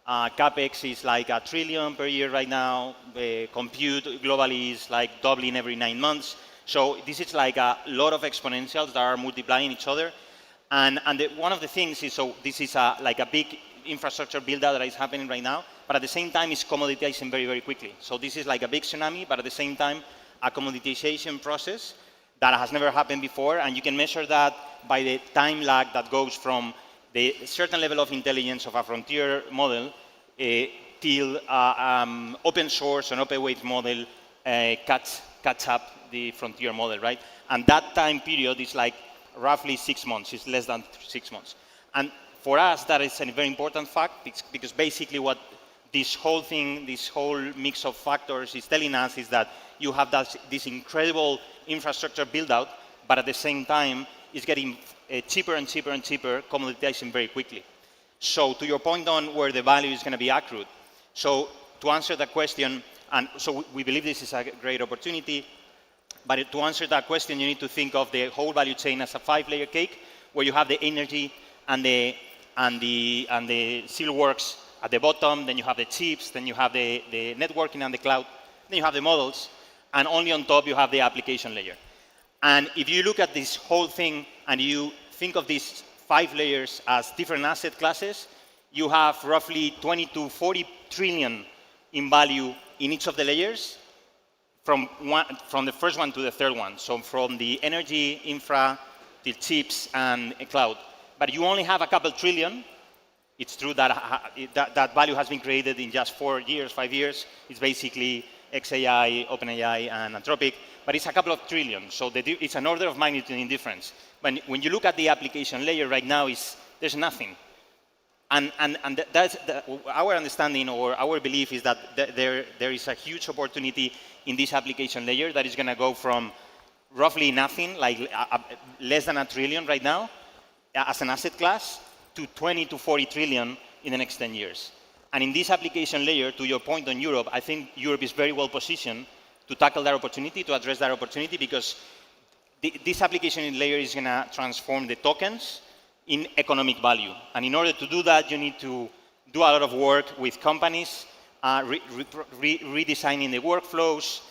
CapEx is like $1 trillion per year right now. Compute globally is like doubling every 9 months. So this is like a lot of exponentials that are multiplying each other. And one of the things is, so this is like a big infrastructure build-out that is happening right now, but at the same time, it's commoditizing very, very quickly. So this is like a big tsunami, but at the same time, a commoditization process that has never happened before, and you can measure that by the time lag that goes from the certain level of intelligence of a frontier model till open source and open weight model catch up the frontier model, right? And that time period is like roughly 6 months. It's less than 6 months. And for us, that is a very important fact because basically what this whole thing, this whole mix of factors is telling us is that you have this incredible infrastructure build-out, but at the same time, it's getting cheaper and cheaper and cheaper, commoditizing very quickly. So to your point on where the value is going to be accrued, so to answer that question, and so we believe this is a great opportunity, but to answer that question, you need to think of the whole value chain as a 5-layer cake, where you have the energy and the steelworks at the bottom, then you have the chips, then you have the networking and the cloud, then you have the models, and only on top you have the application layer. And if you look at this whole thing and you think of these 5 layers as different asset classes, you have roughly 20 to 40 trillion in value in each of the layers, from the first one to the third one. So from the energy, infra, the chips, and cloud. But you only have a couple trillion. It's true that that value has been created in just 4 years, 5 years. It's basically XAI, OpenAI, and Anthropic, but it's a couple of trillion. So it's an order of magnitude in difference. When you look at the application layer right now, there's nothing. And that's our understanding or our belief is that there is a huge opportunity in this application layer that is going to go from roughly nothing, like less than $1 trillion right now, as an asset class, to 20 to 40 trillion in the next 10 years. And in this application layer, to your point on Europe, I think Europe is very well positioned to tackle that opportunity, to address that opportunity, because this application layer is going to transform the tokens in economic value. And in order to do that, you need to do a lot of work with companies, redesigning the workflows,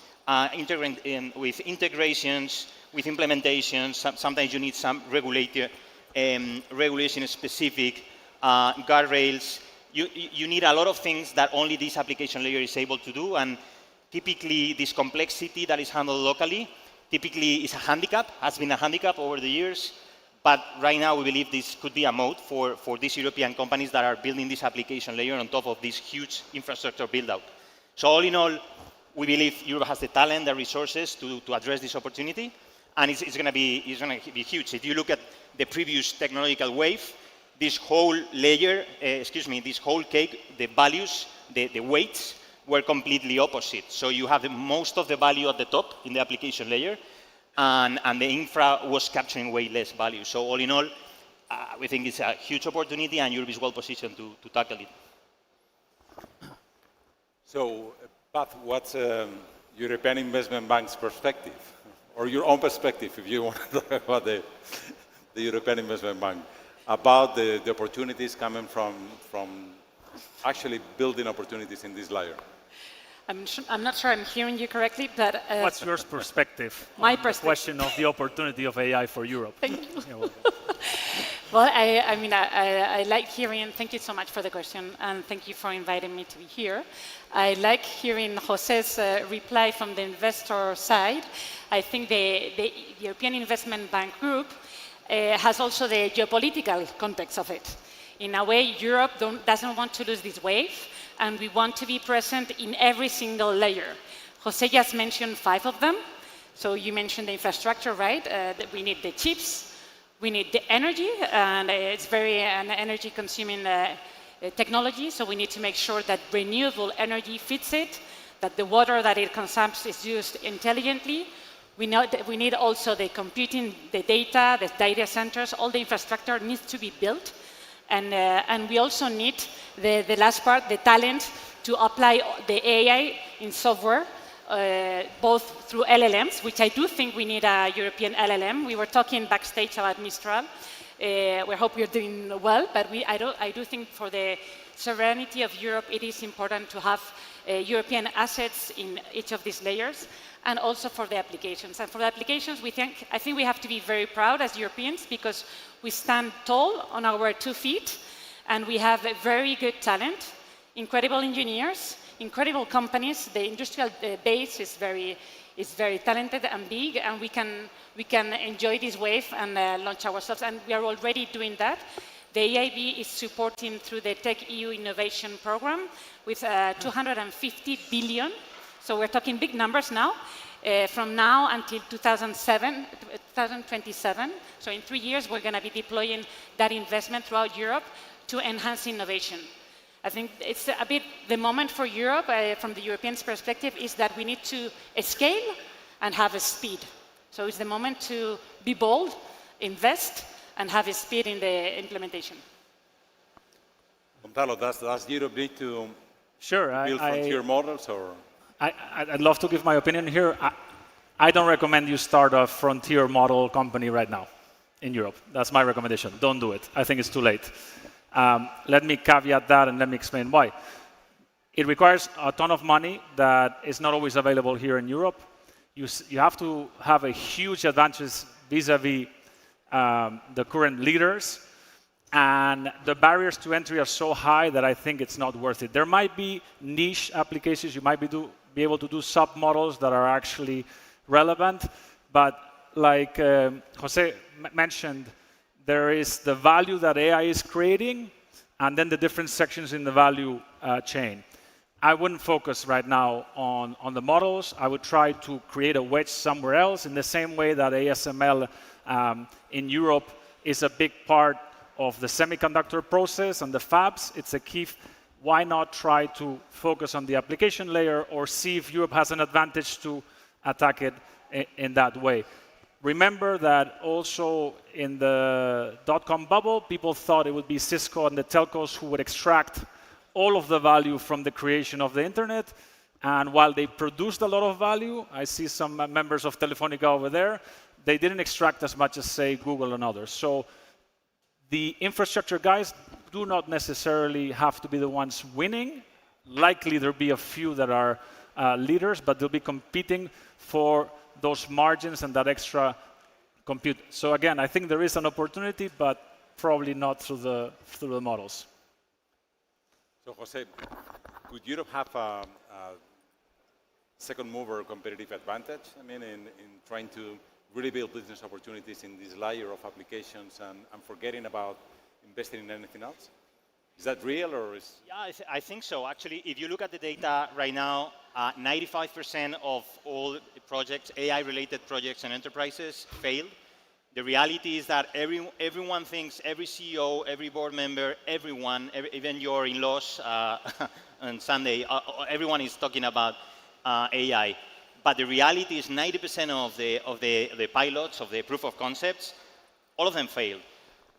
with integrations, with implementations. Sometimes you need some regulation-specific guardrails. You need a lot of things that only this application layer is able to do. And typically, this complexity that is handled locally typically is a handicap, has been a handicap over the years. But right now, we believe this could be a moat for these European companies that are building this application layer on top of this huge infrastructure build-out. So all in all, we believe Europe has the talent, the resources to address this opportunity, and it's going to be huge. If you look at the previous technological wave, this whole layer, this whole cake, the values, the weights were completely opposite. So you have most of the value at the top in the application layer, and the infra was capturing way less value. So all in all, we think it's a huge opportunity, and Europe is well positioned to tackle it. So, Pat, what's European Investment Bank's perspective, or your own perspective, if you want to talk about the European Investment Bank, about the opportunities coming from actually building opportunities in this layer? I'm not sure I'm hearing you correctly, but... What's your perspective my on the question of the opportunity of AI for Europe? Thank you. Well, I like hearing, thank you so much for the question, and thank you for inviting me to be here. I like hearing José's reply from the investor side. I think the European Investment Bank Group has also the geopolitical context of it. In a way, Europe doesn't want to lose this wave, and we want to be present in every single layer. José just mentioned 5 of them. So you mentioned the infrastructure, right? That we need the chips, we need the energy, and it's very an energy-consuming technology, so we need to make sure that renewable energy fits it, that the water that it consumes is used intelligently. We know that we need also the computing, the data centers, all the infrastructure needs to be built. And we also need the last part, the talent to apply the AI in software, both through LLMs, which I do think we need a European LLM. We were talking backstage about Mistral. We hope you're doing well, but I do think for the sovereignty of Europe, it is important to have European assets in each of these layers, and also for the applications. And for the applications, I think we have to be very proud as Europeans, because we stand tall on our 2 feet, And we have a very good talent, incredible engineers, incredible companies. The industrial base is very talented and big, and we can enjoy this wave and launch ourselves. And we are already doing that. The EIB is supporting through the Tech EU Innovation Program with 250 billion. So we're talking big numbers now. From now until 2027. So in 3 years, we're going to be deploying that investment throughout Europe to enhance innovation. I think it's a bit the moment for Europe, from the Europeans' perspective, is that we need to scale and have a speed. So it's the moment to be bold, invest, and have a speed in the implementation. Gonzalo, does Europe need to Sure, build frontier models, or? I'd love to give my opinion here. I don't recommend you start a frontier model company right now in Europe. That's my recommendation. Don't do it. I think it's too late. Let me caveat that and let me explain why. It requires a ton of money that is not always available here in Europe. You have to have a huge advantage vis-a-vis the current leaders, and the barriers to entry are so high that I think it's not worth it. There might be niche applications. You might be able to do sub-models that are actually relevant, but like Jose mentioned, there is the value that AI is creating, and then the different sections in the value chain. I wouldn't focus right now on the models. I would try to create a wedge somewhere else, in the same way that ASML in Europe is a big part of the semiconductor process and the fabs. It's a key. Why not try to focus on the application layer, or see if Europe has an advantage to attack it in that way? Remember that also in the dot-com bubble, people thought it would be Cisco and the telcos who would extract all of the value from the creation of the internet. And while they produced a lot of value, I see some members of Telefonica over there, they didn't extract as much as, say, Google and others. So the infrastructure guys do not necessarily have to be the ones winning. Likely there'll be a few that are leaders, but they'll be competing for those margins and that extra compute. So again, I think there is an opportunity, but probably not through the models. So Jose, could Europe have a second mover competitive advantage? I mean, in trying to really build business opportunities in this layer of applications and forgetting about investing in anything else? Is that real, or is? Yeah, I think so. Actually, if you look at the data right now, 95% of all projects, AI-related projects and enterprises, failed. The reality is that everyone thinks, every CEO, every board member, everyone, even your in-laws on Sunday, everyone is talking about AI. But the reality is 90% of the pilots, of the proof of concepts, all of them failed.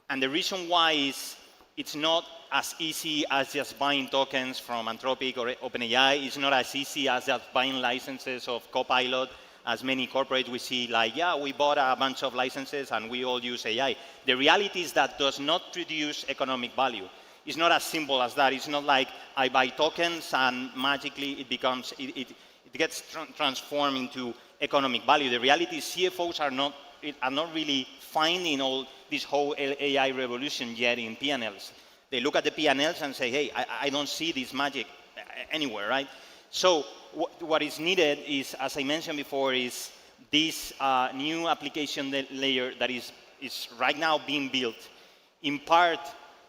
And the reason why is it's not as easy as just buying tokens from Anthropic or OpenAI. It's not as easy as just buying licenses of Copilot, as many corporates we see like, yeah, we bought a bunch of licenses and we all use AI. The reality is that does not produce economic value. It's not as simple as that. It's not like I buy tokens and magically it becomes, it gets transformed into economic value. The reality is CFOs are not really finding all this whole AI revolution yet in P&Ls. They look at the P&Ls and say, hey, I don't see this magic anywhere, right? So what is needed is, as I mentioned before, is this new application layer that is right now being built in part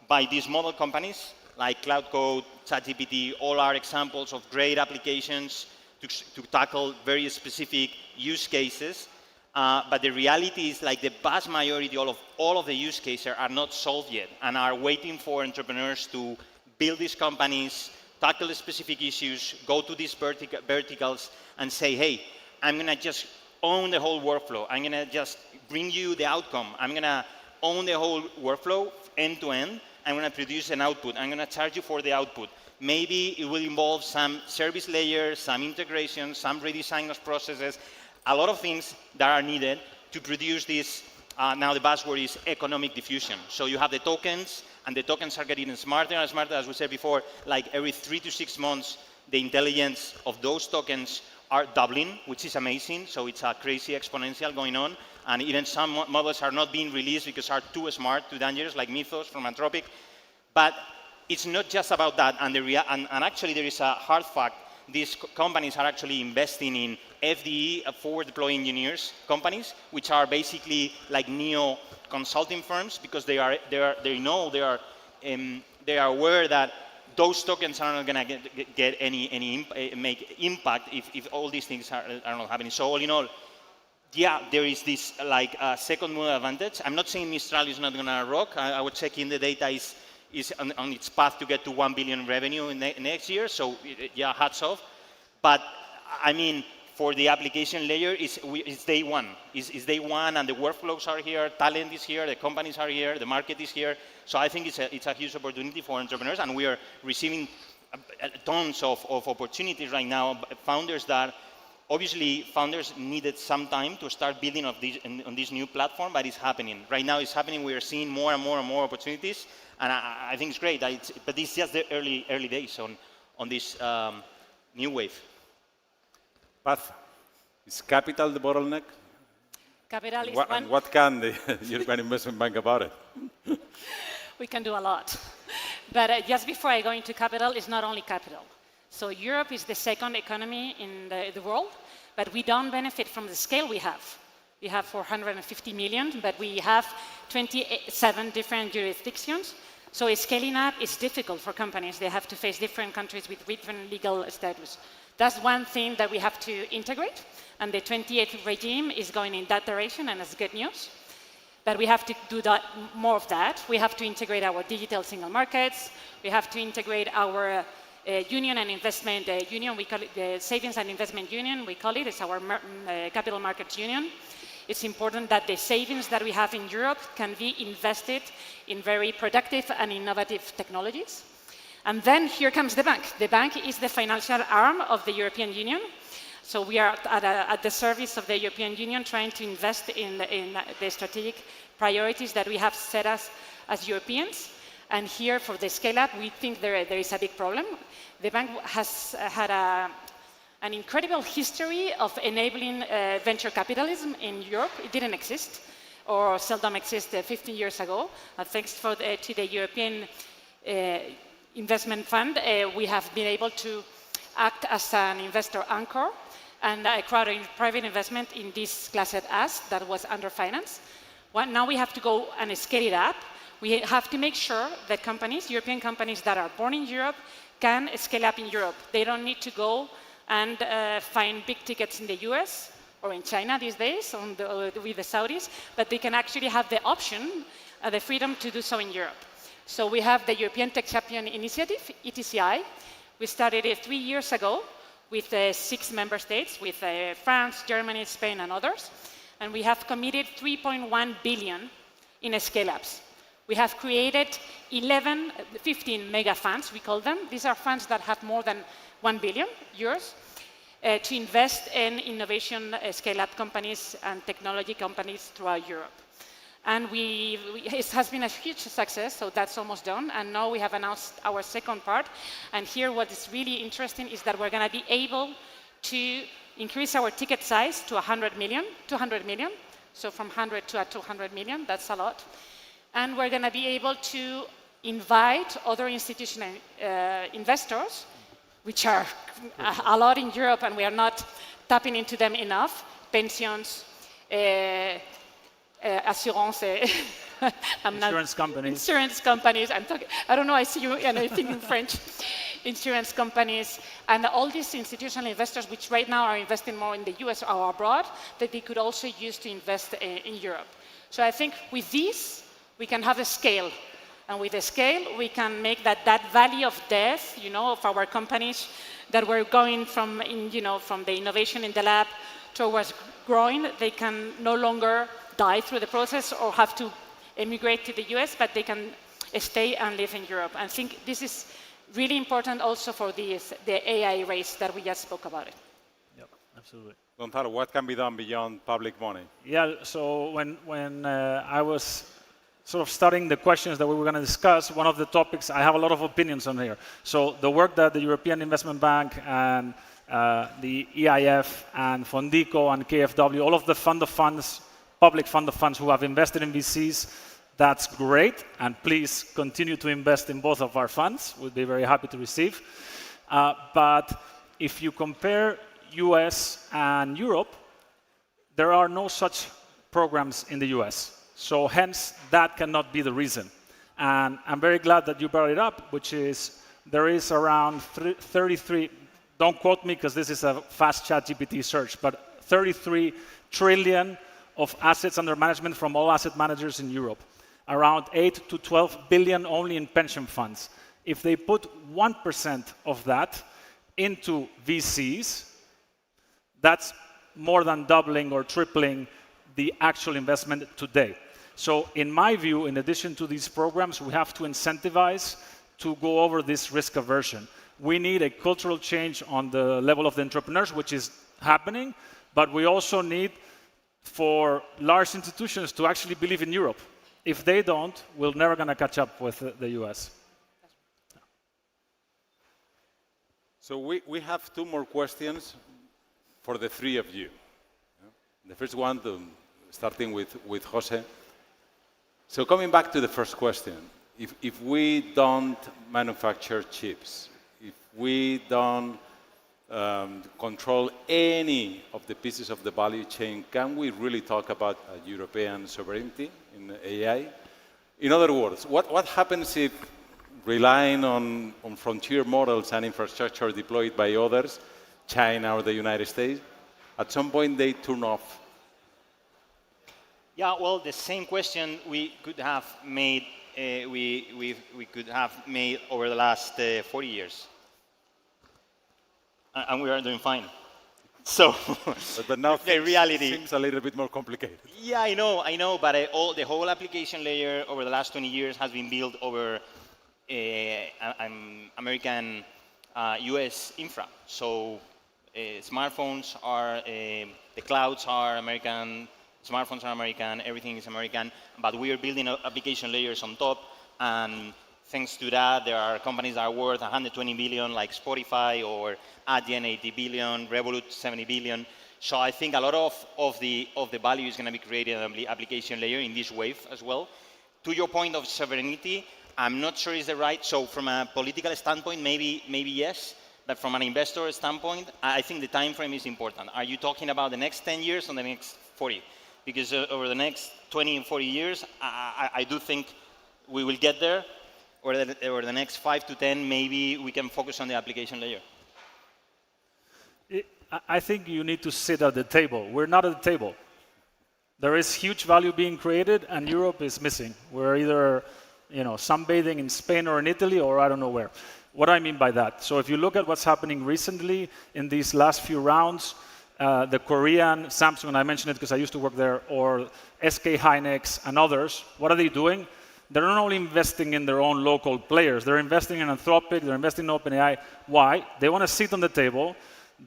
by these model companies like Cloud Code, ChatGPT. All are examples of great applications to tackle very specific use cases. But the reality is, like, the vast majority of all of the use cases are not solved yet and are waiting for entrepreneurs to build these companies, tackle specific issues, go to these verticals and say, hey, I'm going to just own the whole workflow. I'm going to just bring you the outcome. I'm going to own the whole workflow end to end. I'm going to produce an output. I'm going to charge you for the output. Maybe it will involve some service layers, some integration, some redesign of processes, a lot of things that are needed to produce this. Now the buzzword is economic diffusion. So you have the tokens, and the tokens are getting smarter and smarter, as we said before. Like every 3 to 6 months, the intelligence of those tokens are doubling, which is amazing. So it's a crazy exponential going on. And even some models are not being released because are too smart, too dangerous, like Mythos from Anthropic. But it's not just about that, and actually there is a hard fact. These companies are actually investing in FDE, forward deployed engineers companies, which are basically like neo consulting firms, because they are aware that those tokens are not going to get any make impact if all these things are not happening. So all in all, yeah, there is this like second mover advantage. I'm not saying Mistral is not going to rock. I was checking the data is on its path to get to 1 billion revenue next year. So yeah, hats off. But I mean, for the application layer, it's day one. It's day one, and the workflows are here, talent is here, the companies are here, the market is here. So I think it's a huge opportunity for entrepreneurs, and we are receiving tons of opportunities right now. Founders needed some time to start building on this new platform, but it's happening. Right now it's happening. We are seeing more and more and more opportunities, and I think it's great. But it's just the early days on this new wave. Path, is capital the bottleneck? Capital is And what can the European Investment Bank about it? We can do a lot. But just before I go into capital, it's not only capital. So Europe is the second economy in the world, but we don't benefit from the scale we have. We have 450 million, but we have 27 different jurisdictions. So scaling up is difficult for companies. They have to face different countries with different legal status. That's one thing that we have to integrate, and the 28th regime is going in that direction, and it's good news. But we have to do more of that. We have to integrate our digital single markets. We have to integrate our union and investment union. We call it the Savings and Investment Union. We call it. It's our capital markets union. It's important that the savings that we have in Europe can be invested in very productive and innovative technologies. And then here comes the bank. The bank is the financial arm of the European Union. So we are at the service of the European Union, trying to invest in the strategic priorities that we have set us as Europeans. And here, for the scale-up, we think there is a big problem. The bank has had an incredible history of enabling venture capitalism in Europe. It didn't exist, or seldom existed 15 years ago. Thanks to the European Investment Fund, we have been able to act as an investor anchor and crowd private investment in this class at us that was underfinanced. Now we have to go and scale it up. We have to make sure that companies, European companies that are born in Europe, can scale up in Europe. They don't need to go and find big tickets in the US or in China these days with the Saudis, but they can actually have the option, the freedom to do so in Europe. So we have the European Tech Champion Initiative, ETCI. We started it 3 years ago with 6 member states, with France, Germany, Spain, and others. And we have committed 3.1 billion in scale-ups. We have created 15 mega funds, we call them. These are funds that have more than 1 billion euros to invest in innovation scale-up companies and technology companies throughout Europe. And it has been a huge success, so that's almost done. And now we have announced our second part. And here what is really interesting is that we're going to be able to increase our ticket size to 200 million. So from 100 to 200 million, that's a lot. And we're going to be able to invite other institutional investors, which are a lot in Europe, and we are not tapping into them enough. Pensions, assurance, insurance companies. Insurance companies. I don't know. I see you, and I think in French. Insurance companies and all these institutional investors, which right now are investing more in the US or abroad, that they could also use to invest in Europe. So I think with this, we can have a scale. And with the scale, we can make that valley of death, of our companies that were going from the innovation in the lab towards growing. They can no longer die through the process or have to emigrate to the US, but they can stay and live in Europe. I think this is really important also for the AI race that we just spoke about it. Yep, absolutely. Gonzalo, what can be done beyond public money? Yeah, so when I was sort of studying the questions that we were going to discuss, one of the topics, I have a lot of opinions on here. So the work that the European Investment Bank and the EIF and Fondico and KfW, all of the fund of funds, public fund of funds who have invested in VCs, that's great, and please continue to invest in both of our funds. We'd be very happy to receive. But if you compare US and Europe, there are no such programs in the US. So hence, that cannot be the reason. And I'm very glad that you brought it up, which is there is around 33, don't quote me because this is a fast ChatGPT search, but 33 trillion of assets under management from all asset managers in Europe. Around 8 to 12 billion only in pension funds. If they put 1% of that into VCs, that's more than doubling or tripling the actual investment today. So in my view, in addition to these programs, we have to incentivize to go over this risk aversion. We need a cultural change on the level of the entrepreneurs, which is happening, but we also need for large institutions to actually believe in Europe. If they don't, we're never going to catch up with the US. So we have 2 more questions for the 3 of you. The first one, starting with Jose. So coming back to the first question, if we don't manufacture chips, if we don't control any of the pieces of the value chain, can we really talk about a European sovereignty in AI? In other words, what happens if relying on frontier models and infrastructure deployed by others, China or the United States, at some point they turn off? Yeah, well, the same question we could have made. We could have made over the last 40 years, and we are doing fine. So, but now the reality seems a little bit more complicated. Yeah, I know, but the whole application layer over the last 20 years has been built over American, US infra. So smartphones are, the clouds are American, smartphones are American, everything is American, but we are building application layers on top, and thanks to that, there are companies that are worth 120 billion, like Spotify, or Adyen 80 billion, Revolut 70 billion. So I think a lot of the value is going to be created on the application layer in this wave as well. To your point of sovereignty, I'm not sure is the right. So from a political standpoint, maybe yes. But from an investor standpoint, I think the time frame is important. Are you talking about the next 10 years or the next 40? Because over the next 20 and 40 years, I do think we will get there. Or the next 5 to 10, maybe we can focus on the application layer. I think you need to sit at the table. We're not at the table. There is huge value being created, and Europe is missing. We're either, sunbathing in Spain or in Italy, or I don't know where. What do I mean by that? So if you look at what's happening recently in these last few rounds, the Korean, Samsung, and I mentioned it because I used to work there, or SK Hynix and others, what are they doing? They're not only investing in their own local players, they're investing in Anthropic, they're investing in OpenAI. Why? They want to sit on the table,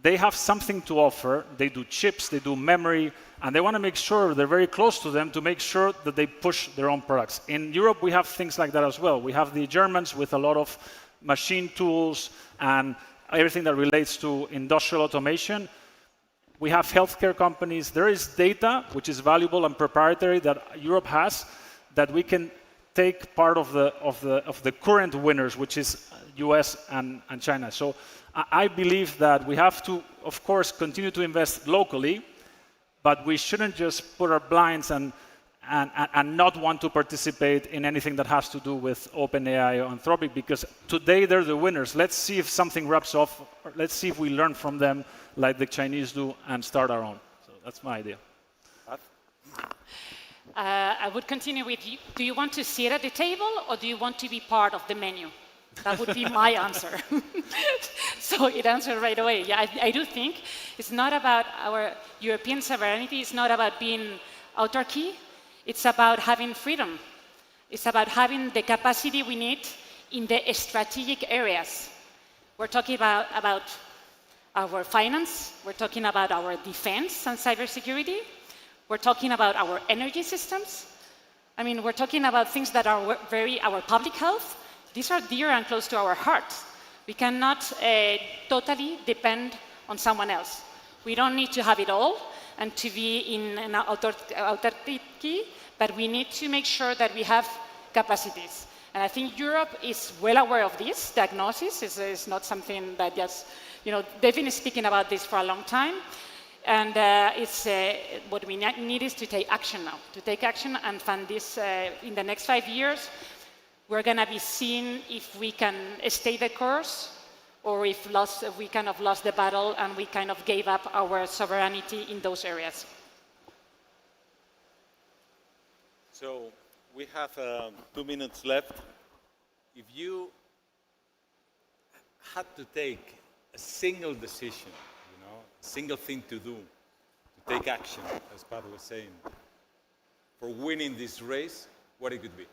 they have something to offer, they do chips, they do memory, and they want to make sure they're very close to them to make sure that they push their own products. In Europe, we have things like that as well. We have the Germans with a lot of machine tools and everything that relates to industrial automation. We have healthcare companies. There is data, which is valuable and proprietary, that Europe has, that we can take part of the current winners, which is US and China. So I believe that we have to, of course, continue to invest locally, but we shouldn't just put our blinds and not want to participate in anything that has to do with OpenAI or Anthropic, because today they're the winners. Let's see if something rubs off. Let's see if we learn from them like the Chinese do and start our own. So that's my idea. I would continue with you. Do you want to sit at the table or do you want to be part of the menu? That would be my answer. So it answered right away. Yeah, I do think it's not about our European sovereignty. It's not about being autarky. It's about having freedom. It's about having the capacity we need in the strategic areas. We're talking about our finance. We're talking about our defense and cybersecurity. We're talking about our energy systems. I mean, we're talking about things that are our public health. These are dear and close to our hearts. We cannot totally depend on someone else. We don't need to have it all and to be in an autarky, but we need to make sure that we have capacities. And I think Europe is well aware of this diagnosis. It's not something that just, they've been speaking about this for a long time. And what we need is to take action now, and fund this in the next 5 years. We're going to be seeing if we can stay the course or if we kind of lost the battle and we kind of gave up our sovereignty in those areas. So we have 2 minutes left. If you had to take a single decision, a single thing to do, to take action, as Pat was saying, for winning this race, what it could be?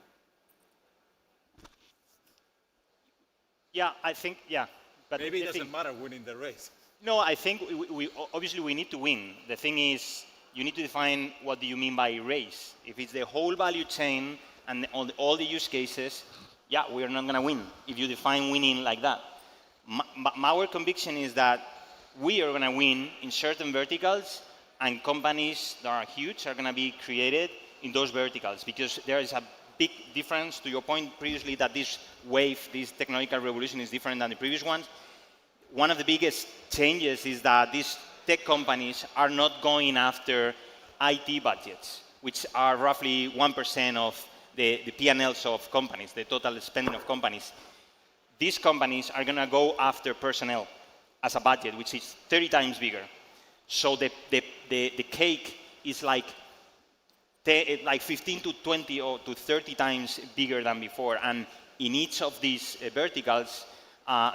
Yeah, I think, but maybe it doesn't matter winning the race. No, I think obviously we need to win. The thing is, you need to define what do you mean by race. If it's the whole value chain and all the use cases, we're not going to win if you define winning like that. Our conviction is that we are going to win in certain verticals, and companies that are huge are going to be created in those verticals, because there is a big difference, to your point previously, that this wave, this technological revolution is different than the previous ones. One of the biggest changes is that these tech companies are not going after IT budgets, which are roughly 1% of the P&Ls of companies, the total spending of companies. These companies are going to go after personnel as a budget, which is 30 times bigger. So the cake is like 15 to 20 or to 30 times bigger than before. And in each of these verticals,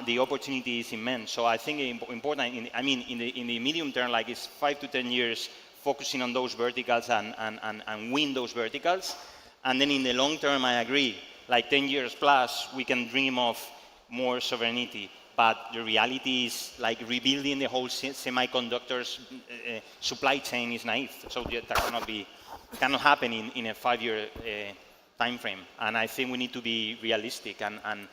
the opportunity is immense. So I think important, in the medium term, like it's 5 to 10 years, focusing on those verticals and win those verticals. And then in the long term, I agree, like 10 years plus, we can dream of more sovereignty. But the reality is, like, rebuilding the whole semiconductors supply chain is naive. So that cannot happen in a 5-year time frame. And I think we need to be realistic and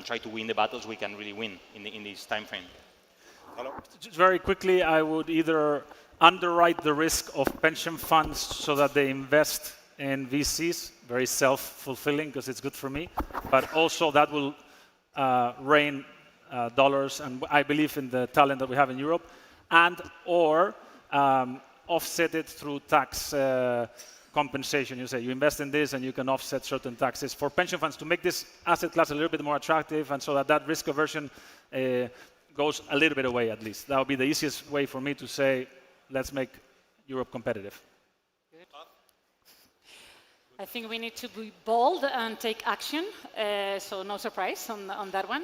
try to win the battles we can really win in this time frame. Hello? Just very quickly, I would either underwrite the risk of pension funds so that they invest in VCs, very self-fulfilling because it's good for me, but also that will rain dollars, and I believe in the talent that we have in Europe, or offset it through tax compensation. You say you invest in this and you can offset certain taxes for pension funds to make this asset class a little bit more attractive, and so that risk aversion goes a little bit away at least. That would be the easiest way for me to say, let's make Europe competitive. Good. I think we need to be bold and take action, so no surprise on that one.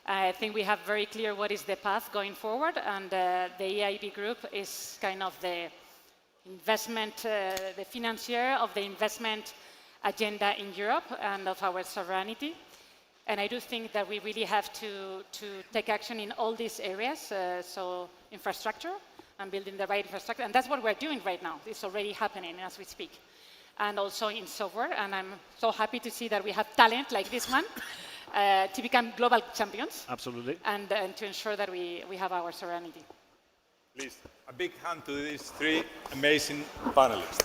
I think we have very clear what is the path going forward, and the EIB group is kind of the investment, the financier of the investment agenda in Europe and of our sovereignty. And I do think that we really have to take action in all these areas, so infrastructure and building the right infrastructure. And that's what we're doing right now. It's already happening as we speak. And also in software, and I'm so happy to see that we have talent like this one to become global champions. Absolutely. And to ensure that we have our sovereignty. Please, a big hand to these 3 amazing panelists.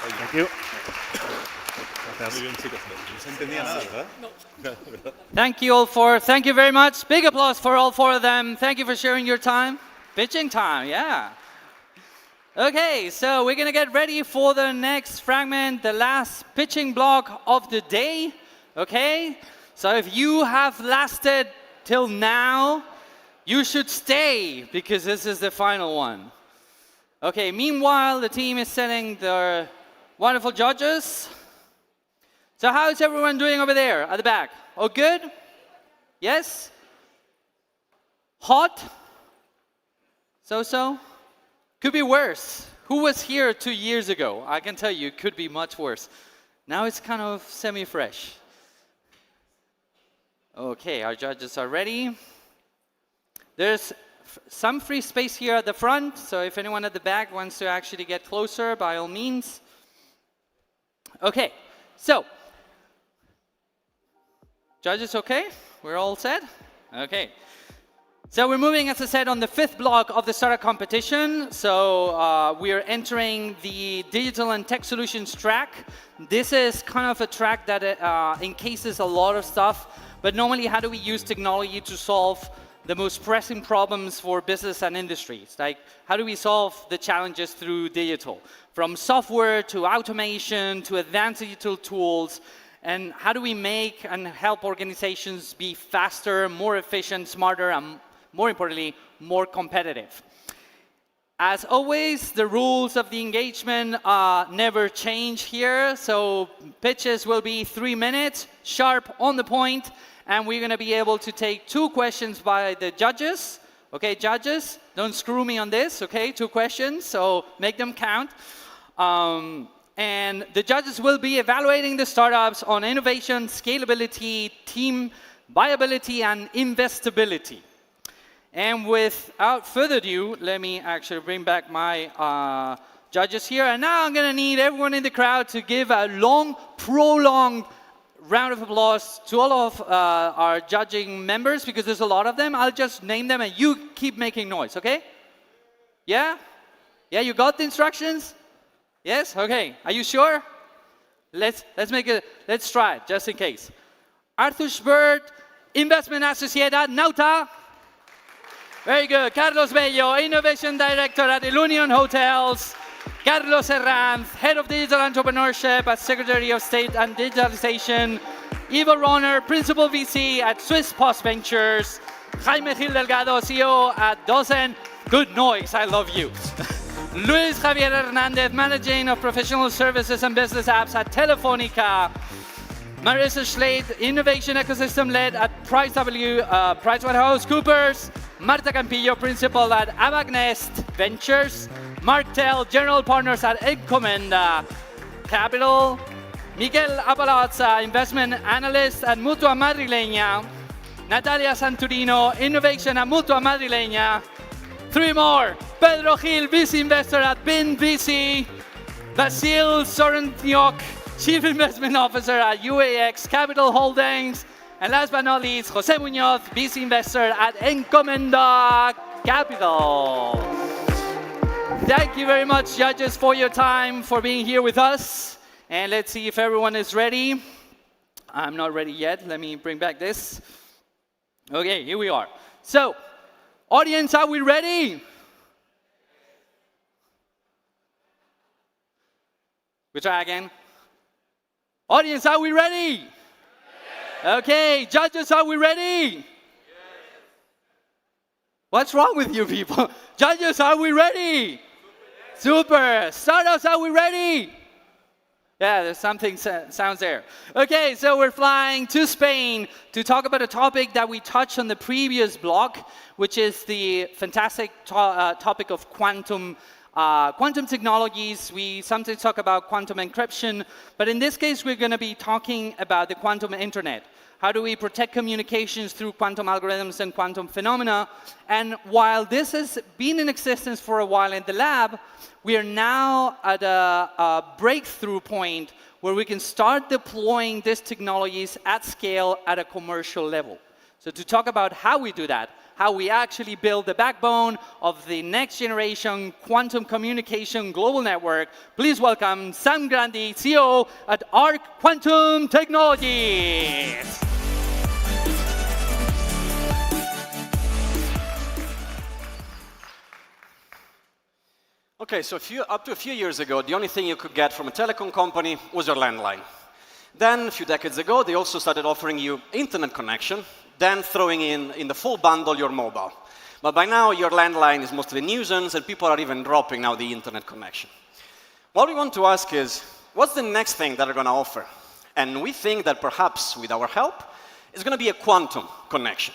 Thank you. Thank you very much. Big applause for all 4 of them. Thank you for sharing your time. Pitching time, yeah. Okay, so we're going to get ready for the next fragment, the last pitching block of the day. Okay, so if you have lasted till now, you should stay because this is the final one. Okay, meanwhile, the team is setting their wonderful judges. So how is everyone doing over there at the back? Oh, good? Yes? Hot? So-so? Could be worse. Who was here 2 years ago? I can tell you, it could be much worse. Now it's kind of semi-fresh. Okay, our judges are ready. There's some free space here at the front, so if anyone at the back wants to actually get closer, by all means. Okay, so. Judges okay? We're all set? Okay. So we're moving, as I said, on the fifth block of the startup competition. So we are entering the digital and tech solutions track. This is kind of a track that encases a lot of stuff, but normally how do we use technology to solve the most pressing problems for business and industries? Like, how do we solve the challenges through digital? From software to automation to advanced digital tools, and how do we make and help organizations be faster, more efficient, smarter, and more importantly, more competitive? As always, the rules of the engagement never change here. So pitches will be 3 minutes, sharp, on the point, and we're going to be able to take 2 questions by the judges. Okay, judges, don't screw me on this, okay? 2 questions, so make them count. And the judges will be evaluating the startups on innovation, scalability, team viability, and investability. And without further ado, let me actually bring back my judges here. And now I'm going to need everyone in the crowd to give a long, prolonged round of applause to all of our judging members, because there's a lot of them. I'll just name them and you keep making noise, okay? Yeah? Yeah, you got the instructions? Yes? Okay. Are you sure? Let's try it, just in case. Arthur Schbert, Investment Associate at Nauta. Very good. Carlos Bello, Innovation Director at Ilunion Hotels. Carlos Herranz, Head of Digital Entrepreneurship at Secretary of State and Digitalization. Ivo Ronner, Principal VC at Swiss Post Ventures. Jaime Gil Delgado, CEO at Dozen. Good noise, I love you. Luis Javier Hernandez, Managing of Professional Services and Business Apps at Telefonica. Marissa Schlade, Innovation Ecosystem Lead at PricewaterhouseCoopers. Marta Campillo, Principal at Abagnest Ventures. Mark Tell, General Partners at Encomenda Capital. Miguel Apalazza, Investment Analyst at Mutua Madrileña. Natalia Santurino, Innovation at Mutua Madrileña. 3 more. Pedro Gil, VC Investor at BIN VC. Basil Sorentniok, Chief Investment Officer at UAX Capital Holdings. And last but not least, Jose Muñoz, VC Investor at Encomenda Capital. Thank you very much, judges, for your time, for being here with us. And let's see if everyone is ready. I'm not ready yet. Let me bring back this. Okay, here we are. So, audience, are we ready? We try again. Audience, are we ready? Yes. Okay, judges, are we ready? Yes. What's wrong with you people? Judges, are we ready? Super. Startups, are we ready? Yeah, there's something sounds there. Okay, so we're flying to Spain to talk about a topic that we touched on the previous block, which is the fantastic topic of quantum technologies. We sometimes talk about quantum encryption, but in this case, we're going to be talking about the quantum internet. How do we protect communications through quantum algorithms and quantum phenomena? And while this has been in existence for a while in the lab, we are now at a breakthrough point where we can start deploying these technologies at scale at a commercial level. So to talk about how we do that, how we actually build the backbone of the next generation quantum communication global network, please welcome Sam Grandi, CEO at ARC Quantum Technologies. Okay, so up to a few years ago, the only thing you could get from a telecom company was your landline. Then, a few decades ago, they also started offering you internet connection, then throwing in the full bundle your mobile. But by now, your landline is mostly a nuisance, and people are even dropping now the internet connection. What we want to ask is, what's the next thing that they're going to offer? And we think that perhaps, with our help, it's going to be a quantum connection.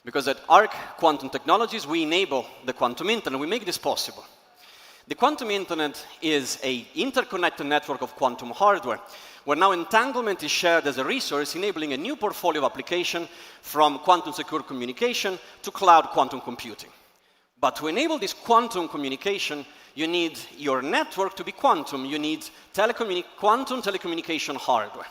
Because at ARC Quantum Technologies, we enable the quantum internet. We make this possible. The quantum internet is an interconnected network of quantum hardware, where now entanglement is shared as a resource, enabling a new portfolio of application from quantum secure communication to cloud quantum computing. But to enable this quantum communication, you need your network to be quantum. You need quantum telecommunication hardware.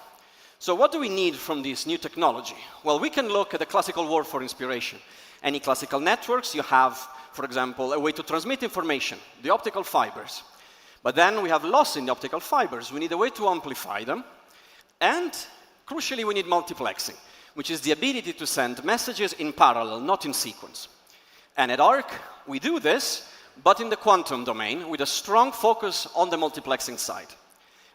So what do we need from this new technology? Well, we can look at the classical world for inspiration. Any classical networks, you have, for example, a way to transmit information, the optical fibers. But then we have loss in the optical fibers. We need a way to amplify them. And crucially, we need multiplexing, which is the ability to send messages in parallel, not in sequence. And at ARC, we do this, but in the quantum domain, with a strong focus on the multiplexing side.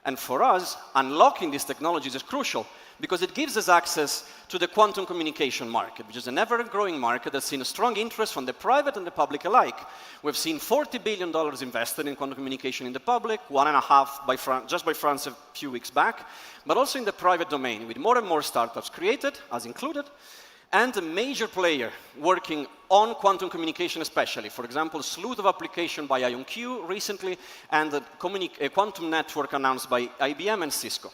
And for us, unlocking these technologies is crucial, because it gives us access to the quantum communication market, which is an ever-growing market that's seen a strong interest from the private and the public alike. We've seen $40 billion invested in quantum communication in the public, 1.5 just by France a few weeks back, but also in the private domain, with more and more startups created, us included, and a major player working on quantum communication especially. For example, a slew of application by IonQ recently, and a quantum network announced by IBM and Cisco.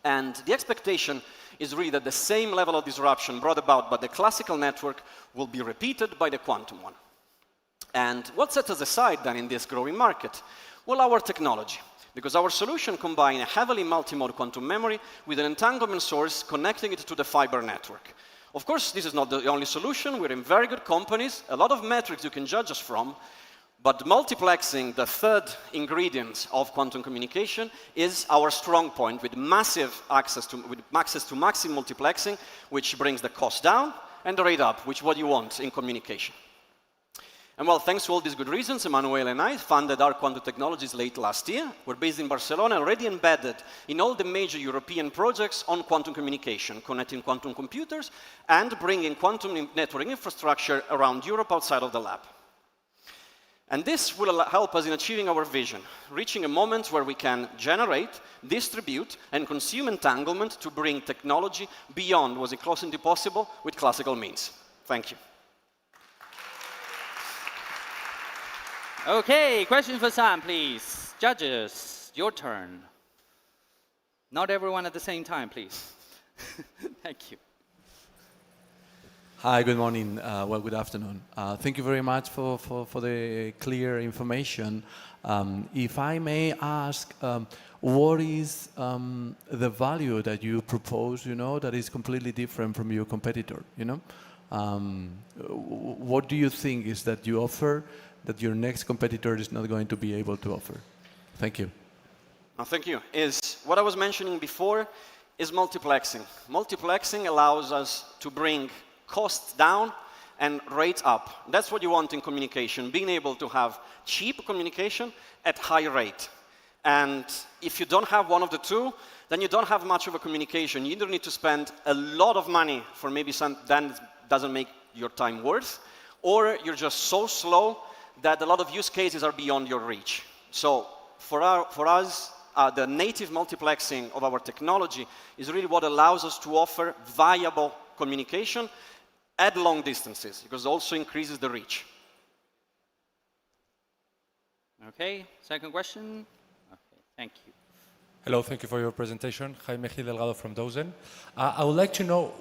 And the expectation is really that the same level of disruption brought about by the classical network will be repeated by the quantum one. And what sets us aside then in this growing market? Well, our technology, because our solution combines a heavily multimode quantum memory with an entanglement source connecting it to the fiber network. Of course, this is not the only solution. We're in very good companies, a lot of metrics you can judge us from, but multiplexing, the third ingredient of quantum communication, is our strong point with massive access to maximum multiplexing, which brings the cost down and the rate up, which is what you want in communication. And well, thanks to all these good reasons, Emmanuel and I funded our quantum technologies late last year. We're based in Barcelona, already embedded in all the major European projects on quantum communication, connecting quantum computers and bringing quantum networking infrastructure around Europe outside of the lab. And this will help us in achieving our vision, reaching a moment where we can generate, distribute, and consume entanglement to bring technology beyond what is closely possible with classical means. Thank you. Okay, question for Sam, please. Judges, your turn. Not everyone at the same time, please. Thank you. Hi, good morning. Well, good afternoon. Thank you very much for the clear information. If I may ask, what is the value that you propose, that is completely different from your competitor, What do you think is that you offer that your next competitor is not going to be able to offer? Thank you. Thank you. What I was mentioning before is multiplexing. Multiplexing allows us to bring costs down and rates up. That's what you want in communication, being able to have cheap communication at high rate. And if you don't have one of the two, then you don't have much of a communication. You either need to spend a lot of money for maybe something that doesn't make your time worth, or you're just so slow that a lot of use cases are beyond your reach. So for us, the native multiplexing of our technology is really what allows us to offer viable communication at long distances, because it also increases the reach. Okay, second question. Okay, thank you. Hello, thank you for your presentation. Jaime Gil Delgado from Dozen. I would like to know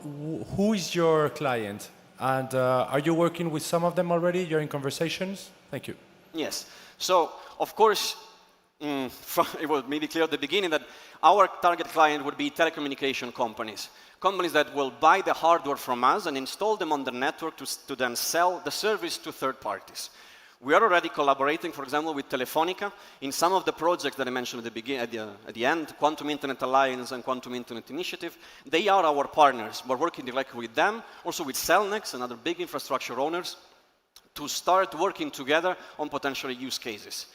who is your client, and are you working with some of them already? You're in conversations? Thank you. Yes. So, of course, it was maybe clear at the beginning that our target client would be telecommunication companies. Companies that will buy the hardware from us and install them on the network to then sell the service to third parties. We are already collaborating, for example, with Telefonica in some of the projects that I mentioned at the end, Quantum Internet Alliance and Quantum Internet Initiative. They are our partners. We're working directly with them, also with Cellnex and other big infrastructure owners, to start working together on potential use cases.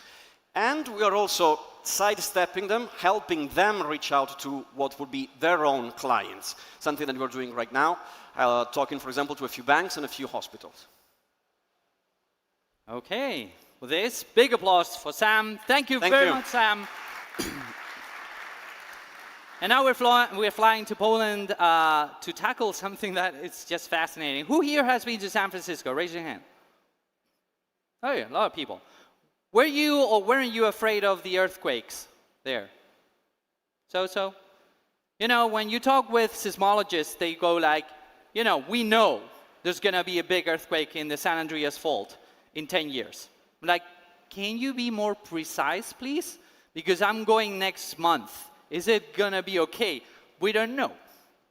And we are also sidestepping them, helping them reach out to what would be their own clients, something that we're doing right now, talking, for example, to a few banks and a few hospitals. Okay, with this, big applause for Sam. Thank you very much, Sam. And now we're flying to Poland to tackle something that is just fascinating. Who here has been to San Francisco? Raise your hand. Oh yeah, a lot of people. Were you or weren't you afraid of the earthquakes there? So? You know, when you talk with seismologists, they go like, we know there's going to be a big earthquake in the San Andreas Fault in 10 years. I'm like, can you be more precise, please? Because I'm going next month. Is it going to be okay? We don't know.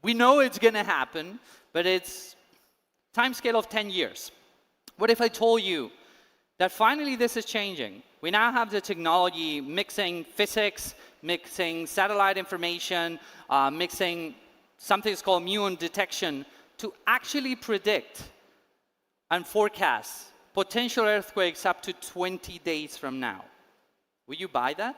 We know it's going to happen, but it's time scale of 10 years. What if I told you that finally this is changing? We now have the technology mixing physics, mixing satellite information, mixing something that's called muon detection to actually predict and forecast potential earthquakes up to 20 days from now. Will you buy that?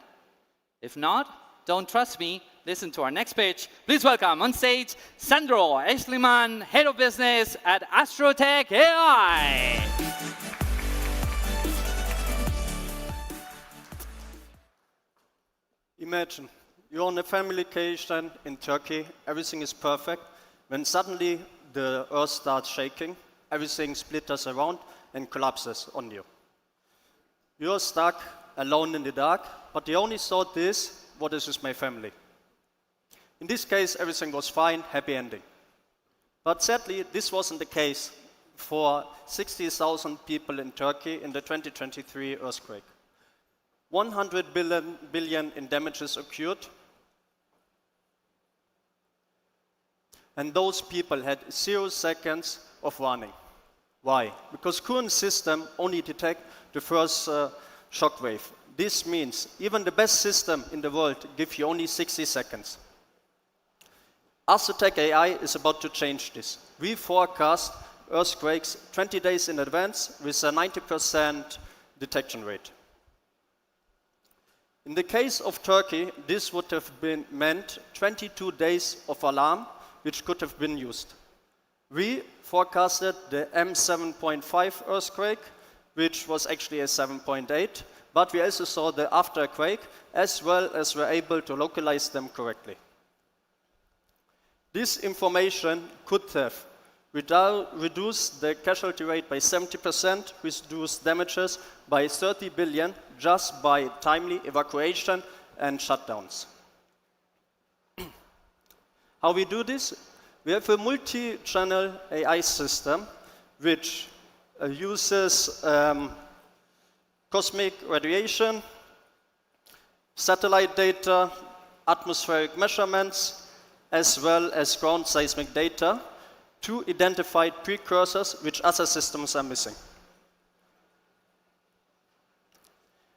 If not, don't trust me, listen to our next pitch. Please welcome on stage Sandro Esliman, Head of Business at Astrotech AI. Imagine you're on a family vacation in Turkey, everything is perfect, when suddenly the earth starts shaking, everything splitters around and collapses on you. You're stuck alone in the dark, but the only thought is, what is with my family? In this case, everything was fine, happy ending. But sadly, this wasn't the case for 60,000 people in Turkey in the 2023 earthquake. 100 billion in damages occurred, and those people had 0 seconds of warning. Why? Because current system only detect the first shock wave. This means even the best system in the world gives you only 60 seconds. Astrotech AI is about to change this. We forecast earthquakes 20 days in advance with a 90% detection rate. In the case of Turkey, this would have meant 22 days of alarm, which could have been used. We forecasted the M7.5 earthquake, which was actually a 7.8, but we also saw the afterquake, as well as were able to localize them correctly. This information could have reduced the casualty rate by 70%, reduced damages by 30 billion just by timely evacuation and shutdowns. How we do this? We have a multi-channel AI system which uses cosmic radiation, satellite data, atmospheric measurements, as well as ground seismic data to identify precursors which other systems are missing.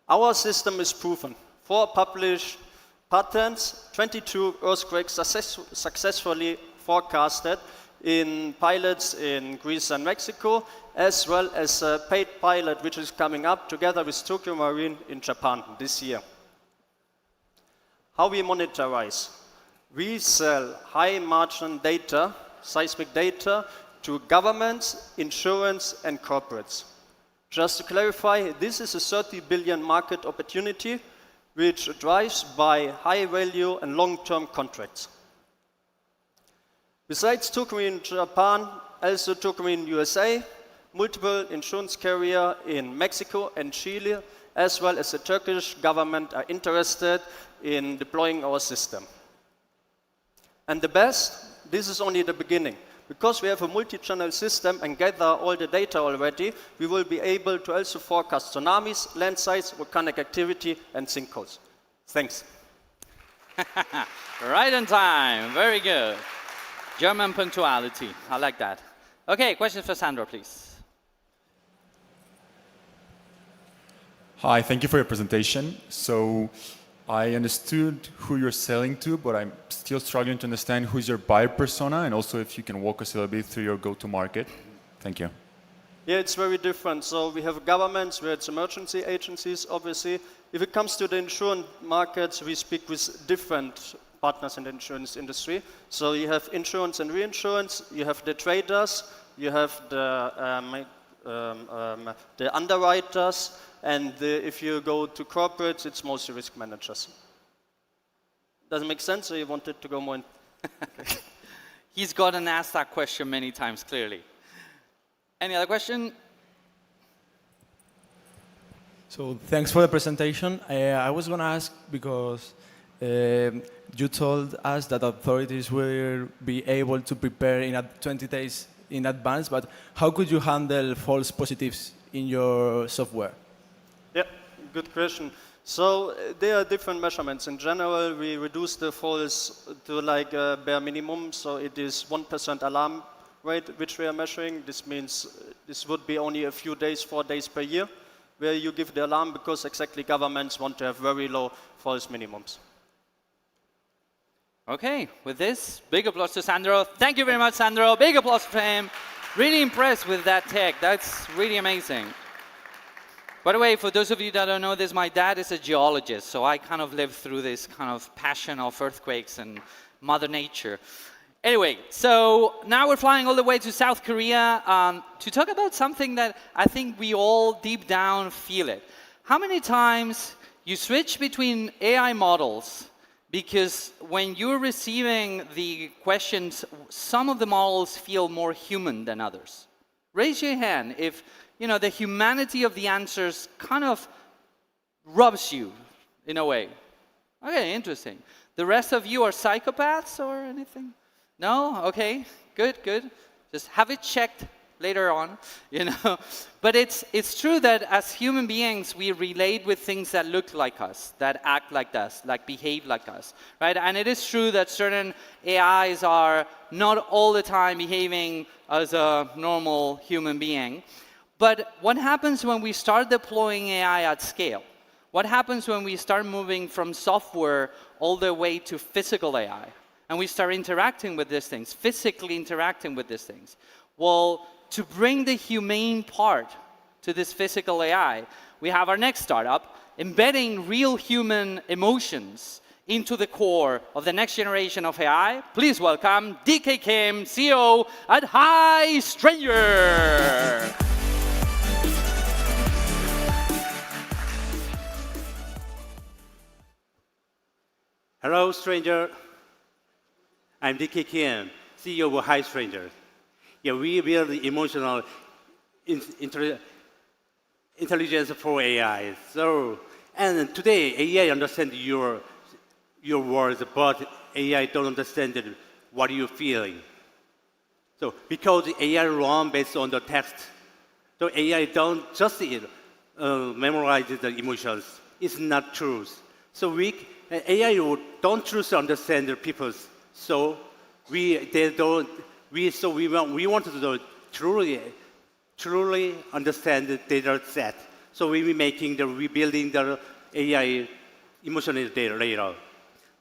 Our system is proven. 4 published patents, 22 earthquakes successfully forecasted in pilots in Greece and Mexico, as well as a paid pilot which is coming up together with Tokyo Marine in Japan this year. How we monetize? We sell high-margin data, seismic data, to governments, insurance, and corporates. Just to clarify, this is a 30 billion market opportunity which drives by high value and long-term contracts. Besides Tokyo in Japan, also Tokyo in USA, multiple insurance carriers in Mexico and Chile, as well as the Turkish government are interested in deploying our system. And the best, this is only the beginning. Because we have a multi-channel system and gather all the data already, we will be able to also forecast tsunamis, landslides, volcanic activity, and sinkholes. Thanks. Right on time. Very good. German punctuality. I like that. Okay, questions for Sandro, please. Hi, thank you for your presentation. So I understood who you're selling to, but I'm still struggling to understand who's your buyer persona, and also if you can walk us a little bit through your go-to-market. Thank you. Yeah, it's very different. So we have governments, we have emergency agencies, obviously. If it comes to the insurance markets, we speak with different partners in the insurance industry. So you have insurance and reinsurance, you have the traders, you have the underwriters, and if you go to corporates, it's mostly risk managers. Does it make sense, or you wanted to go more in? Okay. He's gotten asked that question many times, clearly. Any other question? So thanks for the presentation. I was going to ask because you told us that authorities will be able to prepare in 20 days in advance, but how could you handle false positives in your software? Yeah, good question. So there are different measurements. In general, we reduce the false to like a bare minimum, so it is 1% alarm rate which we are measuring. This means this would be only a few days, 4 days per year, where you give the alarm because exactly governments want to have very low false minimums. Okay, with this, big applause to Sandro. Thank you very much, Sandro. Big applause for him. Really impressed with that tech. That's really amazing. By the way, for those of you that don't know this, my dad is a geologist, so I kind of lived through this kind of passion of earthquakes and Mother Nature. Anyway, so now we're flying all the way to South Korea to talk about something that I think we all deep down feel it. How many times you switch between AI models because when you're receiving the questions, some of the models feel more human than others? Raise your hand if the humanity of the answers kind of rubs you in a way. Okay, interesting. The rest of you are psychopaths or anything? No? Okay, good, good. Just have it checked later on, But it's true that as human beings, we relate with things that look like us, that act like us, like behave like us, right? And it is true that certain AIs are not all the time behaving as a normal human being. But what happens when we start deploying AI at scale? What happens when we start moving from software all the way to physical AI? And we start interacting with these things, physically interacting with these things. Well, to bring the humane part to this physical AI, we have our next startup, embedding real human emotions into the core of the next generation of AI. Please welcome DK Kim, CEO at Hi Stranger. Hello, stranger. I'm DK Kim, CEO of Hi Stranger. Yeah, we build the emotional intelligence for AI. And today, AI understands your words, but AI don't understand what you're feeling. So because AI runs based on the text, so AI don't just memorize the emotions. It's not true. So AI don't truly understand the people's. So we wanted to truly understand the data set. So we building the AI emotional data layer.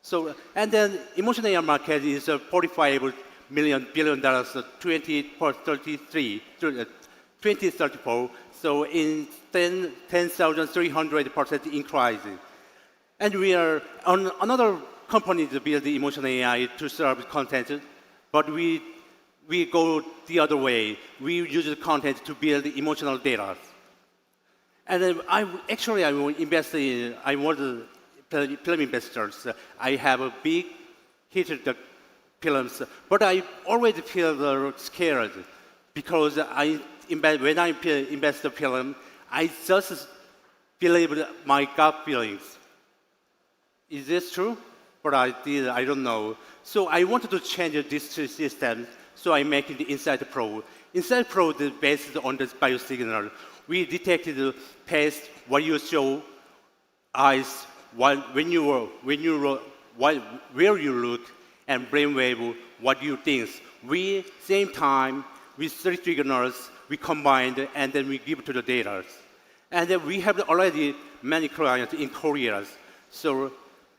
So and then emotional AI market is $45 billion 2034. So in 10,300% increase. And we are on another company to build the emotional AI to serve content, but we go the other way. We use the content to build the emotional data. And then I will invest in, I want film investors. I have a big hit the films, but I always feel scared because when I invest the film, I just believe my gut feelings. Is this true? But I don't know. So I wanted to change this system, so I make the Insight Pro. Insight Pro is based on this biosignal. We detected pace, what you show, eyes, where you look, and brainwave, what you think. Same time, with 3 signals, we combined, and then we give to the data. And then we have already many clients in Korea. So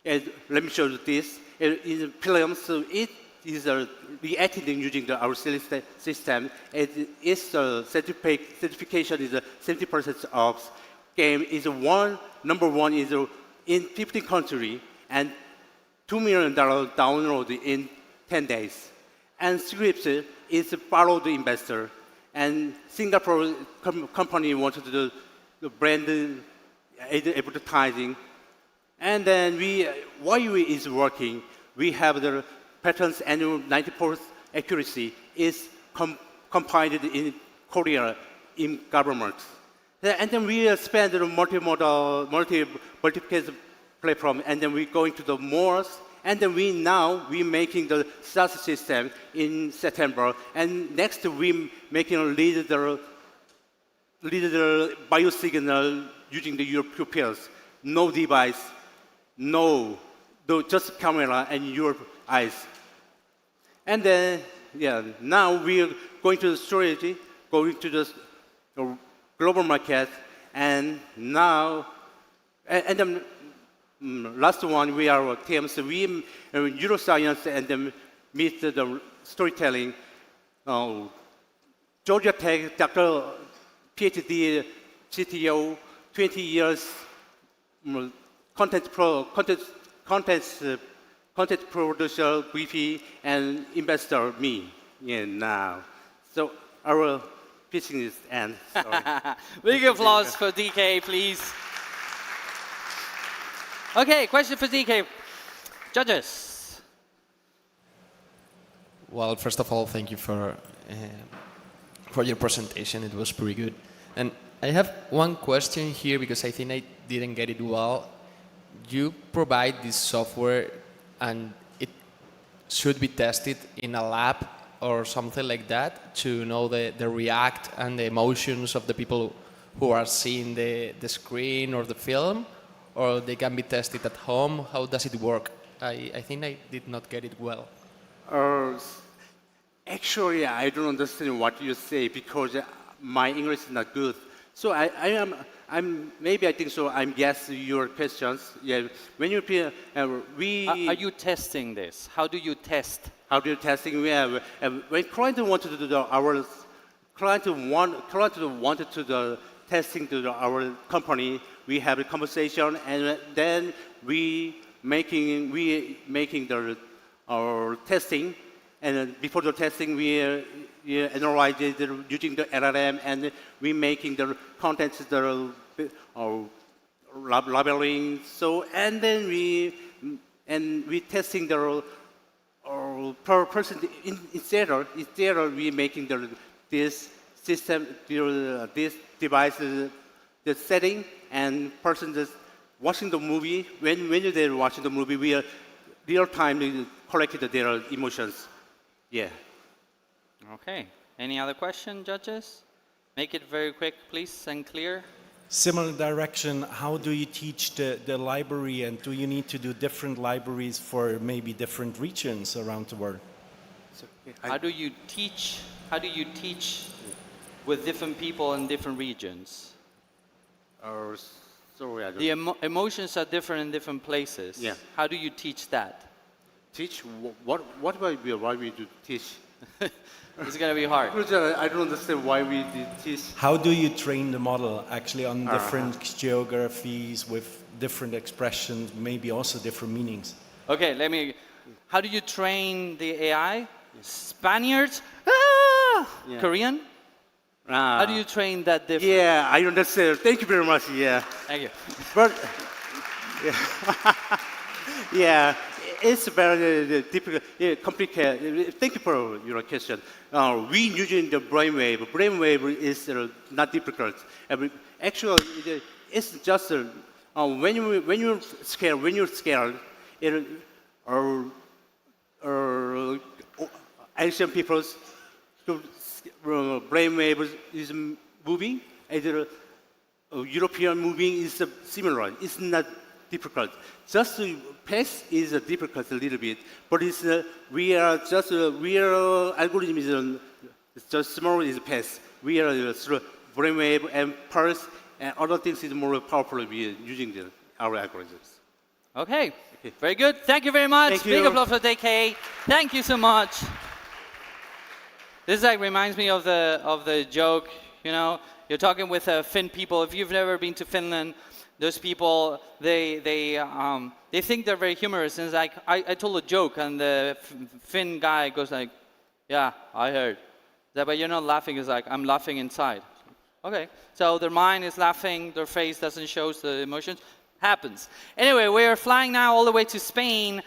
let me show you this. In films, so it is reacting using our system. Its certification is 70% off. Game is number one is in 15 countries and $2 million download in 10 days. And Scripts is follow the investor. And Singapore company wanted to do the brand advertising. And then why is working? We have the patterns annual 90% accuracy is compiled in Korea in government. And then we expand the multi-multiplication platform, and then we going to the malls, and then we making the SaaS system in September, and next we making lead the biosignal using the your pupils, no device. No, just camera and your eyes. And then now we're going to the strategy, going to the global market, and now, and then last one, we are TMC, we neuroscience and then meet the storytelling. Georgia Tech, Dr. PhD, CTO, 20 years, content producer, VP, and investor, me, now. So our pitching is end. Sorry. Big applause for DK, please. Okay, question for DK. Judges. Well, first of all, thank you for your presentation. It was pretty good. And I have one question here because I think I didn't get it well. You provide this software and it should be tested in a lab or something like that to know the react and the emotions of the people who are seeing the screen or the film, or they can be tested at home? How does it work? I think I did not get it well. Actually, I don't understand what you say because my English is not good. So maybe I think so. I'm guessing your questions. Yeah, when you Are you testing this? How do you test? How do you testing? We have when client wanted to do our client wanted to the testing to our company. We have a conversation, and then we making our testing, and before the testing we analyze it using the LLM, and we making the contents labeling. So and then we testing the per person instead of we making this system this device the setting, and person just watching the movie. When they're watching the movie, we are real time collected their emotions. Yeah. Okay. Any other question, judges? Make it very quick, please, and clear. Similar direction, how do you teach the library, and do you need to do different libraries for maybe different regions around the world? How do you teach with different people in different regions? Sorry, the emotions are different in different places. Yeah. How do you teach that? Teach? What why we do teach? It's going to be hard. I don't understand why we teach. How do you train the model actually on different geographies with different expressions, maybe also different meanings? Okay, how do you train the AI? Spaniards? Yeah. Korean? How do you train that different? Yeah, I understand. Thank you very much. Yeah. Thank you. But yeah, it's very difficult, complicated. Thank you for your question. We using the brainwave. Brainwave is not difficult. Actually, it's just when you're scared, Asian people's brainwave is moving. European moving is similar. It's not difficult. Just pace is difficult a little bit, but it's algorithm is just small is pace. We are brainwave and pulse and other things is more powerful using our algorithms. Okay. Very good. Thank you very much. Thank Big you. applause for DK. Thank you so much. This reminds me of the joke. You know, you're talking with Finn people. If you've never been to Finland, those people they think they're very humorous. And it's like I told a joke, and the Finn guy goes like, "Yeah, I heard." But you're not laughing. It's like, I'm laughing inside. Okay. So their mind is laughing. Their face doesn't show the emotions. Happens. Anyway, we are flying now all the way to Spain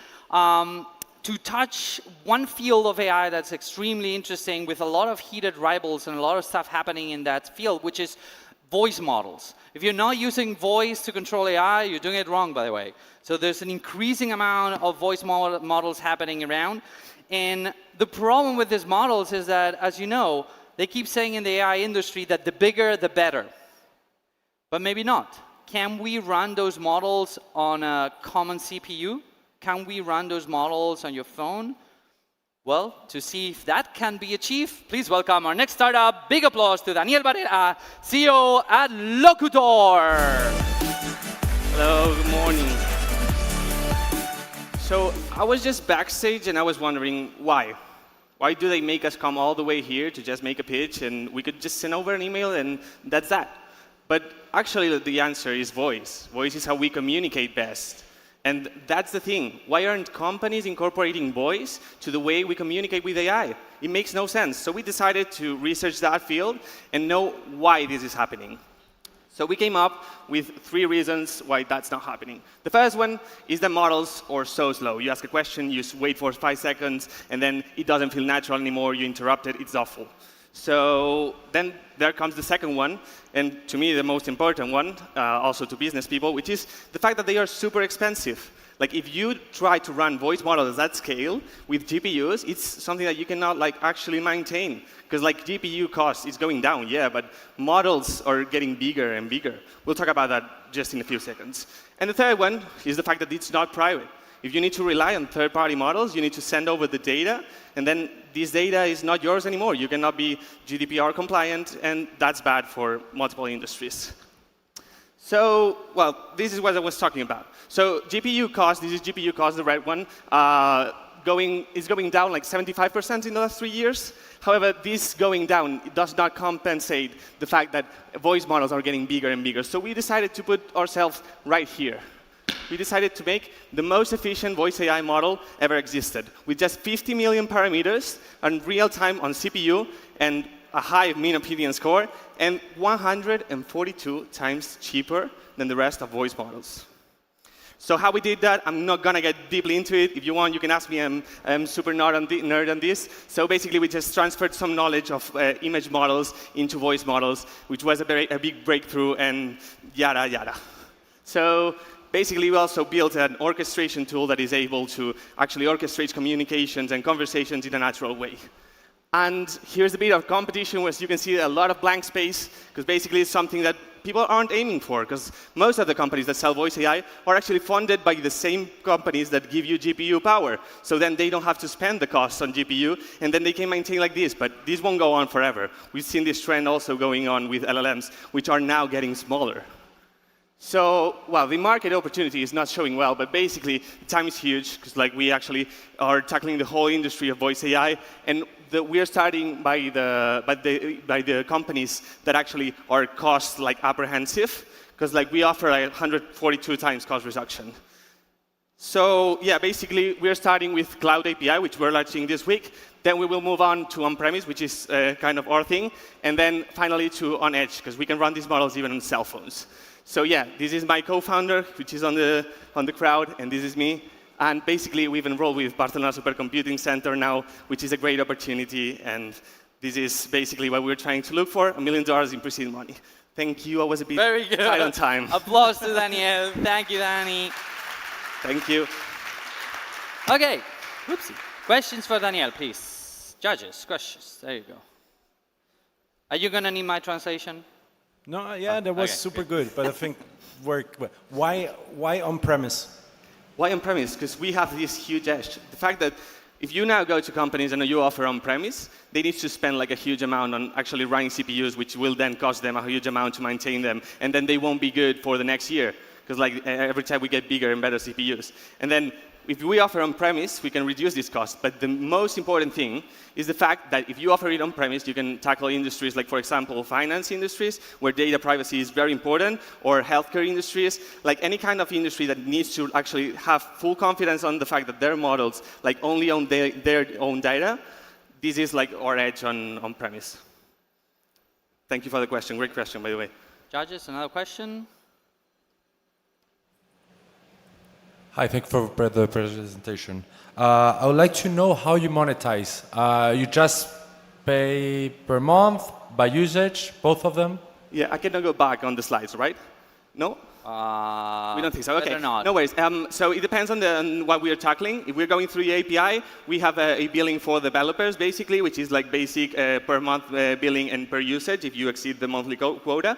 to touch one field of AI that's extremely interesting, with a lot of heated rivals and a lot of stuff happening in that field, which is voice models. If you're not using voice to control AI, you're doing it wrong, by the way. So there's an increasing amount of voice models happening around. And the problem with these models is that, as you know, they keep saying in the AI industry that the bigger, the better. But maybe not. Can we run those models on a common CPU? Can we run those models on your phone? Well, to see if that can be achieved, please welcome our next startup. Big applause to Daniel Barrera, CEO at Locutor. Hello, good morning. So I was just backstage and I was wondering why. Why do they make us come all the way here to just make a pitch and we could just send over an email and that's that? But actually the answer is voice. Voice is how we communicate best. And that's the thing. Why aren't companies incorporating voice to the way we communicate with AI? It makes no sense. So we decided to research that field and know why this is happening. So we came up with 3 reasons why that's not happening. The first one is that models are so slow. You ask a question, you wait for 5 seconds, and then it doesn't feel natural anymore. You interrupt it. It's awful. So then there comes the second one, and to me the most important one, also to business people, which is the fact that they are super expensive. Like if you try to run voice models at scale with GPUs, it's something that you cannot actually maintain. Because GPU cost is going down, yeah, but models are getting bigger and bigger. We'll talk about that just in a few seconds. And the third one is the fact that it's not private. If you need to rely on third-party models, you need to send over the data, and then this data is not yours anymore. You cannot be GDPR compliant, and that's bad for multiple industries. So, well, this is what I was talking about. So GPU cost, this is GPU cost, the red one, is going down 75% in the last 3 years. However, this going down does not compensate the fact that voice models are getting bigger and bigger. So we decided to put ourselves right here. We decided to make the most efficient voice AI model ever existed, with just 50 million parameters and real time on CPU and a high mean opinion score, and 142 times cheaper than the rest of voice models. So how we did that, I'm not going to get deeply into it. If you want, you can ask me. I'm super nerd on this. So basically, we just transferred some knowledge of image models into voice models, which was a big breakthrough, and yada, yada. So basically, we also built an orchestration tool that is able to actually orchestrate communications and conversations in a natural way. And here's a bit of competition, where you can see a lot of blank space, because basically it's something that people aren't aiming for, because most of the companies that sell voice AI are actually funded by the same companies that give you GPU power. So then they don't have to spend the cost on GPU, and then they can maintain like this. But this won't go on forever. We've seen this trend also going on with LLMs, which are now getting smaller. So, well, the market opportunity is not showing well, but basically, the time is huge, because we actually are tackling the whole industry of voice AI, and we are starting by the companies that actually are cost apprehensive, because we offer 142 times cost reduction. So, yeah, basically, we are starting with Cloud API, which we're launching this week. Then we will move on to on-premise, which is kind of our thing, and then finally to on-edge, because we can run these models even on cell phones. So yeah, this is my co-founder, which is on the crowd, and this is me. And basically, we've enrolled with Barcelona Supercomputing Center now, which is a great opportunity. And this is basically what we're trying to look for, $1 million in pre-seed money. Thank you. I was a bit tight on time. Applause to Daniel. Thank you, Danny. Thank you. OK. Oopsie. Questions for Daniel, please. Judges, questions. There you go. Are you going to need my translation? No, yeah, that was super good, but I think why on-premise? Why on-premise? Because we have this huge edge. The fact that if you now go to companies and you offer on-premise, they need to spend a huge amount on actually running CPUs, which will then cost them a huge amount to maintain them, and then they won't be good for the next year, because every time we get bigger and better CPUs. And then if we offer on-premise, we can reduce this cost. But the most important thing is the fact that if you offer it on-premise, you can tackle industries like, for example, finance industries, where data privacy is very important, or healthcare industries, any kind of industry that needs to actually have full confidence on the fact that their models only own their own data. This is our edge on-premise. Thank you for the question. Great question, by the way. Judges, another question? Hi, thank you for the presentation. I would like to know how you monetize. You just pay per month, by usage, both of them? Yeah, I cannot go back on the slides, right? No? We don't think so. Okay. Better not. No worries. So it depends on what we are tackling. If we're going through the API, we have a billing for developers, basically, which is like basic per month billing and per usage if you exceed the monthly quota.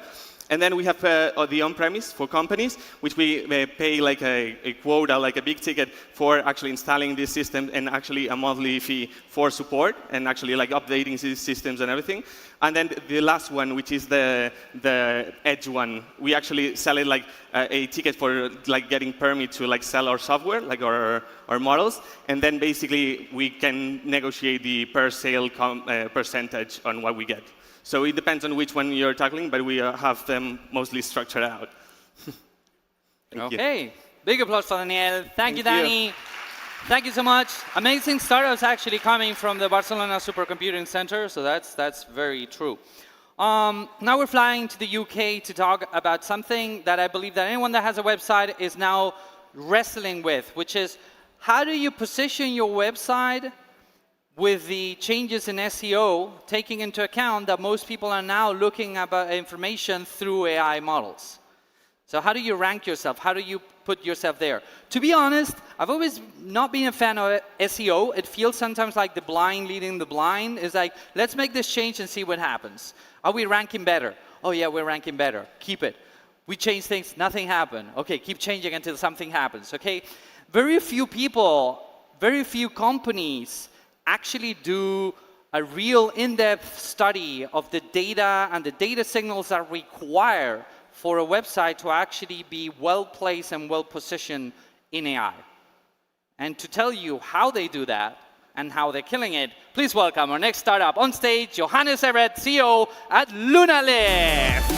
And then we have the on-premise for companies, which we pay like a quota, like a big ticket for actually installing this system, and actually a monthly fee for support and actually like updating these systems and everything. And then the last one, which is the edge one, we actually sell it like a ticket for like getting permit to like sell our software, like our models. And then basically we can negotiate the per sale percentage on what we get. So it depends on which one you're tackling, but we have them mostly structured out. Okay, big applause for Daniel. Thank you, Danny. Thank you so much. Amazing startups actually coming from the Barcelona Supercomputing Center, so that's very true. Now we're flying to the UK to talk about something that I believe that anyone that has a website is now wrestling with, which is how do you position your website with the changes in SEO, taking into account that most people are now looking about information through AI models. So how do you rank yourself? How do you put yourself there? To be honest, I've always not been a fan of SEO. It feels sometimes like the blind leading the blind. It's like, let's make this change and see what happens. Are we ranking better? Oh yeah, we're ranking better. Keep it. We change things, nothing happened. Okay, keep changing until something happens, okay? Very few people, very few companies actually do a real in-depth study of the data and the data signals that require for a website to actually be well-placed and well-positioned in AI. And to tell you how they do that and how they're killing it, please welcome our next startup on stage, Johannes Everett, CEO at LunaLift.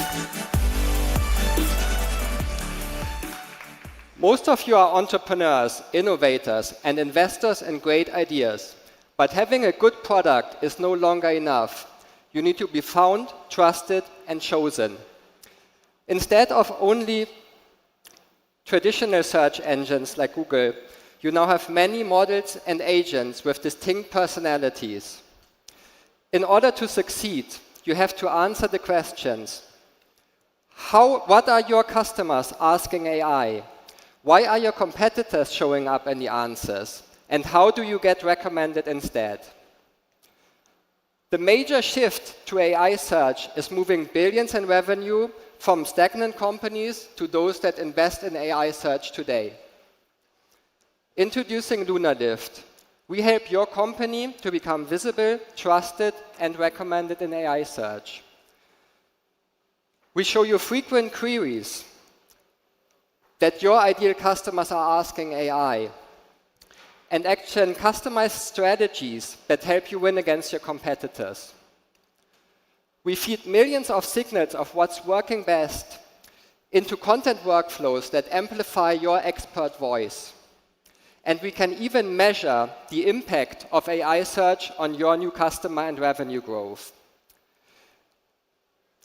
Most of you are entrepreneurs, innovators, and investors in great ideas. But having a good product is no longer enough. You need to be found, trusted, and chosen. Instead of only traditional search engines like Google, you now have many models and agents with distinct personalities. In order to succeed, you have to answer the questions. What are your customers asking AI? Why are your competitors showing up in the answers? And how do you get recommended instead? The major shift to AI search is moving billions in revenue from stagnant companies to those that invest in AI search today. Introducing LunaLift, we help your company to become visible, trusted, and recommended in AI search. We show you frequent queries that your ideal customers are asking AI, and action customized strategies that help you win against your competitors. We feed millions of signals of what's working best into content workflows that amplify your expert voice. And we can even measure the impact of AI search on your new customer and revenue growth.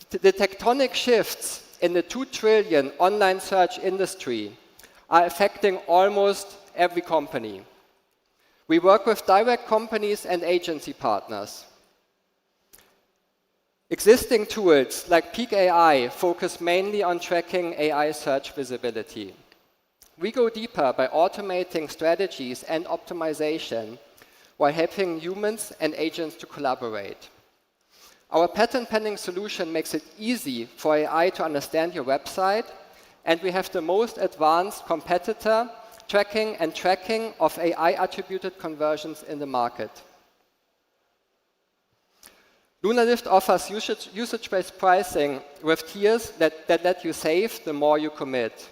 The tectonic shifts in the 2 trillion online search industry are affecting almost every company. We work with direct companies and agency partners. Existing tools like Peak AI focus mainly on tracking AI search visibility. We go deeper by automating strategies and optimization while helping humans and agents to collaborate. Our patent-pending solution makes it easy for AI to understand your website, and we have the most advanced competitor tracking of AI-attributed conversions in the market. LunaLift offers usage-based pricing with tiers that let you save the more you commit.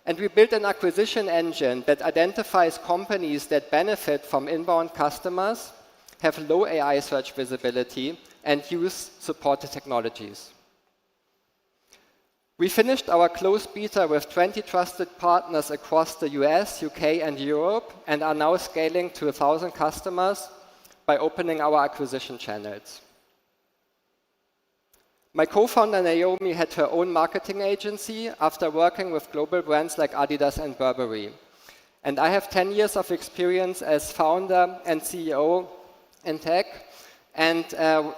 And we built an acquisition engine that identifies companies that benefit from inbound customers, have low AI search visibility, and use supported technologies. We finished our closed beta with 20 trusted partners across the US, UK, and Europe, and are now scaling to 1,000 customers by opening our acquisition channels. My co-founder Naomi had her own marketing agency after working with global brands like Adidas and Burberry. And I have 10 years of experience as founder and CEO in tech and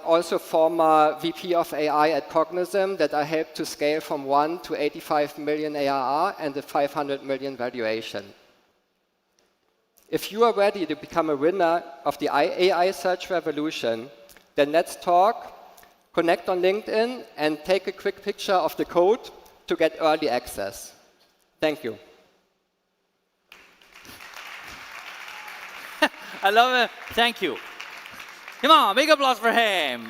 also former VP of AI at Cognizant that I helped to scale from 1 to 85 million ARR and a 500 million valuation. If you are ready to become a winner of the AI search revolution, then let's talk, connect on LinkedIn, and take a quick picture of the code to get early access. Thank you. I love it. Thank you. Come on, big applause for him.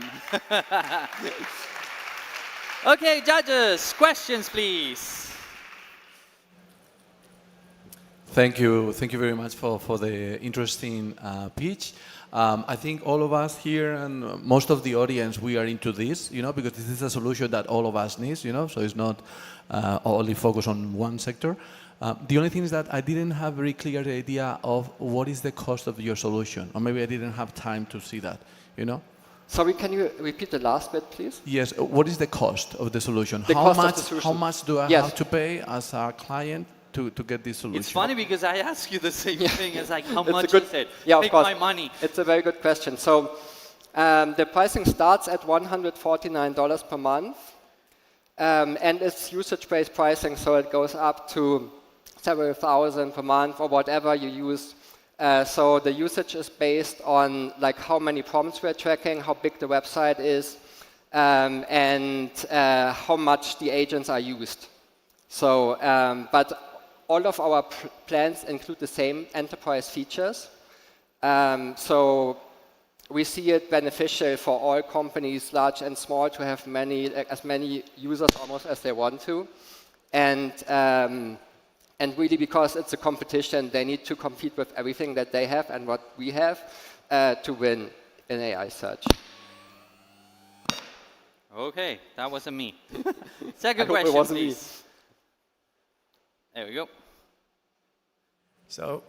Okay, judges, questions, please. Thank you very much for the interesting pitch. I think all of us here and most of the audience, we are into this, because this is a solution that all of us need, so it's not only focused on one sector. The only thing is that I didn't have very clear idea of what is the cost of your solution, or maybe I didn't have time to see that, Sorry, can you repeat the last bit, please? Yes, what is the cost of the solution? How much do I have to pay as a client to get this solution? It's funny because I ask you the same thing. It's like, how It's much a good, is it? Yeah, Take of course. my money. It's a very good question. So the pricing starts at $149 per month, and it's usage-based pricing, so it goes up to several thousand per month or whatever you use. So the usage is based on like how many prompts we're tracking, how big the website is, and how much the agents are used. So, but all of our plans include the same enterprise features. So we see it beneficial for all companies, large and small, to have as many users almost as they want to. And really, because it's a competition, they need to compete with everything that they have and what we have to win in AI search. Okay, that wasn't me. Second question, please. There we go. So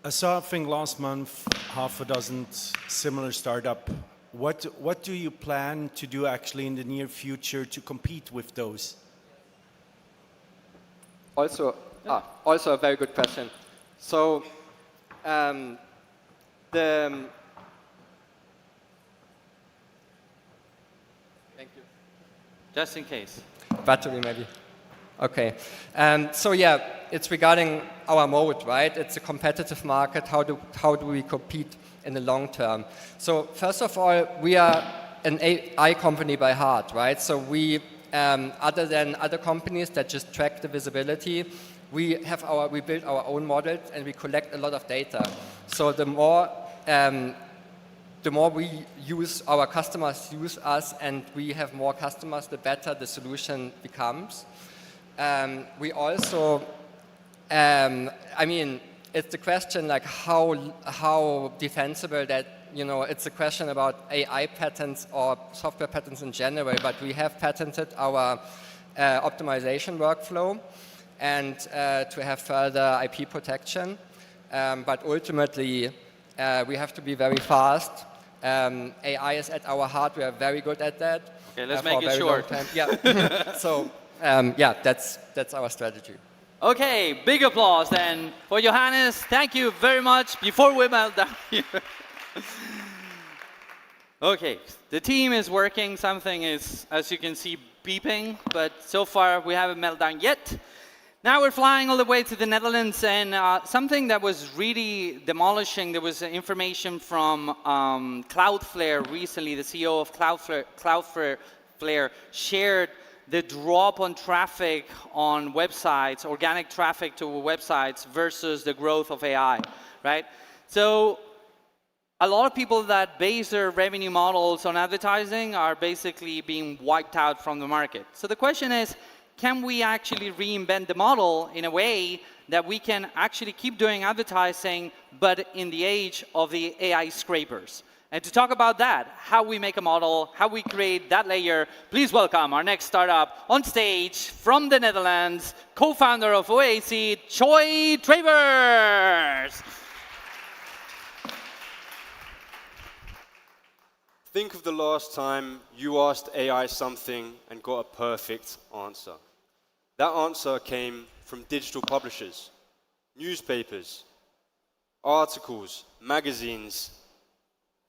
I saw a thing last month, half a dozen similar startup. What do you plan to do actually in the near future to compete with those? Also a very good question. So thank you. Just in case. Battery maybe. Okay. So yeah, it's regarding our mode, right? It's a competitive market. How do we compete in the long term? So first of all, we are an AI company by heart, right? So we, other than other companies that just track the visibility, we build our own models and we collect a lot of data. So the more our customers use us and we have more customers, the better the solution becomes. We also, I mean, it's the question like how defensible that, it's a question about AI patents or software patents in general, but we have patented our optimization workflow and to have further IP protection. But ultimately, we have to be very fast. AI is at our heart. We are very good at that. Okay, let's make it short. Yeah. So, yeah, that's our strategy. Okay, big applause then for Johannes. Thank you very much. Before we melt down here. Okay, the team is working. Something is, as you can see, beeping, but so far we haven't melted down yet. Now we're flying all the way to the Netherlands, and something that was really demolishing, there was information from Cloudflare recently. The CEO of Cloudflare shared the drop on traffic on websites, organic traffic to websites versus the growth of AI, right? So a lot of people that base their revenue models on advertising are basically being wiped out from the market. So the question is, can we actually reinvent the model in a way that we can actually keep doing advertising, but in the age of the AI scrapers? And to talk about that, how we make a model, how we create that layer, please welcome our next startup on stage from the Netherlands, co-founder of OAC, Choi Travers. Think of the last time you asked AI something and got a perfect answer. That answer came from digital publishers, newspapers, articles, magazines,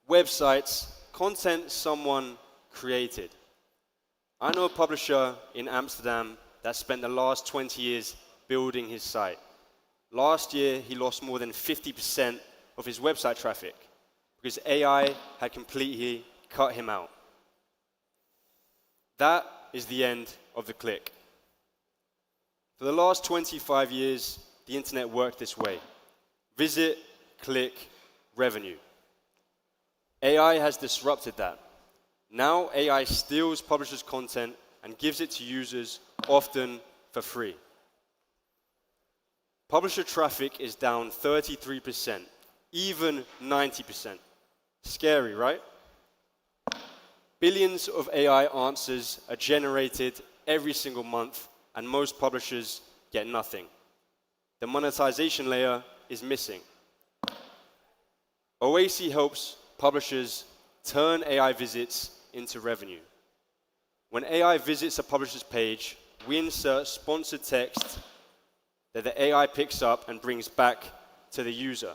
websites, content someone created. I know a publisher in Amsterdam that spent the last 20 years building his site. Last year, he lost more than 50% of his website traffic because AI had completely cut him out. That is the end of the click. For the last 25 years, the internet worked this way. Visit, click, revenue. AI has disrupted that. Now AI steals publishers' content and gives it to users, often for free. Publisher traffic is down 33%, even 90%. Scary, right? Billions of AI answers are generated every single month, and most publishers get nothing. The monetization layer is missing. OAC helps publishers turn AI visits into revenue. When AI visits a publisher's page, we insert sponsored text that the AI picks up and brings back to the user.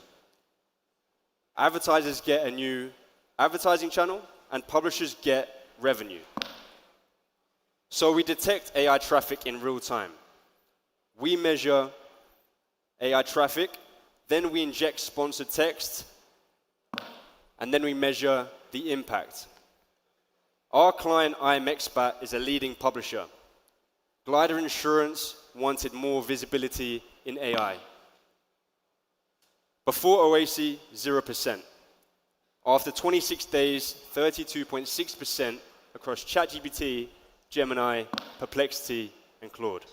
Advertisers get a new advertising channel, and publishers get revenue. So we detect AI traffic in real time. We measure AI traffic, then we inject sponsored text, and then we measure the impact. Our client, IMExpat, is a leading publisher. Glider Insurance wanted more visibility in AI. Before OAC, 0%. After 26 days, 32.6% across ChatGPT, Gemini, Perplexity, and Claude.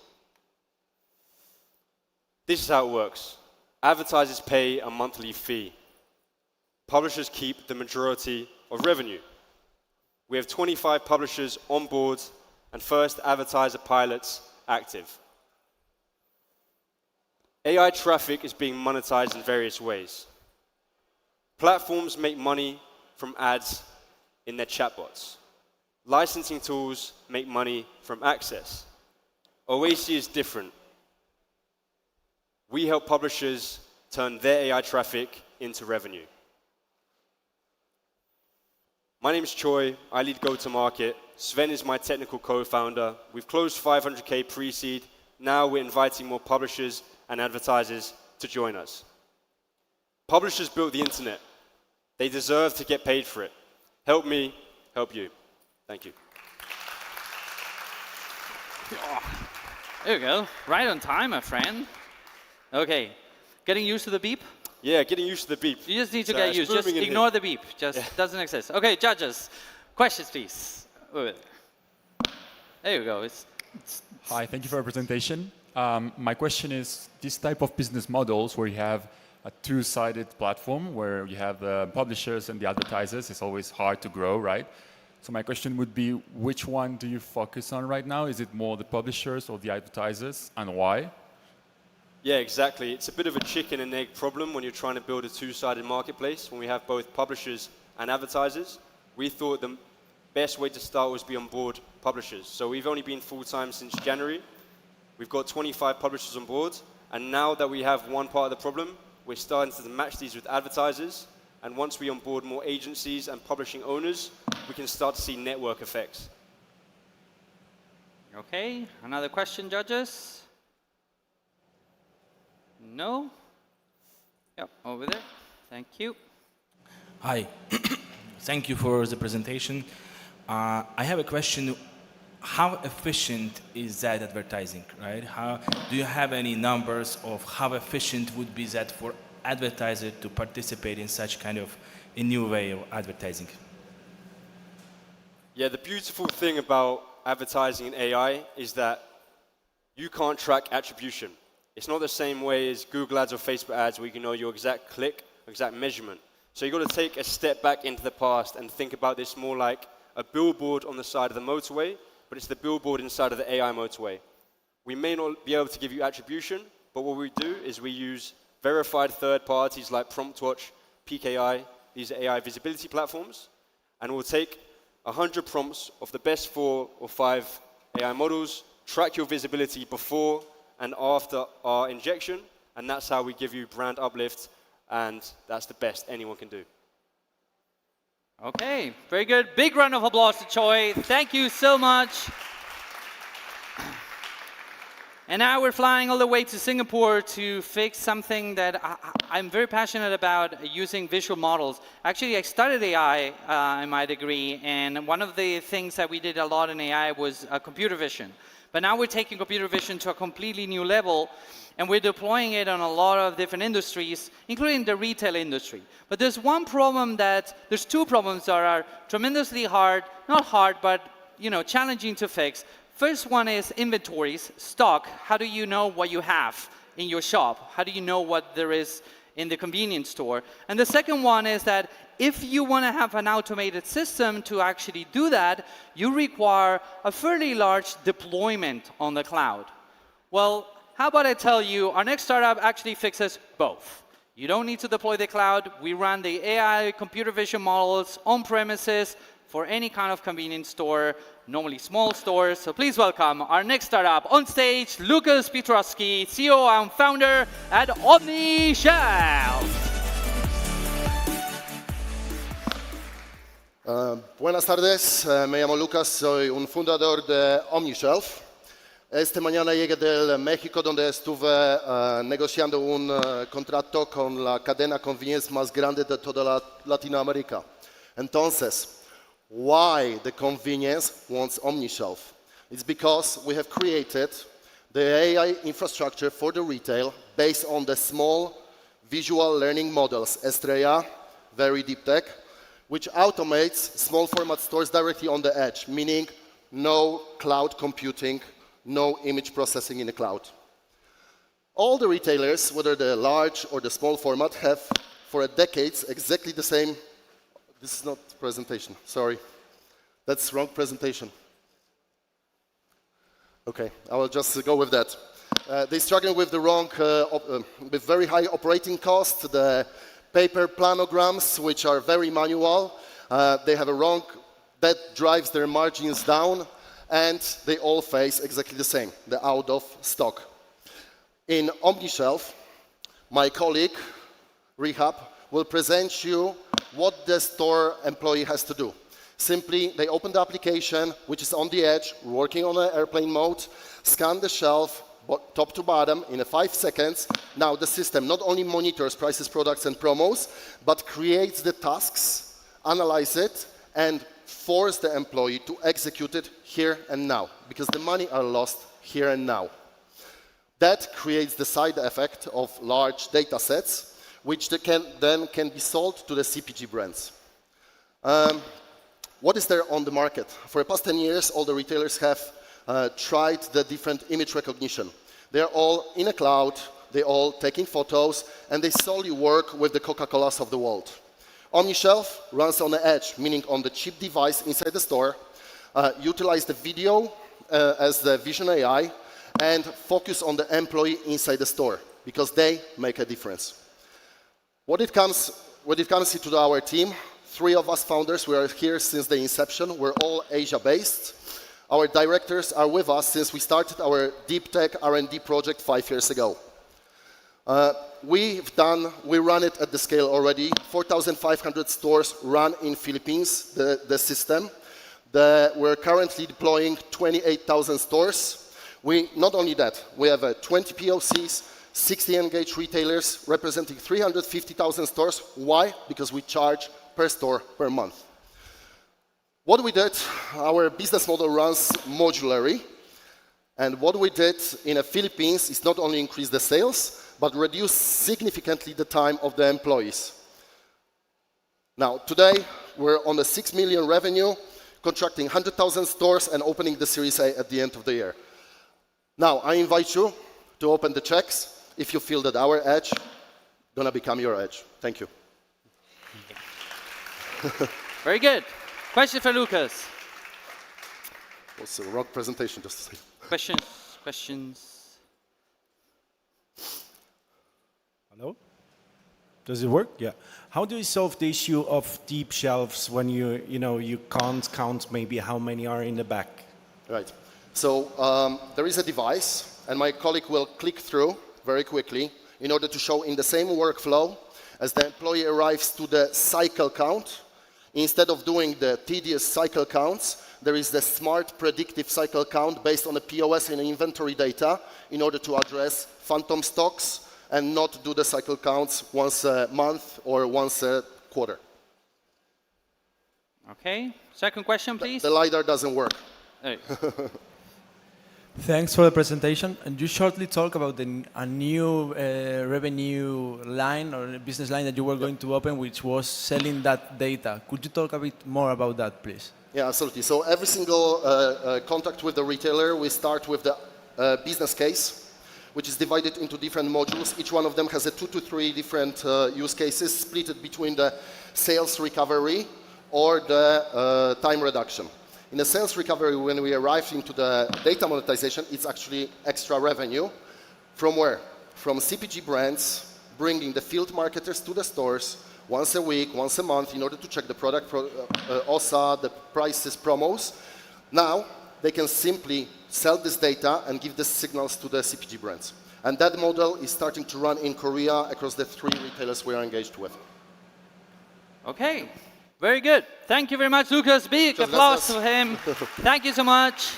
This is how it works. Advertisers pay a monthly fee. Publishers keep the majority of revenue. We have 25 publishers on board and first advertiser pilots active. AI traffic is being monetized in various ways. Platforms make money from ads in their chatbots. Licensing tools make money from access. OAC is different. We help publishers turn their AI traffic into revenue. My name is Choi. I lead go-to-market. Sven is my technical co-founder. We've closed 500K pre-seed. Now we're inviting more publishers and advertisers to join us. Publishers built the internet. They deserve to get paid for it. Help me, help you. Thank you. There you go. Right on time, my friend. Okay. Getting used to the beep? Yeah, getting used to the beep. You just need to get used. Just ignore the beep. Just doesn't exist. Okay, judges. Questions, please. Over there you go. Hi, thank you for your presentation. My question is, this type of business models where you have a two-sided platform where you have the publishers and the advertisers, it's always hard to grow, right? So my question would be, which one do you focus on right now? Is it more the publishers or the advertisers, and why? Yeah, exactly. It's a bit of a chicken and egg problem when you're trying to build a two-sided marketplace. When we have both publishers and advertisers, we thought the best way to start was be on board publishers. So we've only been full-time since January. We've got 25 publishers on board. And now that we have one part of the problem, we're starting to match these with advertisers. And once we onboard more agencies and publishing owners, we can start to see network effects. Okay, another question, judges? No? Yep, over there. Thank you. Hi. Thank you for the presentation. I have a question. How efficient is that advertising, right? Do you have any numbers of how efficient would be that for advertiser to participate in such kind of a new way of advertising? Yeah, the beautiful thing about advertising in AI is that you can't track attribution. It's not the same way as Google ads or Facebook ads where you can know your exact click, exact measurement. So you've got to take a step back into the past and think about this more like a billboard on the side of the motorway, but it's the billboard inside of the AI motorway. We may not be able to give you attribution, but what we do is we use verified third parties like PromptWatch, PKI, these are AI visibility platforms, and we'll take 100 prompts of the best 4 or 5 AI models, track your visibility before and after our injection, and that's how we give you brand uplift, and that's the best anyone can do. Okay, very good. Big round of applause to Choi. Thank you so much. And now we're flying all the way to Singapore to fix something that I'm very passionate about, using visual models. Actually, I studied AI in my degree, and one of the things that we did a lot in AI was computer vision. But now we're taking computer vision to a completely new level, and we're deploying it on a lot of different industries, including the retail industry. But there's two problems that are tremendously hard, not hard, but challenging to fix. First one is inventories, stock. How do you know what you have in your shop? How do you know what there is in the convenience store? And the second one is that if you want to have an automated system to actually do that, you require a fairly large deployment on the cloud. Well, how about I tell you, our next startup actually fixes both. You don't need to deploy the cloud. We run the AI computer vision models on premises for any kind of convenience store, normally small stores. So please welcome our next startup on stage, Lucas Piotrowski, CEO and founder at OmniShelf. Buenas tardes, me llamo Lucas, soy un fundador de OmniShelf. Esta mañana llegué del México, donde estuve negociando un contrato con la cadena convenience más grande de toda Latinoamérica. Entonces, why the convenience wants OmniShelf? It's because we have created the AI infrastructure for the retail based on the small visual learning models, Estrella, very deep tech, which automates small format stores directly on the edge, meaning no cloud computing, no image processing in the cloud. All the retailers, whether the large or the small format, have for decades exactly the same. This is not presentation, sorry. That's wrong presentation. Okay, I will just go with that. They struggle with the with very high operating costs, the paper planograms, which are very manual. They have that drives their margins down, and they all face exactly the same, the out of stock. In OmniShelf, my colleague, Rehab, will present you what the store employee has to do. Simply, they open the application, which is on the edge, working on an airplane mode, scan the shelf, top to bottom, in 5 seconds. Now the system not only monitors prices, products, and promos, but creates the tasks, analyze it, and force the employee to execute it here and now, because the money are lost here and now. That creates the side effect of large data sets, which then can be sold to the CPG brands. What is there on the market? For the past 10 years, all the retailers have tried the different image recognition. They're all in a cloud, they're all taking photos, and they solely work with the Coca-Colas of the world. OmniShelf runs on the edge, meaning on the chip device inside the store, utilize the video as the vision AI, and focus on the employee inside the store, because they make a difference. When it comes to our team, 3 of us founders, we are here since the inception. We're all Asia-based. Our directors are with us since we started our deep tech R&D project 5 years ago. We run it at the scale already. 4,500 stores run in Philippines, the system. We're currently deploying 28,000 stores. Not only that, we have 20 POCs, 60 engaged retailers representing 350,000 stores. Why? Because we charge per store per month. What we did, our business model runs modularly. And what we did in the Philippines is not only increase the sales, but reduce significantly the time of the employees. Now, today, we're on the 6 million revenue, contracting 100,000 stores and opening the Series A at the end of the year. Now, I invite you to open the checks if you feel that our edge is going to become your edge. Thank you. Very good. Question for Lucas. Also, wrong presentation, just to say. Questions? Hello? Does it work? Yeah. How do you solve the issue of deep shelves when you can't count maybe how many are in the back? Right. So there is a device, and my colleague will click through very quickly in order to show in the same workflow as the employee arrives to the cycle count. Instead of doing the tedious cycle counts, there is the smart predictive cycle count based on the POS and inventory data in order to address phantom stocks and not do the cycle counts once a month or once a quarter. Okay, second question, please. The LiDAR doesn't work. Hey. Thanks for the presentation. And you shortly talk about a new revenue line or a business line that you were going to open, which was selling that data. Could you talk a bit more about that, please? Yeah, absolutely. So every single contact with the retailer, we start with the business case, which is divided into different modules. Each one of them has 2 to 3 different use cases, split between the sales recovery or the time reduction. In the sales recovery, when we arrive into the data monetization, it's actually extra revenue. From where? From CPG brands bringing the field marketers to the stores once a week, once a month, in order to check the product, OSA, the prices, promos. Now, they can simply sell this data and give the signals to the CPG brands. And that model is starting to run in Korea across the 3 retailers we are engaged with. Okay, very good. Thank you very much, Lucas. Big applause to him. Thank you so much.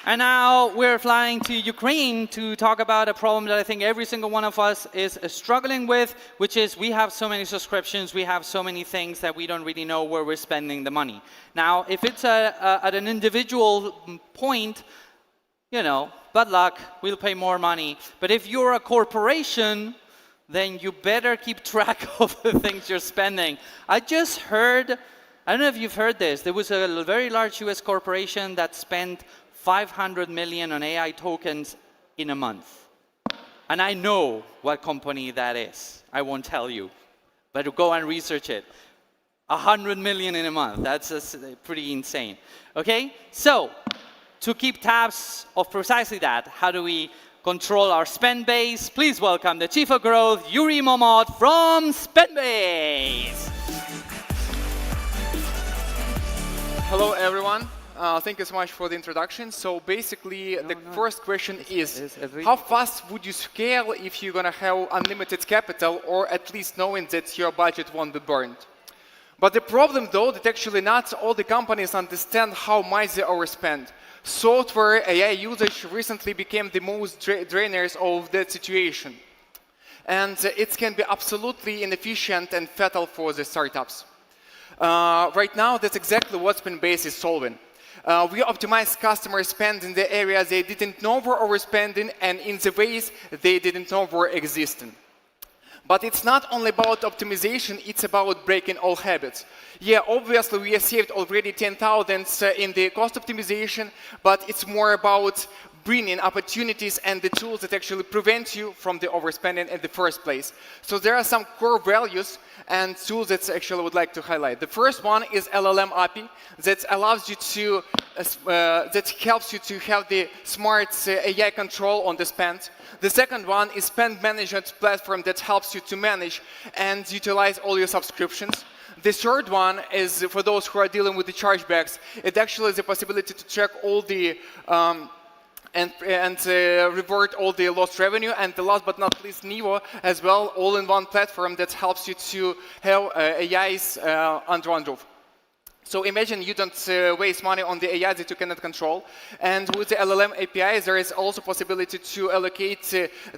And now we're flying to Ukraine to talk about a problem that I think every single one of us is struggling with, which is we have so many subscriptions, we have so many things that we don't really know where we're spending the money. Now, if it's at an individual point, you know, bad luck, we'll pay more money. But if you're a corporation, then you better keep track of the things you're spending. I just heard, I don't know if you've heard this, there was a very large US corporation that spent 500 million on AI tokens in a month. And I know what company that is. I won't tell you, but go and research it. 100 million in a month, that's pretty insane. Okay, so to keep tabs of precisely that, how do we control our spend base? Please welcome the Chief of Growth, Yuri Momot from Spendbase. Hello, everyone. Thank you so much for the introduction. So basically, the first question is, how fast would you scale if you're going to have unlimited capital, or at least knowing that your budget won't be burned? But the problem, though, that actually not all the companies understand how much they overspend. Software AI usage recently became the most drainers of that situation. And it can be absolutely inefficient and fatal for the startups. Right now, that's exactly what Spendbase is solving. We optimize customer spend in the areas they didn't know were overspending and in the ways they didn't know were existing. But it's not only about optimization, it's about breaking all habits. Yeah, obviously we have saved already 10,000 in the cost optimization, but it's more about bringing opportunities and the tools that actually prevent you from the overspending in the first place. So there are some core values and tools that actually I would like to highlight. The first one is LLM API that allows you to, that helps you to have the smart AI control on the spend. The second one is spend management platform that helps you to manage and utilize all your subscriptions. The third one is for those who are dealing with the chargebacks. It actually is the possibility to track all the and revert all the lost revenue. And the last but not least, Nivo as well, all-in-one platform that helps you to have AIs under one roof. So imagine you don't waste money on the AI that you cannot control. And with the LLM APIs, there is also possibility to allocate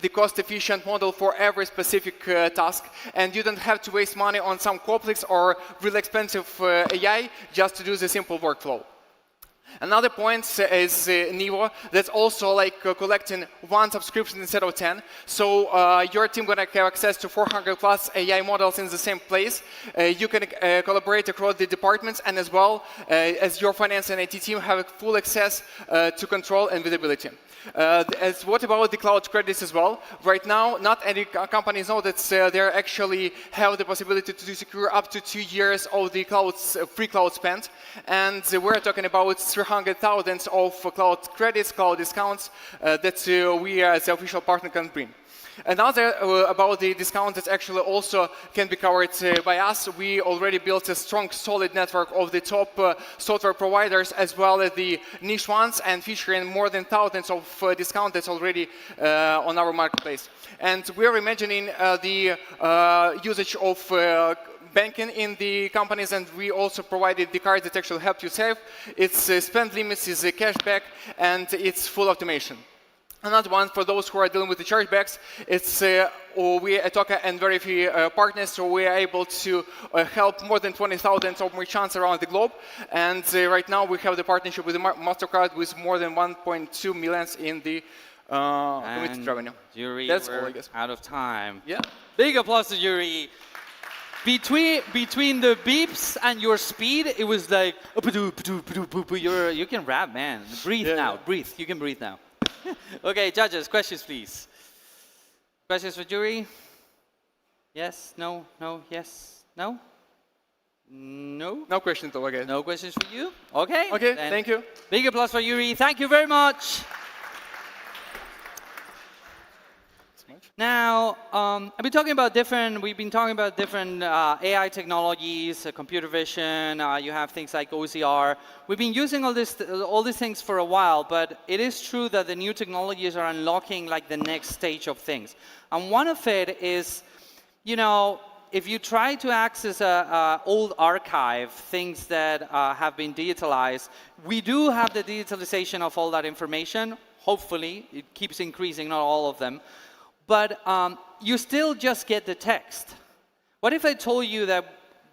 the cost-efficient model for every specific task. And you don't have to waste money on some complex or really expensive AI just to do the simple workflow. Another point is Nivo, that's also like collecting one subscription instead of 10. So your team gonna have access to 400 plus AI models in the same place. You can collaborate across the departments, and as well as your finance and IT team have full access to control and visibility. What about the cloud credits as well? Right now, not any companies know that they actually have the possibility to secure up to 2 years of the free cloud spend. And we're talking about 300,000 of cloud credits, cloud discounts that we as the official partner can bring. Another about the discount that actually also can be covered by us. We already built a strong, solid network of the top software providers as well as the niche ones, and featuring more than thousands of discounts that's already on our marketplace. And we're imagining the usage of banking in the companies, and we also provided the card that actually help you save. Its spend limits is a cashback, and it's full automation. Another one for those who are dealing with the chargebacks, it's we at Toka and Verify partners, so we are able to help more than 20,000 of merchants around the globe. And right now we have the partnership with the MasterCard with more than 1.2 million in the committed revenue. Yuri, That's we're all, I guess. out of time. Yeah. Big applause to Yuri. Between the beeps and your speed, it was like, you can rap, man. Breathe now. Breathe. You can breathe now. Okay, judges, questions, please. Questions for Yuri? Yes? No? No? Yes? No? No? No questions, though, okay. No questions for you? Okay. Okay, then thank you. Big applause for Yuri. Thank you very much. Now, we've been talking about different AI technologies, computer vision. You have things like OCR. We've been using all these things for a while, but it is true that the new technologies are unlocking like the next stage of things. And one of it is, you know, if you try to access an old archive, things that have been digitalized, we do have the digitalization of all that information. Hopefully, it keeps increasing, not all of them. But you still just get the text. What if I told you that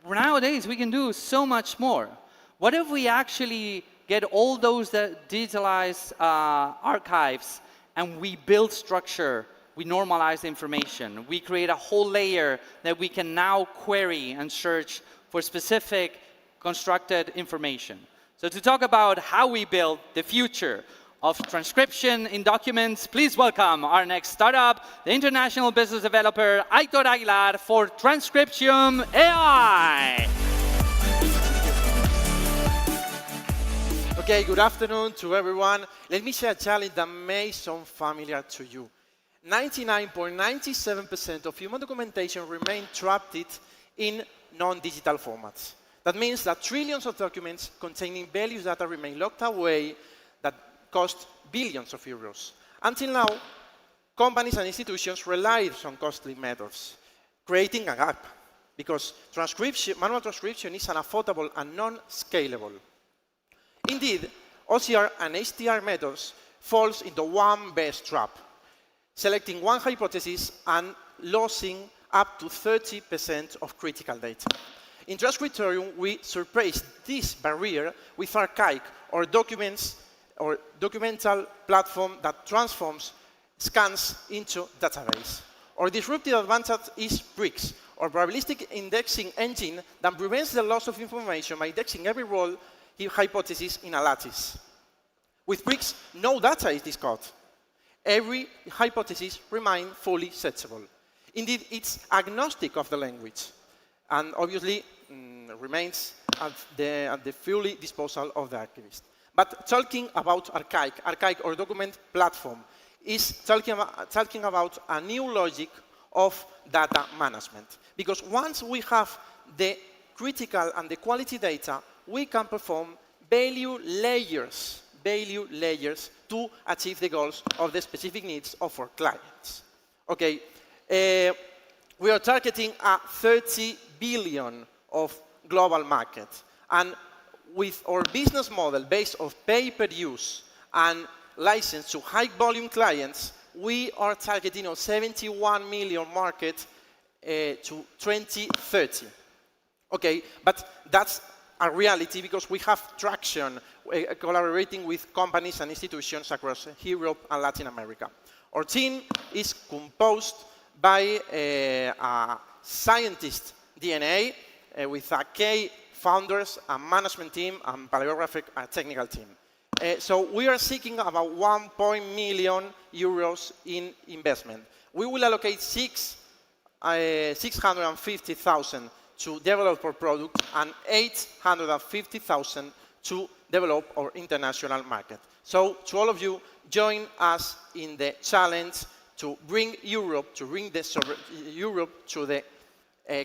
nowadays we can do so much more? What if we actually get all those digitalized archives and we build structure, we normalize the information, we create a whole layer that we can now query and search for specific constructed information. So to talk about how we build the future of transcription in documents, please welcome our next startup, the international business developer Aitor Aguilar for Transcription AI. Okay, good afternoon to everyone. Let me share a challenge that may sound familiar to you. 99.97% of human documentation remain trapped in non-digital formats. That means that trillions of documents containing values data remain locked away that cost billions of euros. Until now, companies and institutions relied on costly methods, creating a gap, because manual transcription is unaffordable and non-scalable. Indeed, OCR and HTR methods falls into one best trap, selecting one hypothesis and losing up to 30% of critical data. In Transcriptorium, we surpassed this barrier with archaic or documental platform that transforms scans into database. Our disruptive advantage is BRICS, or probabilistic indexing engine that prevents the loss of information by indexing every role hypothesis in a lattice. With BRICS, no data is discarded. Every hypothesis remains fully searchable. Indeed, it's agnostic of the language, and obviously remains at the fully disposal of the archivist. But talking about archaic or document platform is talking about a new logic of data management. Because once we have the critical and the quality data, we can perform value layers to achieve the goals of the specific needs of our clients. Okay, we are targeting a 30 billion of global market, and with our business model based on pay-per-use and license to high-volume clients, we are targeting a 71 million market to 2030. Okay, but that's a reality because we have traction collaborating with companies and institutions across Europe and Latin America. Our team is composed by a scientist DNA with a K founders, a management team, and paleographic technical team. So we are seeking about 1 million euros in investment. We will allocate 650,000 to develop our product and 850,000 to develop our international market. So to all of you, join us in the challenge to bring Europe to the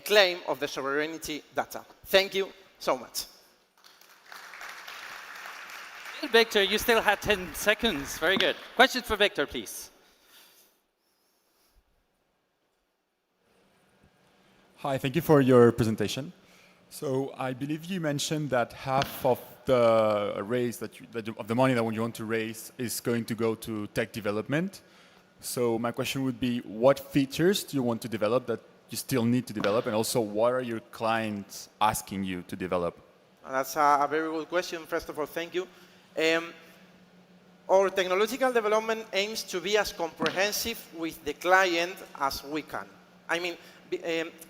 claim of the sovereignty data. Thank you so much. Victor, you still had 10 seconds. Very good. Questions for Victor, please. Hi, thank you for your presentation. So I believe you mentioned that half of the raise of the money that you want to raise is going to go to tech development. So my question would be, what features do you want to develop that you still need to develop, and also what are your clients asking you to develop? That's a very good question. First of all, thank you. Our technological development aims to be as comprehensive with the client as we can. I mean,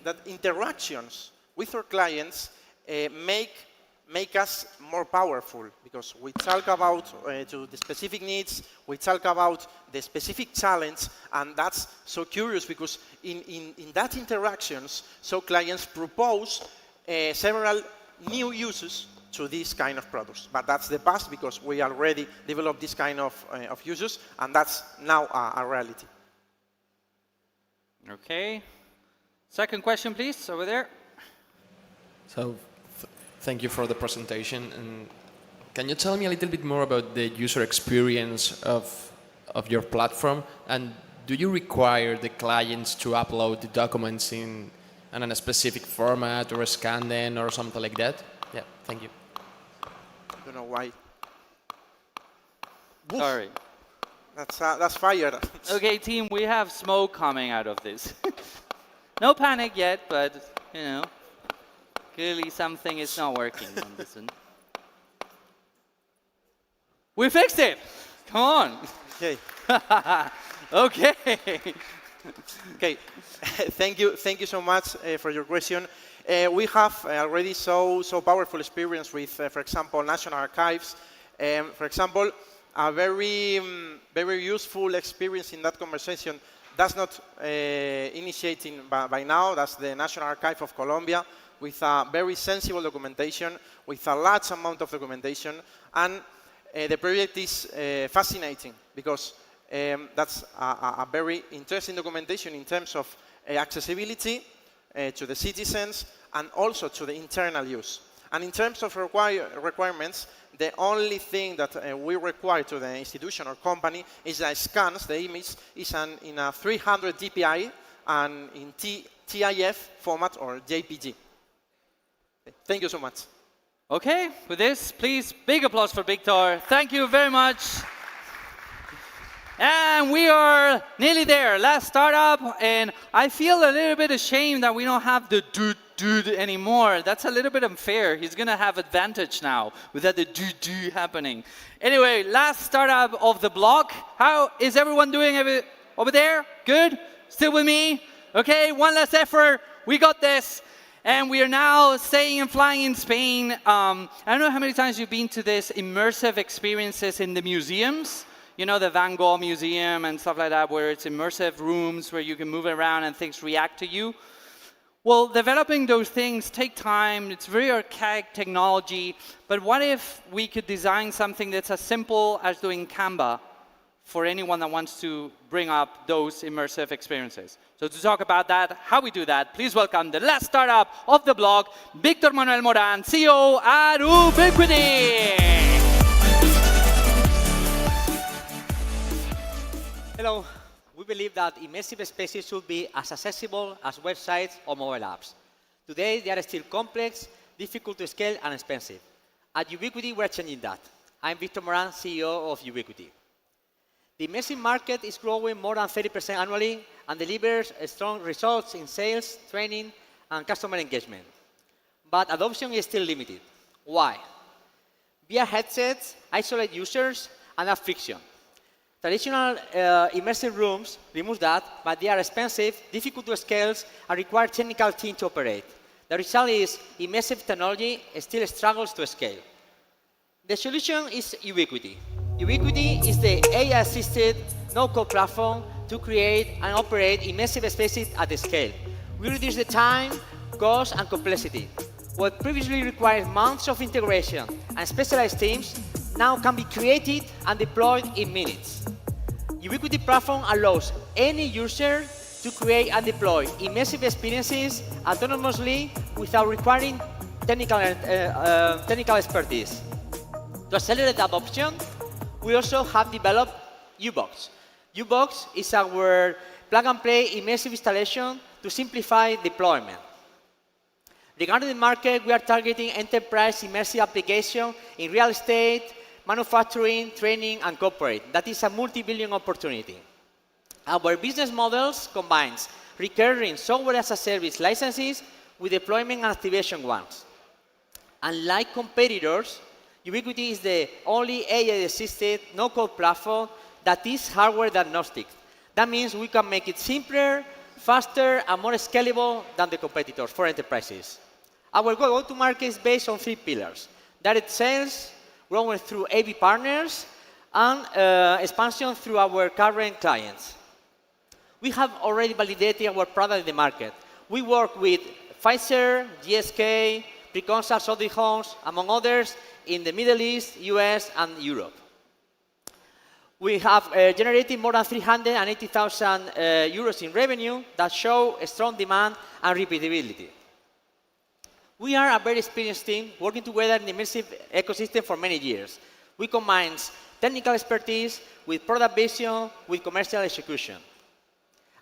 that interactions with our clients make us more powerful, because we talk about to the specific needs, we talk about the specific challenge, and that's so curious because in that interactions, so clients propose several new uses to these kind of products. But that's the past, because we already developed this kind of uses, and that's now a reality. Okay. Second question, please, over there. So, thank you for the presentation. And can you tell me a little bit more about the user experience of your platform? And do you require the clients to upload the documents in a specific format or scan them or something like that? Yeah, thank you. I don't know why. Sorry. That's fire. Okay, team, we have smoke coming out of this. No panic yet, but, you know, clearly something is not working on this one. We fixed it! Come on! Okay. Okay. Okay. Thank you so much for your question. We have already so powerful experience with, for example, National Archives. For example, a very useful experience in that conversation. That's not initiating by now. That's the National Archive of Colombia, with a very sensible documentation, with a large amount of documentation, and the project is fascinating because that's a very interesting documentation in terms of accessibility to the citizens and also to the internal use. And in terms of requirements, the only thing that we require to the institution or company is that it scans the image in a 300 dpi and in TIF format or JPG. Thank you so much. Okay, with this, please, big applause for Victor. Thank you very much. And we are nearly there. Last startup, and I feel a little bit ashamed that we don't have the dude anymore. That's a little bit unfair. He's gonna have advantage now without the do happening. Anyway, last startup of the block. How is everyone doing over there? Good? Still with me? Okay, one last effort. We got this. And we are now staying and flying in Spain. I don't know how many times you've been to this immersive experiences in the museums. You know, the Van Gogh Museum and stuff like that, where it's immersive rooms where you can move around and things react to you. Well, developing those things take time. It's very archaic technology. But what if we could design something that's as simple as doing Canva for anyone that wants to bring up those immersive experiences? So to talk about that, how we do that, please welcome the last startup of the blog, Victor Manuel Moran, CEO at Ubiquity. Hello. We believe that immersive spaces should be as accessible as websites or mobile apps. Today, they are still complex, difficult to scale, and expensive. At Ubiquity, we're changing that. I'm Victor Moran, CEO of Ubiquity. The immersive market is growing more than 30% annually and delivers strong results in sales, training, and customer engagement. But adoption is still limited. Why? VR headsets isolate users and add friction. Traditional immersive rooms remove that, but they are expensive, difficult to scale, and require technical team to operate. The result is immersive technology still struggles to scale. The solution is Ubiquity. Ubiquity is the AI-assisted, no-code platform to create and operate immersive spaces at scale. We reduce the time, cost, and complexity. What previously required months of integration and specialized teams now can be created and deployed in minutes. Ubiquity platform allows any user to create and deploy immersive experiences autonomously without requiring technical expertise. To accelerate adoption, we also have developed Ubox. Ubox is our plug-and-play immersive installation to simplify deployment. Regarding the market, we are targeting enterprise immersive application in real estate, manufacturing, training, and corporate. That is a multi-billion opportunity. Our business models combines recurring software as a service licenses with deployment and activation ones. Unlike competitors, Ubiquiti is the only AI-assisted no-code platform that is hardware agnostic. That means we can make it simpler, faster, and more scalable than the competitors for enterprises. Our go-to-market is based on 3 pillars: direct sales, growing through AV partners, and expansion through our current clients. We have already validated our product in the market. We work with Pfizer, GSK, Preconsult, Sotheby's Homes, among others, in the Middle East, US, and Europe. We have generated more than 380,000 euros in revenue that show a strong demand and repeatability. We are a very experienced team working together in the immersive ecosystem for many years. We combine technical expertise with product vision with commercial execution.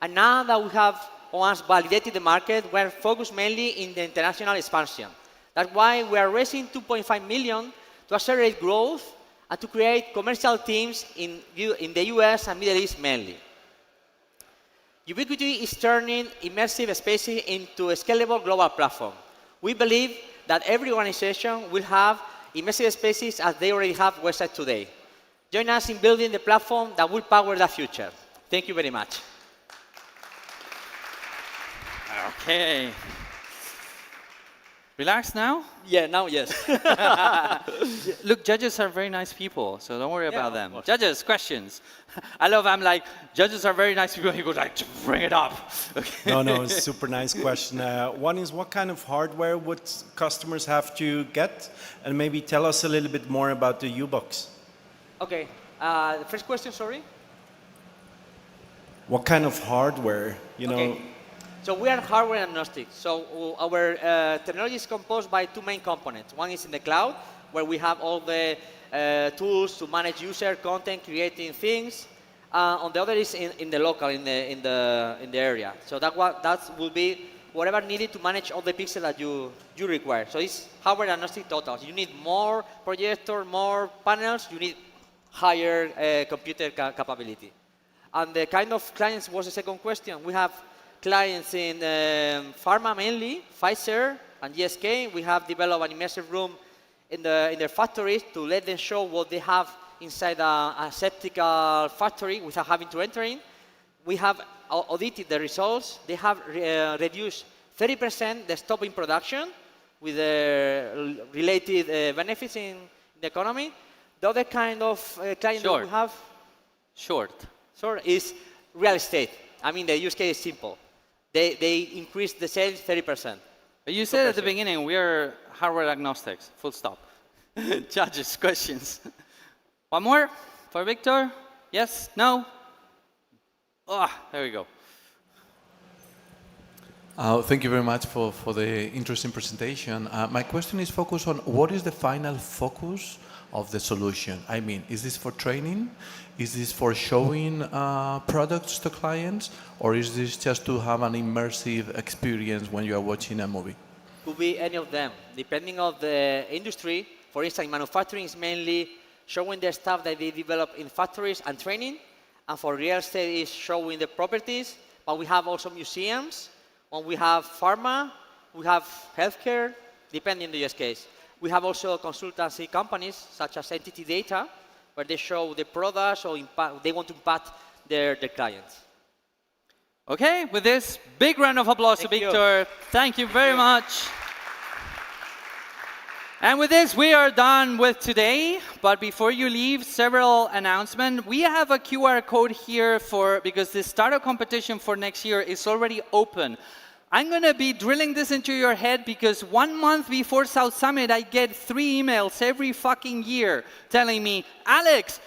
And now that we have once validated the market, we are focused mainly in the international expansion. That's why we are raising 2.5 million to accelerate growth and to create commercial teams in the US and Middle East mainly. Ubiquiti is turning immersive spaces into a scalable global platform. We believe that every organization will have immersive spaces as they already have websites today. Join us in building the platform that will power the future. Thank you very much. Okay. Relax now? Yeah, now yes. Look, judges are very nice people, so don't worry about them. Judges, questions. I love, I'm like, judges are very nice people. He goes like, bring it up. Okay. No, super nice question. One is, what kind of hardware would customers have to get? And maybe tell us a little bit more about the U-Box. Okay, the first question, sorry? What kind of hardware, you know? Okay. So we are hardware agnostic. So our technology is composed by 2 main components. One is in the cloud, where we have all the tools to manage user content, creating things. On the other is in the local, in the area. So that will be whatever needed to manage all the pixels that you require. So it's hardware agnostic total. You need more projector, more panels. You need higher computer capability. And the kind of clients was the second question. We have clients in pharma mainly, Pfizer and GSK. We have developed an immersive room in their factories to let them show what they have inside a aseptical factory without having to enter in. We have audited the results. They have reduced 30% the stop in production with the related benefits in the economy. The other kind of client that we have short is real estate. I mean, the use case is simple. They increased the sales 30%. But you said at the beginning, we are hardware agnostics, full stop. Judges, questions. One more for Victor? Yes? No? There we go. Thank you very much for the interesting presentation. My question is focused on what is the final focus of the solution? I mean, is this for training? Is this for showing products to clients? Or is this just to have an immersive experience when you are watching a movie? Could be any of them, depending on the industry. For instance, manufacturing is mainly showing the stuff that they develop in factories and training. And for real estate is showing the properties. But we have also museums. When we have pharma, we have healthcare, depending on the use case. We have also consultancy companies, such as Entity Data, where they show the products or they want to impact their clients. Okay, with this, big round of applause to Victor. Thank you very much. And with this, we are done with today. But before you leave, several announcements. We have a QR code here because the startup competition for next year is already open. I'm going to be drilling this into your head because 1 month before South Summit, I get 3 emails every fucking year telling me, Alex,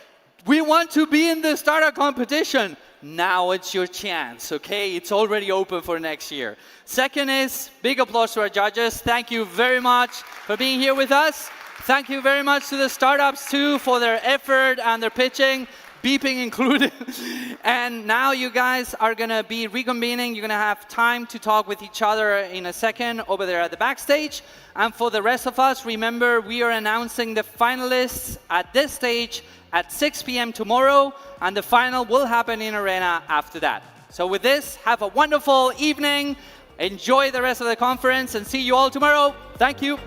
we want to be in the startup competition. Now it's your chance, okay? It's already open for next year. Second is, big applause to our judges. Thank you very much for being here with us. Thank you very much to the startups, too, for their effort and their pitching. beeping included. And now you guys are going to be reconvening. You're going to have time to talk with each other in a second over there at the backstage. And for the rest of us, remember, we are announcing the finalists at this stage at 6 p.m. tomorrow, and the final will happen in Arena after that. So with this, have a wonderful evening. Enjoy the rest of the conference, and see you all tomorrow. Thank you.